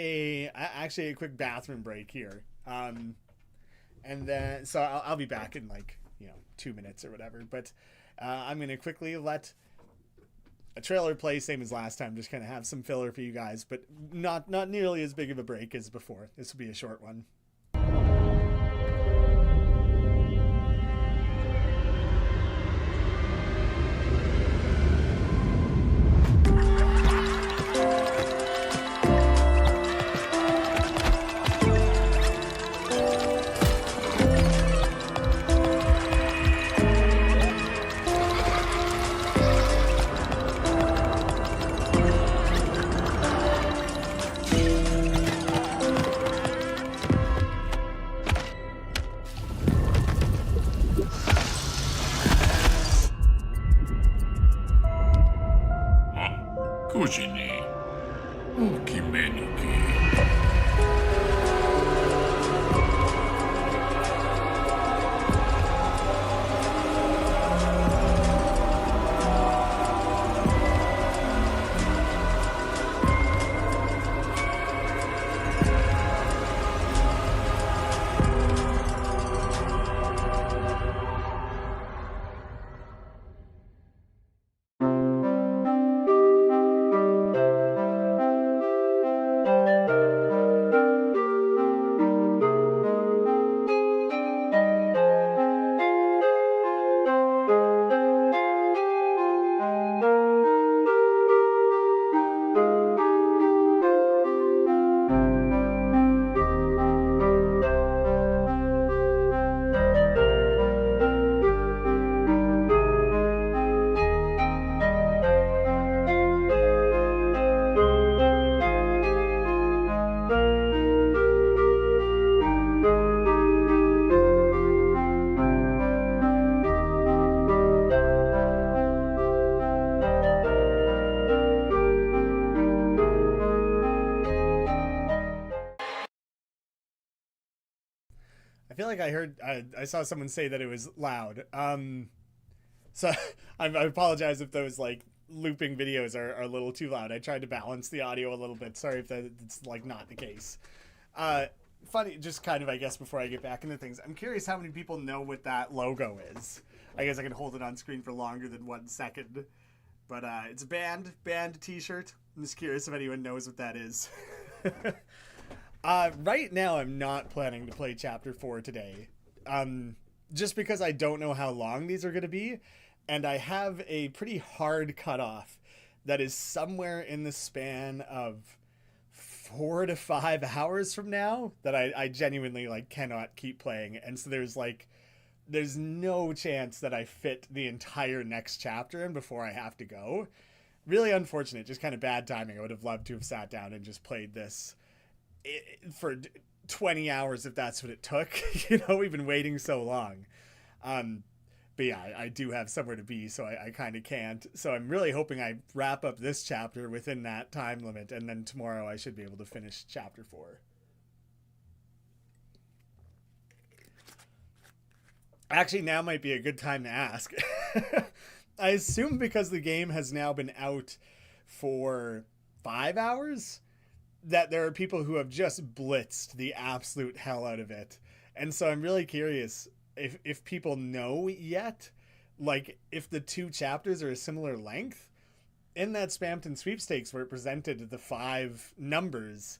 actually a quick bathroom break here. And then, so I'll be back in like, 2 minutes or whatever. But I'm going to quickly let a trailer play, same as last time, just kind of have some filler for you guys, but not nearly as big of a break as before. This will be a short one. Cugini. Ukimeniki. I feel like I saw someone say that it was loud. So I apologize if those like looping videos are a little too loud. I tried to balance the audio a little bit. Sorry if that's like not the case. Funny, just kind of, I guess, before I get back into things, I'm curious how many people know what that logo is. I guess I can hold it on screen for longer than 1 second. But it's a band t-shirt. I'm just curious if anyone knows what that is. Right now, I'm not planning to play Chapter 4 today. Just because I don't know how long these are going to be. And I have a pretty hard cutoff that is somewhere in the span of 4 to 5 hours from now that I genuinely like cannot keep playing. And so there's no chance that I fit the entire next chapter in before I have to go. Really unfortunate, just kind of bad timing. I would have loved to have sat down and just played this for 20 hours if that's what it took. We've been waiting so long. But yeah, I do have somewhere to be, so I kind of can't. So I'm really hoping I wrap up this chapter within that time limit, and then tomorrow I should be able to finish Chapter 4. Actually, now might be a good time to ask. I assume because the game has now been out for 5 hours, that there are people who have just blitzed the absolute hell out of it And so I'm really curious if people know yet, like if the 2 chapters are a similar length. In that Spamton sweepstakes where it presented the 5 numbers,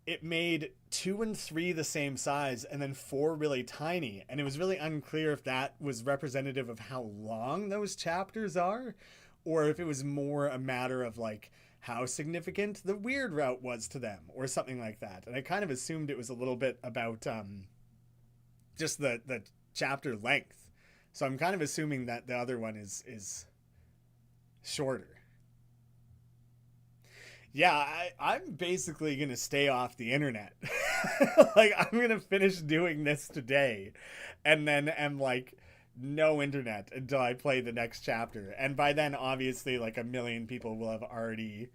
it made 2 and 3 the same size and then 4 really tiny. And it was really unclear if that was representative of how long those chapters are, or if it was more a matter of like how significant the weird route was to them or something like that. And I kind of assumed it was a little bit about just the chapter length. So I'm kind of assuming that the other one is shorter. Yeah, I'm basically going to stay off the internet. Like, I'm going to finish doing this today and then am like, no internet until I play the next chapter. And by then, obviously, like 1 million people will have already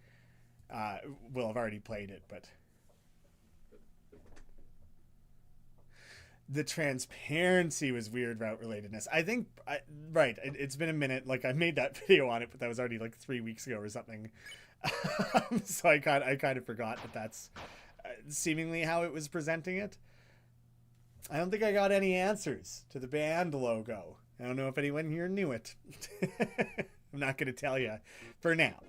played it. But the transparency was weird route relatedness. I think, right, it's been a minute. Like, I made that video on it, but that was already like 3 weeks ago or something. So I kind of forgot that that's seemingly how it was presenting it. I don't think I got any answers to the band logo. I don't know if anyone here knew it. I'm not going to tell you for now.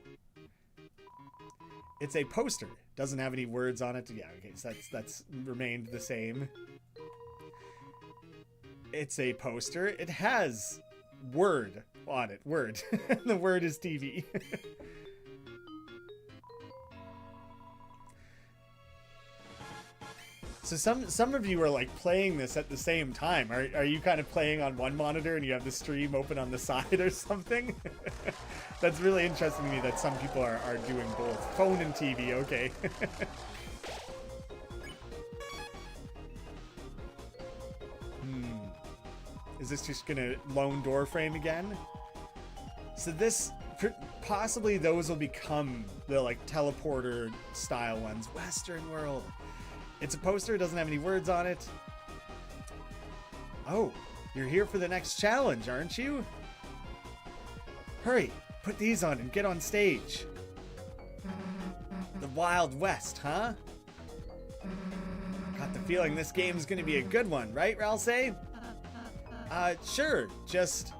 It's a poster. Doesn't have any words on it. Yeah, okay, so that's remained the same. It's a poster. It has word on it. Word. The word is TV. So some of you are like playing this at the same time. Are you kind of playing on one monitor and you have the stream open on the side or something? That's really interesting to me that some people are doing both. Phone and TV, okay. Is this just gonna lone door frame again? So this, possibly those will become the like teleporter style ones. Western world. It's a poster, it doesn't have any words on it. Oh, you're here for the next challenge, aren't you? Hurry, put these on and get on stage. The Wild West, huh? Got the feeling this game's gonna be a good one, right, Ralsei? Sure, just...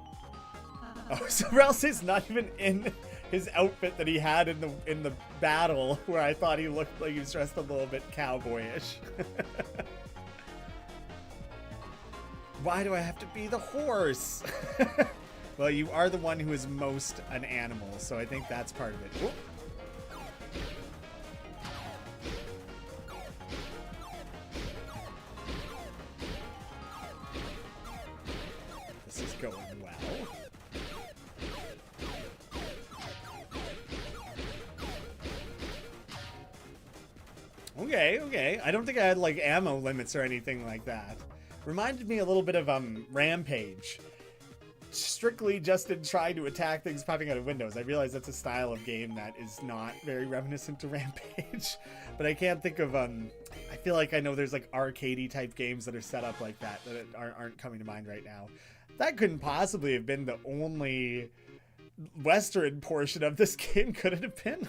Oh, so Ralsei's not even in his outfit that he had in the battle, where I thought he looked like he was dressed a little bit cowboyish. Why do I have to be the horse? Well, you are the one who is most an animal, so I think that's part of it. Whoop. This is going well. Okay. I don't think I had like ammo limits or anything like that. Reminded me a little bit of Rampage. Strictly just in trying to attack things popping out of windows. I realize that's a style of game that is not very reminiscent to Rampage. But I can't think of I feel like I know there's like arcadey type games that are set up like that aren't coming to mind right now. That couldn't possibly have been the only Western portion of this game, could it have been?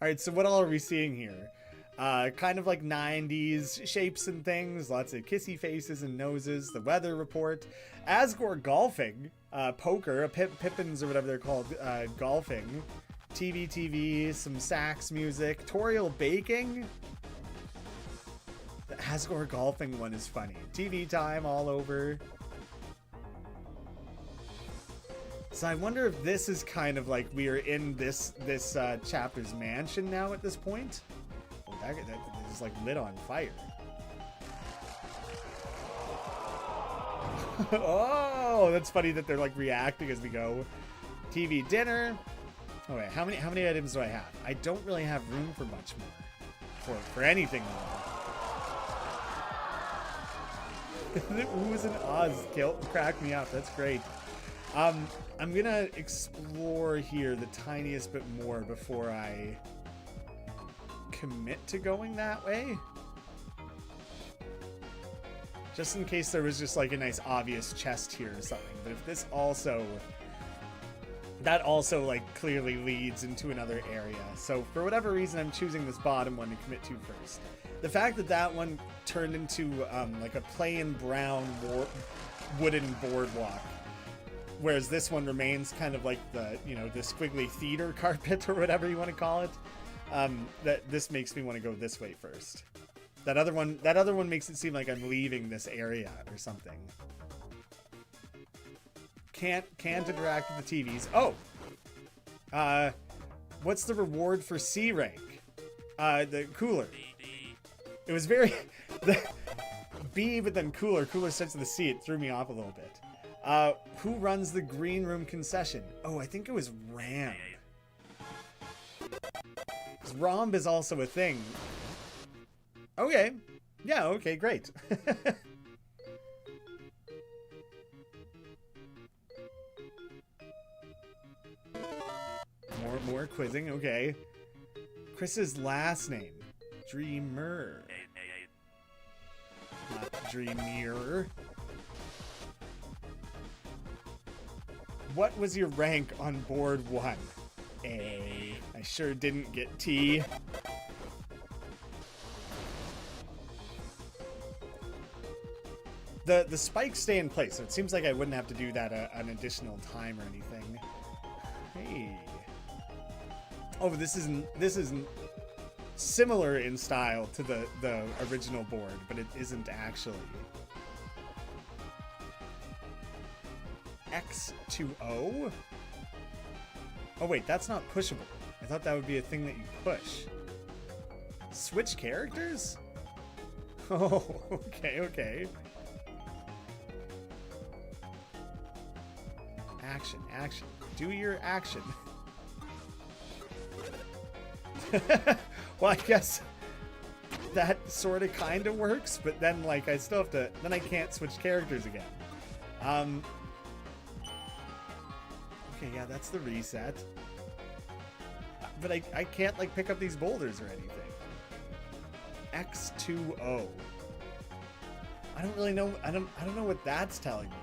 Alright, so what all are we seeing here? Kind of like 90s shapes and things. Lots of kissy faces and noses. The weather report. Asgore golfing. Poker. Pippins or whatever they're called. Golfing. TV. Some sax music. Toriel baking. The Asgore golfing one is funny. TV time all over. So I wonder if this is kind of like we are in this chapter's mansion now at this point. Oh, that is like lit on fire. Oh, that's funny that they're like reacting as we go. TV dinner. Oh wait, how many items do I have? I don't really have room for much more. For anything more. The oohs and ahs crack me up. That's great. I'm gonna explore here the tiniest bit more before I commit to going that way. Just in case there was just like a nice obvious chest here or something. But if this also... That also like clearly leads into another area. So for whatever reason, I'm choosing this bottom one to commit to first. The fact that that one turned into like a plain brown wooden boardwalk, whereas this one remains kind of like the, you know, the squiggly theater carpet or whatever you want to call it, that this makes me want to go this way first. That other one makes it seem like I'm leaving this area or something. Can't interact with the TVs. Oh! What's the reward for C rank? The cooler. It was very... B, but then cooler. Cooler starts with the C. It threw me off a little bit. Who runs the green room concession? Oh, I think it was Ram. 'Cause Romb is also a thing. Okay. Yeah, okay, great. More quizzing, okay. Chris's last name. Dreamer. Not Dreamier. What was your rank on board 1? A. I sure didn't get T. The spikes stay in place, so it seems like I wouldn't have to do that an additional time or anything. Hey. Oh, this isn't similar in style to the original board, but it isn't actually. X2O? Oh wait, that's not pushable. I thought that would be a thing that you push. Switch characters? Oh, okay. Action. Do your action. Well, I guess that sort of kind of works, but then, like, I still have to... Then I can't switch characters again. Okay, yeah, that's the reset. But I can't, like, pick up these boulders or anything. X2O. I don't really know... I don't know what that's telling me.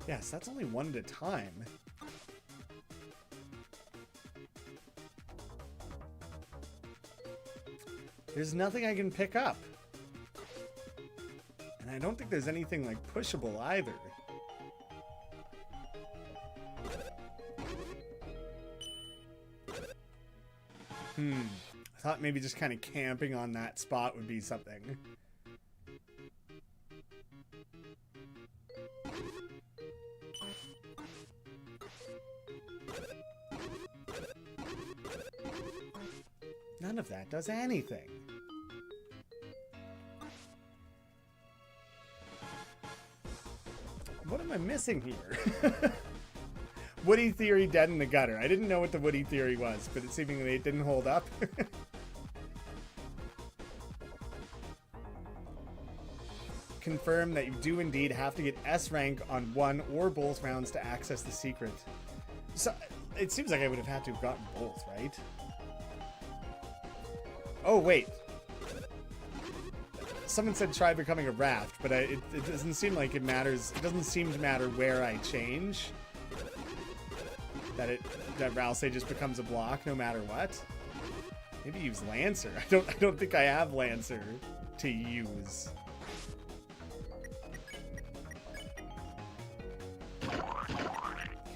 Yes, that's only one at a time. There's nothing I can pick up. And I don't think there's anything like pushable either. I thought maybe just kind of camping on that spot would be something. None of that does anything. What am I missing here? Woody theory dead in the gutter. I didn't know what the Woody theory was, but it seemingly it didn't hold up. Confirm that you do indeed have to get S rank on one or both rounds to access the secret. So it seems like I would have had to have gotten both, right? Oh, wait. Someone said try becoming a raft, but it doesn't seem like it matters. It doesn't seem to matter where I change. That Ralsei just becomes a block no matter what. Maybe use Lancer. I don't think I have Lancer to use.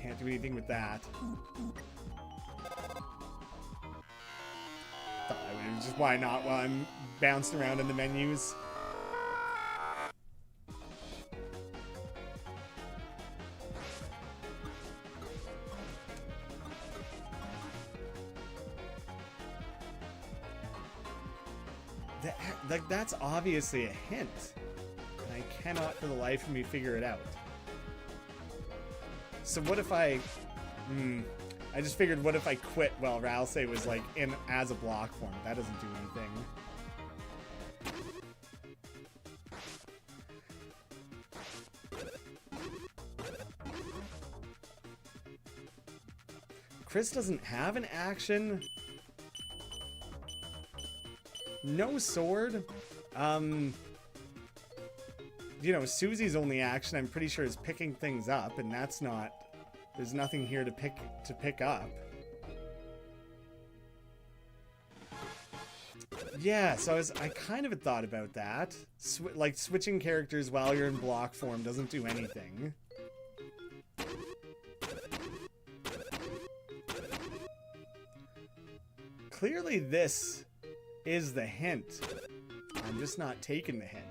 Can't do anything with that. Thought I would just, why not, while I'm bouncing around in the menus. That's obviously a hint, and I cannot for the life of me figure it out. So what if I... I just figured, what if I quit while Ralsei was, like, in as a block form? That doesn't do anything. Chris doesn't have an action. No sword. You know, Susie's only action, I'm pretty sure, is picking things up, and that's not There's nothing here to pick up. Yeah, so I kind of had thought about that. Like switching characters while you're in block form doesn't do anything. Clearly this is the hint. I'm just not taking the hint.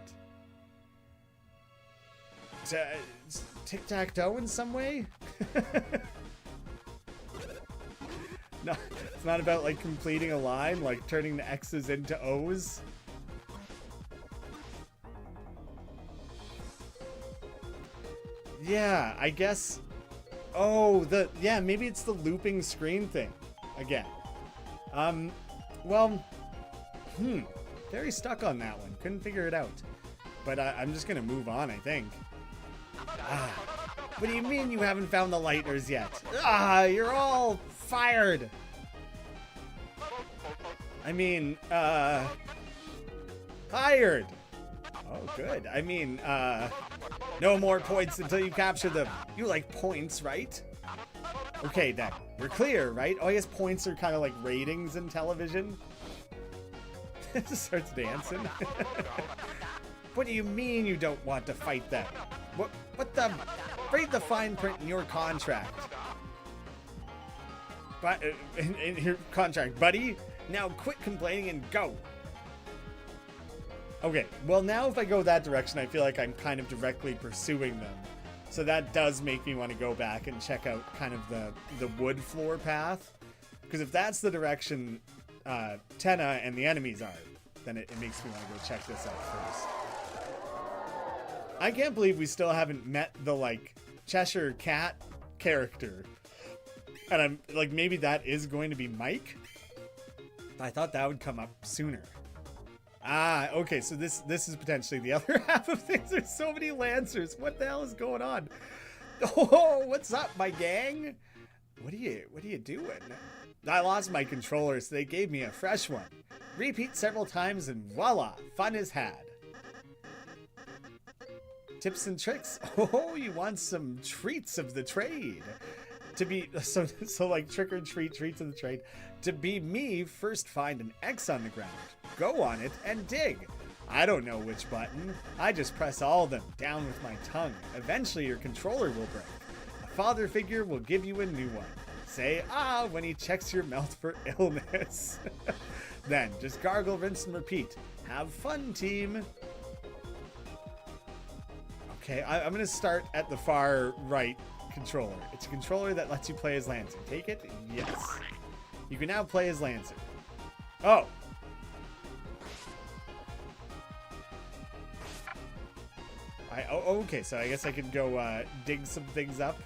Tic-tac-toe in some way? No, it's not about like completing a line, like turning the X's into O's. Yeah, I guess. Oh, yeah, maybe it's the looping screen thing again. Well, very stuck on that one. Couldn't figure it out. But I'm just gonna move on, I think. What do you mean you haven't found the lighteners yet? You're all fired. I mean, hired. Oh, good. I mean, no more points until you capture them. You like points, right? Okay, then. We're clear, right? Oh, I guess points are kind of like ratings in television. It just starts dancing. What do you mean you don't want to fight them? What the? Read the fine print in your contract. But in your contract, buddy. Now quit complaining and go. Okay, well now if I go that direction, I feel like I'm kind of directly pursuing them. So that does make me want to go back and check out kind of the wood floor path. Because if that's the direction Tenna and the enemies are, then it makes me want to go check this out first. I can't believe we still haven't met the like Cheshire Cat character. And I'm like, maybe that is going to be Mike. I thought that would come up sooner. Okay, so this is potentially the other half of things. There's so many Lancers. What the hell is going on? Oh, what's up, my gang? What are you doing? I lost my controller, so they gave me a fresh one. Repeat several times and voila, fun is had. Tips and tricks? Oh, you want some treats of the trade. To be, so like trick or treat, treats of the trade. To be me, first find an X on the ground. Go on it and dig. I don't know which button. I just press all of them down with my tongue. Eventually your controller will break. A father figure will give you a new one. Say when he checks your mouth for illness. Then just gargle, rinse, and repeat. Have fun, team. Okay, I'm going to start at the far right controller. It's a controller that lets you play as Lancer. Take it? Yes. You can now play as Lancer. Oh. Okay, so I guess I could go dig some things up.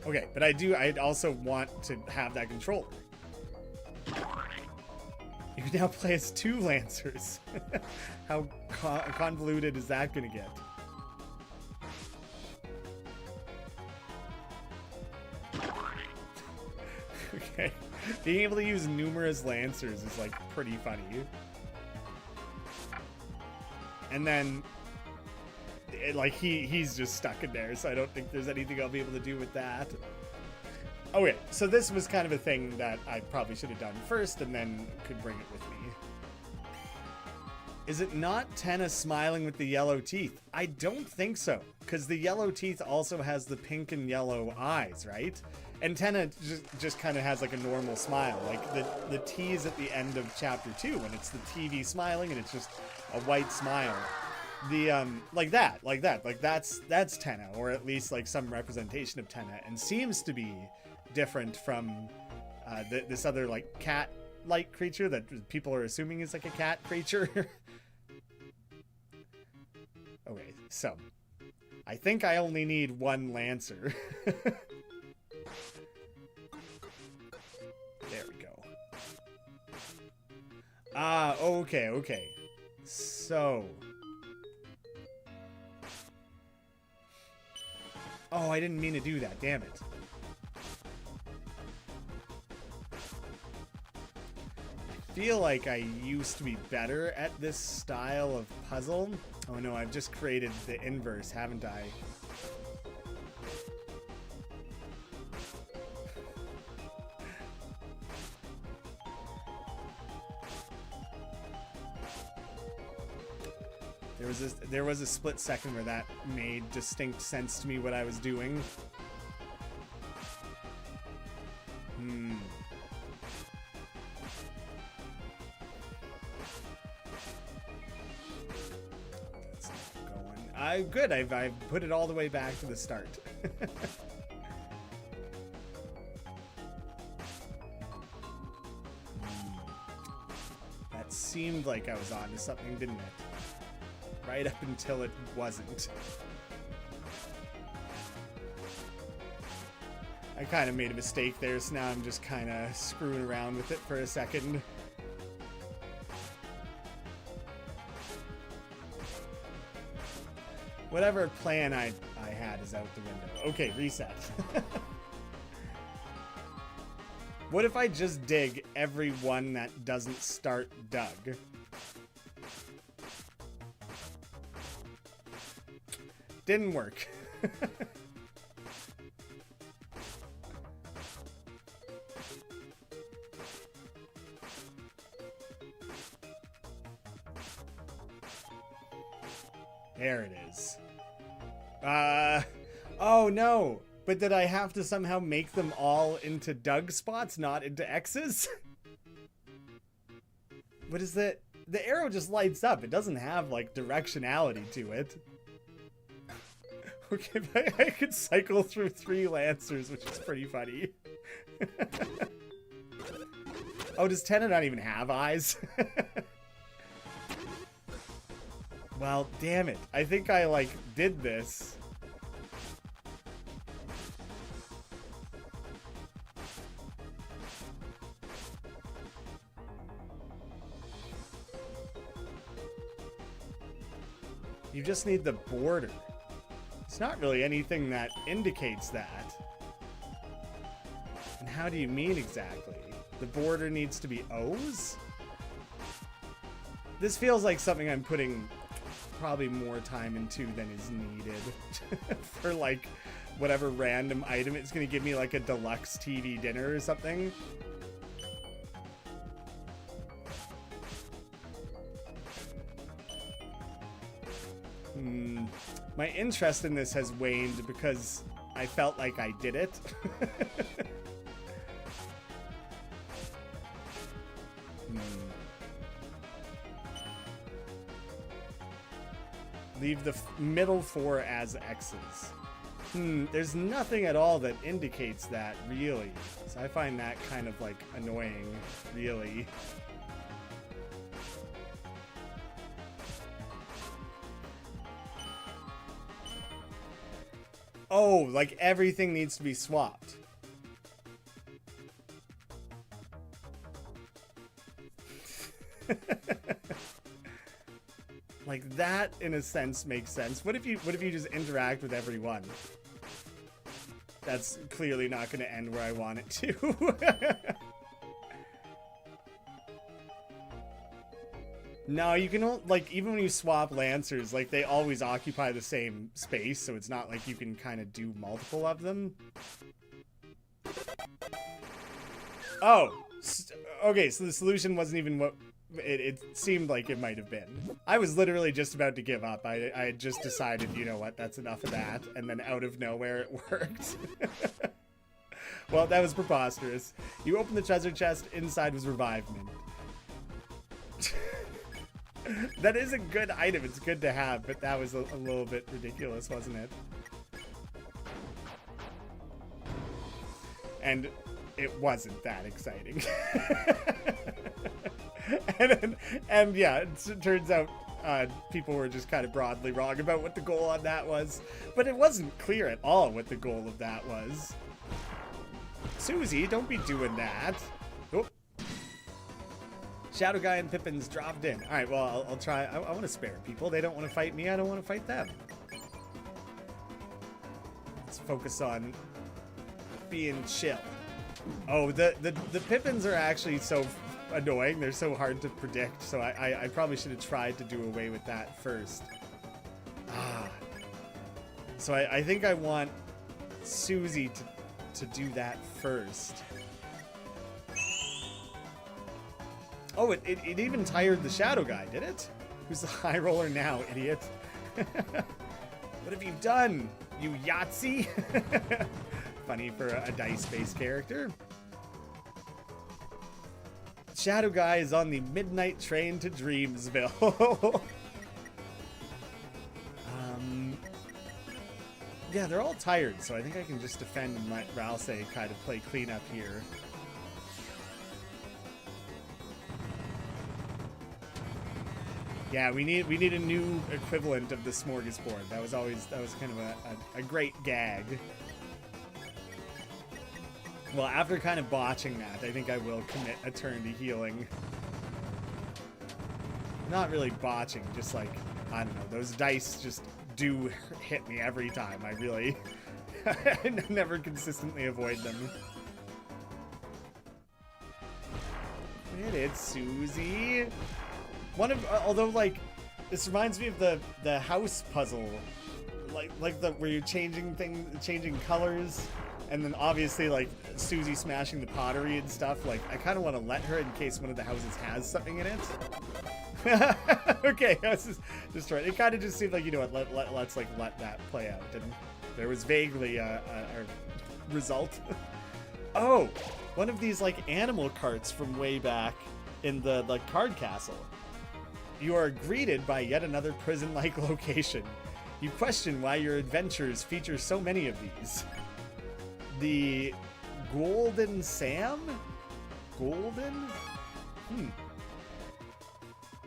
Okay, but I'd also want to have that controller. You can now play as two Lancers. How convoluted is that going to get? Okay. Being able to use numerous Lancers is like pretty funny. And then like he's just stuck in there, so I don't think there's anything I'll be able to do with that. Okay, so this was kind of a thing that I probably should have done first and then could bring it with me. Is it not Tenna smiling with the yellow teeth? I don't think so, because the yellow teeth also has the pink and yellow eyes, right? And Tenna just kind of has like a normal smile, like the T's at the end of chapter 2 when it's the TV smiling and it's just a white smile. The like that's Tenna, or at least like some representation of Tenna, and seems to be different from this other like cat-like creature that people are assuming is like a cat creature. Okay, so I think I only need one Lancer. There we go. Okay. So. Oh, I didn't mean to do that, damn it. I feel like I used to be better at this style of puzzle. Oh no, I've just created the inverse, haven't I? There was a split second where that made distinct sense to me what I was doing. That's not going. Good. I've put it all the way back to the start. That seemed like I was onto something, didn't it? Right up until it wasn't. I kind of made a mistake there, so now I'm just kind of screwing around with it for a second. Whatever plan I had is out the window. Okay, reset. What if I just dig every one that doesn't start dug? Didn't work. There it is. Oh no! But did I have to somehow make them all into dug spots, not into X's? What is that? The arrow just lights up. It doesn't have, like, directionality to it. Okay, but I could cycle through 3 Lancers, which is pretty funny. Oh, does Tenna not even have eyes? Well, damn it. I think I, like, did this. You just need the border. It's not really anything that indicates that. And how do you mean exactly? The border needs to be O's? This feels like something I'm putting probably more time into than is needed for, like, whatever random item. It's gonna give me, like, a deluxe TV dinner or something. My interest in this has waned because I felt like I did it. Leave the middle 4 as X's. There's nothing at all that indicates that, really. So I find that kind of, like, annoying, really. Oh, like everything needs to be swapped. Like that, in a sense, makes sense. What if you just interact with everyone? That's clearly not going to end where I want it to. No, you can, like, even when you swap Lancers, like, they always occupy the same space, so it's not like you can kind of do multiple of them. Oh, okay, so the solution wasn't even what it seemed like it might have been. I was literally just about to give up. I had just decided, you know what, that's enough of that, and then out of nowhere it worked. Well, that was preposterous. You opened the treasure chest, inside was revivement. That is a good item, it's good to have, but that was a little bit ridiculous, wasn't it? And it wasn't that exciting. and yeah, it turns out people were just kind of broadly wrong about what the goal on that was. But it wasn't clear at all what the goal of that was. Susie, don't be doing that. Oh. Shadow Guy and Pippins dropped in. All right, well, I'll try. I want to spare people. They don't want to fight me. I don't want to fight them. Let's focus on being chill. Oh, the Pippins are actually so annoying. They're so hard to predict. So I probably should have tried to do away with that first. So I think I want Susie to do that first. Oh, it even tired the Shadow Guy, did it? Who's the high roller now, idiot? What have you done, you Yahtzee? Funny for a dice-based character. Shadow Guy is on the midnight train to Dreamsville. Yeah, they're all tired, so I think I can just defend and let Ralse kind of play cleanup here. Yeah, we need a new equivalent of the smorgasbord. That was kind of a great gag. Well, after kind of botching that, I think I will commit a turn to healing. Not really botching, just like, I don't know, those dice just do hit me every time. I really I never consistently avoid them. Hit it, Susie. One of, although like, this reminds me of the house puzzle, like the where you're changing colors, and then obviously like Susie smashing the pottery and stuff. Like, I kind of want to let her in case one of the houses has something in it. Okay, I was just destroyed. It kind of just seemed like, you know what, let's like let that play out. And there was vaguely a result. Oh, one of these like animal carts from way back in the like card castle. You are greeted by yet another prison-like location. You question why your adventures feature so many of these. The Golden Sam? Golden?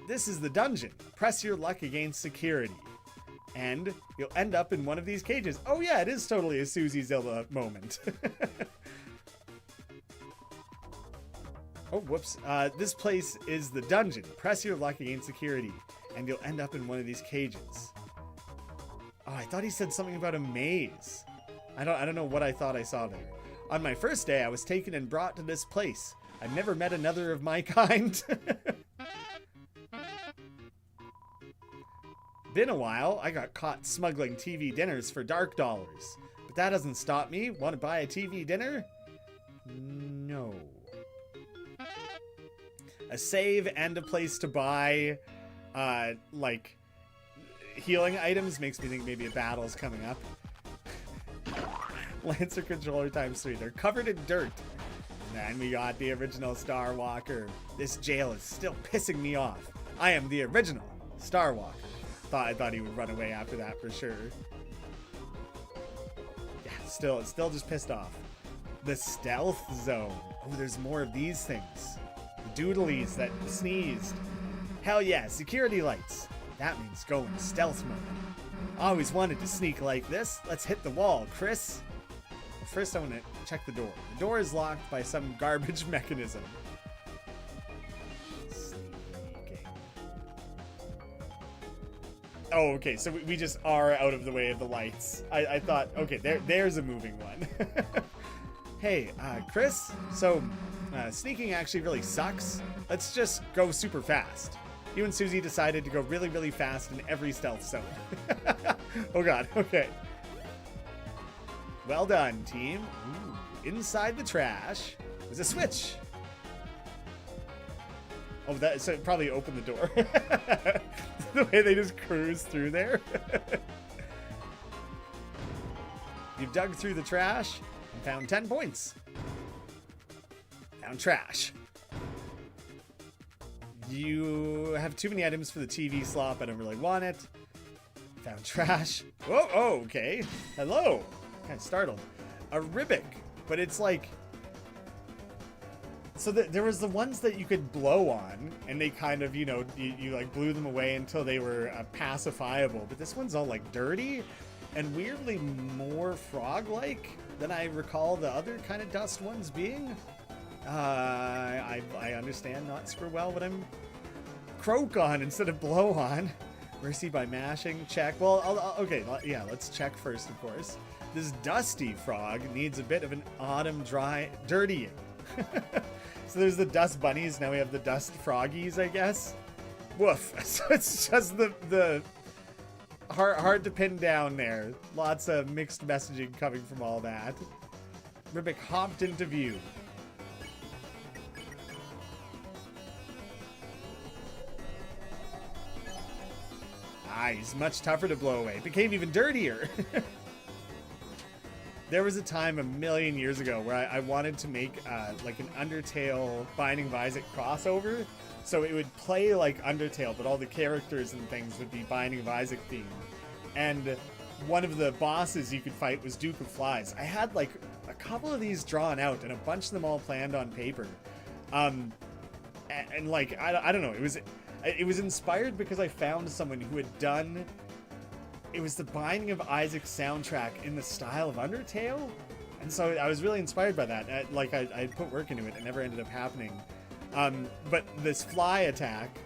This is the dungeon. Press your luck against security. And you'll end up in one of these cages. Oh yeah, it is totally a Susie Zilla moment. Oh, whoops. This place is the dungeon. Press your luck against security, and you'll end up in one of these cages. Oh, I thought he said something about a maze. I don't know what I thought I saw there. On my first day, I was taken and brought to this place. I've never met another of my kind. Been a while. I got caught smuggling TV dinners for dark dollars. But that doesn't stop me. Want to buy a TV dinner? No. A save and a place to buy, like, healing items makes me think maybe a battle's coming up. Lancer controller ×3. They're covered in dirt. And we got the original Star Walker. This jail is still pissing me off. I am the original Star Walker. I thought he would run away after that for sure. Yeah, still just pissed off. The stealth zone. Oh, there's more of these things. The doodlies that sneezed. Hell yeah, security lights. That means go in stealth mode. Always wanted to sneak like this. Let's hit the wall, Chris. First, I want to check the door. The door is locked by some garbage mechanism. Sneaking. Oh, okay, so we just are out of the way of the lights. I thought, okay, there's a moving one. Hey, Chris, so sneaking actually really sucks. Let's just go super fast. You and Susie decided to go really, really fast in every stealth zone. Oh god, okay. Well done, team. Ooh, inside the trash was a switch. Oh, so it probably opened the door. The way they just cruise through there. You've dug through the trash and found 10 points. Found trash. You have too many items for the TV slop. I don't really want it. Found trash. Whoa, oh, okay. Hello. Kind of startled. A Ribic, but it's like... So there was the ones that you could blow on, and they kind of, you know, you like blew them away until they were pacifiable. But this one's all like dirty and weirdly more frog-like than I recall the other kind of dust ones being. I understand not super well, but I'm croak on instead of blow on. Mercy by mashing. Check. Well, okay, yeah, let's check first, of course. This dusty frog needs a bit of an autumn dirtying. So there's the dust bunnies. Now we have the dust froggies, I guess. Woof. So it's just the hard to pin down there. Lots of mixed messaging coming from all that. Ribic hopped into view. he's much tougher to blow away. Became even dirtier. There was a time a million years ago where I wanted to make like an Undertale Binding of Isaac crossover. So it would play like Undertale, but all the characters and things would be Binding of Isaac themed. And one of the bosses you could fight was Duke of Flies. I had like a couple of these drawn out and a bunch of them all planned on paper. And like, I don't know, it was inspired because I found someone who had done, it was the Binding of Isaac soundtrack in the style of Undertale. And so I was really inspired by that. I put work into it. It never ended up happening. But this fly attack,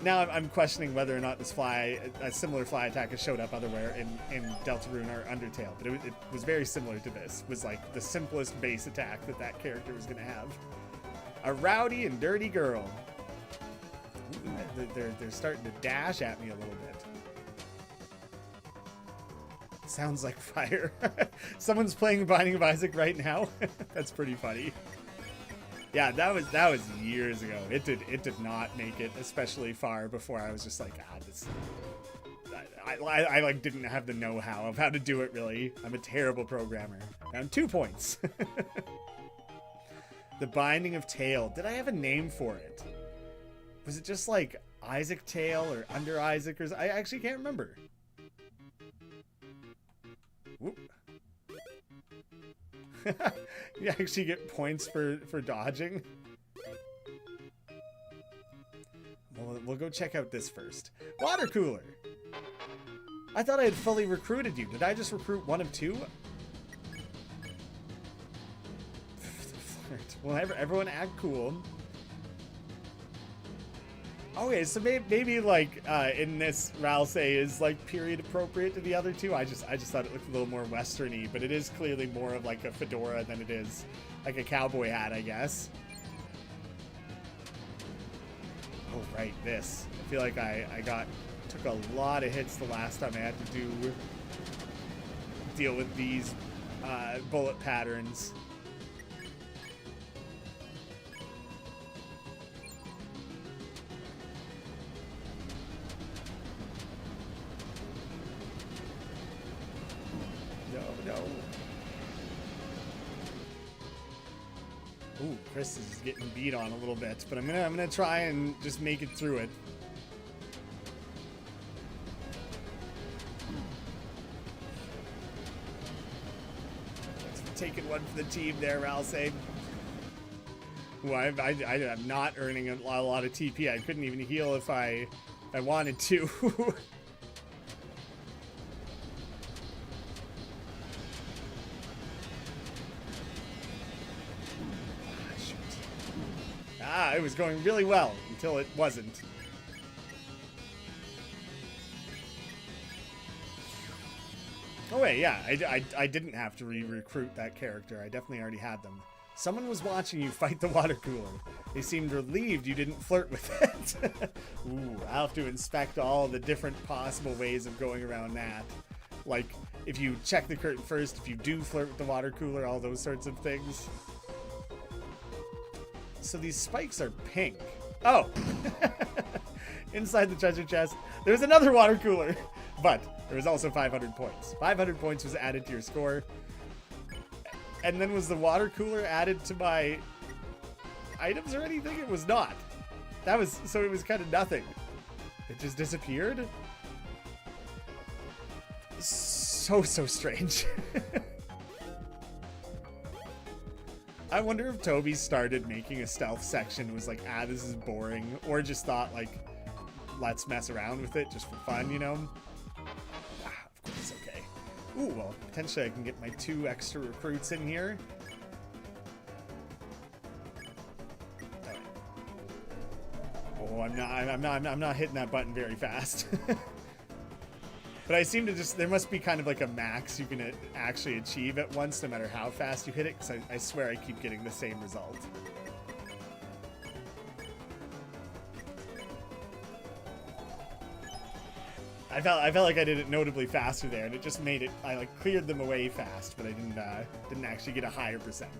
now I'm questioning whether or not this a similar fly attack has showed up otherwhere in Deltarune or Undertale. But it was very similar to this. It was like the simplest base attack that character was going to have. A rowdy and dirty girl. Ooh, they're starting to dash at me a little bit. Sounds like fire. Someone's playing Binding of Isaac right now. That's pretty funny. Yeah, that was years ago. It did not make it especially far before I was just like, this. I like didn't have the know-how of how to do it really. I'm a terrible programmer. Down 2 points. The Binding of Tail. Did I have a name for it? Was it just like Isaac Tail or Under Isaac or I actually can't remember. Whoop. You actually get points for dodging. We'll go check out this first. Water cooler. I thought I had fully recruited you. Did I just recruit one of two? Well, everyone act cool. Okay, so maybe like in this, Ralsei is like period appropriate to the other two. I just thought it looked a little more westerny, but it is clearly more of like a fedora than it is like a cowboy hat, I guess. Oh right, this. I feel like I took a lot of hits the last time I had to deal with these bullet patterns. No. Ooh, Chris is getting beat on a little bit, but I'm gonna try and just make it through it. Thanks for taking one for the team there, Ralsei. Ooh, I'm not earning a lot of TP. I couldn't even heal if I wanted to. It was going really well until it wasn't. Oh wait, yeah, I didn't have to re-recruit that character. I definitely already had them. Someone was watching you fight the water cooler. They seemed relieved you didn't flirt with it. Ooh, I'll have to inspect all the different possible ways of going around that. Like, if you check the curtain first, if you do flirt with the water cooler, all those sorts of things. So these spikes are pink. Oh! Inside the treasure chest, there's another water cooler. But there was also 500 points. 500 points was added to your score. And then was the water cooler added to my items or anything? It was not. So it was kind of nothing. It just disappeared. So strange. I wonder if Toby started making a stealth section and was like, this is boring. Or just thought, like, let's mess around with it just for fun, you know? Of course, okay. Ooh, well, potentially I can get my 2 extra recruits in here. Oh, I'm not hitting that button very fast. But I seem to there must be kind of like a max you can actually achieve at once, no matter how fast you hit it, because I swear I keep getting the same result. I felt like I did it notably faster there, and it just made it, I like cleared them away fast, but I didn't actually get a higher percent.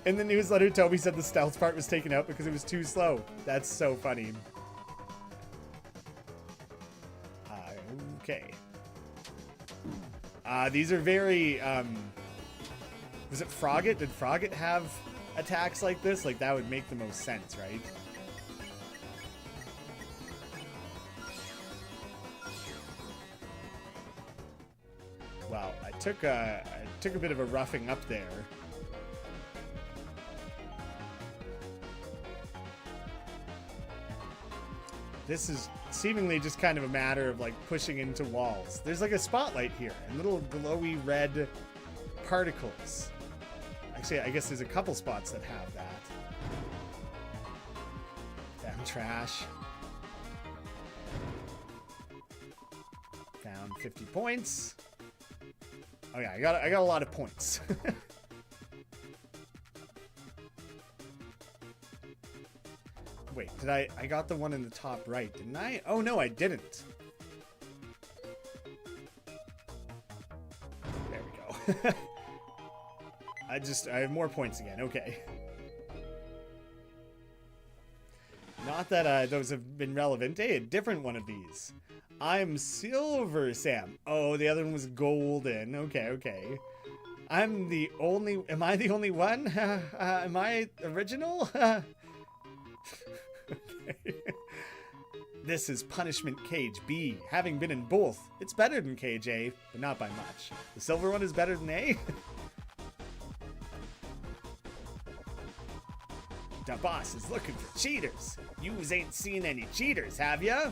In the newsletter, Toby said the stealth part was taken out because it was too slow. That's so funny. Okay. These are very, was it Frogget? Did Frogget have attacks like this? Like, that would make the most sense, right? Well, I took a bit of a roughing up there. This is seemingly just kind of a matter of like pushing into walls. There's like a spotlight here and little glowy red particles. Actually, I guess there's a couple spots that have that. Damn trash. Down 50 points. Oh yeah, I got a lot of points. Wait, did I got the one in the top right, didn't I? Oh no, I didn't. There we go. I have more points again. Okay. Not that those have been relevant. Hey, a different one of these. I'm Silver Sam. Oh, the other one was golden. Okay, okay. Am I the only one? Am I original? Okay. This is Punishment Cage B. Having been in both, it's better than Cage A, but not by much. The silver one is better than A? The boss is looking for cheaters. Yous ain't seen any cheaters, have ya?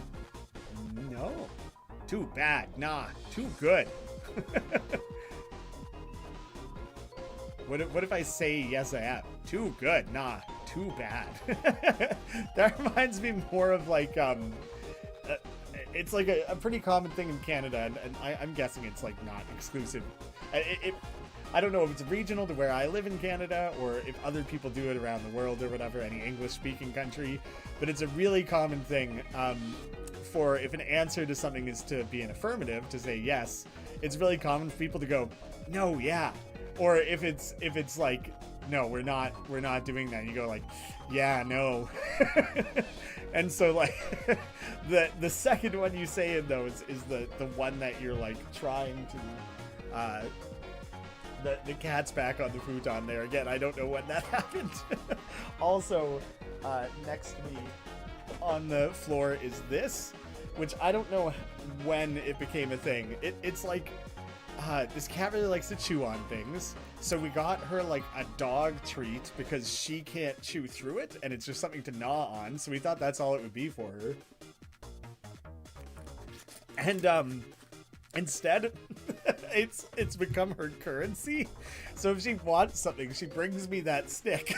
No. Too bad. Nah, too good. What if I say yes I have? Too good. Nah, too bad. That reminds me more of like it's like a pretty common thing in Canada, and I'm guessing it's like not exclusive. I don't know if it's regional to where I live in Canada or if other people do it around the world or whatever, any English-speaking country, but it's a really common thing for if an answer to something is to be an affirmative, to say yes, it's really common for people to go, no, yeah. Or if it's like, no, we're not doing that, you go like, yeah, no. And so like the second one you say in those is the one that you're like trying to the cat's back on the futon there again. I don't know when that happened. Also, next to me on the floor is this, which I don't know when it became a thing. It's like this cat really likes to chew on things, so we got her like a dog treat because she can't chew through it, and it's just something to gnaw on. So we thought that's all it would be for her. And instead, it's become her currency. So if she wants something, she brings me that stick.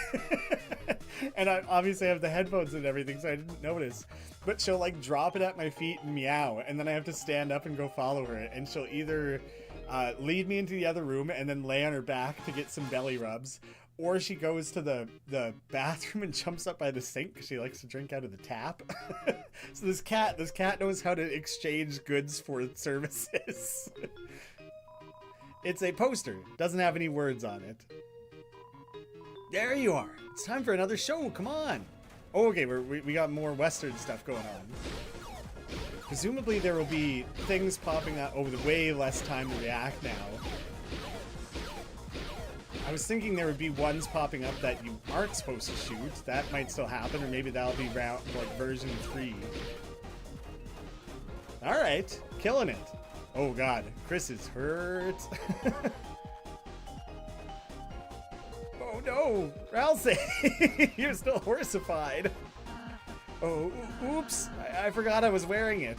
And I obviously have the headphones and everything, so I didn't notice. But she'll like drop it at my feet and meow, and then I have to stand up and go follow her. And she'll either lead me into the other room and then lay on her back to get some belly rubs, or she goes to the bathroom and jumps up by the sink because she likes to drink out of the tap. So this cat knows how to exchange goods for services. It's a poster. Doesn't have any words on it. There you are. It's time for another show. Come on. Oh, okay, we got more Western stuff going on. Presumably there will be things popping up over the way less time to react now. I was thinking there would be ones popping up that you aren't supposed to shoot. That might still happen, or maybe that'll be version 3. Alright, killing it. Oh god, Chris is hurt. Oh no, Ralsei, you're still horsified. Oh, oops, I forgot I was wearing it.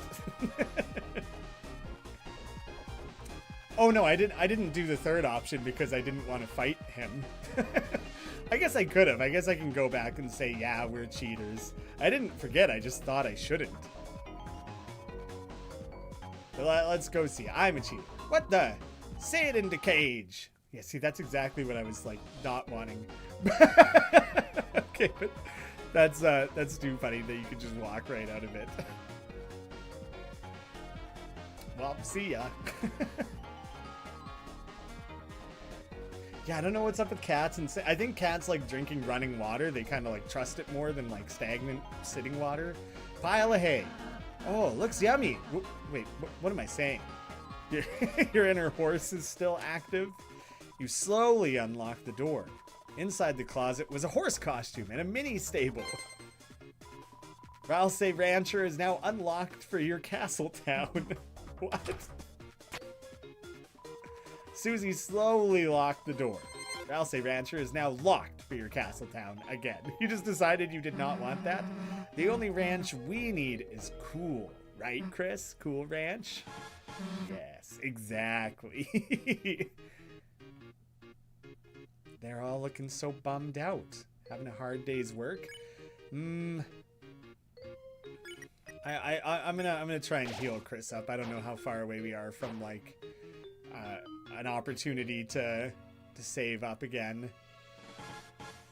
Oh no, I didn't do the third option because I didn't want to fight him. I guess I could have. I guess I can go back and say, yeah, we're cheaters. I didn't forget, I just thought I shouldn't. But let's go see. I'm a cheater. What the? Say it into Cage. Yeah, see, that's exactly what I was, like, not wanting. Okay, but that's too funny that you could just walk right out of it. Well, see ya. Yeah, I don't know what's up with cats. And I think cats like drinking running water. They kind of like trust it more than like stagnant sitting water. Pile of hay. Oh, looks yummy. Wait, what am I saying? Your inner horse is still active. You slowly unlock the door. Inside the closet was a horse costume and a mini stable. Valse Rancher is now unlocked for your castle town. What? Susie slowly locked the door. Valse Rancher is now locked for your castle town again. You just decided you did not want that? The only ranch we need is cool. Right, Chris? Cool ranch? Yes, exactly. They're all looking so bummed out. Having a hard day's work. I'm gonna try and heal Chris up. I don't know how far away we are from like an opportunity to save up again.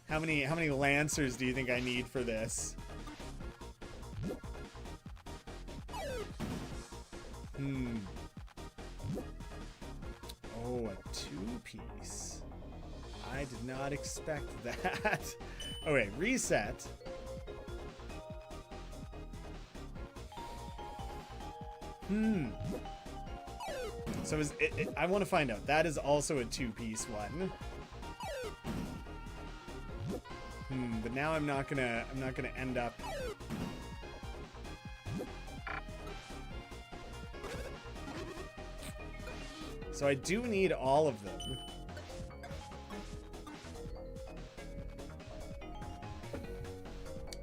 How many lancers do you think I need for this? Oh, a 2-piece. I did not expect that. Okay, reset. So I want to find out. That is also a 2-piece one. But now I'm not gonna end up. So I do need all of them.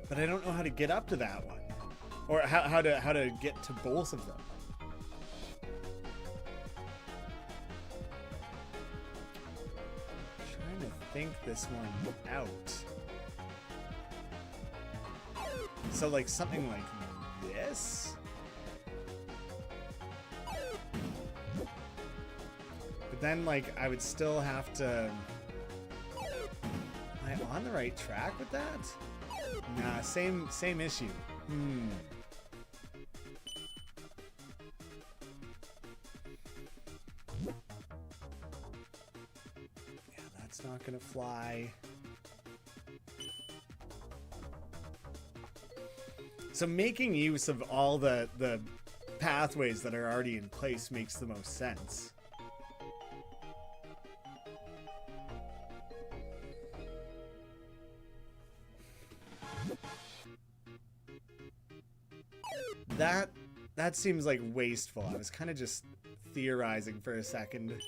But I don't know how to get up to that one. Or how to get to both of them. I'm trying to think this one out. So like something like this? But then like I would still have to... Am I on the right track with that? Nah, same issue. Yeah, that's not gonna fly. So making use of all the pathways that are already in place makes the most sense. That seems like wasteful. I was kind of just theorizing for a second.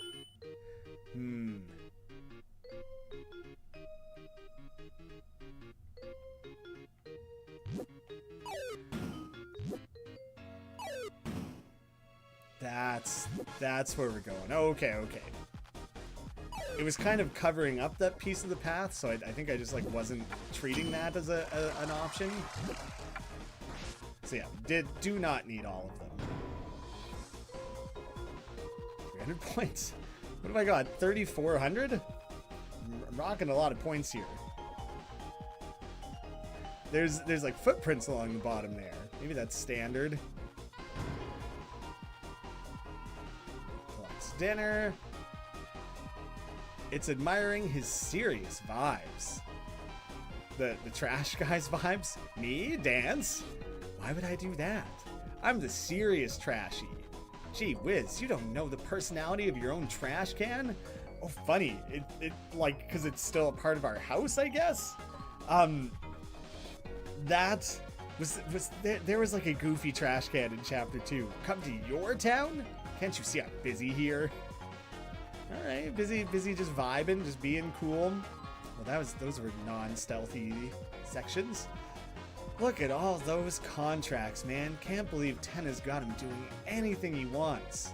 That's where we're going. Okay. It was kind of covering up that piece of the path, so I think I just like wasn't treating that as an option. So yeah, do not need all of them. 300 points. What have I got? 3,400? I'm rocking a lot of points here. There's like footprints along the bottom there. Maybe that's standard. Collects dinner. It's admiring his serious vibes. The trash guy's vibes? Me? Dance? Why would I do that? I'm the serious trashy. Gee whiz, you don't know the personality of your own trash can? Oh, funny. It like, because it's still a part of our house, I guess? That was there was like a goofy trash can in chapter 2. Come to your town? Can't you see I'm busy here? Alright, busy just vibing, just being cool. Well, those were non-stealthy sections. Look at all those contracts, man. Can't believe Tenna's got him doing anything he wants.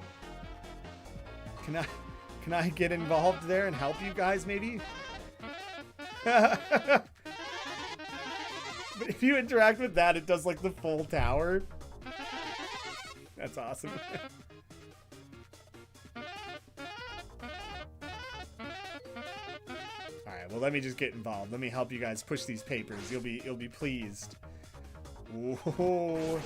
Can I get involved there and help you guys, maybe? But if you interact with that, it does like the full tower. That's awesome. Alright, well let me just get involved. Let me help you guys push these papers. You'll be pleased. Whoa.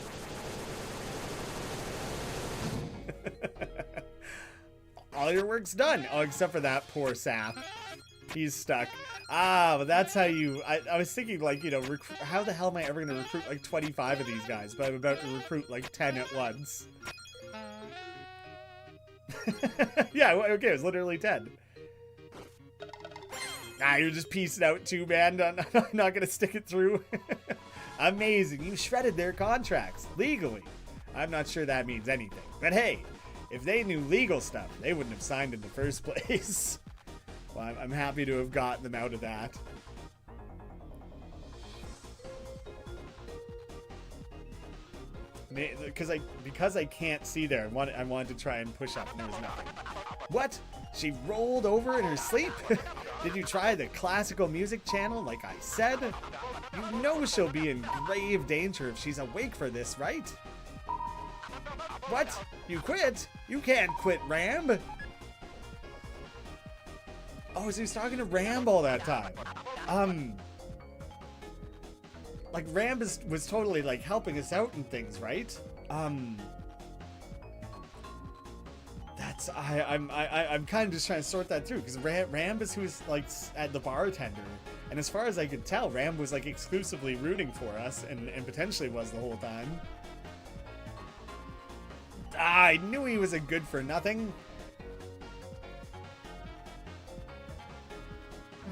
All your work's done. Oh, except for that poor sap. He's stuck. Ah, but that's how you... I was thinking, like, you know, how the hell am I ever going to recruit, like, 25 of these guys? But I'm about to recruit, like, 10 at once. Yeah, okay, it was literally 10. Ah, you're just piecing out too, man. I'm not going to stick it through. Amazing. You shredded their contracts legally. I'm not sure that means anything. But hey, if they knew legal stuff, they wouldn't have signed in the first place. Well, I'm happy to have gotten them out of that. Because I can't see there, I wanted to try and push up, and there was nothing. What? She rolled over in her sleep? Did you try the classical music channel like I said? You know she'll be in grave danger if she's awake for this, right? What? You quit? You can't quit, Ram. Oh, so he's talking to Ram all that time. Like Ram was totally like helping us out and things, right? That's I'm kind of just trying to sort that through because Ram is who's like at the bartender, and as far as I could tell, Ram was like exclusively rooting for us and potentially was the whole time. Ah, I knew he was a good for nothing.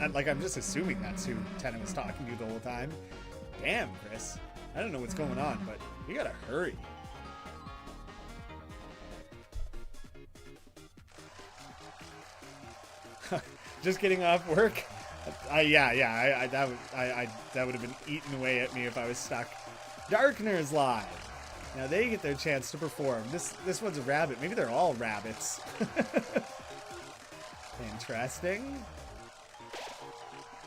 And like I'm just assuming that's who Tenna was talking to the whole time. Damn, Chris. I don't know what's going on, but you gotta hurry. Just getting off work? Yeah, that would have been eaten away at me if I was stuck. Darkner's live. Now they get their chance to perform. This one's a rabbit. Maybe they're all rabbits. Interesting.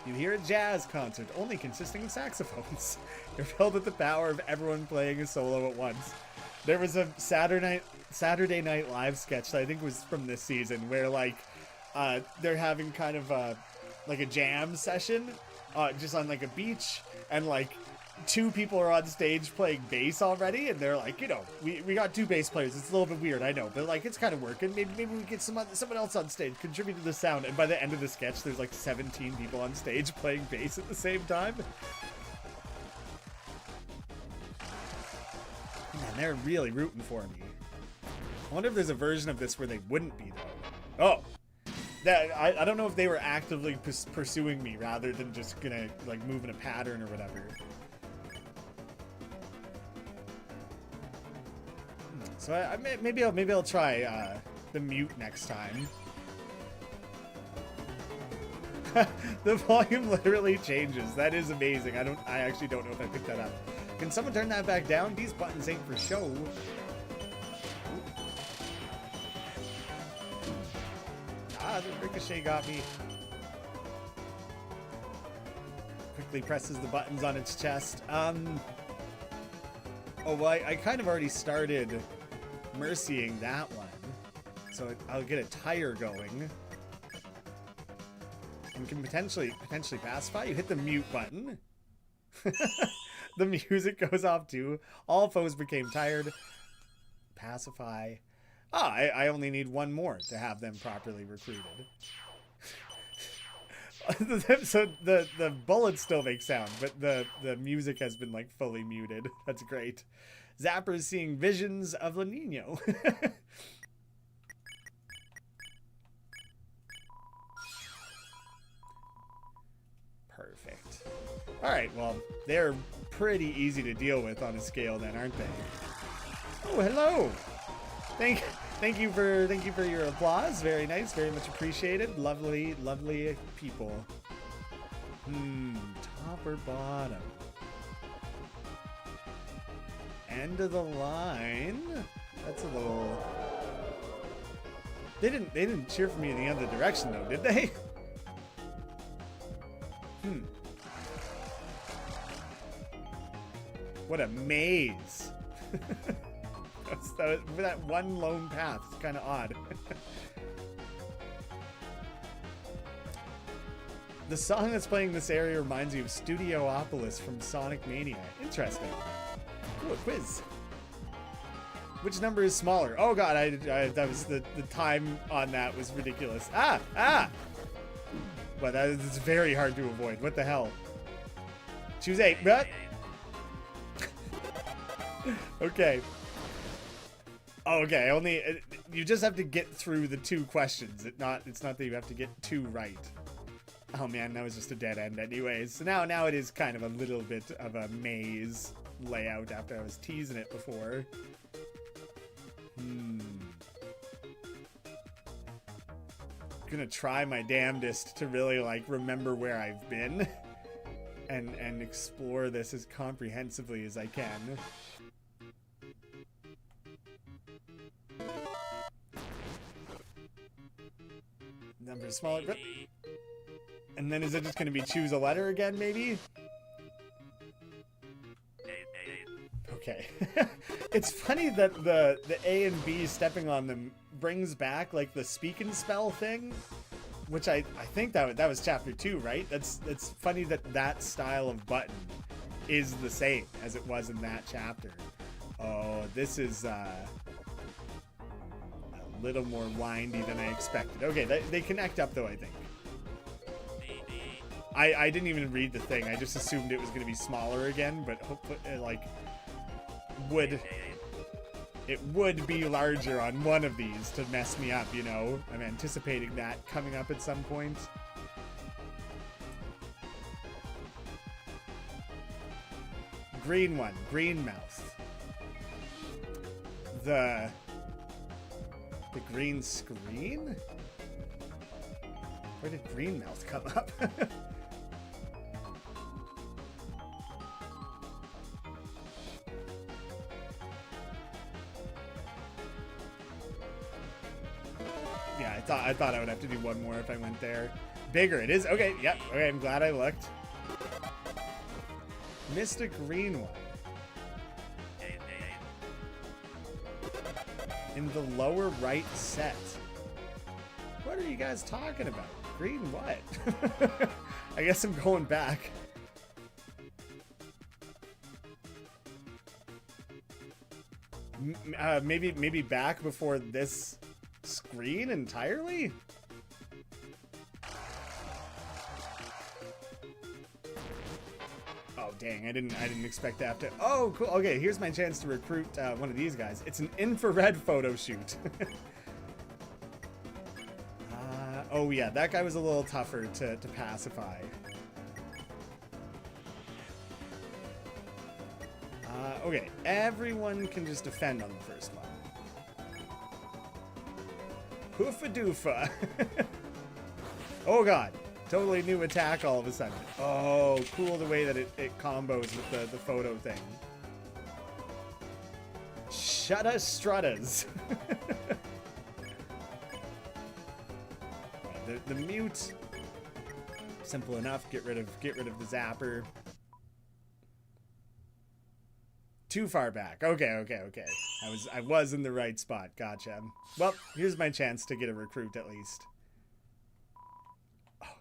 You hear a jazz concert only consisting of saxophones. You're filled with the power of everyone playing a solo at once. There was a Saturday Night Live sketch that I think was from this season where like they're having kind of like a jam session just on like a beach, and like two people are on stage playing bass already, and they're like, you know, we got two bass players. It's a little bit weird, I know, but like it's kind of working. Maybe we get someone else on stage contribute to the sound. And by the end of the sketch, there's like 17 people on stage playing bass at the same time. Man, they're really rooting for me. I wonder if there's a version of this where they wouldn't be though. Oh. I don't know if they were actively pursuing me rather than just gonna like move in a pattern or whatever. So maybe I'll try the mute next time. The volume literally changes. That is amazing. I actually don't know if I picked that up. Can someone turn that back down? These buttons ain't for show. Ah, the ricochet got me. Quickly presses the buttons on its chest. Oh, well, I kind of already started mercying that one. So I'll get a tire going. And can potentially pacify. You hit the mute button. The music goes off too. All foes became tired. Pacify. Ah, I only need one more to have them properly recruited. So the bullets still make sound, but the music has been like fully muted. That's great. Zapper's seeing visions of La Nino. Perfect. All right, well, they're pretty easy to deal with on a scale then, aren't they? Oh, hello. Thank you for your applause. Very nice, very much appreciated. Lovely, lovely people. Top or bottom? End of the line. That's a little. They didn't cheer for me in the other direction though, did they? What a maze. That one lone path is kind of odd. The song that's playing in this area reminds me of Studiopolis from Sonic Mania. Interesting. Ooh, a quiz. Which number is smaller? Oh god, that was the time on that was ridiculous. Ah! but that is very hard to avoid. What the hell? Choose 8. What? Okay. Okay, only you just have to get through the 2 questions. It's not that you have to get 2 right. Oh man, that was just a dead end anyways. So now it is kind of a little bit of a maze layout after I was teasing it before. Gonna try my damnedest to really like remember where I've been and explore this as comprehensively as I can. Number smaller, but and then is it just gonna be choose a letter again, maybe? Okay. It's funny that the A and B stepping on them brings back like the speak and spell thing, which I think that was chapter 2, right? It's funny that style of button is the same as it was in that chapter. Oh, this is a little more windy than I expected. Okay, they connect up though, I think. I didn't even read the thing. I just assumed it was going to be smaller again, but hopefully, like, it would be larger on one of these to mess me up, you know? I'm anticipating that coming up at some point. Green one, green mouth. The green screen? Where did green mouth come up? Yeah, I thought I would have to do one more if I went there. Bigger it is. Okay, yep. Okay, I'm glad I looked. Missed a green one. In the lower right set. What are you guys talking about? Green what? I guess I'm going back. Maybe back before this screen entirely? Oh dang, I didn't expect to have to. Oh cool. Okay, here's my chance to recruit one of these guys. It's an infrared photo shoot. Oh yeah, that guy was a little tougher to pacify. Okay, everyone can just defend on the first one. Hoofa-doofa. Oh god, totally new attack all of a sudden. Oh, cool the way that it combos with the photo thing. Shutta struttas. The mute, simple enough. Get rid of the zapper. Too far back. Okay. I was in the right spot. Gotcha. Well, here's my chance to get a recruit at least. Oh,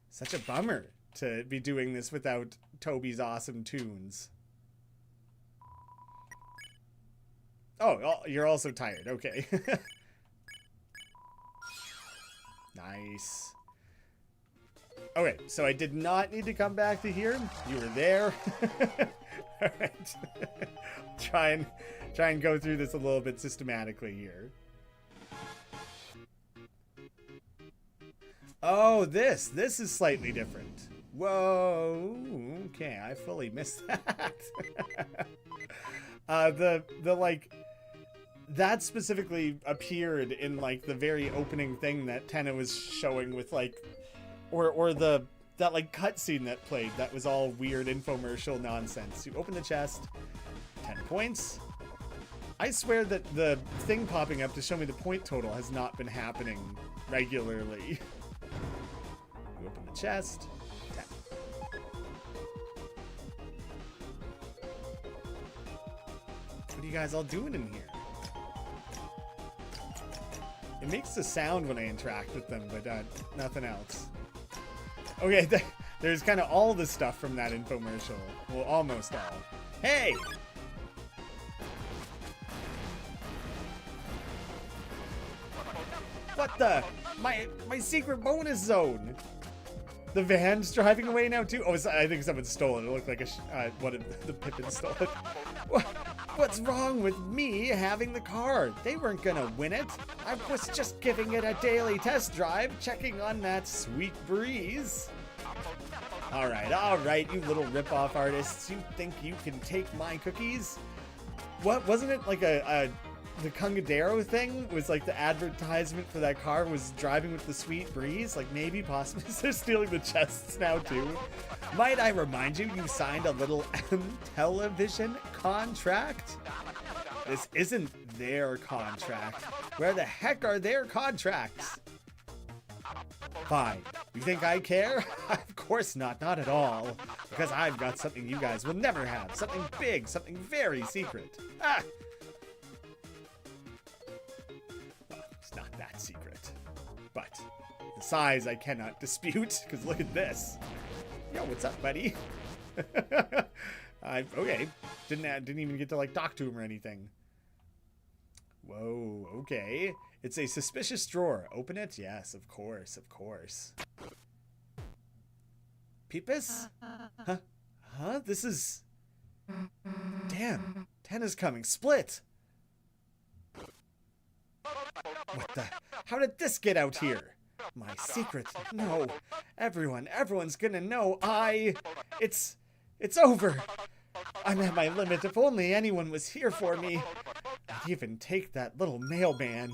such a bummer to be doing this without Toby's awesome tunes. Oh, you're also tired. Okay. Nice. Okay, so I did not need to come back to here. You were there. All right. try and go through this a little bit systematically here. Oh, this is slightly different. Whoa. Okay, I fully missed that. The like that specifically appeared in like the very opening thing that Tenna was showing with like or that like cutscene that played that was all weird infomercial nonsense. You open the chest, 10 points. I swear that the thing popping up to show me the point total has not been happening regularly. You open the chest, 10. What are you guys all doing in here? It makes a sound when I interact with them, but nothing else. Okay, there's kind of all the stuff from that infomercial. Well, almost all. Hey! What the? My secret bonus zone! The van's driving away now too. Oh, I think someone stole it. It looked like one of the Pippins stole it. What's wrong with me having the car? They weren't gonna win it. I was just giving it a daily test drive, checking on that sweet breeze. All right, you little rip-off artists. You think you can take my cookies? What, wasn't it like the Kungadero thing was like the advertisement for that car was driving with the sweet breeze? Like maybe, possibly, they're stealing the chests now too. Might I remind you, you signed a little television contract? This isn't their contract. Where the heck are their contracts? Fine. You think I care? Of course not at all. Because I've got something you guys will never have. Something big, something very secret. Ah! Well, it's not that secret. But the size I cannot dispute, because look at this. Yo, what's up, buddy? Okay. Didn't even get to like talk to him or anything. Whoa, okay. It's a suspicious drawer. Open it? Yes, of course, of course. Peepus? Huh? Huh? This is... Damn. 10 is coming. Split! What the... How did this get out here? My secret. No. Everyone's gonna know It's over. I'm at my limit. If only anyone was here for me. I'd even take that little mailman.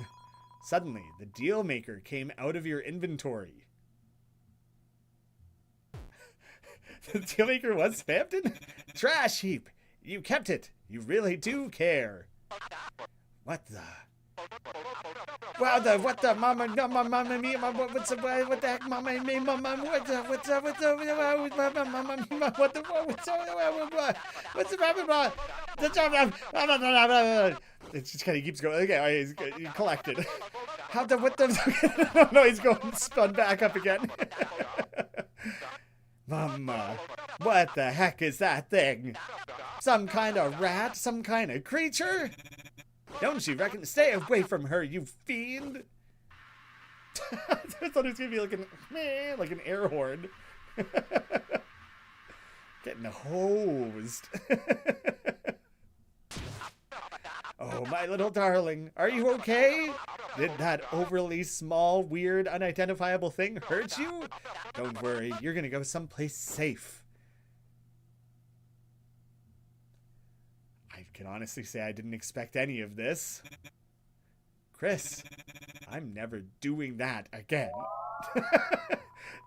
Suddenly, the deal maker came out of your inventory. The deal maker was Spampton? Trash heap! You kept it. You really do care. What the? Wow, what the mama mia, what the heck, mama me, mama, what's the it just kind of keeps going. Okay, he's collected. How the, what the, no, he's going spun back up again. Mama, what the heck is that thing? Some kind of rat? Some kind of creature? Don't you reckon? Stay away from her, you fiend! I thought it was gonna be like an air horn. Getting hosed. Oh, my little darling, are you okay? Did that overly small, weird, unidentifiable thing hurt you? Don't worry, you're gonna go someplace safe. I can honestly say I didn't expect any of this. Chris, I'm never doing that again.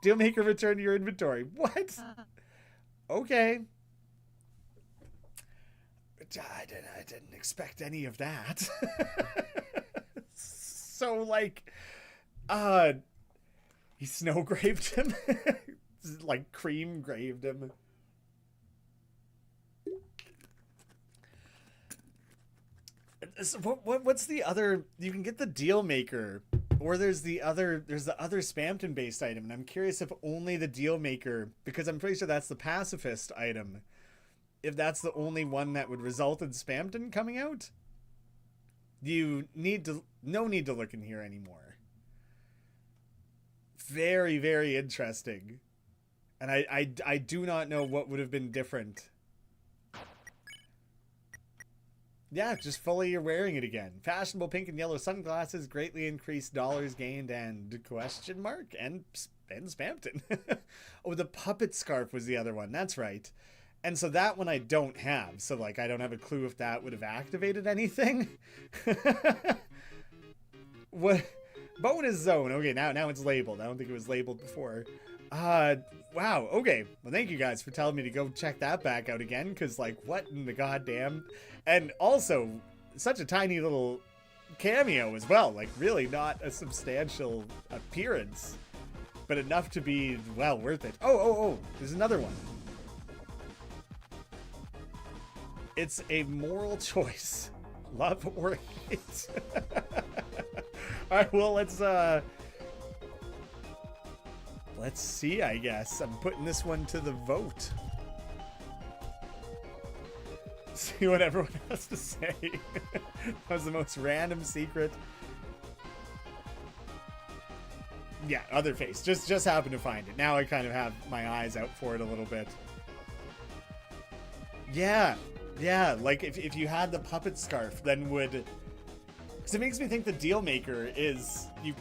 Dealmaker, return to your inventory. What? Okay. I didn't expect any of that. So, like, he snow-graved him. Like, cream-graved him. So what's the other? You can get the deal maker, or there's the other Spampton based item, and I'm curious if only the deal maker, because I'm pretty sure that's the pacifist item, if that's the only one that would result in Spampton coming out. You no need to look in here anymore. Very, very interesting, and I do not know what would have been different. Yeah, just fully you're wearing it again. Fashionable pink and yellow sunglasses, greatly increased dollars gained, and question mark, and Spampton. Oh, the puppet scarf was the other one. That's right. And so that one I don't have. So, like, I don't have a clue if that would have activated anything. What? Bonus zone. Okay, now it's labeled. I don't think it was labeled before. Wow. Okay. Well, thank you guys for telling me to go check that back out again. Because, like, what in the goddamn... And also, such a tiny little cameo as well. Like, really not a substantial appearance, but enough to be, well, worth it. Oh, there's another one. It's a moral choice. Love or hate. Alright, well, let's see, I guess. I'm putting this one to the vote. See what everyone has to say. That was the most random secret. Yeah, other face. Just happened to find it. Now I kind of have my eyes out for it a little bit. Yeah, like if you had the puppet scarf, then would... Because it makes me think the deal maker is you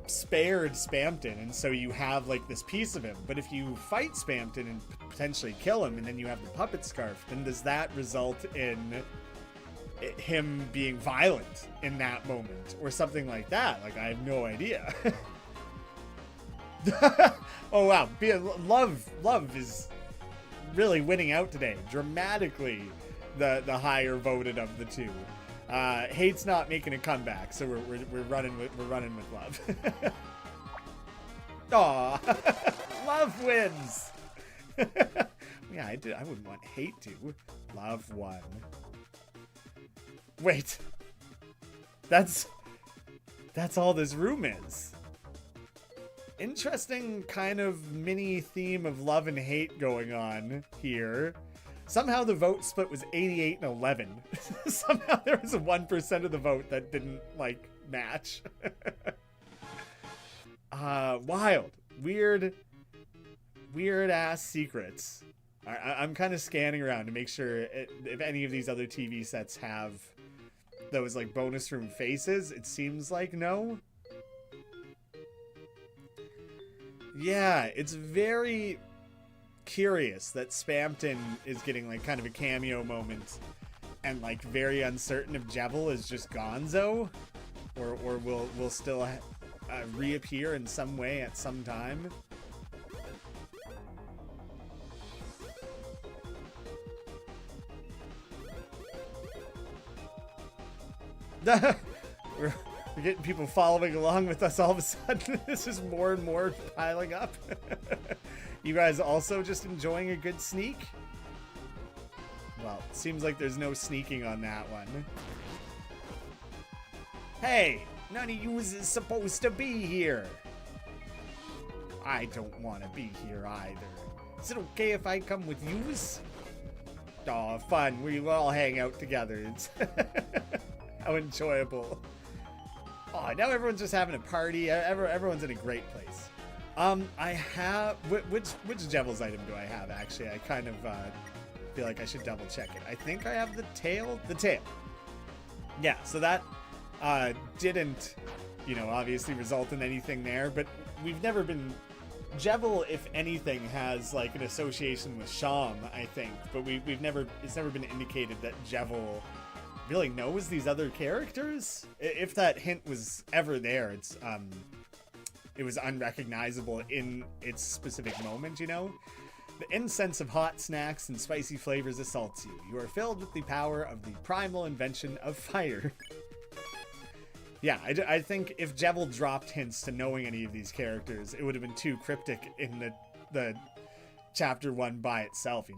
spared Spamton, and so you have like this piece of him. But if you fight Spamton and potentially kill him, and then you have the puppet scarf, then does that result in him being violent in that moment or something like that? Like, I have no idea. Oh wow, love is really winning out today, dramatically the higher voted of the two. Hate's not making a comeback, so we're running with love. Aw, love wins. Yeah, I wouldn't want hate to. Love won. Wait, that's all this room is. Interesting kind of mini theme of love and hate going on here. Somehow the vote split was 88 and 11. Somehow there was a 1% of the vote that didn't, like, match. Wild. Weird ass secrets. I'm kind of scanning around to make sure if any of these other TV sets have those, like, bonus room faces. It seems like no. Yeah, it's very curious that Spamton is getting like kind of a cameo moment, and like very uncertain if Jevil is just Gonzo or will still reappear in some way at some time. We're getting people following along with us all of a sudden. This is more and more piling up. You guys also just enjoying a good sneak? Well, it seems like there's no sneaking on that one. Hey, none of you is supposed to be here. I don't want to be here either. Is it okay if I come with yous? Aw, fun. We all hang out together. It's how enjoyable. Oh, now everyone's just having a party. Everyone's in a great place. I have... Which Jevils item do I have, actually? I kind of feel like I should double check it. I think I have the tail. The tail. Yeah, so that didn't, obviously result in anything there. But we've never been... Jevil, if anything, has, like, an association with Sham, I think. But we've never... It's never been indicated that Jevil really knows these other characters. If that hint was ever there, it was unrecognizable in its specific moment, The incense of hot snacks and spicy flavors assaults you. You are filled with the power of the primal invention of fire. Yeah, I think if Jevil dropped hints to knowing any of these characters, it would have been too cryptic in the chapter 1 by itself,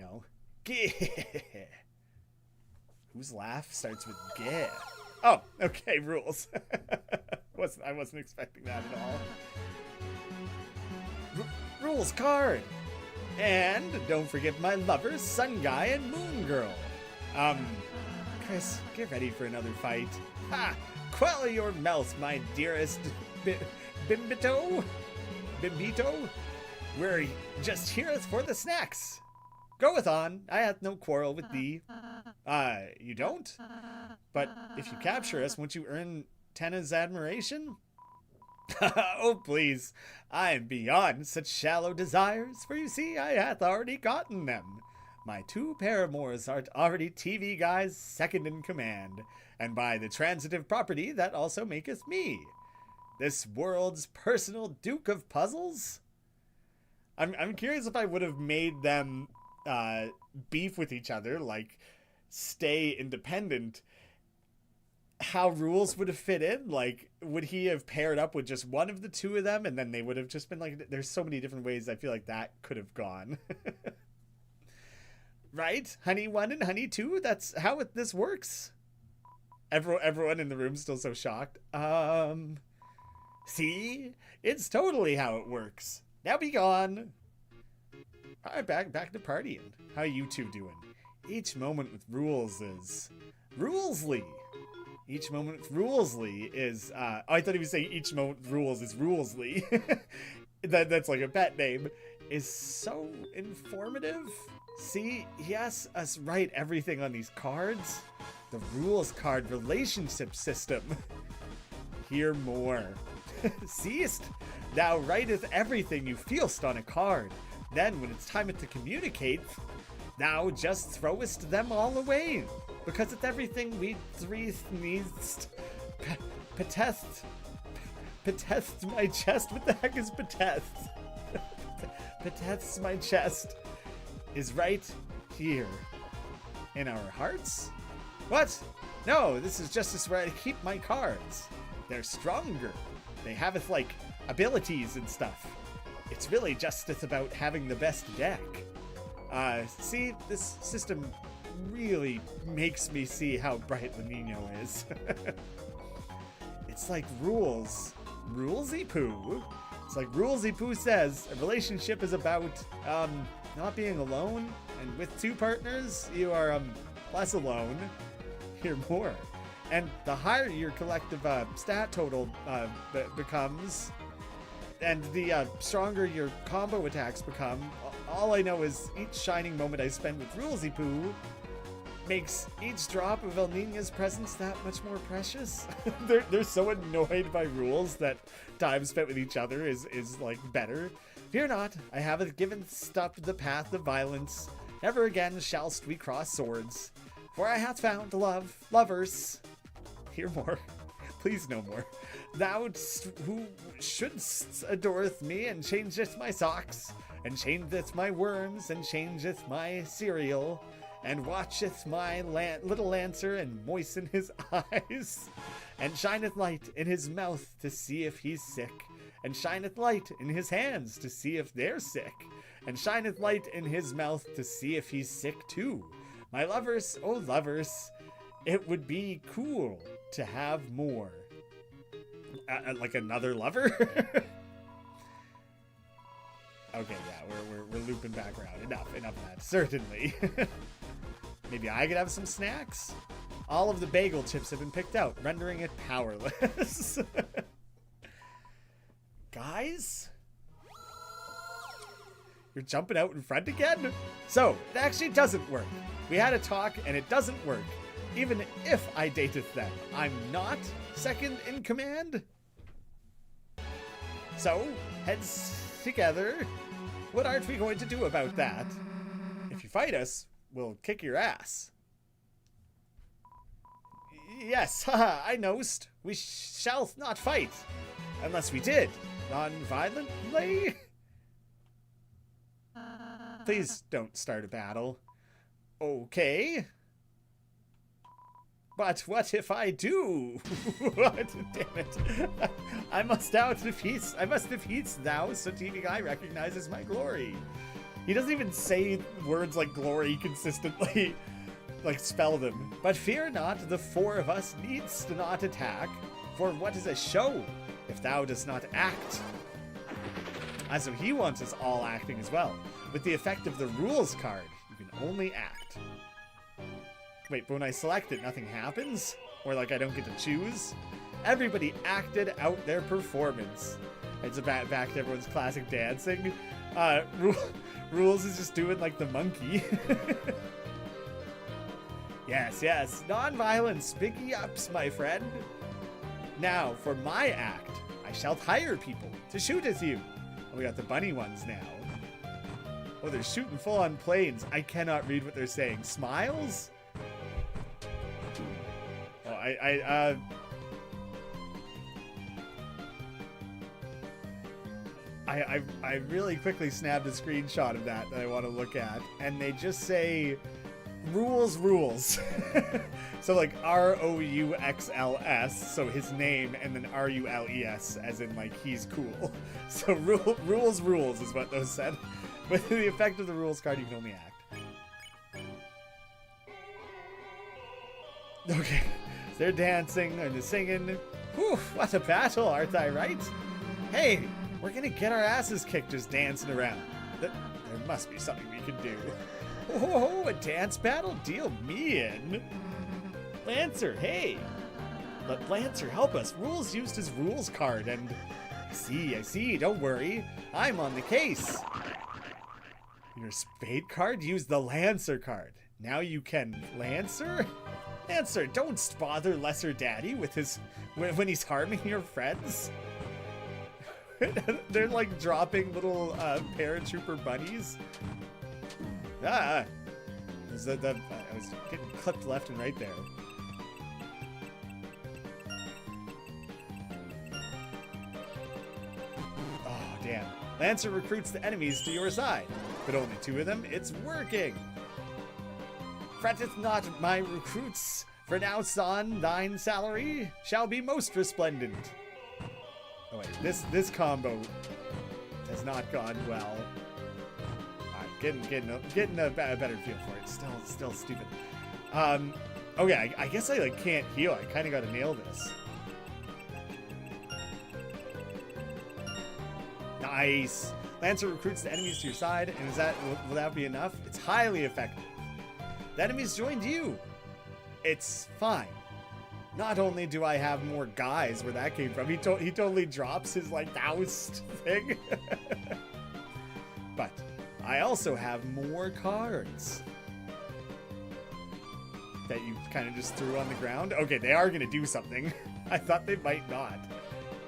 Whose laugh starts with "gah"? Oh, okay, rules. I wasn't expecting that at all. Rules card. And don't forget my lovers, Sun Guy and Moon Girl. Chris, get ready for another fight. Ha! Quell your mouth, my dearest Bimbito. We're just here for the snacks. Goeth on, I hath no quarrel with thee. You don't? But if you capture us, won't you earn Tenna's admiration? Oh, please, I am beyond such shallow desires, for you see, I hath already gotten them. My 2 paramours are already TV guys second in command, and by the transitive property that also maketh me this world's personal Duke of Puzzles. I'm curious if I would have made them beef with each other, like stay independent, how rules would have fit in. Like, would he have paired up with just one of the 2 of them, and then they would have just been like, there's so many different ways I feel like that could have gone. Right? Honey 1 and Honey 2? That's how this works. Everyone in the room's still so shocked. See? It's totally how it works. Now be gone. All right, back to partying. How you two doing? Each moment with rules is rulesly. Each moment with Rulesley is, I thought he was saying each moment with rules is Rulesley. That's like a pet name. Is so informative. See, he has us write everything on these cards. The rules card relationship system. Hear more. Seest, thou writeth everything you feelst on a card. Then, when it's time to communicate, thou just throwest them all away. Because it's everything we three needs. Petest my chest. What the heck is petest? Petest my chest is right here in our hearts. What? No, this is just where I keep my cards. They're stronger. They have like abilities and stuff. It's really just about having the best deck. See, this system really makes me see how bright the Nino is. It's like rules. Rulesy Poo. It's like Rulesy Poo says, a relationship is about not being alone, and with two partners, you are less alone. Hear more. And the higher your collective stat total becomes, and the stronger your combo attacks become, all I know is each shining moment I spend with Rulesy Poo makes each drop of El Nina's presence that much more precious. They're so annoyed by rules that time spent with each other is like better. Fear not, I have given stopped the path of violence. Never again shallst we cross swords. For I hath found lovers. Hear more. Please no more. Thou who shouldst adoreth me and changeth my socks, and changeth my worms, and changeth my cereal, and watcheth my little lancer and moisten his eyes, and shineth light in his mouth to see if he's sick, and shineth light in his hands to see if they're sick, and shineth light in his mouth to see if he's sick too. My lovers, oh lovers, it would be cool to have more. Like another lover? Okay, yeah, we're looping back around. Enough of that. Certainly. Maybe I could have some snacks? All of the bagel chips have been picked out, rendering it powerless. Guys? You're jumping out in front again? So, it actually doesn't work. We had a talk, and it doesn't work. Even if I dateth them, I'm not second in command. So, heads together. What aren't we going to do about that? If you fight us, we'll kick your ass. Yes, haha, I knowst. We shall not fight. Unless we did. Non-violently? Please don't start a battle. Okay. But what if I do? What? Damn it. I must defeat thou, so TV Guy recognizes my glory. He doesn't even say words like glory consistently, like spell them. But fear not, the four of us needs to not attack, for what is a show if thou dost not act? So he wants us all acting as well. With the effect of the rules card, you can only act. Wait, but when I select it, nothing happens? Or like I don't get to choose? Everybody acted out their performance. It's back to everyone's classic dancing. Rules is just doing like the monkey. Yes, non-violence, biggie ups, my friend. Now, for my act, I shall hire people to shoot at you. Oh, we got the bunny ones now. Oh, they're shooting full-on planes. I cannot read what they're saying. Smiles? Oh, I really quickly snapped a screenshot of that I want to look at, and they just say rules. So like ROUXLS, so his name, and then RULES, as in like he's cool. So rules is what those said. With the effect of the rules card, you can only act. Okay, so they're dancing and they're singing. Whew, what a battle, aren't I right? Hey, we're gonna get our asses kicked just dancing around. There must be something we can do. Oh, a dance battle? Deal me in. Lancer, hey. Lancer, help us. Rules used his rules card, and I see. Don't worry. I'm on the case. Your spade card? Use the Lancer card. Now you can Lancer? Lancer, don't bother Lesser Daddy with his when he's harming your friends. They're like dropping little paratrooper bunnies. I was getting clipped left and right there. Oh, damn. Lancer recruits the enemies to your side, but only 2 of them. It's working. Fretteth not my recruits, for now, son, thine salary shall be most resplendent. Oh wait, this combo has not gone well. Alright, getting a better feel for it. Still stupid. Okay, I guess I like can't heal. I kind of got to nail this. Nice. Lancer recruits the enemies to your side, and will that be enough? It's highly effective. The enemies joined you. It's fine. Not only do I have more guys where that came from, he totally drops his like doused thing. But I also have more cards that you kind of just threw on the ground. Okay, they are gonna do something. I thought they might not.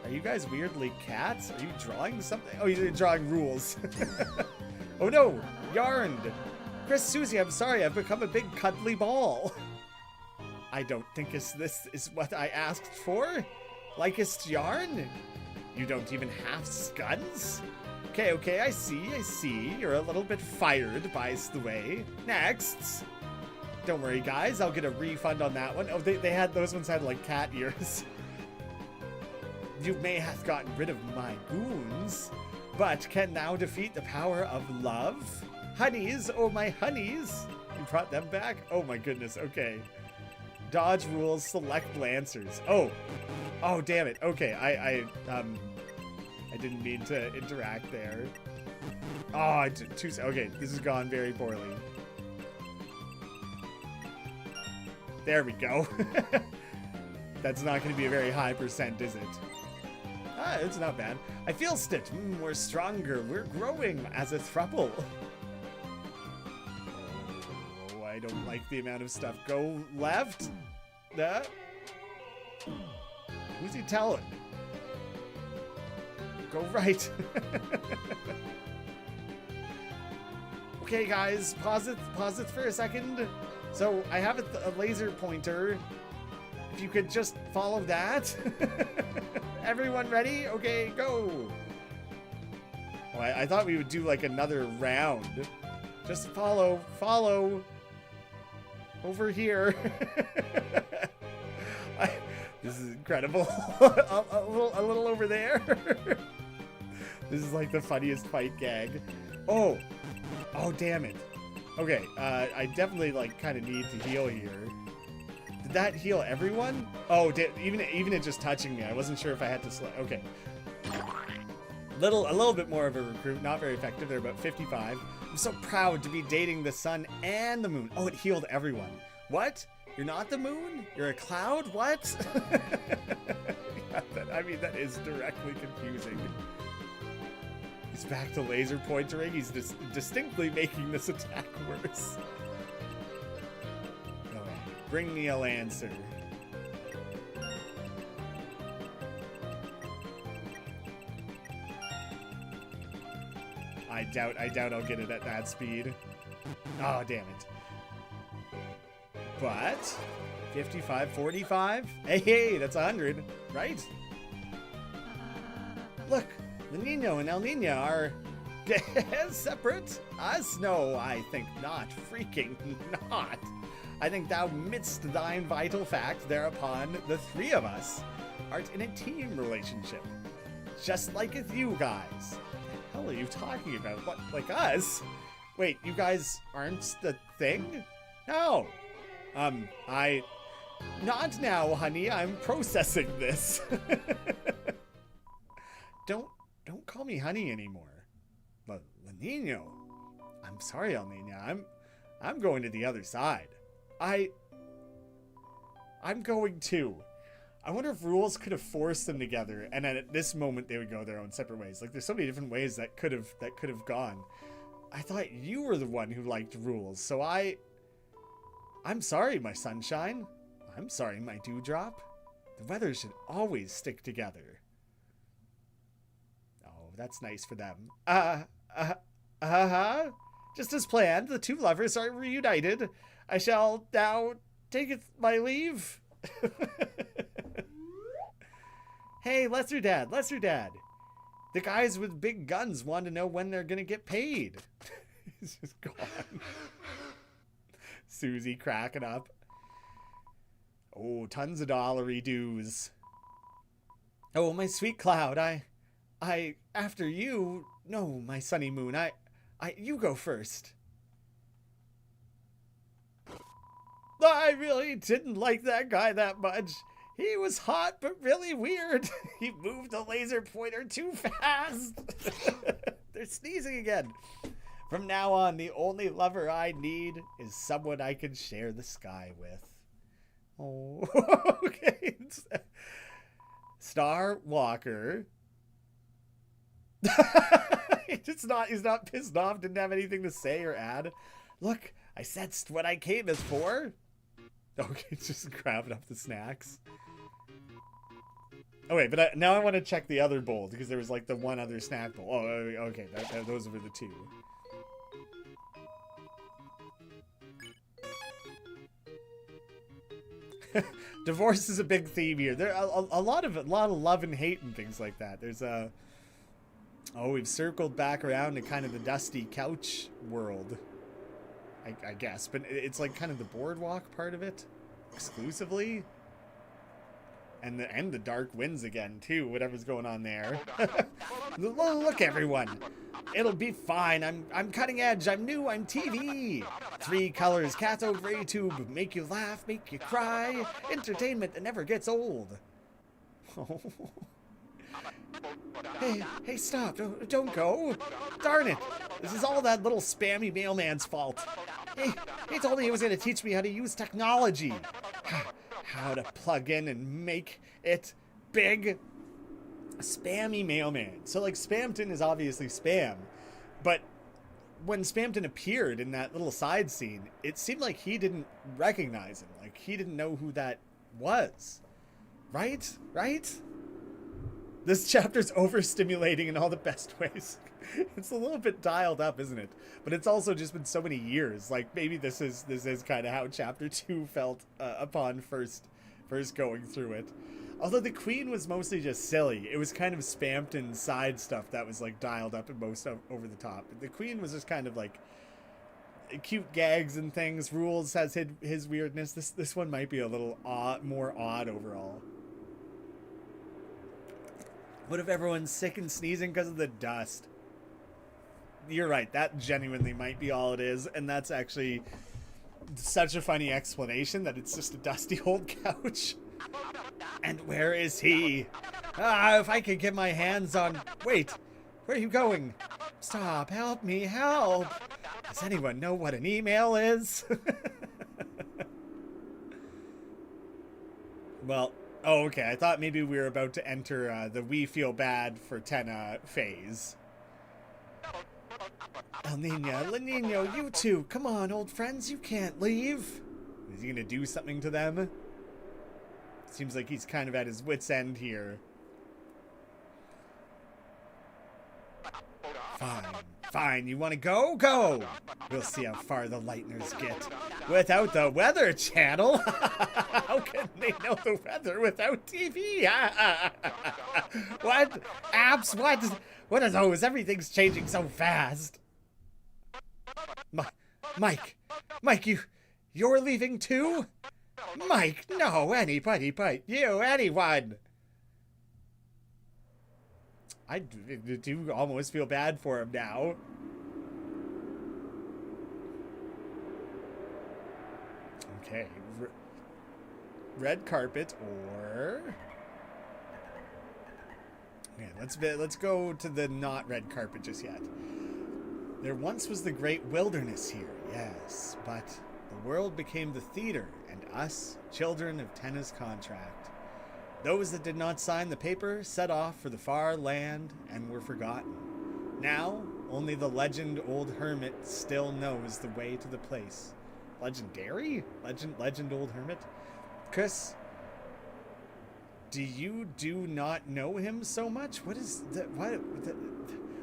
Are you guys weirdly cats? Are you drawing something? Oh, you're drawing rules. Oh no, yarned. Chris, Susie, I'm sorry, I've become a big cuddly ball. I don't think this is what I asked for. Likest yarn? You don't even have guns? Okay, I see. You're a little bit fired by the way. Next. Don't worry, guys, I'll get a refund on that one. Oh, those ones had like cat ears. You may have gotten rid of my goons, but can now defeat the power of love? Honeys, oh my honeys. You brought them back? Oh my goodness, okay. Dodge rules, select Lancers. Oh, damn it. Okay, I didn't mean to interact there. Oh, okay, this has gone very poorly. There we go. That's not going to be a very high percent, is it? It's not bad. I feel stitch. We're stronger. We're growing as a throuple. Oh, I don't like the amount of stuff. Go left. Who's he telling? Go right. Okay, guys, pause it for a second. So I have a laser pointer. If you could just follow that. Everyone ready? Okay, go. Well, I thought we would do like another round. Just follow over here. This is incredible. a little over there. This is like the funniest fight gag. Oh, damn it. Okay, I definitely like kind of need to heal here. Did that heal everyone? Oh, even it just touching me, I wasn't sure if I had to select. Okay. A little bit more of a recruit, not very effective. They're about 55. I'm so proud to be dating the sun and the moon. Oh, it healed everyone. What? You're not the moon? You're a cloud? What? I mean, that is directly confusing. He's back to laser pointering. He's distinctly making this attack worse. Okay, bring me a Lancer. I doubt I'll get it at that speed. Oh, damn it. But 55, 45. Hey, that's 100, right? Look, the Nino and El Nino are separate. Us? No, I think not. Freaking not. I think thou midst thine vital fact thereupon the 3 of us art in a team relationship. Just like with you guys. What the hell are you talking about? What, like us? Wait, you guys aren't the thing? No. Not now, honey. I'm processing this. Don't call me honey anymore. La Nino. I'm sorry, El Nino. I'm going to the other side. I'm going too. I wonder if rules could have forced them together, and then at this moment they would go their own separate ways. Like, there's so many different ways that could have gone. I thought you were the one who liked rules, so I'm sorry, my sunshine. I'm sorry, my dewdrop. The weather should always stick together. Oh, that's nice for them. Just as planned, the two lovers are reunited. I shall now take my leave. Hey, Lesser Dad. The guys with big guns want to know when they're going to get paid. He's just gone. Susie cracking up. Oh, tons of dollary dues. Oh, my sweet cloud. I, after you. No, my sunny moon. You go first. I really didn't like that guy that much. He was hot, but really weird. He moved the laser pointer too fast. They're sneezing again. From now on, the only lover I need is someone I can share the sky with. Oh, okay. Star Walker. He's not pissed off, didn't have anything to say or add. Look, I sensed what I came as for. Okay, just grabbing up the snacks. Oh wait, but now I want to check the other bowl because there was like the one other snack bowl. Oh, okay, those were the two. Divorce is a big theme here. There are a lot of love and hate and things like that. There's we've circled back around to kind of the dusty couch world, I guess, but it's like kind of the boardwalk part of it exclusively. And the dark winds again, too, whatever's going on there. Look, everyone. It'll be fine. I'm cutting edge. I'm new. I'm TV. 3 colors, cathode ray tube. Make you laugh, make you cry. Entertainment that never gets old. Hey, stop. Don't go. Darn it. This is all that little spammy mailman's fault. He told me he was going to teach me how to use technology. How to plug in and make it big. Spammy mailman. So, like, Spamton is obviously spam. But when Spamton appeared in that little side scene, it seemed like he didn't recognize him. Like, he didn't know who that was. Right? This chapter's overstimulating in all the best ways. It's a little bit dialed up, isn't it? But it's also just been so many years. Like, maybe this is kind of how chapter 2 felt upon first going through it. Although the Queen was mostly just silly. It was kind of Spamton side stuff that was like dialed up and most over the top. The Queen was just kind of like cute gags and things. Rules has his weirdness. This one might be a little more odd overall. What if everyone's sick and sneezing because of the dust? You're right. That genuinely might be all it is. And that's actually such a funny explanation that it's just a dusty old couch. And where is he? If I could get my hands on... Wait, where are you going? Stop, help me, help. Does anyone know what an email is? Well, oh, okay. I thought maybe we were about to enter the we feel bad for Tenna phase. El Nino, La Nino, you two. Come on, old friends. You can't leave. Is he going to do something to them? Seems like he's kind of at his wit's end here. Fine. You want to go? Go! We'll see how far the Lightners get. Without the Weather Channel? How can they know the weather without TV? What? Apps? What are those? Everything's changing so fast. Mike, you're leaving too? Mike, no, anybody but you, anyone. I do almost feel bad for him now. Okay, red carpet or... Okay, let's go to the not red carpet just yet. There once was the great wilderness here, yes, but the world became the theater, and us, children of Tenna's contract. Those that did not sign the paper set off for the far land and were forgotten. Now, only the legend old hermit still knows the way to the place. Legendary? Legend old hermit? Chris, do you not know him so much? What is that?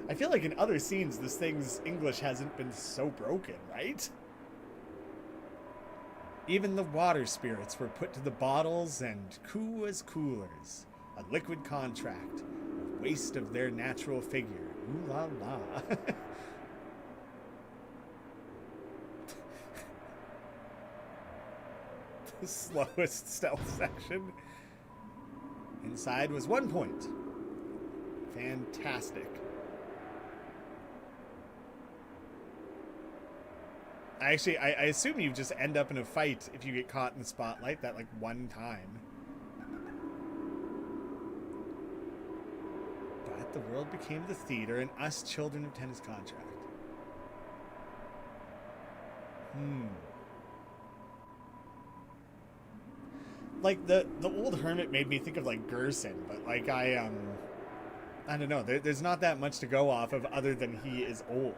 I feel like in other scenes, this thing's English hasn't been so broken, right? Even the water spirits were put to the bottles and cool as coolers. A liquid contract, a waste of their natural figure. Ooh la la. The slowest stealth section. Inside was 1 point. Fantastic. Actually, I assume you just end up in a fight if you get caught in the spotlight that, like, one time. But the world became the theater and us children of tennis contract. Like, the old hermit made me think of, like, Gerson, but, like, I don't know. There's not that much to go off of other than he is old.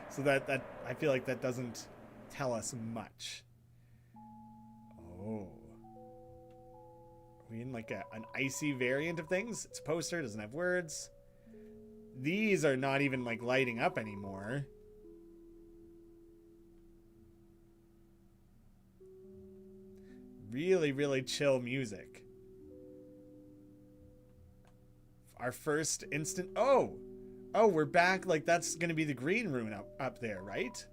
So that I feel like that doesn't tell us much. Oh. Are we in like an icy variant of things? It's a poster, doesn't have words. These are not even like lighting up anymore. Really, really chill music. Our first instant... Oh, we're back. Like, that's going to be the green room up there, right?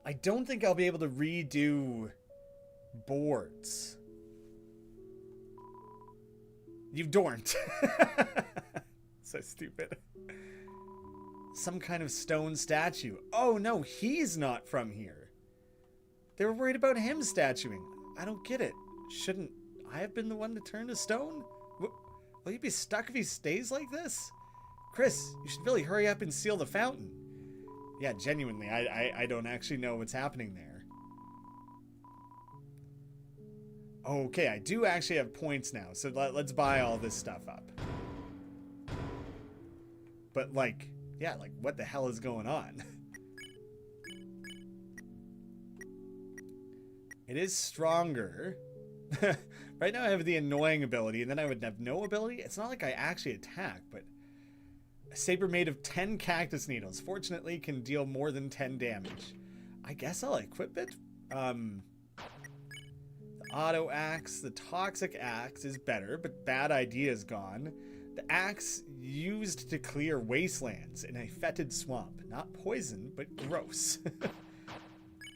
I don't think I'll be able to redo boards. You don't. So stupid. Some kind of stone statue. Oh, no, he's not from here. They were worried about him statuing. I don't get it. Shouldn't I have been the one to turn to stone? Will you be stuck if he stays like this? Chris, you should really hurry up and seal the fountain. Yeah, genuinely, I don't actually know what's happening there. Okay, I do actually have points now, so let's buy all this stuff up. But, like, yeah, like, what the hell is going on? It is stronger. Right now I have the annoying ability, and then I would have no ability. It's not like I actually attack, but a saber made of 10 cactus needles. Fortunately, can deal more than 10 damage. I guess I'll equip it. The auto axe, the toxic axe is better, but bad idea is gone. The axe used to clear wastelands in a fetid swamp. Not poison, but gross.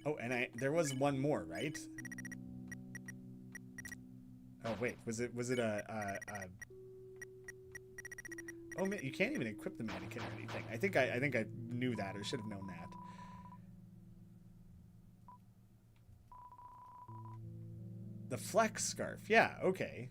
Oh, and there was one more, right? Oh wait, was it Oh man, you can't even equip the mannequin or anything. I think I knew that or should have known that. The flex scarf. Yeah, okay.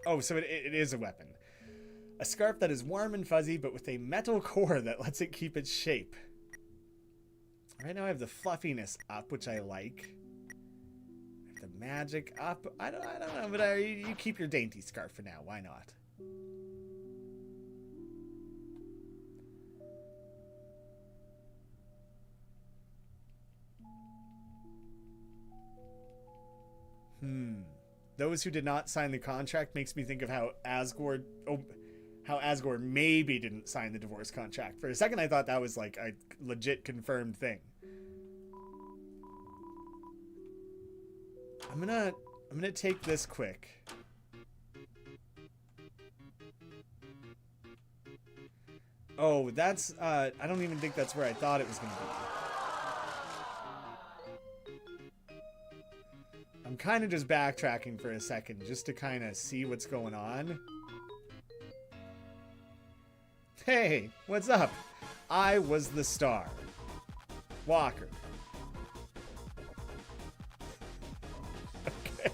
Oh, so it is a weapon. A scarf that is warm and fuzzy, but with a metal core that lets it keep its shape. Right now I have the fluffiness up, which I like. I have the magic up. I don't know, but you keep your dainty scarf for now. Why not? Those who did not sign the contract makes me think of how Asgore maybe didn't sign the divorce contract. For a second, I thought that was like a legit confirmed thing. I'm gonna take this quick. Oh, that's I don't even think that's where I thought it was gonna be. I'm kind of just backtracking for a second just to kind of see what's going on. Hey, what's up? I was the star. Walker.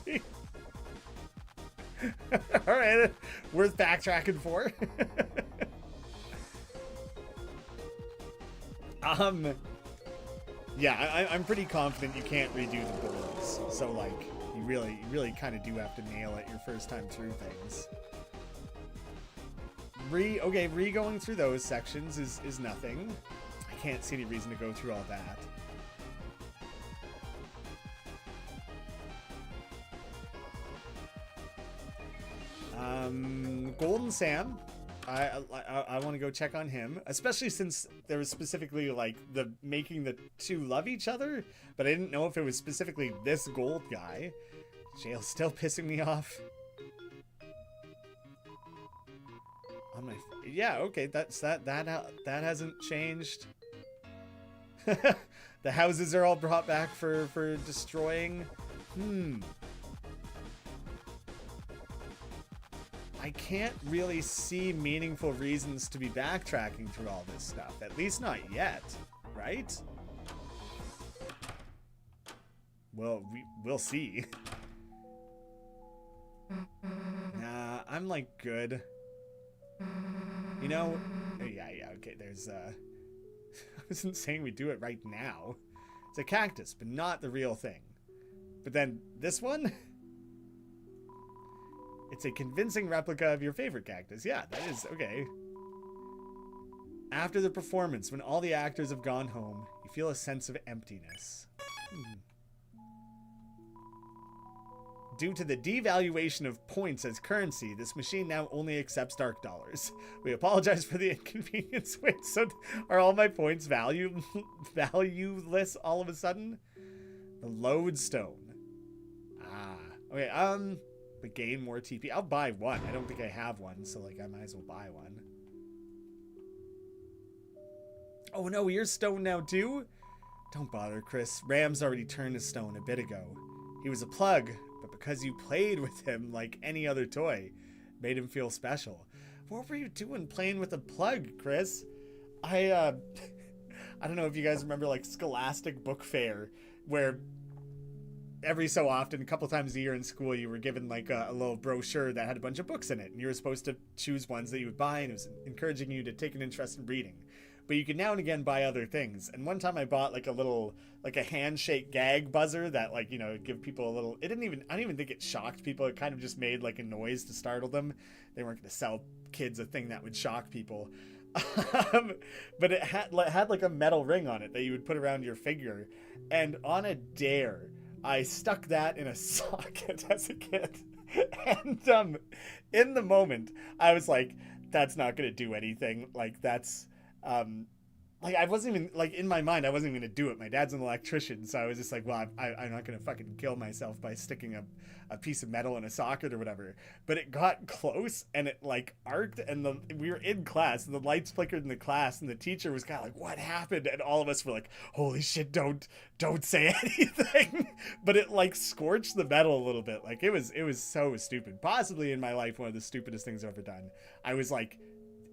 Okay. All right, worth backtracking for. Yeah, I'm pretty confident you can't redo the boards. So like, you really kind of do have to nail it your first time through things. Re-going through those sections is nothing. I can't see any reason to go through all that. Golden Sam. I want to go check on him, especially since there was specifically like the making the two love each other, but I didn't know if it was specifically this gold guy. Jail's still pissing me off. On my yeah, okay, that hasn't changed. The houses are all brought back for destroying. I can't really see meaningful reasons to be backtracking through all this stuff. At least not yet, right? Well, we'll see. Nah, I'm like good. You know, yeah, okay, there's I wasn't saying we do it right now. It's a cactus, but not the real thing. But then this one? It's a convincing replica of your favorite cactus. Yeah, that is okay. After the performance, when all the actors have gone home, you feel a sense of emptiness. Due to the devaluation of points as currency, this machine now only accepts dark dollars. We apologize for the inconvenience. Wait, so are all my points valueless all of a sudden? The lodestone. Ah, okay, but gain more TP. I'll buy one. I don't think I have one, so like I might as well buy one. Oh no, you're stone now too? Don't bother, Chris. Ram's already turned to stone a bit ago. He was a plug, but because you played with him like any other toy, made him feel special. What were you doing playing with a plug, Chris? I don't know if you guys remember like Scholastic Book Fair, where every so often, a couple times a year in school, you were given like a little brochure that had a bunch of books in it, and you were supposed to choose ones that you would buy, and it was encouraging you to take an interest in reading. But you could now and again buy other things. And one time I bought like a handshake gag buzzer that like, you know, give people a little, I don't even think it shocked people. It kind of just made like a noise to startle them. They weren't going to sell kids a thing that would shock people. But it had like a metal ring on it that you would put around your finger. And on a dare, I stuck that in a socket as a kid. And in the moment, I was like, that's not going to do anything. Like, that's... like I wasn't even like in my mind I wasn't even gonna do it. My dad's an electrician, so I was just like, well, I'm not gonna fucking kill myself by sticking a piece of metal in a socket or whatever. But it got close and it like arced, and we were in class and the lights flickered in the class, and the teacher was kind of like, what happened? And all of us were like, holy shit, don't say anything. But it like scorched the metal a little bit. Like it was so stupid. Possibly in my life one of the stupidest things I've ever done. I was like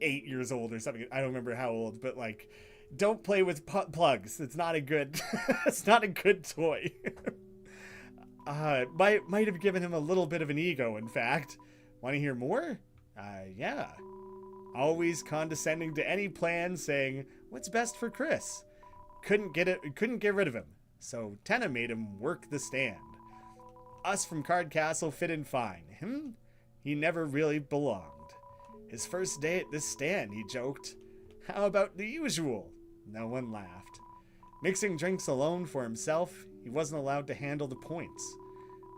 8 years old or something. I don't remember how old, but like, don't play with plugs. It's not a good it's not a good toy. Might have given him a little bit of an ego, in fact. Want to hear more? Yeah. Always condescending to any plan, saying what's best for Chris. Couldn't get rid of him, so Tenna made him work the stand. Us from Card Castle fit in fine. He never really belonged. His first day at this stand, he joked, how about the usual? No one laughed. Mixing drinks alone for himself, he wasn't allowed to handle the points.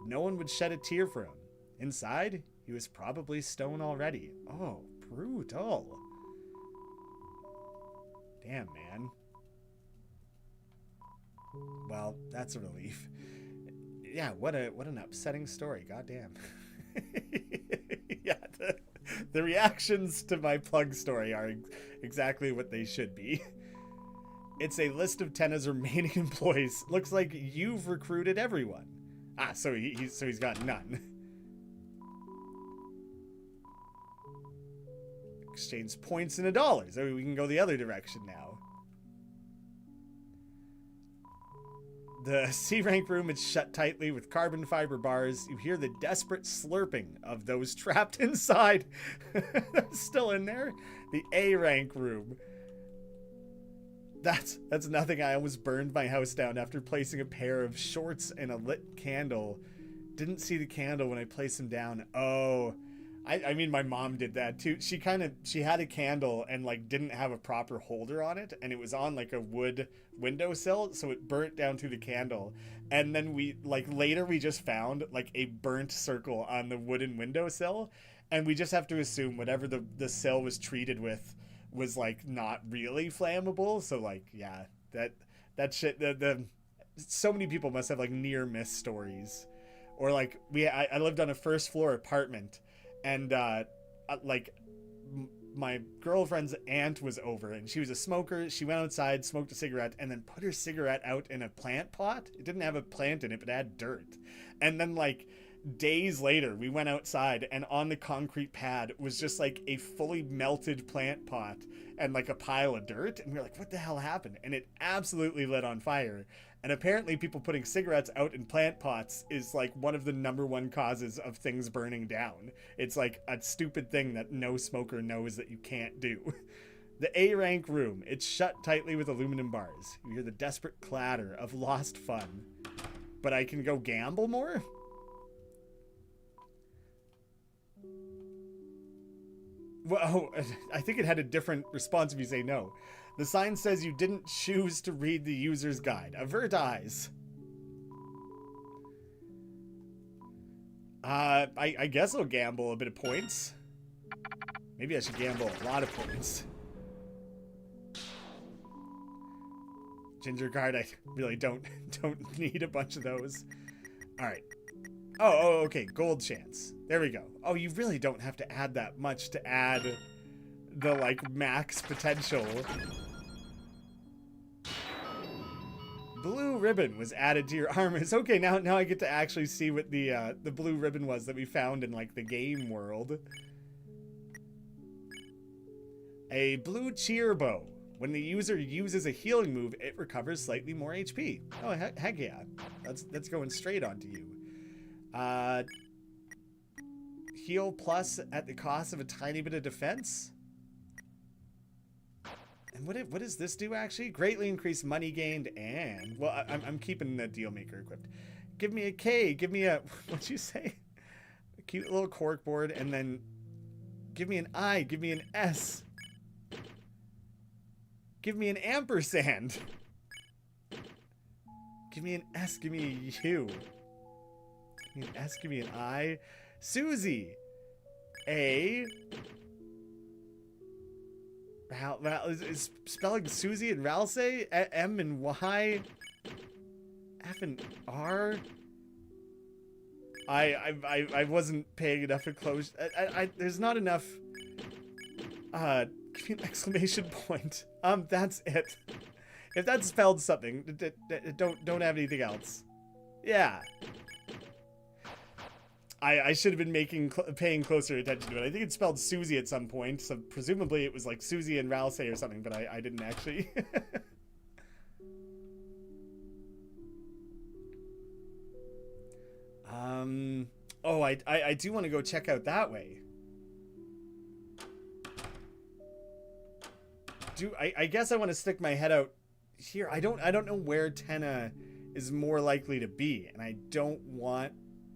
No one would shed a tear for him. Inside, he was probably stone already. Oh, brutal. Damn, man. Well, that's a relief. Yeah, what an upsetting story. Goddamn. Yeah, the reactions to my plug story are exactly what they should be. It's a list of Tenna's remaining employees. Looks like you've recruited everyone. So he's got none. Exchange points into dollars. So we can go the other direction now. The C-rank room is shut tightly with carbon fiber bars. You hear the desperate slurping of those trapped inside. Still in there. The A-rank room. That's nothing. I almost burned my house down after placing a pair of shorts and a lit candle. Didn't see the candle when I placed them down. Oh, I mean, my mom did that too. She had a candle and like didn't have a proper holder on it, and it was on like a wood windowsill, so it burnt down through the candle. And then later we just found like a burnt circle on the wooden windowsill, and we just have to assume whatever the sill was treated with was like not really flammable. So like, yeah, that shit. The so many people must have like near miss stories, or like I lived on a first floor apartment. And, my girlfriend's aunt was over, and she was a smoker. She went outside, smoked a cigarette, and then put her cigarette out in a plant pot. It didn't have a plant in it, but it had dirt. And then, like, days later, we went outside, and on the concrete pad was just, like, a fully melted plant pot and, like, a pile of dirt. And we were like, what the hell happened? And it absolutely lit on fire. And apparently people putting cigarettes out in plant pots is like one of the #1 causes of things burning down. It's like a stupid thing that no smoker knows that you can't do. The A-rank room, it's shut tightly with aluminum bars. You hear the desperate clatter of lost fun. But I can go gamble more? Well, I think it had a different response if you say no. The sign says you didn't choose to read the user's guide. Avert eyes. I guess I'll gamble a bit of points. Maybe I should gamble a lot of points. Ginger card, I really don't need a bunch of those. Alright. Oh, okay, gold chance. There we go. Oh, you really don't have to add that much to add the, like, max potential. Blue ribbon was added to your armors. Okay, now I get to actually see what the blue ribbon was that we found in, like, the game world. A blue cheer bow. When the user uses a healing move, it recovers slightly more HP. Oh, heck yeah. That's going straight onto you. Heal plus at the cost of a tiny bit of defense. And what does this do actually? Greatly increase money gained and... Well, I'm keeping the deal maker equipped. Give me a K. Give me a... What'd you say? A cute little cork board. And then give me an I. Give me an S. Give me an ampersand. Give me an S. Give me a U. Give me an S. Give me an I. Susie. A... Is spelling Susie and Ralse? M and Y? F and R? I wasn't paying enough close. There's not enough. Give me an exclamation point. That's it. If that spelled something, don't have anything else. Yeah. I should have been paying closer attention to it. I think it spelled Susie at some point, so presumably it was like Susie and Ralse or something, but I didn't actually. Oh, I do want to go check out that way. I guess I want to stick my head out here. I don't know where Tenna is more likely to be, and I don't want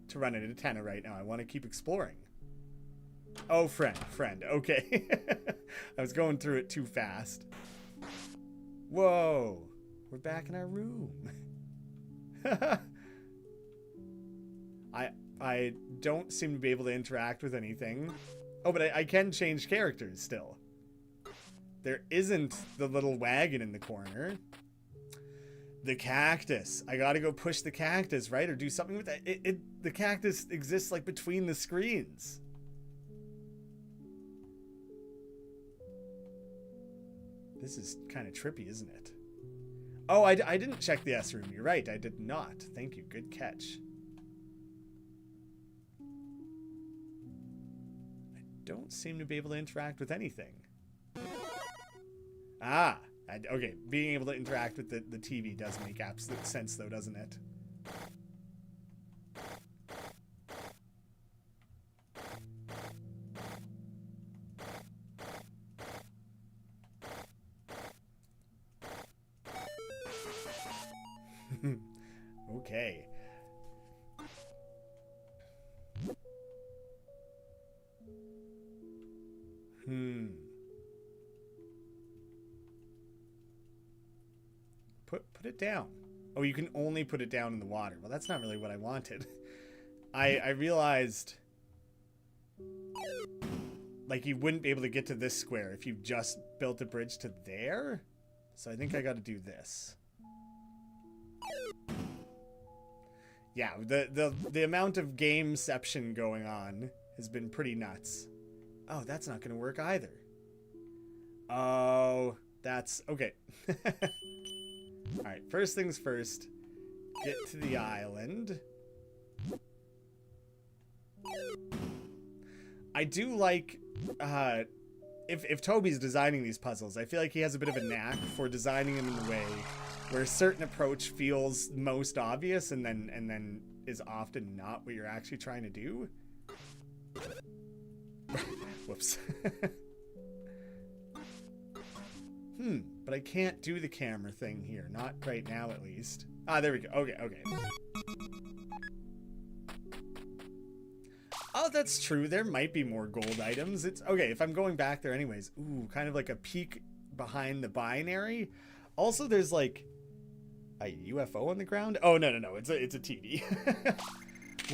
to run into Tenna right now. I want to keep exploring. Oh, friend. Okay. I was going through it too fast. Whoa. We're back in our room. I don't seem to be able to interact with anything. Oh, but I can change characters still. There isn't the little wagon in the corner. The cactus. I gotta go push the cactus, right? Or do something with that. The cactus exists like between the screens. This is kind of trippy, isn't it? Oh, I didn't check the S room. You're right. I did not. Thank you. Good catch. I don't seem to be able to interact with anything. Ah, Okay, being able to interact with the TV does make absolute sense, though, doesn't it? Okay. Put it down. Oh, you can only put it down in the water. Well, that's not really what I wanted. I realized, like, you wouldn't be able to get to this square if you just built a bridge to there. So I think I got to do this. Yeah, the amount of gameception going on has been pretty nuts. Oh, that's not going to work either. Oh, that's... Okay. Alright, first things first. Get to the island. I do like... If Toby's designing these puzzles, I feel like he has a bit of a knack for designing them in a way where a certain approach feels most obvious and then is often not what you're actually trying to do. Whoops. But I can't do the camera thing here. Not right now, at least. Ah, there we go. Okay. Oh, that's true. There might be more gold items. It's okay if I'm going back there anyways. Ooh, kind of like a peek behind the binary. Also, there's like a UFO on the ground. Oh, no. It's a TV.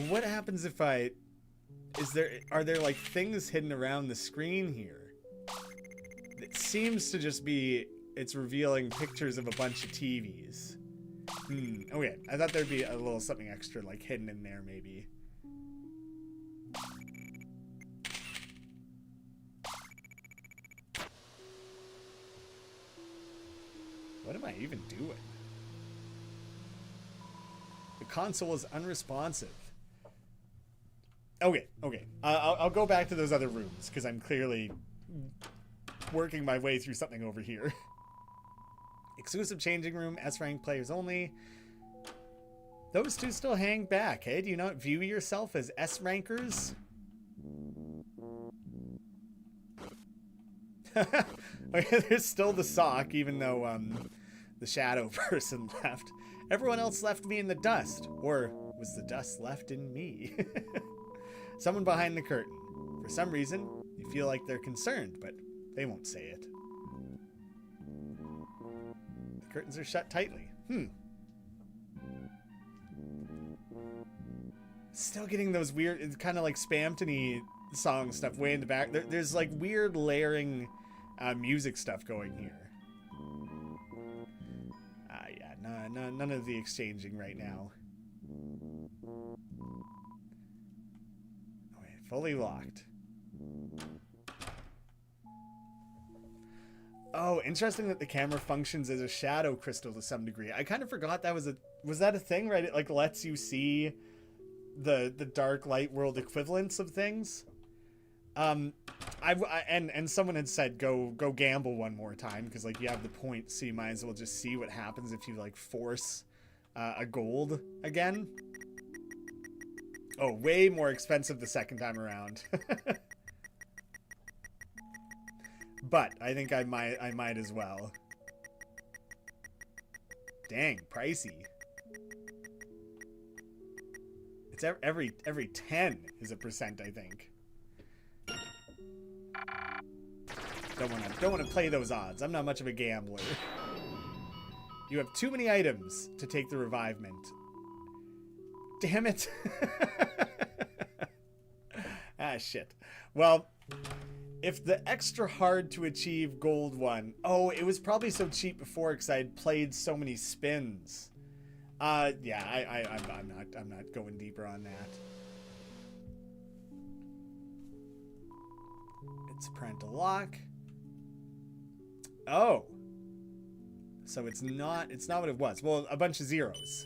What happens if are there like things hidden around the screen here? It seems to just be, it's revealing pictures of a bunch of TVs. Okay, I thought there'd be a little something extra like hidden in there maybe. What am I even doing? The console is unresponsive. Okay. I'll go back to those other rooms because I'm clearly working my way through something over here. Exclusive changing room, S-rank players only. Those two still hang back, hey? Do you not view yourself as S-rankers? Okay, there's still the sock, even though the shadow person left. Everyone else left me in the dust. Or was the dust left in me? Someone behind the curtain. For some reason, you feel like they're concerned, but they won't say it. The curtains are shut tightly. Still getting those weird, it's kind of like Spamtony song stuff way in the back. There's like weird layering music stuff going here. Yeah, none of the exchanging right now. Okay, fully locked. Oh, interesting that the camera functions as a shadow crystal to some degree. I kind of forgot that was that a thing, right? It like lets you see the dark light world equivalents of things. And someone had said go gamble one more time because like you have the points, so you might as well just see what happens if you like force a gold again. Oh, way more expensive the second time around. But I think I might as well. Dang, pricey. It's every 10 is a percent, I think. Don't want to play those odds. I'm not much of a gambler. You have too many items to take the revivement. Damn it. Ah, shit. Well, if the extra hard to achieve gold one... Oh, it was probably so cheap before because I had played so many spins. Yeah, I'm not going deeper on that. It's parental lock. Oh. So it's not what it was. Well, a bunch of zeros.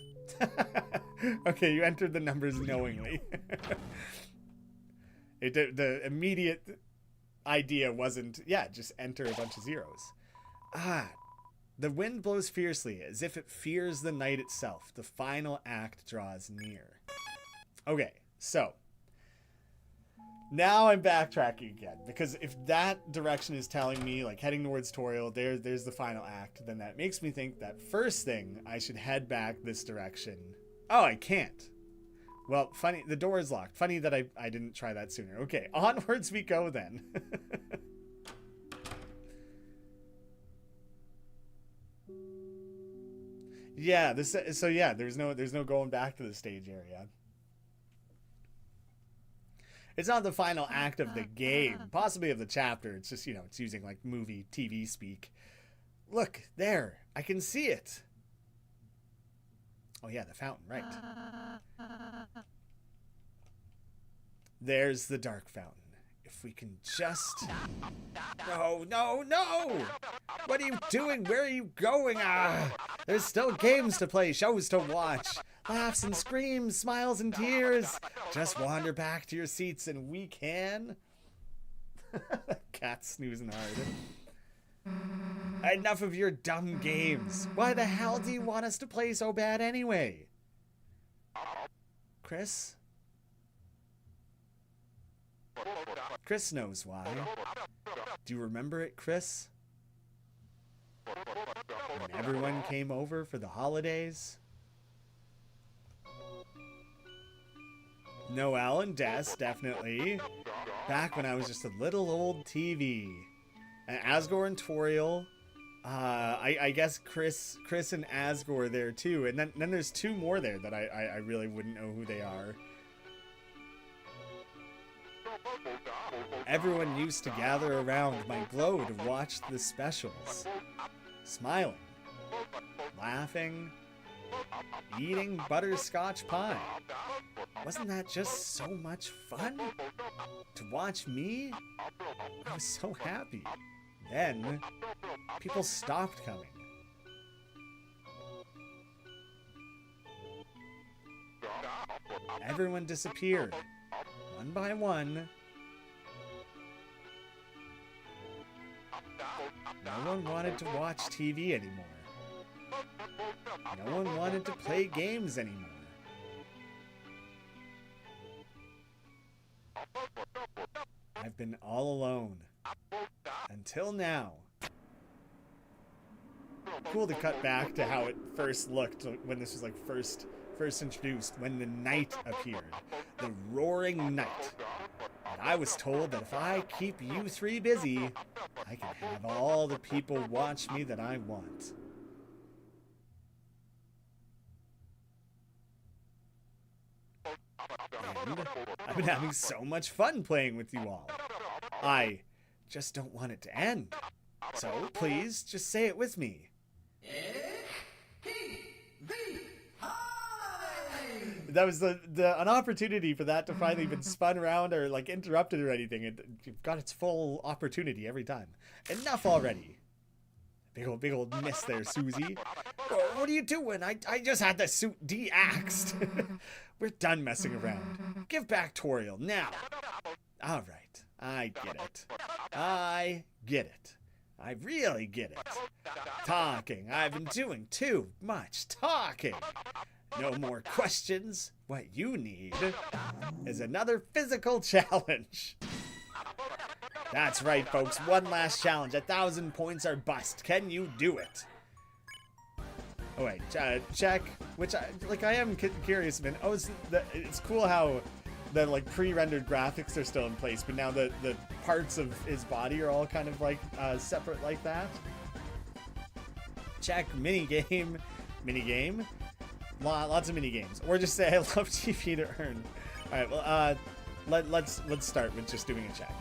Okay, you entered the numbers knowingly. The immediate idea wasn't, yeah, just enter a bunch of zeros. Ah, The wind blows fiercely, as if it fears the night itself. The final act draws near. Okay, so now I'm backtracking again, because if that direction is telling me, like, heading towards Toriel, there's the final act, then that makes me think that first thing, I should head back this direction. Oh, I can't. Well, funny, the door is locked. Funny that I didn't try that sooner. Okay, onwards we go then. Yeah, so yeah, there's no going back to the stage area. It's not the final act of the game, possibly of the chapter. It's just, it's using like movie, TV speak. Look, there, I can see it. Oh yeah, the fountain, right. There's the dark fountain. If we can just... No, no, no! What are you doing? Where are you going? There's still games to play, shows to watch. Laughs and screams, smiles and tears. Just wander back to your seats and we can... Cat's snoozing hard. Enough of your dumb games. Why the hell do you want us to play so bad anyway? Chris? Chris knows why. Do you remember it, Chris? When everyone came over for the holidays? Noelle and Des, definitely. Back when I was just a little old TV. And Asgore and Toriel. I guess Chris and Asgore there too. And then there's two more there that I really wouldn't know who they are. Everyone used to gather around my glow to watch the specials. Smiling. Laughing. Eating butterscotch pie. Wasn't that just so much fun? To watch me? I was so happy. Then, people stopped coming. Everyone disappeared. One by one. No one wanted to watch TV anymore. No one wanted to play games anymore. I've been all alone. Until now. Cool to cut back to how it first looked when this was like first introduced, when the night appeared. The roaring night. And I was told that if I keep you three busy, I can have all the people watch me that I want. And I've been having so much fun playing with you all. I just don't want it to end. So please, just say it with me. That was an opportunity for that to finally been spun around or like interrupted or anything. It got its full opportunity every time. Enough already. Big old miss there, Susie. What are you doing? I just had the suit de-axed. We're done messing around. Give back Toriel now. All right, I get it. I get it. I really get it. Talking. I've been doing too much talking. No more questions. What you need is another physical challenge. That's right, folks. One last challenge. 1,000 points or bust. Can you do it? Oh, wait. Check. Which, I am curious, man. Oh, it's cool how the, like, pre-rendered graphics are still in place, but now the parts of his body are all kind of, like, separate like that. Check. Minigame. Lots of mini games, or just say I love TV to earn. All right, well, let's start with just doing a check.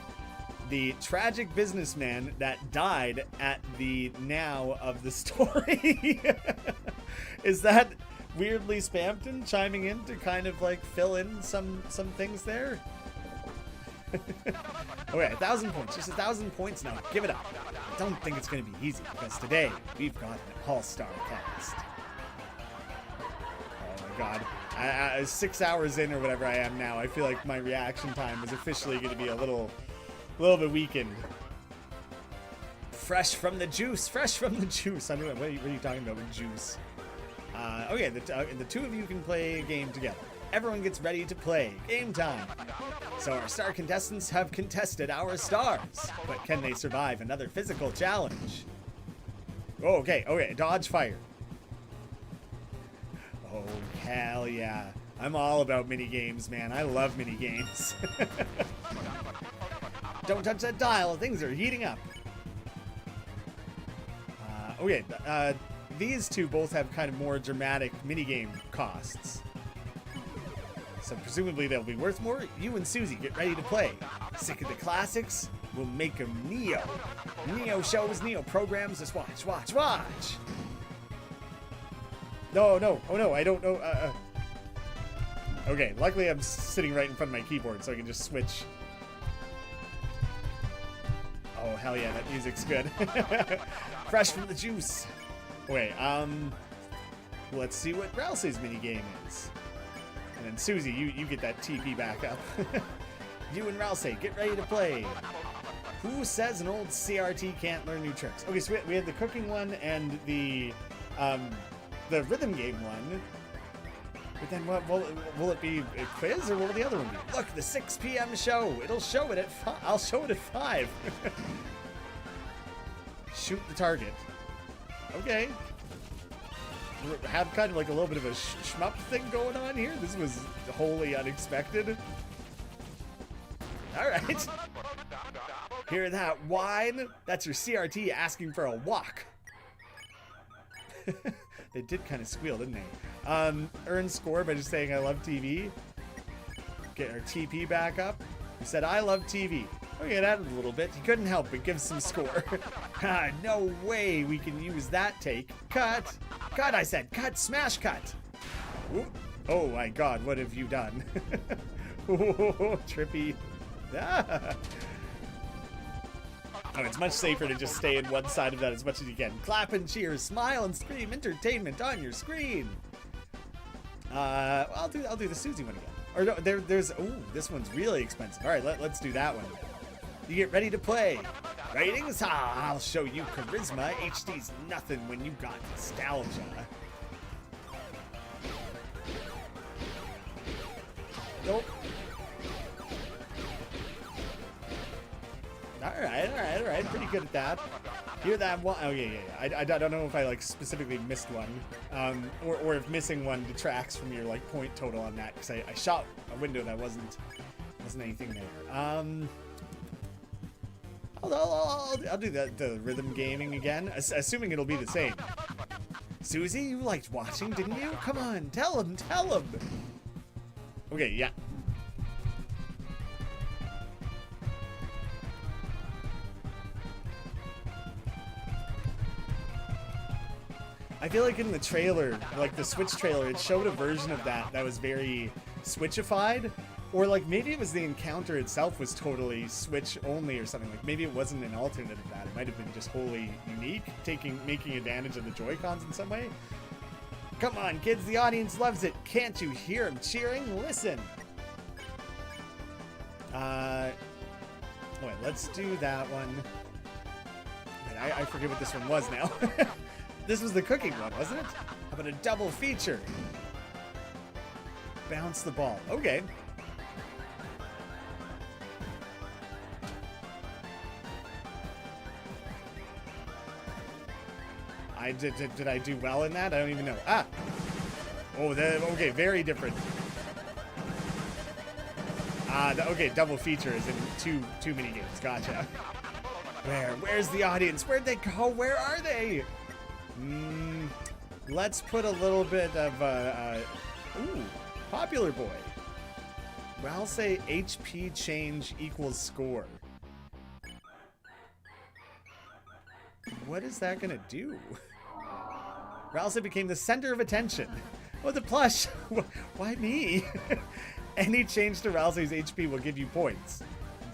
The tragic businessman that died at the now of the story. Is that weirdly Spampton chiming in to kind of like fill in some things there? Okay, 1,000 points, just 1,000 points now. Give it up. I don't think it's gonna be easy because today we've got an all-star cast. God, 6 hours in or whatever I am now, I feel like my reaction time is officially going to be a little bit weakened. Fresh from the juice. Fresh from the juice. I mean, what are you talking about with juice? Okay, the two of you can play a game together. Everyone gets ready to play. Game time. So our star contestants have contested our stars, but can they survive another physical challenge? Oh, okay, dodge fire. Oh, hell yeah. I'm all about mini games, man. I love mini games. Don't touch that dial. Things are heating up. Okay, these two both have kind of more dramatic minigame costs. So presumably they'll be worth more. You and Susie get ready to play. Sick of the classics? We'll make them Neo. Neo shows, Neo programs. Just watch. No. Oh no, I don't know. Okay, luckily I'm sitting right in front of my keyboard, so I can just switch. Oh, hell yeah, that music's good. Fresh from the juice. Wait, let's see what Ralsei's minigame is. And then Susie, you get that TP back up. You and Ralsei, get ready to play. Who says an old CRT can't learn new tricks? Okay, so we had the cooking one and the rhythm game one. But then will it be a quiz or will the other one be? Look, the 6 p.m. show. It'll show it at 5. I'll show it at 5. Shoot the target. Okay. Have kind of like a little bit of a shmup thing going on here. This was wholly unexpected. All right. Hear that whine? That's your CRT asking for a walk. They did kind of squeal, didn't they? Earn score by just saying I love TV. Get our TP back up. He said I love TV. Okay, it added a little bit. He couldn't help but give some score. No way we can use that take. Cut! Cut, I said. Cut, smash cut. Ooh. Oh my god, what have you done? Oh, trippy. Ah. Oh, it's much safer to just stay in one side of that as much as you can. Clap and cheer, smile and scream, entertainment on your screen. I'll do the Susie one again. Or no, there's this one's really expensive. All right, let's do that one. You get ready to play. Ratings? I'll show you charisma. HD's nothing when you got nostalgia. Nope. All right. Pretty good at that. Hear that one? Oh yeah. I don't know if I like specifically missed one, or if missing one detracts from your like point total on that because I shot a window that wasn't anything there. I'll do the rhythm gaming again, assuming it'll be the same. Susie, you liked watching, didn't you? Come on, tell him. Okay, yeah. I feel like in the trailer, like the Switch trailer, it showed a version of that was very Switchified. Or like maybe it was the encounter itself was totally Switch only or something. Like maybe it wasn't an alternate of that. It might have been just wholly unique, making advantage of the Joy-Cons in some way. Come on, kids, the audience loves it. Can't you hear them cheering? Listen. Wait, let's do that one. Wait, I forget what this one was now. This was the cooking one, wasn't it? How about a double feature? Bounce the ball. Okay. Did I do well in that? I don't even know. Ah! Oh, okay, very different. Okay, double feature is in two mini games. Gotcha. Where's the audience? Where'd they go? Where are they? Let's put a little bit of Popular Boy. Well, I'll say HP change equals score. What is that gonna do? Ralsei became the center of attention. Oh, the plush. Why me? Any change to Ralsei's HP will give you points.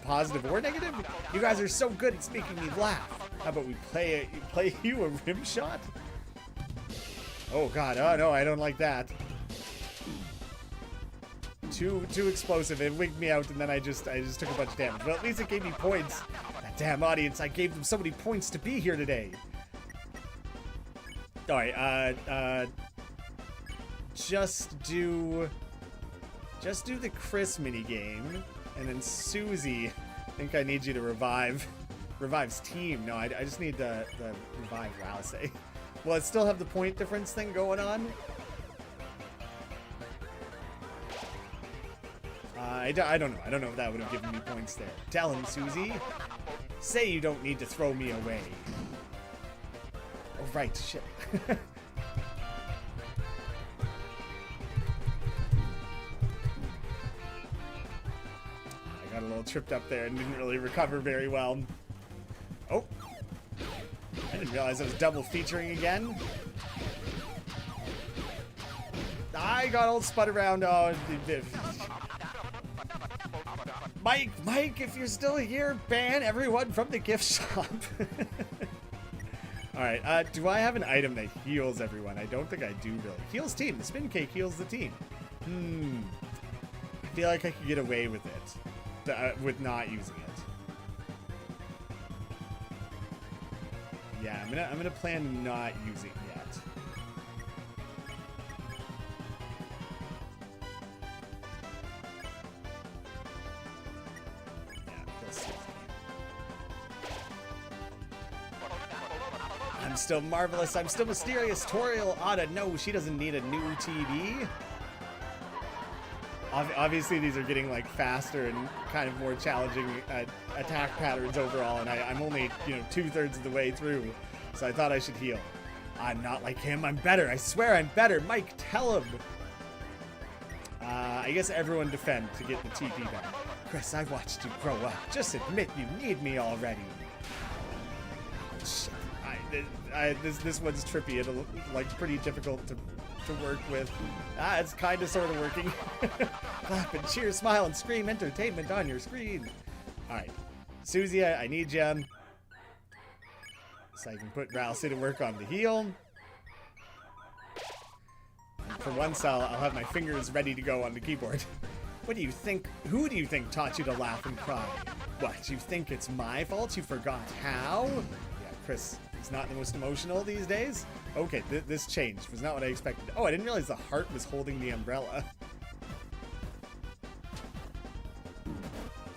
Positive or negative? You guys are so good, it's making me laugh. How about we play you a rim shot? Oh god, oh no, I don't like that. Too explosive. It wigged me out and then I just took a bunch of damage. Well, at least it gave me points. Damn audience, I gave them so many points to be here today. Alright, just do the Chris minigame, and then Susie, I think I need you to revive's team. No, I just need the revive Rousey. Will it still have the point difference thing going on? I don't know. I don't know if that would have given me points there. Tell him, Susie. Say you don't need to throw me away. Oh, right. Shit. I got a little tripped up there and didn't really recover very well. Oh. I didn't realize I was double featuring again. I got all spun around. Oh, Mike, if you're still here, ban everyone from the gift shop. Alright, do I have an item that heals everyone? I don't think I do, really. Heals team. The spin cake heals the team. I feel like I could get away with it. With not using it. Yeah, I'm gonna plan not using it yet. I'm still marvelous. I'm still mysterious. Toriel ought to know she doesn't need a new TV. Obviously, these are getting like faster and kind of more challenging attack patterns overall, and I'm only 2/3 of the way through, so I thought I should heal. I'm not like him. I'm better. I swear I'm better. Mike, tell him. I guess everyone defend to get the TP back. Chris, I've watched you grow up. Just admit you need me already. Oh, shit. This one's trippy. It'll like pretty difficult to work with. It's kind of sort of working. Clap and cheer, smile and scream entertainment on your screen. Alright. Susie, I need you. So I can put Rousey to work on the heal. And for once, I'll have my fingers ready to go on the keyboard. What do you think? Who do you think taught you to laugh and cry? What, you think it's my fault you forgot how? Yeah, Chris, he's not the most emotional these days. Okay, this changed. Was not what I expected. Oh, I didn't realize the heart was holding the umbrella.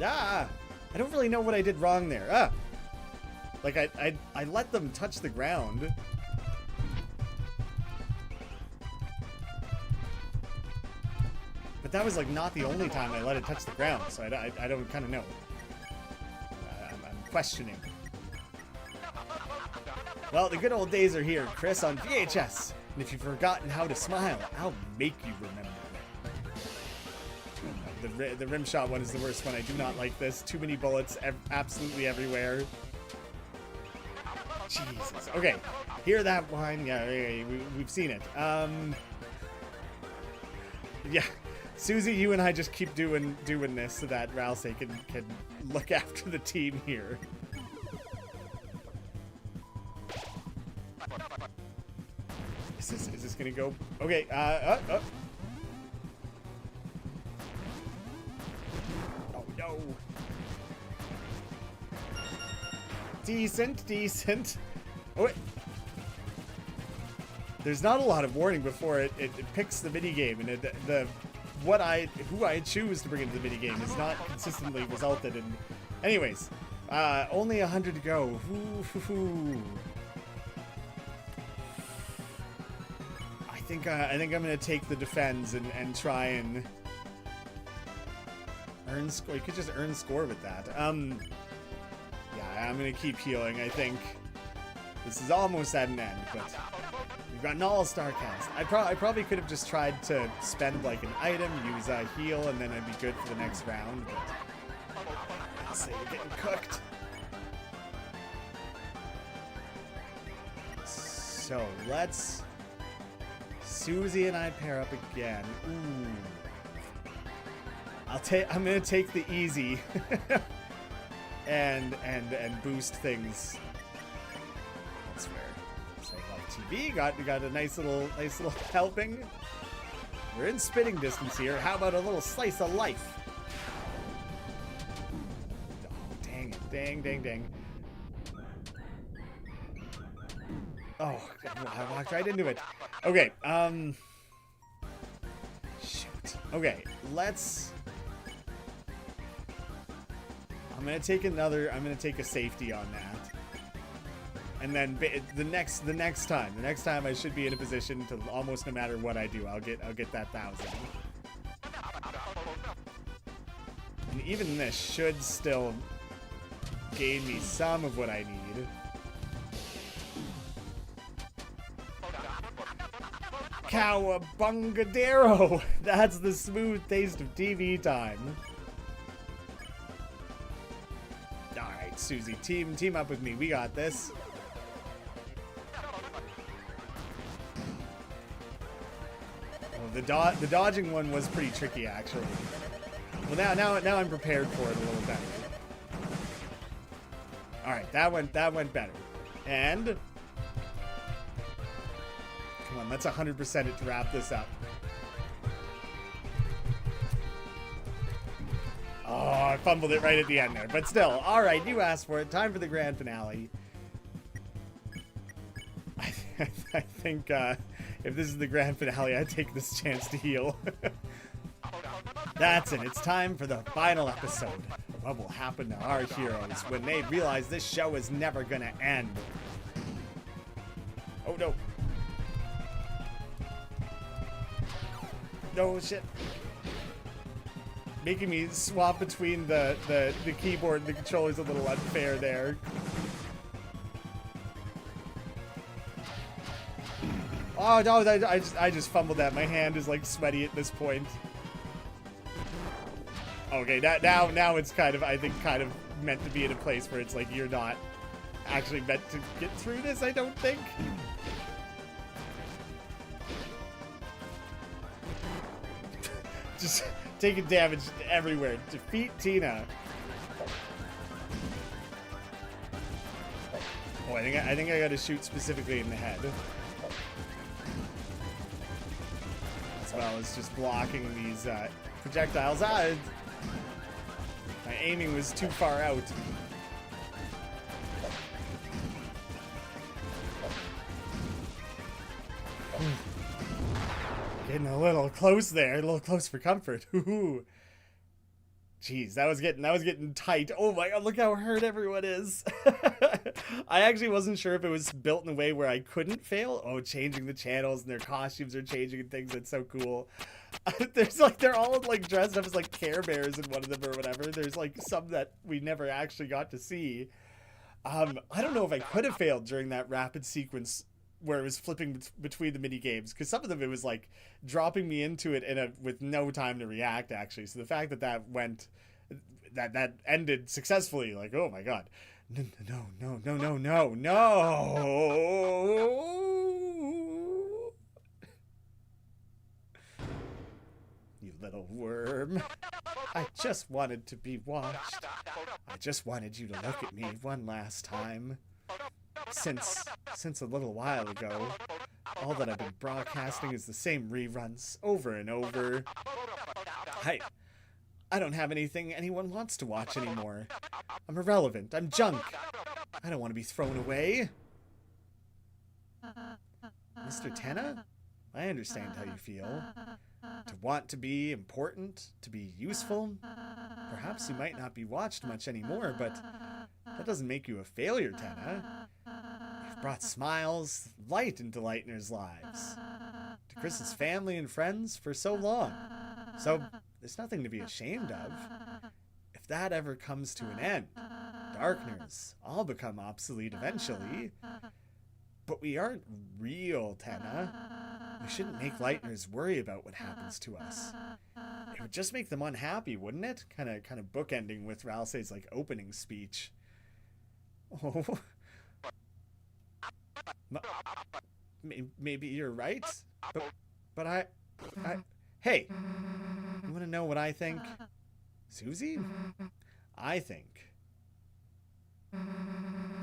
Ah! I don't really know what I did wrong there. Ah! Like, I let them touch the ground. But that was, like, not the only time I let it touch the ground, so I don't kind of know. I'm questioning. Well, the good old days are here, Chris, on VHS. And if you've forgotten how to smile, I'll make you remember. The rim shot one is the worst one. I do not like this. Too many bullets absolutely everywhere. Jesus. Okay, hear that one? Yeah, we've seen it. Yeah, Susie, you and I just keep doing this so that Rousey can look after the team here. Is this gonna go? Okay. Oh no. Decent. Oh, wait. There's not a lot of warning before it picks the minigame, and who I choose to bring into the minigame has not consistently resulted in. Anyways, only 100 to go. I think I'm gonna take the defense and try and earn score. You could just earn score with that. Yeah, I'm gonna keep healing. I think this is almost at an end, but we've got an all-star cast. I probably could have just tried to spend like an item, use a heal, and then I'd be good for the next round. But I'll say we're getting cooked. So let's. Susie and I pair up again. Ooh. I'm gonna take the easy. and boost things. That's fair. So love TV got a nice little helping. We're in spitting distance here. How about a little slice of life? Oh, dang it. Dang, dang, dang. Oh, I walked right into it. Okay, shoot. Okay, let's... I'm gonna take a safety on that. And then the next time I should be in a position to almost no matter what I do, I'll get that 1,000. And even this should still gain me some of what I need. Cowabungadero! That's the smooth taste of TV time. Alright, Susie, team up with me. We got this. Oh, the dodging one was pretty tricky, actually. Well, now I'm prepared for it a little better. Alright, that went better. And... Come on, let's 100% it to wrap this up. Oh, I fumbled it right at the end there. But still, alright, you asked for it. Time for the grand finale. I think if this is the grand finale, I'd take this chance to heal. That's it. It's time for the final episode. What will happen to our heroes when they realize this show is never gonna end? Oh, no. No, shit. Making me swap between the keyboard and the controller's a little unfair there. Oh, no, I just fumbled that. My hand is, like, sweaty at this point. Okay, now it's kind of, I think, kind of meant to be in a place where it's like you're not actually meant to get through this, I don't think. Just taking damage everywhere. Defeat Tina. Oh, I think I gotta shoot specifically in the head. As well as just blocking these projectiles. My aiming was too far out. Getting a little close there, a little close for comfort. Jeez, that was getting tight. Oh my god, look how hurt everyone is. I actually wasn't sure if it was built in a way where I couldn't fail. Oh, changing the channels and their costumes are changing and things. That's so cool. There's like, they're all like dressed up as like Care Bears in one of them or whatever. There's like some that we never actually got to see. I don't know if I could have failed during that rapid sequence where it was flipping between the mini games, because some of them it was like dropping me into it with no time to react, actually. So the fact that ended successfully, like, oh my god, no. You little worm. I just wanted to be watched. I just wanted you to look at me one last time. Since a little while ago, all that I've been broadcasting is the same reruns over and over. I don't have anything anyone wants to watch anymore. I'm irrelevant. I'm junk. I don't want to be thrown away. Mr. Tenna? I understand how you feel. To want to be important, to be useful. Perhaps you might not be watched much anymore, but that doesn't make you a failure, Tenna. You've brought smiles, light into Lightner's lives, to Chris's family and friends for so long. So there's nothing to be ashamed of. If that ever comes to an end, Darkners all become obsolete eventually. But we aren't real, Tenna. We shouldn't make Lightners worry about what happens to us. It would just make them unhappy, wouldn't it? Kind of bookending with Ralsei's like opening speech. Oh. Maybe you're right, but I hey, you want to know what I think? Susie? I think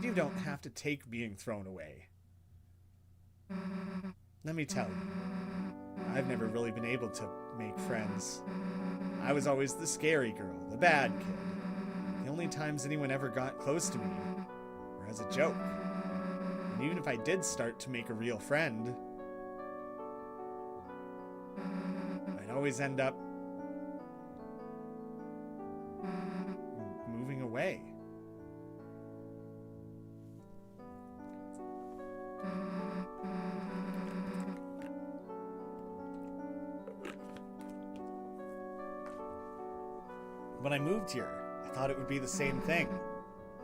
you don't have to take being thrown away. Let me tell you, I've never really been able to make friends. I was always the scary girl, the bad kid. The only times anyone ever got close to me were as a joke. And even if I did start to make a real friend, I'd always end up moving away. When I moved here, I thought it would be the same thing.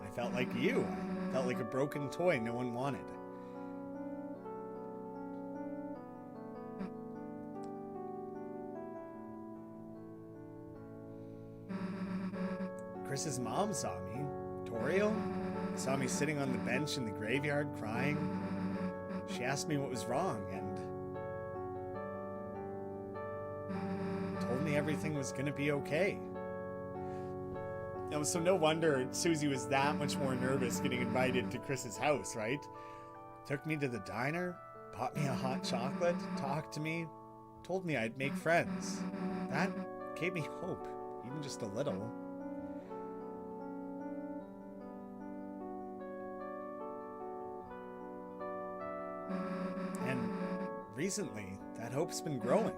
I felt like you. I felt like a broken toy no one wanted. Chris's mom saw me. Toriel saw me sitting on the bench in the graveyard crying. She asked me what was wrong and told me everything was gonna be okay. So no wonder Susie was that much more nervous getting invited to Chris's house, right? Took me to the diner, bought me a hot chocolate, talked to me, told me I'd make friends. That gave me hope, even just a little. And recently, that hope's been growing.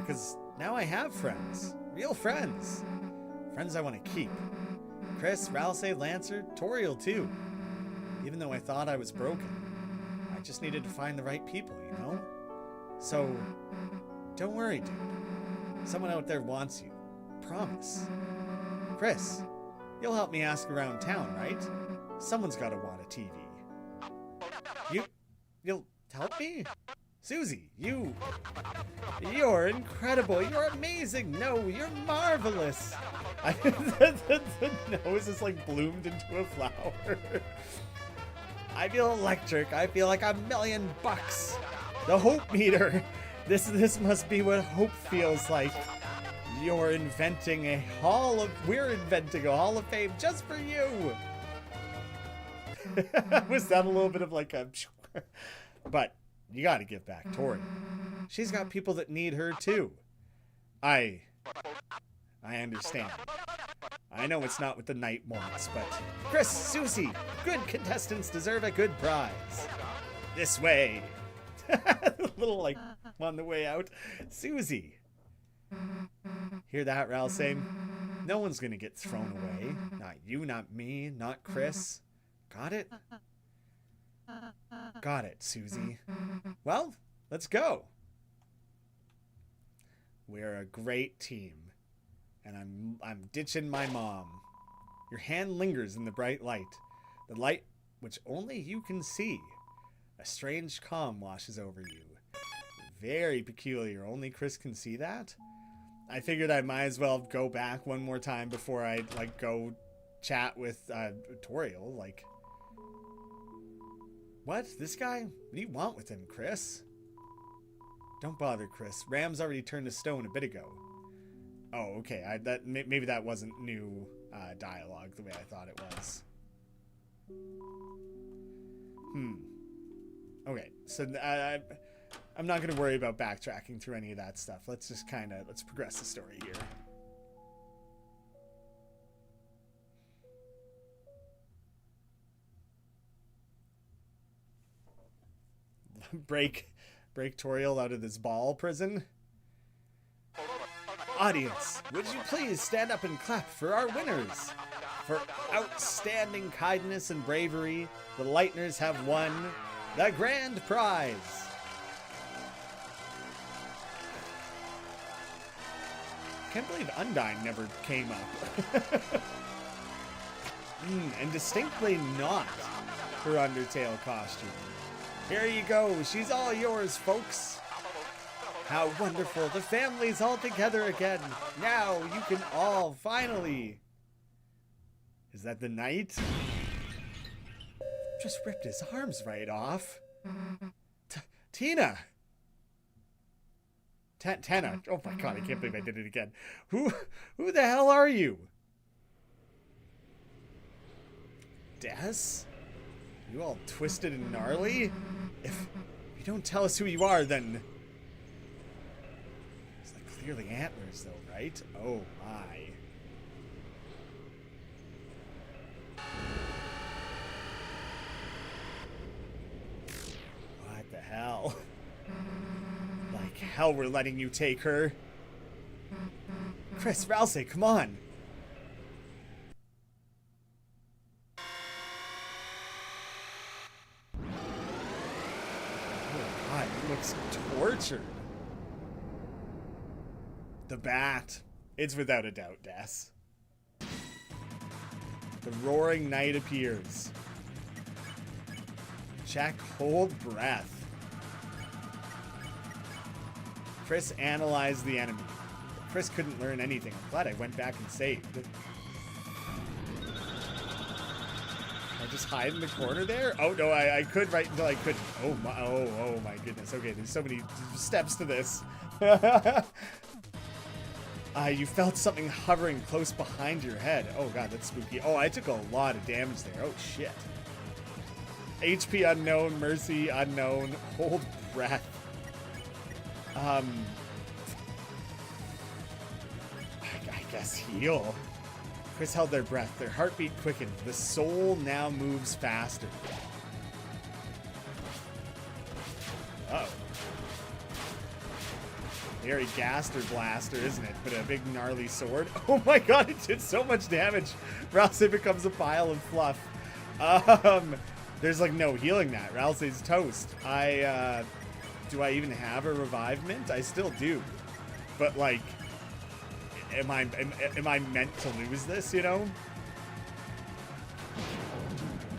Because now I have friends. Real friends. Friends I want to keep. Chris, Ralsei, Lancer, Toriel too. Even though I thought I was broken, I just needed to find the right people, you know? So, don't worry, dude. Someone out there wants you. Promise. Chris, you'll help me ask around town, right? Someone's got to want a TV. You'll help me? Susie, you're incredible. You're amazing. No, you're marvelous. The nose is like bloomed into a flower. I feel electric. I feel like $1,000,000. The hope meter. This must be what hope feels like. We're inventing a hall of fame just for you. Was that a little bit of like a... But you gotta give back Tori. She's got people that need her too. I understand. I know it's not what the knight wants, but Chris, Susie, good contestants deserve a good prize. This way. A little like on the way out. Susie. Hear that, Ralsei? No one's gonna get thrown away. Not you, not me, not Chris. Got it? Got it, Susie. Well, let's go. We're a great team. And I'm ditching my mom. Your hand lingers in the bright light. The light which only you can see. A strange calm washes over you. Very peculiar. Only Chris can see that? I figured I might as well go back one more time before I go chat with Toriel. What? This guy? What do you want with him, Chris? Don't bother, Chris. Ram's already turned to stone a bit ago. Oh, okay. Maybe that wasn't new dialogue the way I thought it was. Okay, so I'm not going to worry about backtracking through any of that stuff. Let's just let's progress the story here. break Toriel out of this ball prison. Audience, would you please stand up and clap for our winners? For outstanding kindness and bravery, the Lightners have won the grand prize. Can't believe Undyne never came up. And distinctly not her Undertale costume. Here you go. She's all yours, folks. How wonderful. The family's all together again. Now you can all finally... Is that the knight? Just ripped his arms right off. Tina! Tana. Oh my god, I can't believe I did it again. Who the hell are you? Des? You all twisted and gnarly? If you don't tell us who you are, then... It's like clearly antlers though, right? Oh my. hell we're letting you take her. Chris, Rousey, come on. Oh God, it looks tortured. The bat. It's without a doubt Des. The roaring night appears. Check, hold breath. Chris analyzed the enemy. Chris couldn't learn anything. I'm glad I went back and saved. I just hide in the corner there? Oh no, I could right until I couldn't. Oh my goodness. Okay, there's so many steps to this. You felt something hovering close behind your head. Oh god, that's spooky. Oh, I took a lot of damage there. Oh shit. HP unknown, mercy unknown, hold breath. I guess heal. Chris held their breath. Their heartbeat quickened. The soul now moves faster. Uh-oh. Very Gaster Blaster, isn't it? But a big gnarly sword. Oh my god, it did so much damage. Rousey becomes a pile of fluff. There's like no healing that. Rousey's toast. Do I even have a revivement? I still do. But like, am I meant to lose this, you know?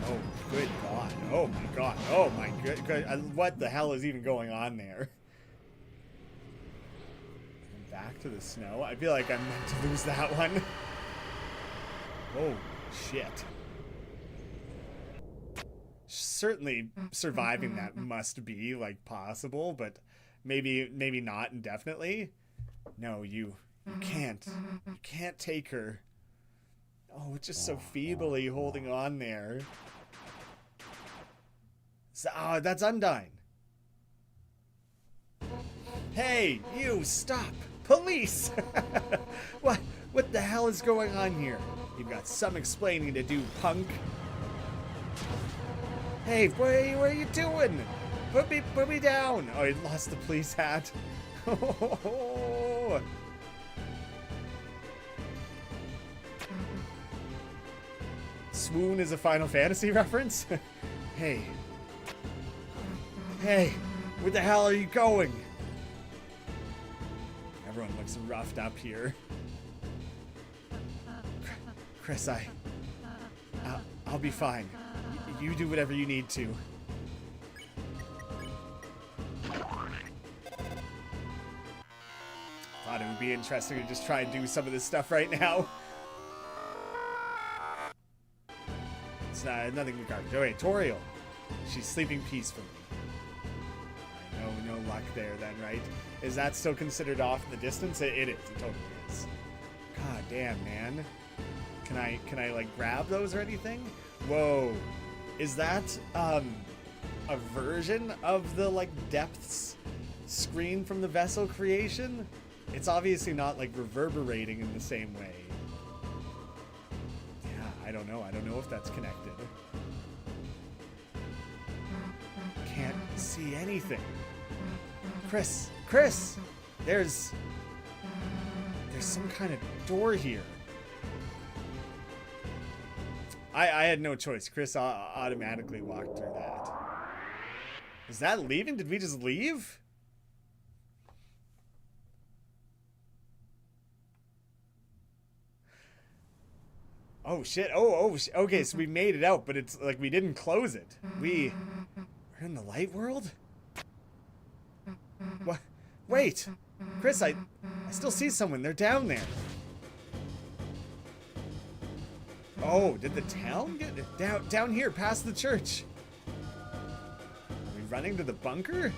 Oh, good god. Oh my god. Oh my good. What the hell is even going on there? Back to the snow. I feel like I'm meant to lose that one. Oh shit. Certainly surviving that must be like possible, but maybe not indefinitely. No, you can't take her. Oh, it's just so feebly holding on there. So, oh, that's Undyne. Hey, you, stop! Police! What the hell is going on here? You've got some explaining to do, punk. Hey, what are you doing? Put me down! Oh, he lost the police hat. Oh. Swoon is a Final Fantasy reference? Hey, where the hell are you going? Everyone looks roughed up here. Chris, I'll be fine. You do whatever you need to. Thought it would be interesting to just try and do some of this stuff right now. It's nothing but garbage. Oh wait, Toriel. She's sleeping peacefully. No luck there then, right? Is that still considered off in the distance? It is. It totally is. God damn, man. Can I like grab those or anything? Whoa. Is that a version of the like depths screen from the vessel creation? It's obviously not like reverberating in the same way. Yeah, I don't know. I don't know if that's connected. Can't see anything. Chris! There's some kind of door here. I had no choice. Chris automatically walked through that. Is that leaving? Did we just leave? Oh shit. Okay, so we made it out, but it's like we didn't close it. We're in the light world? What? Wait! Chris, I still see someone. They're down there. Oh, did the town get down here past the church? Are we running to the bunker?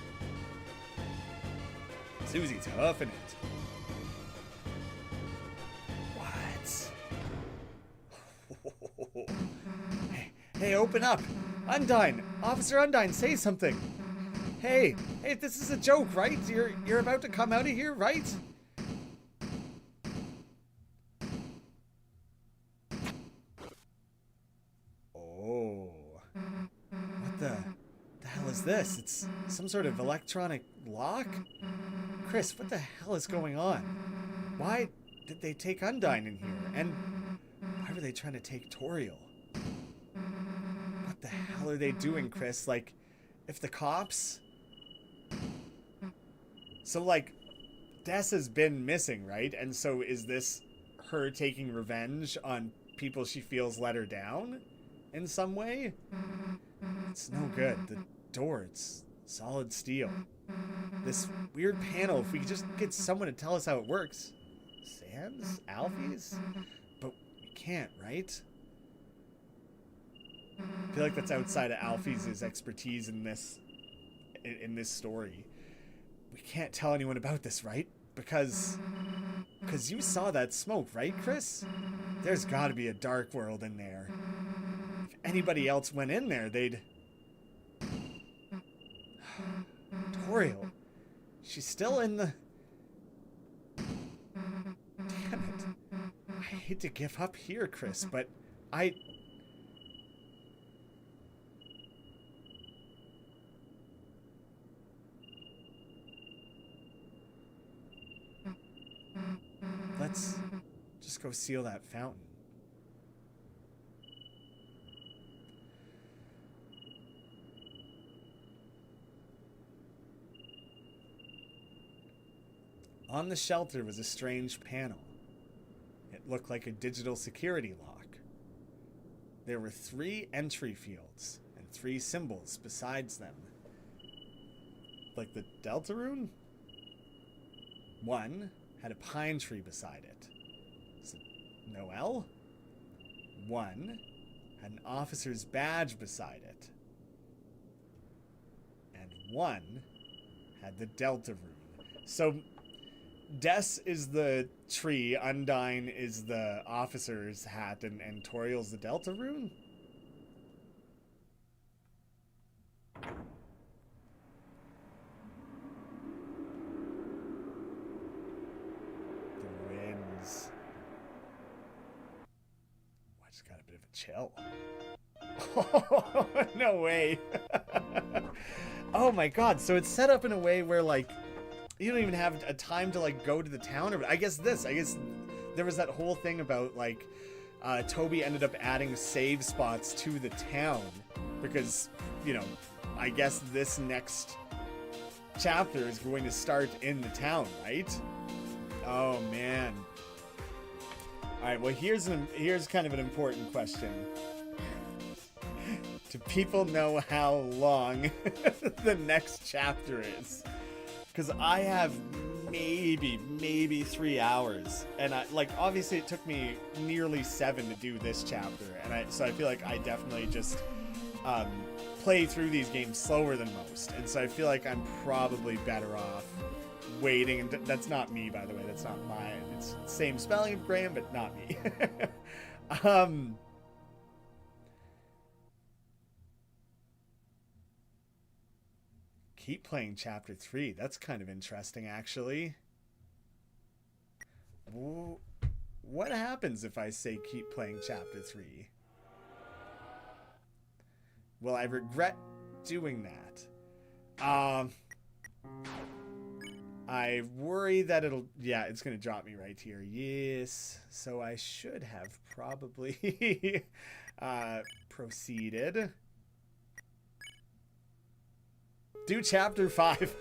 Susie's huffing it. What? Hey, open up! Undyne! Officer Undyne, say something! Hey, this is a joke, right? You're about to come out of here, right? Oh. What the hell is this? It's some sort of electronic lock? Chris, what the hell is going on? Why did they take Undyne in here? And why were they trying to take Toriel? What the hell are they doing, Chris? Like, if the cops... So, like, Des has been missing, right? And so is this her taking revenge on people she feels let her down in some way? It's no good. The door, it's solid steel. This weird panel, if we could just get someone to tell us how it works. Sans? Alfie's? But we can't, right? I feel like that's outside of Alfie's expertise in this story. We can't tell anyone about this, right? Because you saw that smoke, right, Chris? There's got to be a dark world in there. If anybody else went in there, they'd... Toriel. She's still in the... Damn it. I hate to give up here, Chris, but I... Let's just go seal that fountain. On the shelter was a strange panel. It looked like a digital security lock. There were 3 entry fields and 3 symbols besides them. Like the Deltarune? One had a pine tree beside it. So, Noel? One had an officer's badge beside it. And one had the Deltarune. So, Des is the tree, Undyne is the officer's hat, and Toriel's the Deltarune? I just got a bit of a chill. Oh, no way. Oh my god, so it's set up in a way where, like, you don't even have a time to, like, go to the town. Or I guess there was that whole thing about, like, Toby ended up adding save spots to the town because, you know, I guess this next chapter is going to start in the town, right? Oh, man. Alright, well, here's kind of an important question. Do people know how long the next chapter is? Because I have maybe 3 hours. And, obviously it took me nearly 7 to do this chapter. And so I feel like I definitely just play through these games slower than most. And so I feel like I'm probably better off waiting. And that's not me, by the way. That's not mine. It's the same spelling of Graham, but not me. Keep playing chapter 3. That's kind of interesting, actually. What happens if I say keep playing chapter 3? Well, I regret doing that. I worry that it's going to drop me right here. Yes. So I should have probably proceeded. Do chapter 5.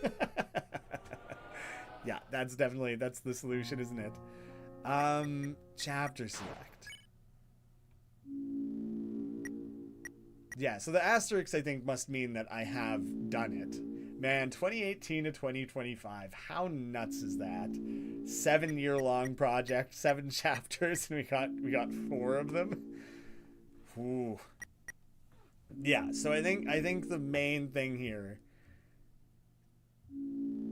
Yeah, that's the solution, isn't it? Chapter select. Yeah, so the asterisks, I think, must mean that I have done it. Man, 2018 to 2025. How nuts is that? 7-year-long project, 7 chapters, and we got 4 of them. Ooh. Yeah, so I think the main thing here,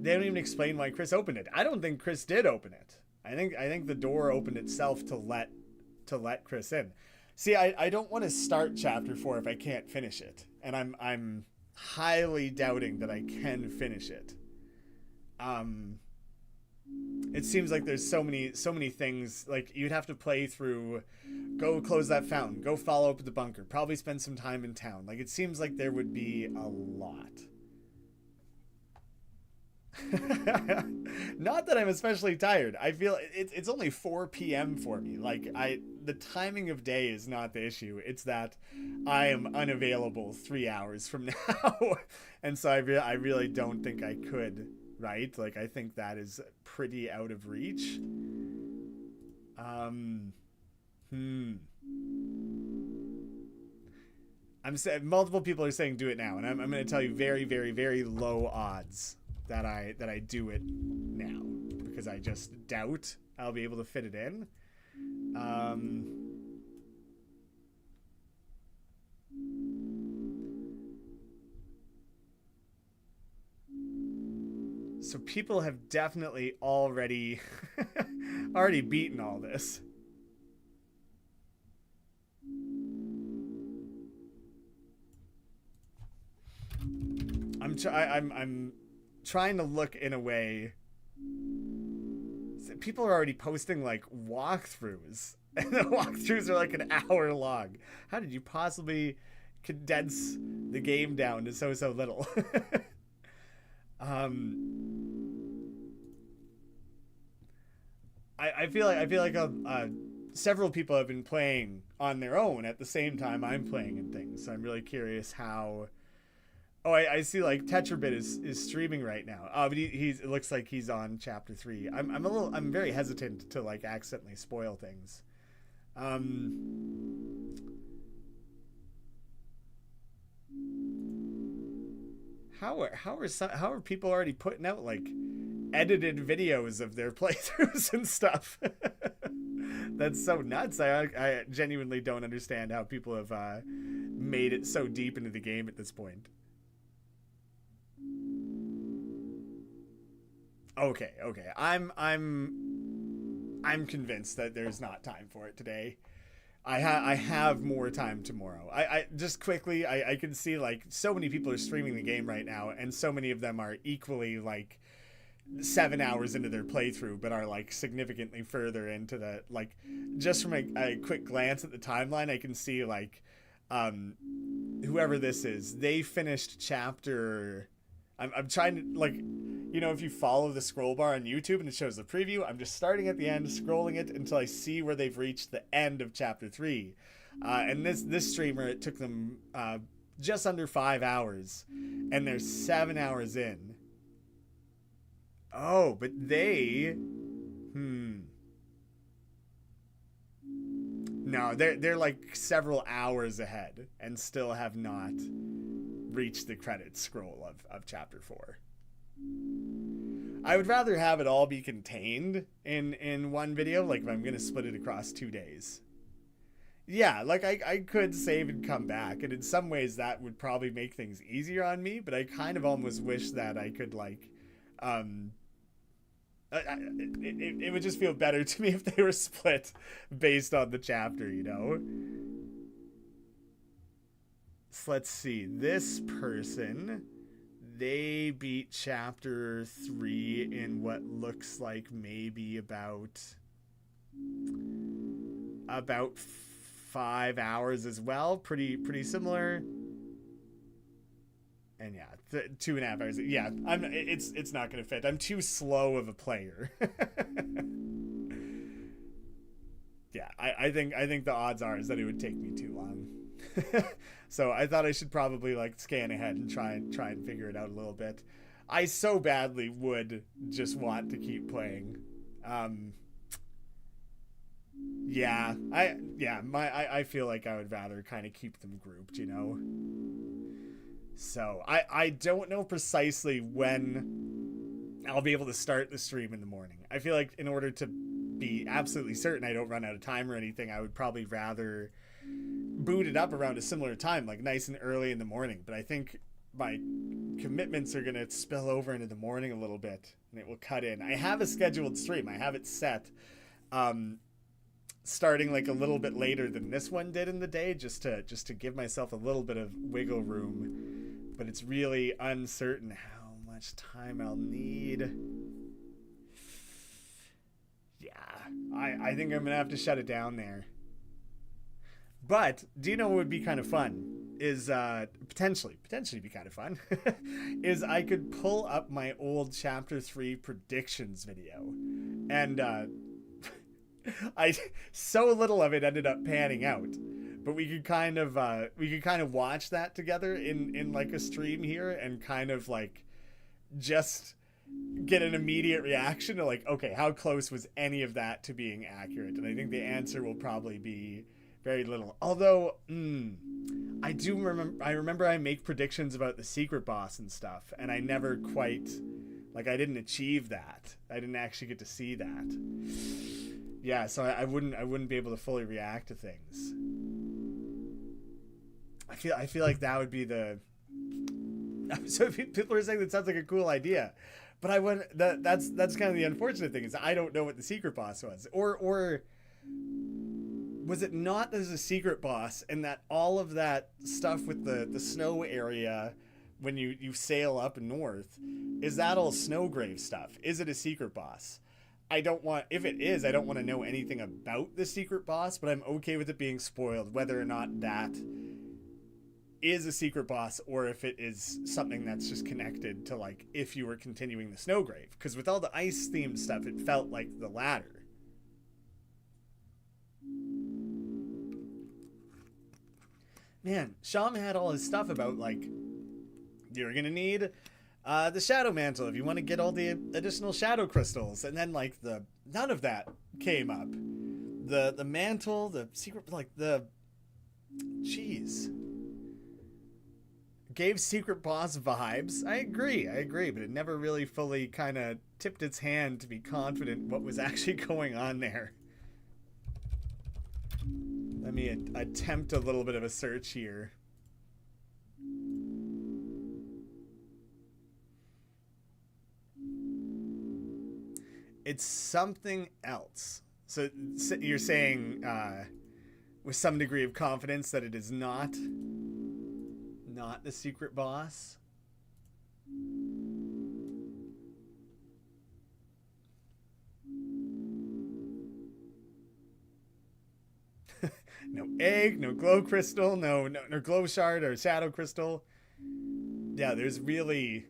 they don't even explain why Chris opened it. I don't think Chris did open it. I think the door opened itself to let Chris in. See, I don't want to start chapter 4 if I can't finish it. And I'm highly doubting that I can finish it. It seems like there's so many things, like you'd have to play through, go close that fountain, go follow up at the bunker, probably spend some time in town. Like it seems like there would be a lot. Not that I'm especially tired. I feel it's only 4 p.m. for me. Like the timing of day is not the issue. It's that I am unavailable 3 hours from now, and so I really don't think I could. Right? Like I think that is pretty out of reach. I'm saying multiple people are saying do it now, and I'm going to tell you very, very, very low odds that I do it now because I just doubt I'll be able to fit it in. So people have definitely already beaten all this. I'm trying to look in a way. People are already posting like walkthroughs, and the walkthroughs are like an hour long. How did you possibly condense the game down to so little? I feel like several people have been playing on their own at the same time I'm playing and things. So I'm really curious how. Oh, I see. Like Tetrabit is streaming right now. But he's it looks like he's on chapter 3. I'm very hesitant to like accidentally spoil things. How are people already putting out like edited videos of their playthroughs and stuff? That's so nuts. I genuinely don't understand how people have made it so deep into the game at this point. Okay. I'm convinced that there's not time for it today. I have more time tomorrow. I just quickly I can see like so many people are streaming the game right now, and so many of them are equally like 7 hours into their playthrough, but are like significantly further into the like. Just from a quick glance at the timeline, I can see like whoever this is, they finished chapter. I'm trying to like, you know, if you follow the scroll bar on YouTube and it shows the preview, I'm just starting at the end, scrolling it until I see where they've reached the end of chapter 3. And this streamer, it took them just under 5 hours, and they're 7 hours in. Oh, but they, no, they're like several hours ahead and still have not reach the credits scroll of chapter 4. I would rather have it all be contained in one video, like if I'm gonna split it across 2 days. Yeah, like I could save and come back, and in some ways that would probably make things easier on me, but I kind of almost wish that I could like it would just feel better to me if they were split based on the chapter, you know. So let's see. This person, they beat chapter 3 in what looks like maybe about 5 hours as well. Pretty similar. And yeah, 2.5 hours. Yeah, it's not gonna fit. I'm too slow of a player. Yeah, I think the odds are is that it would take me too long. So I thought I should probably like scan ahead and try and figure it out a little bit. I so badly would just want to keep playing. I feel like I would rather kind of keep them grouped, you know. So I don't know precisely when I'll be able to start the stream in the morning. I feel like in order to be absolutely certain I don't run out of time or anything, I would probably rather boot it up around a similar time, like nice and early in the morning. But I think my commitments are going to spill over into the morning a little bit, and it will cut in. I have a scheduled stream. I have it set starting like a little bit later than this one did in the day, just to give myself a little bit of wiggle room. But it's really uncertain how much time I'll need. Yeah, I think I'm going to have to shut it down there. But do you know what would be kind of fun? is potentially be kind of fun is I could pull up my old chapter 3 predictions video, and I so little of it ended up panning out, but we could kind of watch that together in like a stream here, and kind of like just get an immediate reaction to like, okay, how close was any of that to being accurate? And I think the answer will probably be very little. Although I remember I make predictions about the secret boss and stuff, and I never quite, like, I didn't achieve that. I didn't actually get to see that. Yeah, so I wouldn't be able to fully react to things. I feel like that would be the. So people are saying that sounds like a cool idea, but I wouldn't. That's kind of the unfortunate thing, is I don't know what the secret boss was, or was it not there's a secret boss, and that all of that stuff with the snow area when you sail up north, is that all Snowgrave stuff? Is it a secret boss? I don't want, if it is, I don't want to know anything about the secret boss, but I'm okay with it being spoiled, whether or not that is a secret boss, or if it is something that's just connected to, like, if you were continuing the Snowgrave. Because with all the ice themed stuff, it felt like the latter. Man, Sham had all his stuff about, like, you're gonna need the Shadow Mantle if you want to get all the additional Shadow Crystals, and then, like, none of that came up. The Mantle, the secret, like, jeez. Gave secret boss vibes. I agree, but it never really fully kind of tipped its hand to be confident what was actually going on there. Let me attempt a little bit of a search here. It's something else. So you're saying with some degree of confidence that it is not the secret boss? No egg, no glow crystal, no glow shard or shadow crystal. Yeah, there's really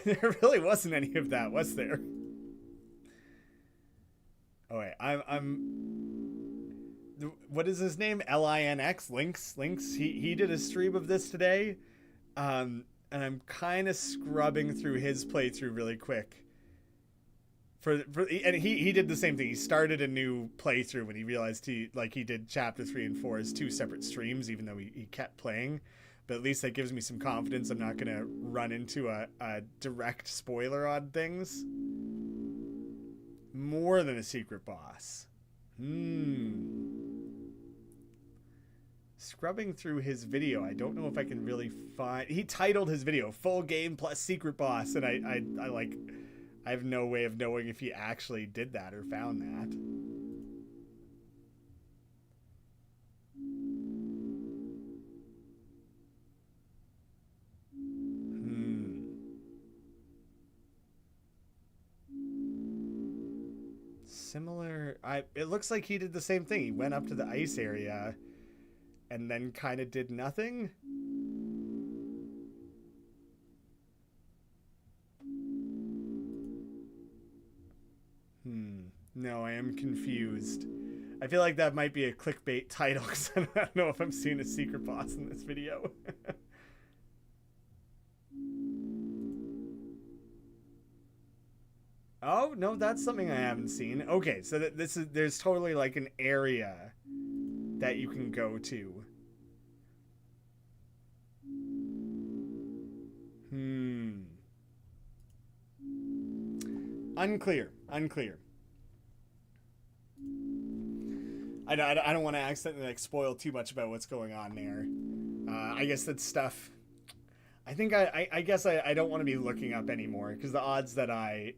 there really wasn't any of that, was there? Oh wait, what is his name? Linx? Links. He did a stream of this today, and I'm kind of scrubbing through his playthrough really quick. And he did the same thing. He started a new playthrough when he realized he did chapter 3 and 4 as 2 separate streams, even though he kept playing. But at least that gives me some confidence I'm not gonna run into a direct spoiler on things. More than a secret boss. Scrubbing through his video, I don't know if I can really find. He titled his video "Full Game plus Secret Boss," and I have no way of knowing if he actually did that or found that. Similar. It looks like he did the same thing. He went up to the ice area and then kind of did nothing. No, I am confused. I feel like that might be a clickbait title, because I don't know if I'm seeing a secret boss in this video. Oh, no, that's something I haven't seen. Okay, so there's totally like an area that you can go to. Unclear. I don't want to accidentally like spoil too much about what's going on there. I guess that's stuff. I think I guess I don't want to be looking up anymore, because the odds that I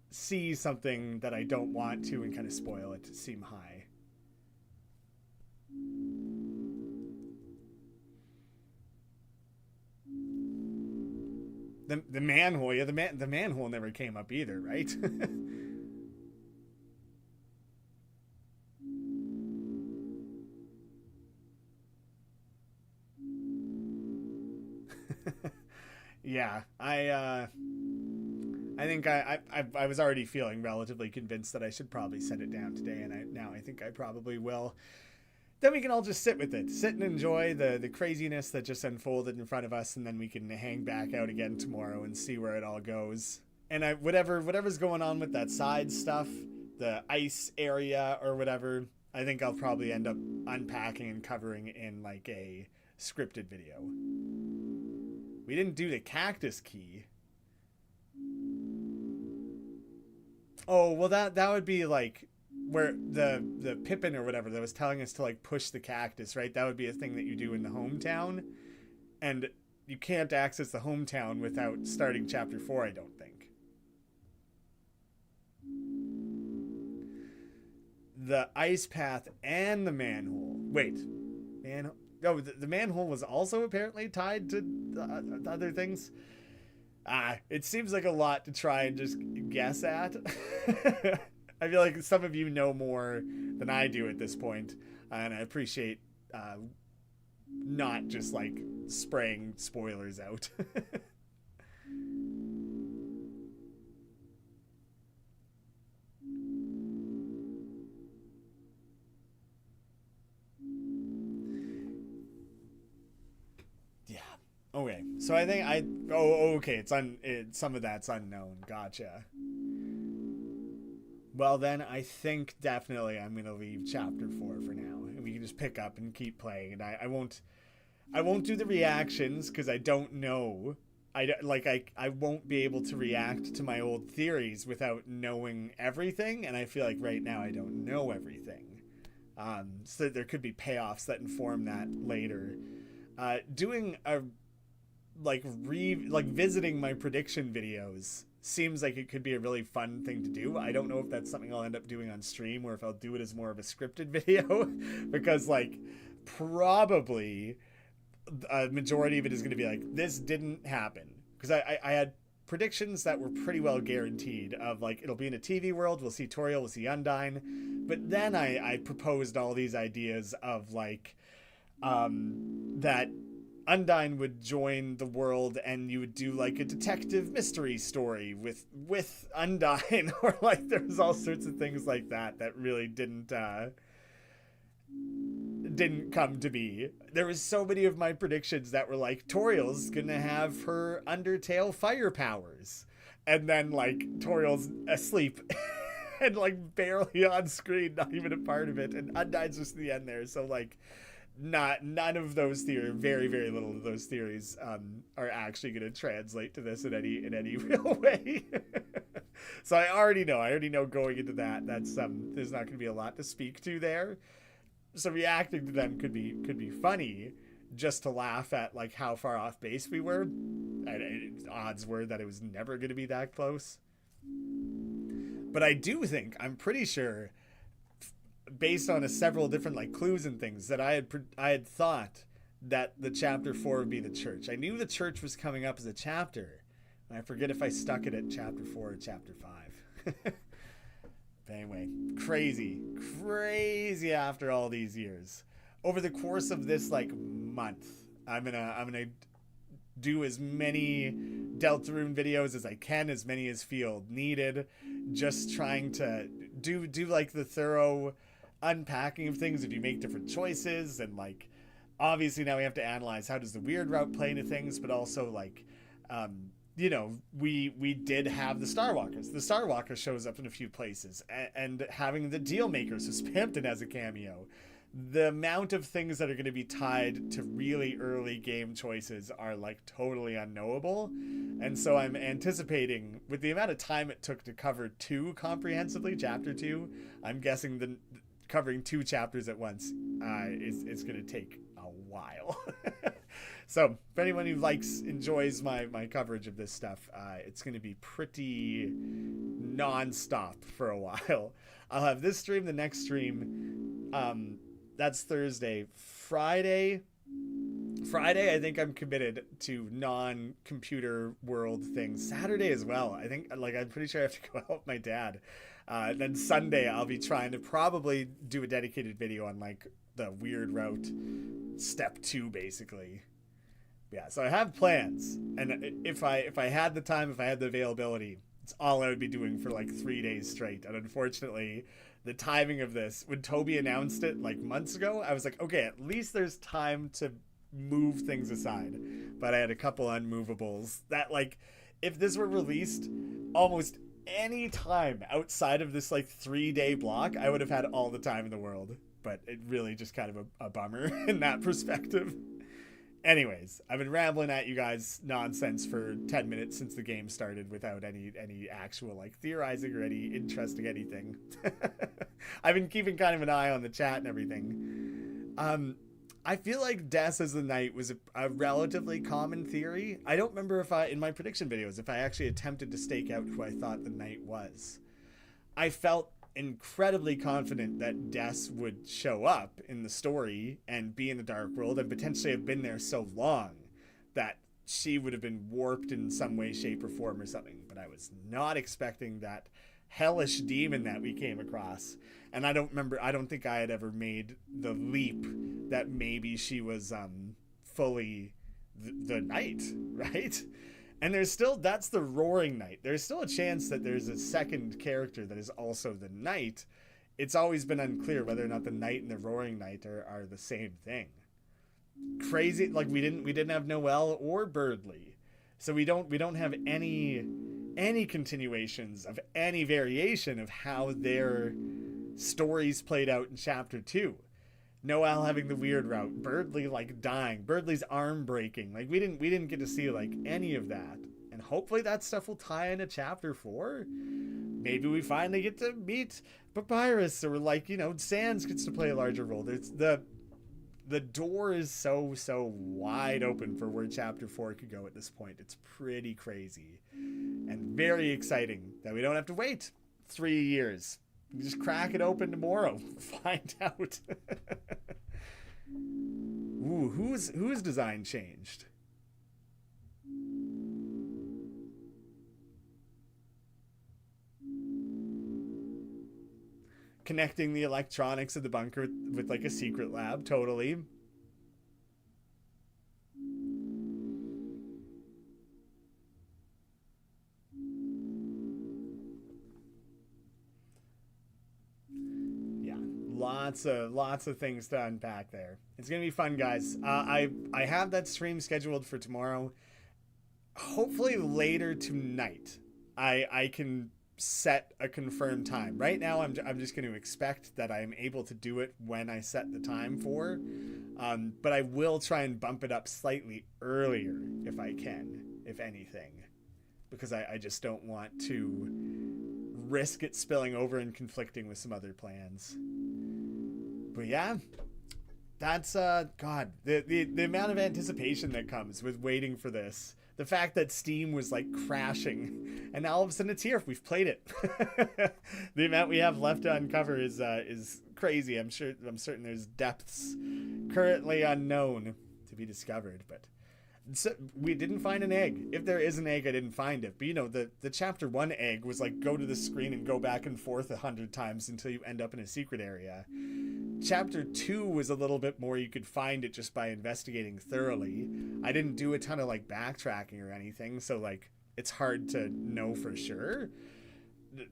see something that I don't want to and kind of spoil it seem high. The manhole, yeah, the manhole never came up either, right? Yeah, I think I was already feeling relatively convinced that I should probably set it down today, and I think I probably will. Then we can all just sit with it, sit and enjoy the craziness that just unfolded in front of us, and then we can hang back out again tomorrow and see where it all goes. And whatever's going on with that side stuff, the ice area or whatever, I think I'll probably end up unpacking and covering in like a scripted video. We didn't do the cactus key. Oh, well that would be like where the Pippin or whatever that was telling us to like push the cactus, right? That would be a thing that you do in the hometown. And you can't access the hometown without starting chapter 4, I don't think. The ice path and the manhole. Wait. Oh, the manhole was also apparently tied to the other things. It seems like a lot to try and just guess at. I feel like some of you know more than I do at this point, and I appreciate not just like spraying spoilers out. Okay, so I think okay, some of that's unknown. Gotcha. Well then, I think definitely I'm gonna leave chapter 4 for now, and we can just pick up and keep playing. And I won't do the reactions because I don't know. I won't be able to react to my old theories without knowing everything, and I feel like right now I don't know everything. So there could be payoffs that inform that later. Doing a visiting my prediction videos seems like it could be a really fun thing to do. I don't know if that's something I'll end up doing on stream or if I'll do it as more of a scripted video because like probably a majority of it is going to be like, this didn't happen, because I had predictions that were pretty well guaranteed of like, it'll be in a TV world, we'll see Toriel, we'll see Undyne, but then I proposed all these ideas of like that Undyne would join the world and you would do like a detective mystery story with Undyne, or like there's all sorts of things like that really didn't come to be. There was so many of my predictions that were like, Toriel's gonna have her Undertale fire powers, and then like Toriel's asleep and like barely on screen, not even a part of it, and Undyne's just the end there. So like none of those theories, very very little of those theories are actually going to translate to this in any real way. So I already know going into that's there's not going to be a lot to speak to there, so reacting to them could be funny, just to laugh at like how far off base we were, and odds were that it was never going to be that close. But I'm pretty sure, based on several different like clues and things, that I had thought that the chapter 4 would be the church. I knew the church was coming up as a chapter, and I forget if I stuck it at chapter 4 or chapter 5. But anyway, crazy after all these years. Over the course of this like month, I'm gonna do as many Deltarune videos as I can, as many as feel needed, just trying to do like the thorough unpacking of things if you make different choices. And like obviously now we have to analyze how does the weird route play into things, but also like we did have the Starwalkers. The Starwalker shows up in a few places, and having the Deal Makers, who Spampton has a cameo. The amount of things that are going to be tied to really early game choices are like totally unknowable. And so I'm anticipating, with the amount of time it took to cover 2 comprehensively, chapter 2, I'm guessing covering 2 chapters at once is going to take a while. So if anyone who enjoys my coverage of this stuff, it's going to be pretty non-stop for a while. I'll have this stream, the next stream, that's Thursday. Friday, I think I'm committed to non-computer world things. Saturday as well. I think, I'm pretty sure I have to go help my dad. Then Sunday, I'll be trying to probably do a dedicated video on, the weird route, step 2, basically. Yeah, so I have plans, and if I had the time, if I had the availability, it's all I would be doing for like 3 days straight. And unfortunately, the timing of this, when Toby announced it like months ago, I was like, okay, at least there's time to move things aside. But I had a couple unmovables that, like, if this were released almost any time outside of this like 3 day block, I would have had all the time in the world. But it really just kind of a bummer in that perspective. Anyways, I've been rambling at you guys nonsense for 10 minutes since the game started without any actual like theorizing or any interesting anything. I've been keeping kind of an eye on the chat and everything. I feel like Death as the Knight was a relatively common theory. I don't remember if in my prediction videos, if I actually attempted to stake out who I thought the Knight was. I felt incredibly confident that Des would show up in the story and be in the Dark World and potentially have been there so long that she would have been warped in some way, shape, or form or something. But I was not expecting that hellish demon that we came across. And I don't think I had ever made the leap that maybe she was fully the Knight, right? And that's the Roaring Knight. There's still a chance that there's a second character that is also the Knight. It's always been unclear whether or not the Knight and the Roaring Knight are the same thing. Crazy, like we didn't have Noelle or Birdley, so we don't have any continuations of any variation of how their stories played out in chapter 2. Noelle having the weird route, Birdley like dying, Birdley's arm breaking. Like we didn't get to see like any of that. And hopefully that stuff will tie into chapter 4. Maybe we finally get to meet Papyrus, or like, Sans gets to play a larger role. There's the door is so wide open for where chapter 4 could go at this point. It's pretty crazy and very exciting that we don't have to wait 3 years. You just crack it open tomorrow. Find out. Ooh, whose design changed? Connecting the electronics of the bunker with like a secret lab, totally. Lots of things to unpack there. It's gonna be fun, guys. I have that stream scheduled for tomorrow. Hopefully later tonight, I can set a confirmed time. Right now, I'm just going to expect that I'm able to do it when I set the time for. But I will try and bump it up slightly earlier if I can, if anything, because I just don't want to risk it spilling over and conflicting with some other plans. But yeah, that's God, the amount of anticipation that comes with waiting for this. The fact that Steam was like crashing, and now all of a sudden it's here. We've played it. The amount we have left to uncover is crazy. I'm certain there's depths currently unknown to be discovered, but so we didn't find an egg. If there is an egg, I didn't find it. But the chapter 1 egg was like go to the screen and go back and forth 100 times until you end up in a secret area. Chapter 2 was a little bit more, you could find it just by investigating thoroughly. I didn't do a ton of like backtracking or anything, so like it's hard to know for sure.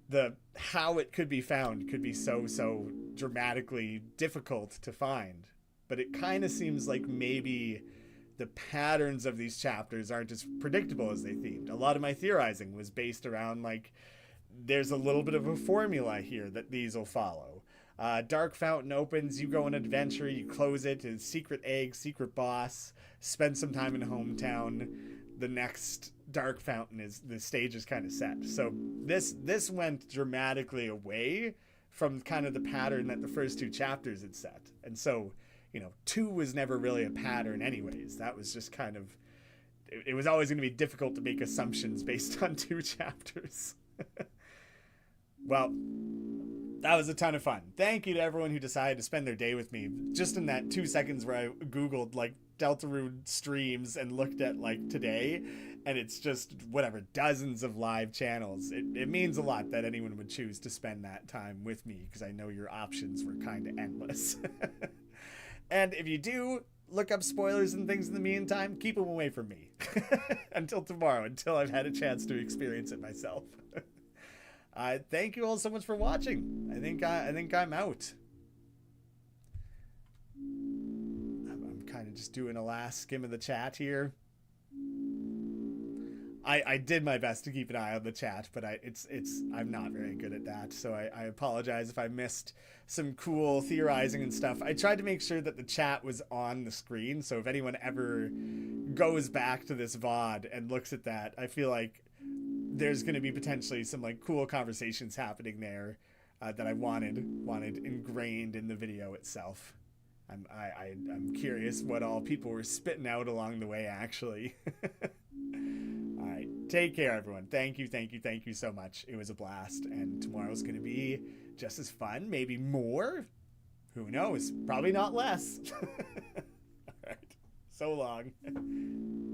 The how it could be found could be so dramatically difficult to find. But it kind of seems like maybe the patterns of these chapters aren't as predictable as they seemed. A lot of my theorizing was based around like there's a little bit of a formula here that these will follow. Dark Fountain opens, you go on an adventure, you close it, it's secret egg, secret boss, spend some time in hometown. The next Dark Fountain the stage is kind of set. So this went dramatically away from kind of the pattern that the first 2 chapters had set. And so, 2 was never really a pattern anyways. That was just kind of, it was always going to be difficult to make assumptions based on 2 chapters. Well, that was a ton of fun. Thank you to everyone who decided to spend their day with me. Just in that 2 seconds where I Googled like Deltarune streams and looked at like today, and it's just whatever, dozens of live channels. It means a lot that anyone would choose to spend that time with me, because I know your options were kind of endless. And if you do, look up spoilers and things in the meantime, keep them away from me. Until tomorrow, until I've had a chance to experience it myself. Thank you all so much for watching. I think I'm out. I'm kind of just doing a last skim of the chat here. I did my best to keep an eye on the chat, but I'm not very good at that, so I apologize if I missed some cool theorizing and stuff. I tried to make sure that the chat was on the screen, so if anyone ever goes back to this VOD and looks at that, I feel like there's going to be potentially some like cool conversations happening there that I wanted ingrained in the video itself. I'm curious what all people were spitting out along the way, actually. All right, take care, everyone. Thank you so much. It was a blast, and tomorrow's going to be just as fun, maybe more. Who knows? Probably not less. All right, so long.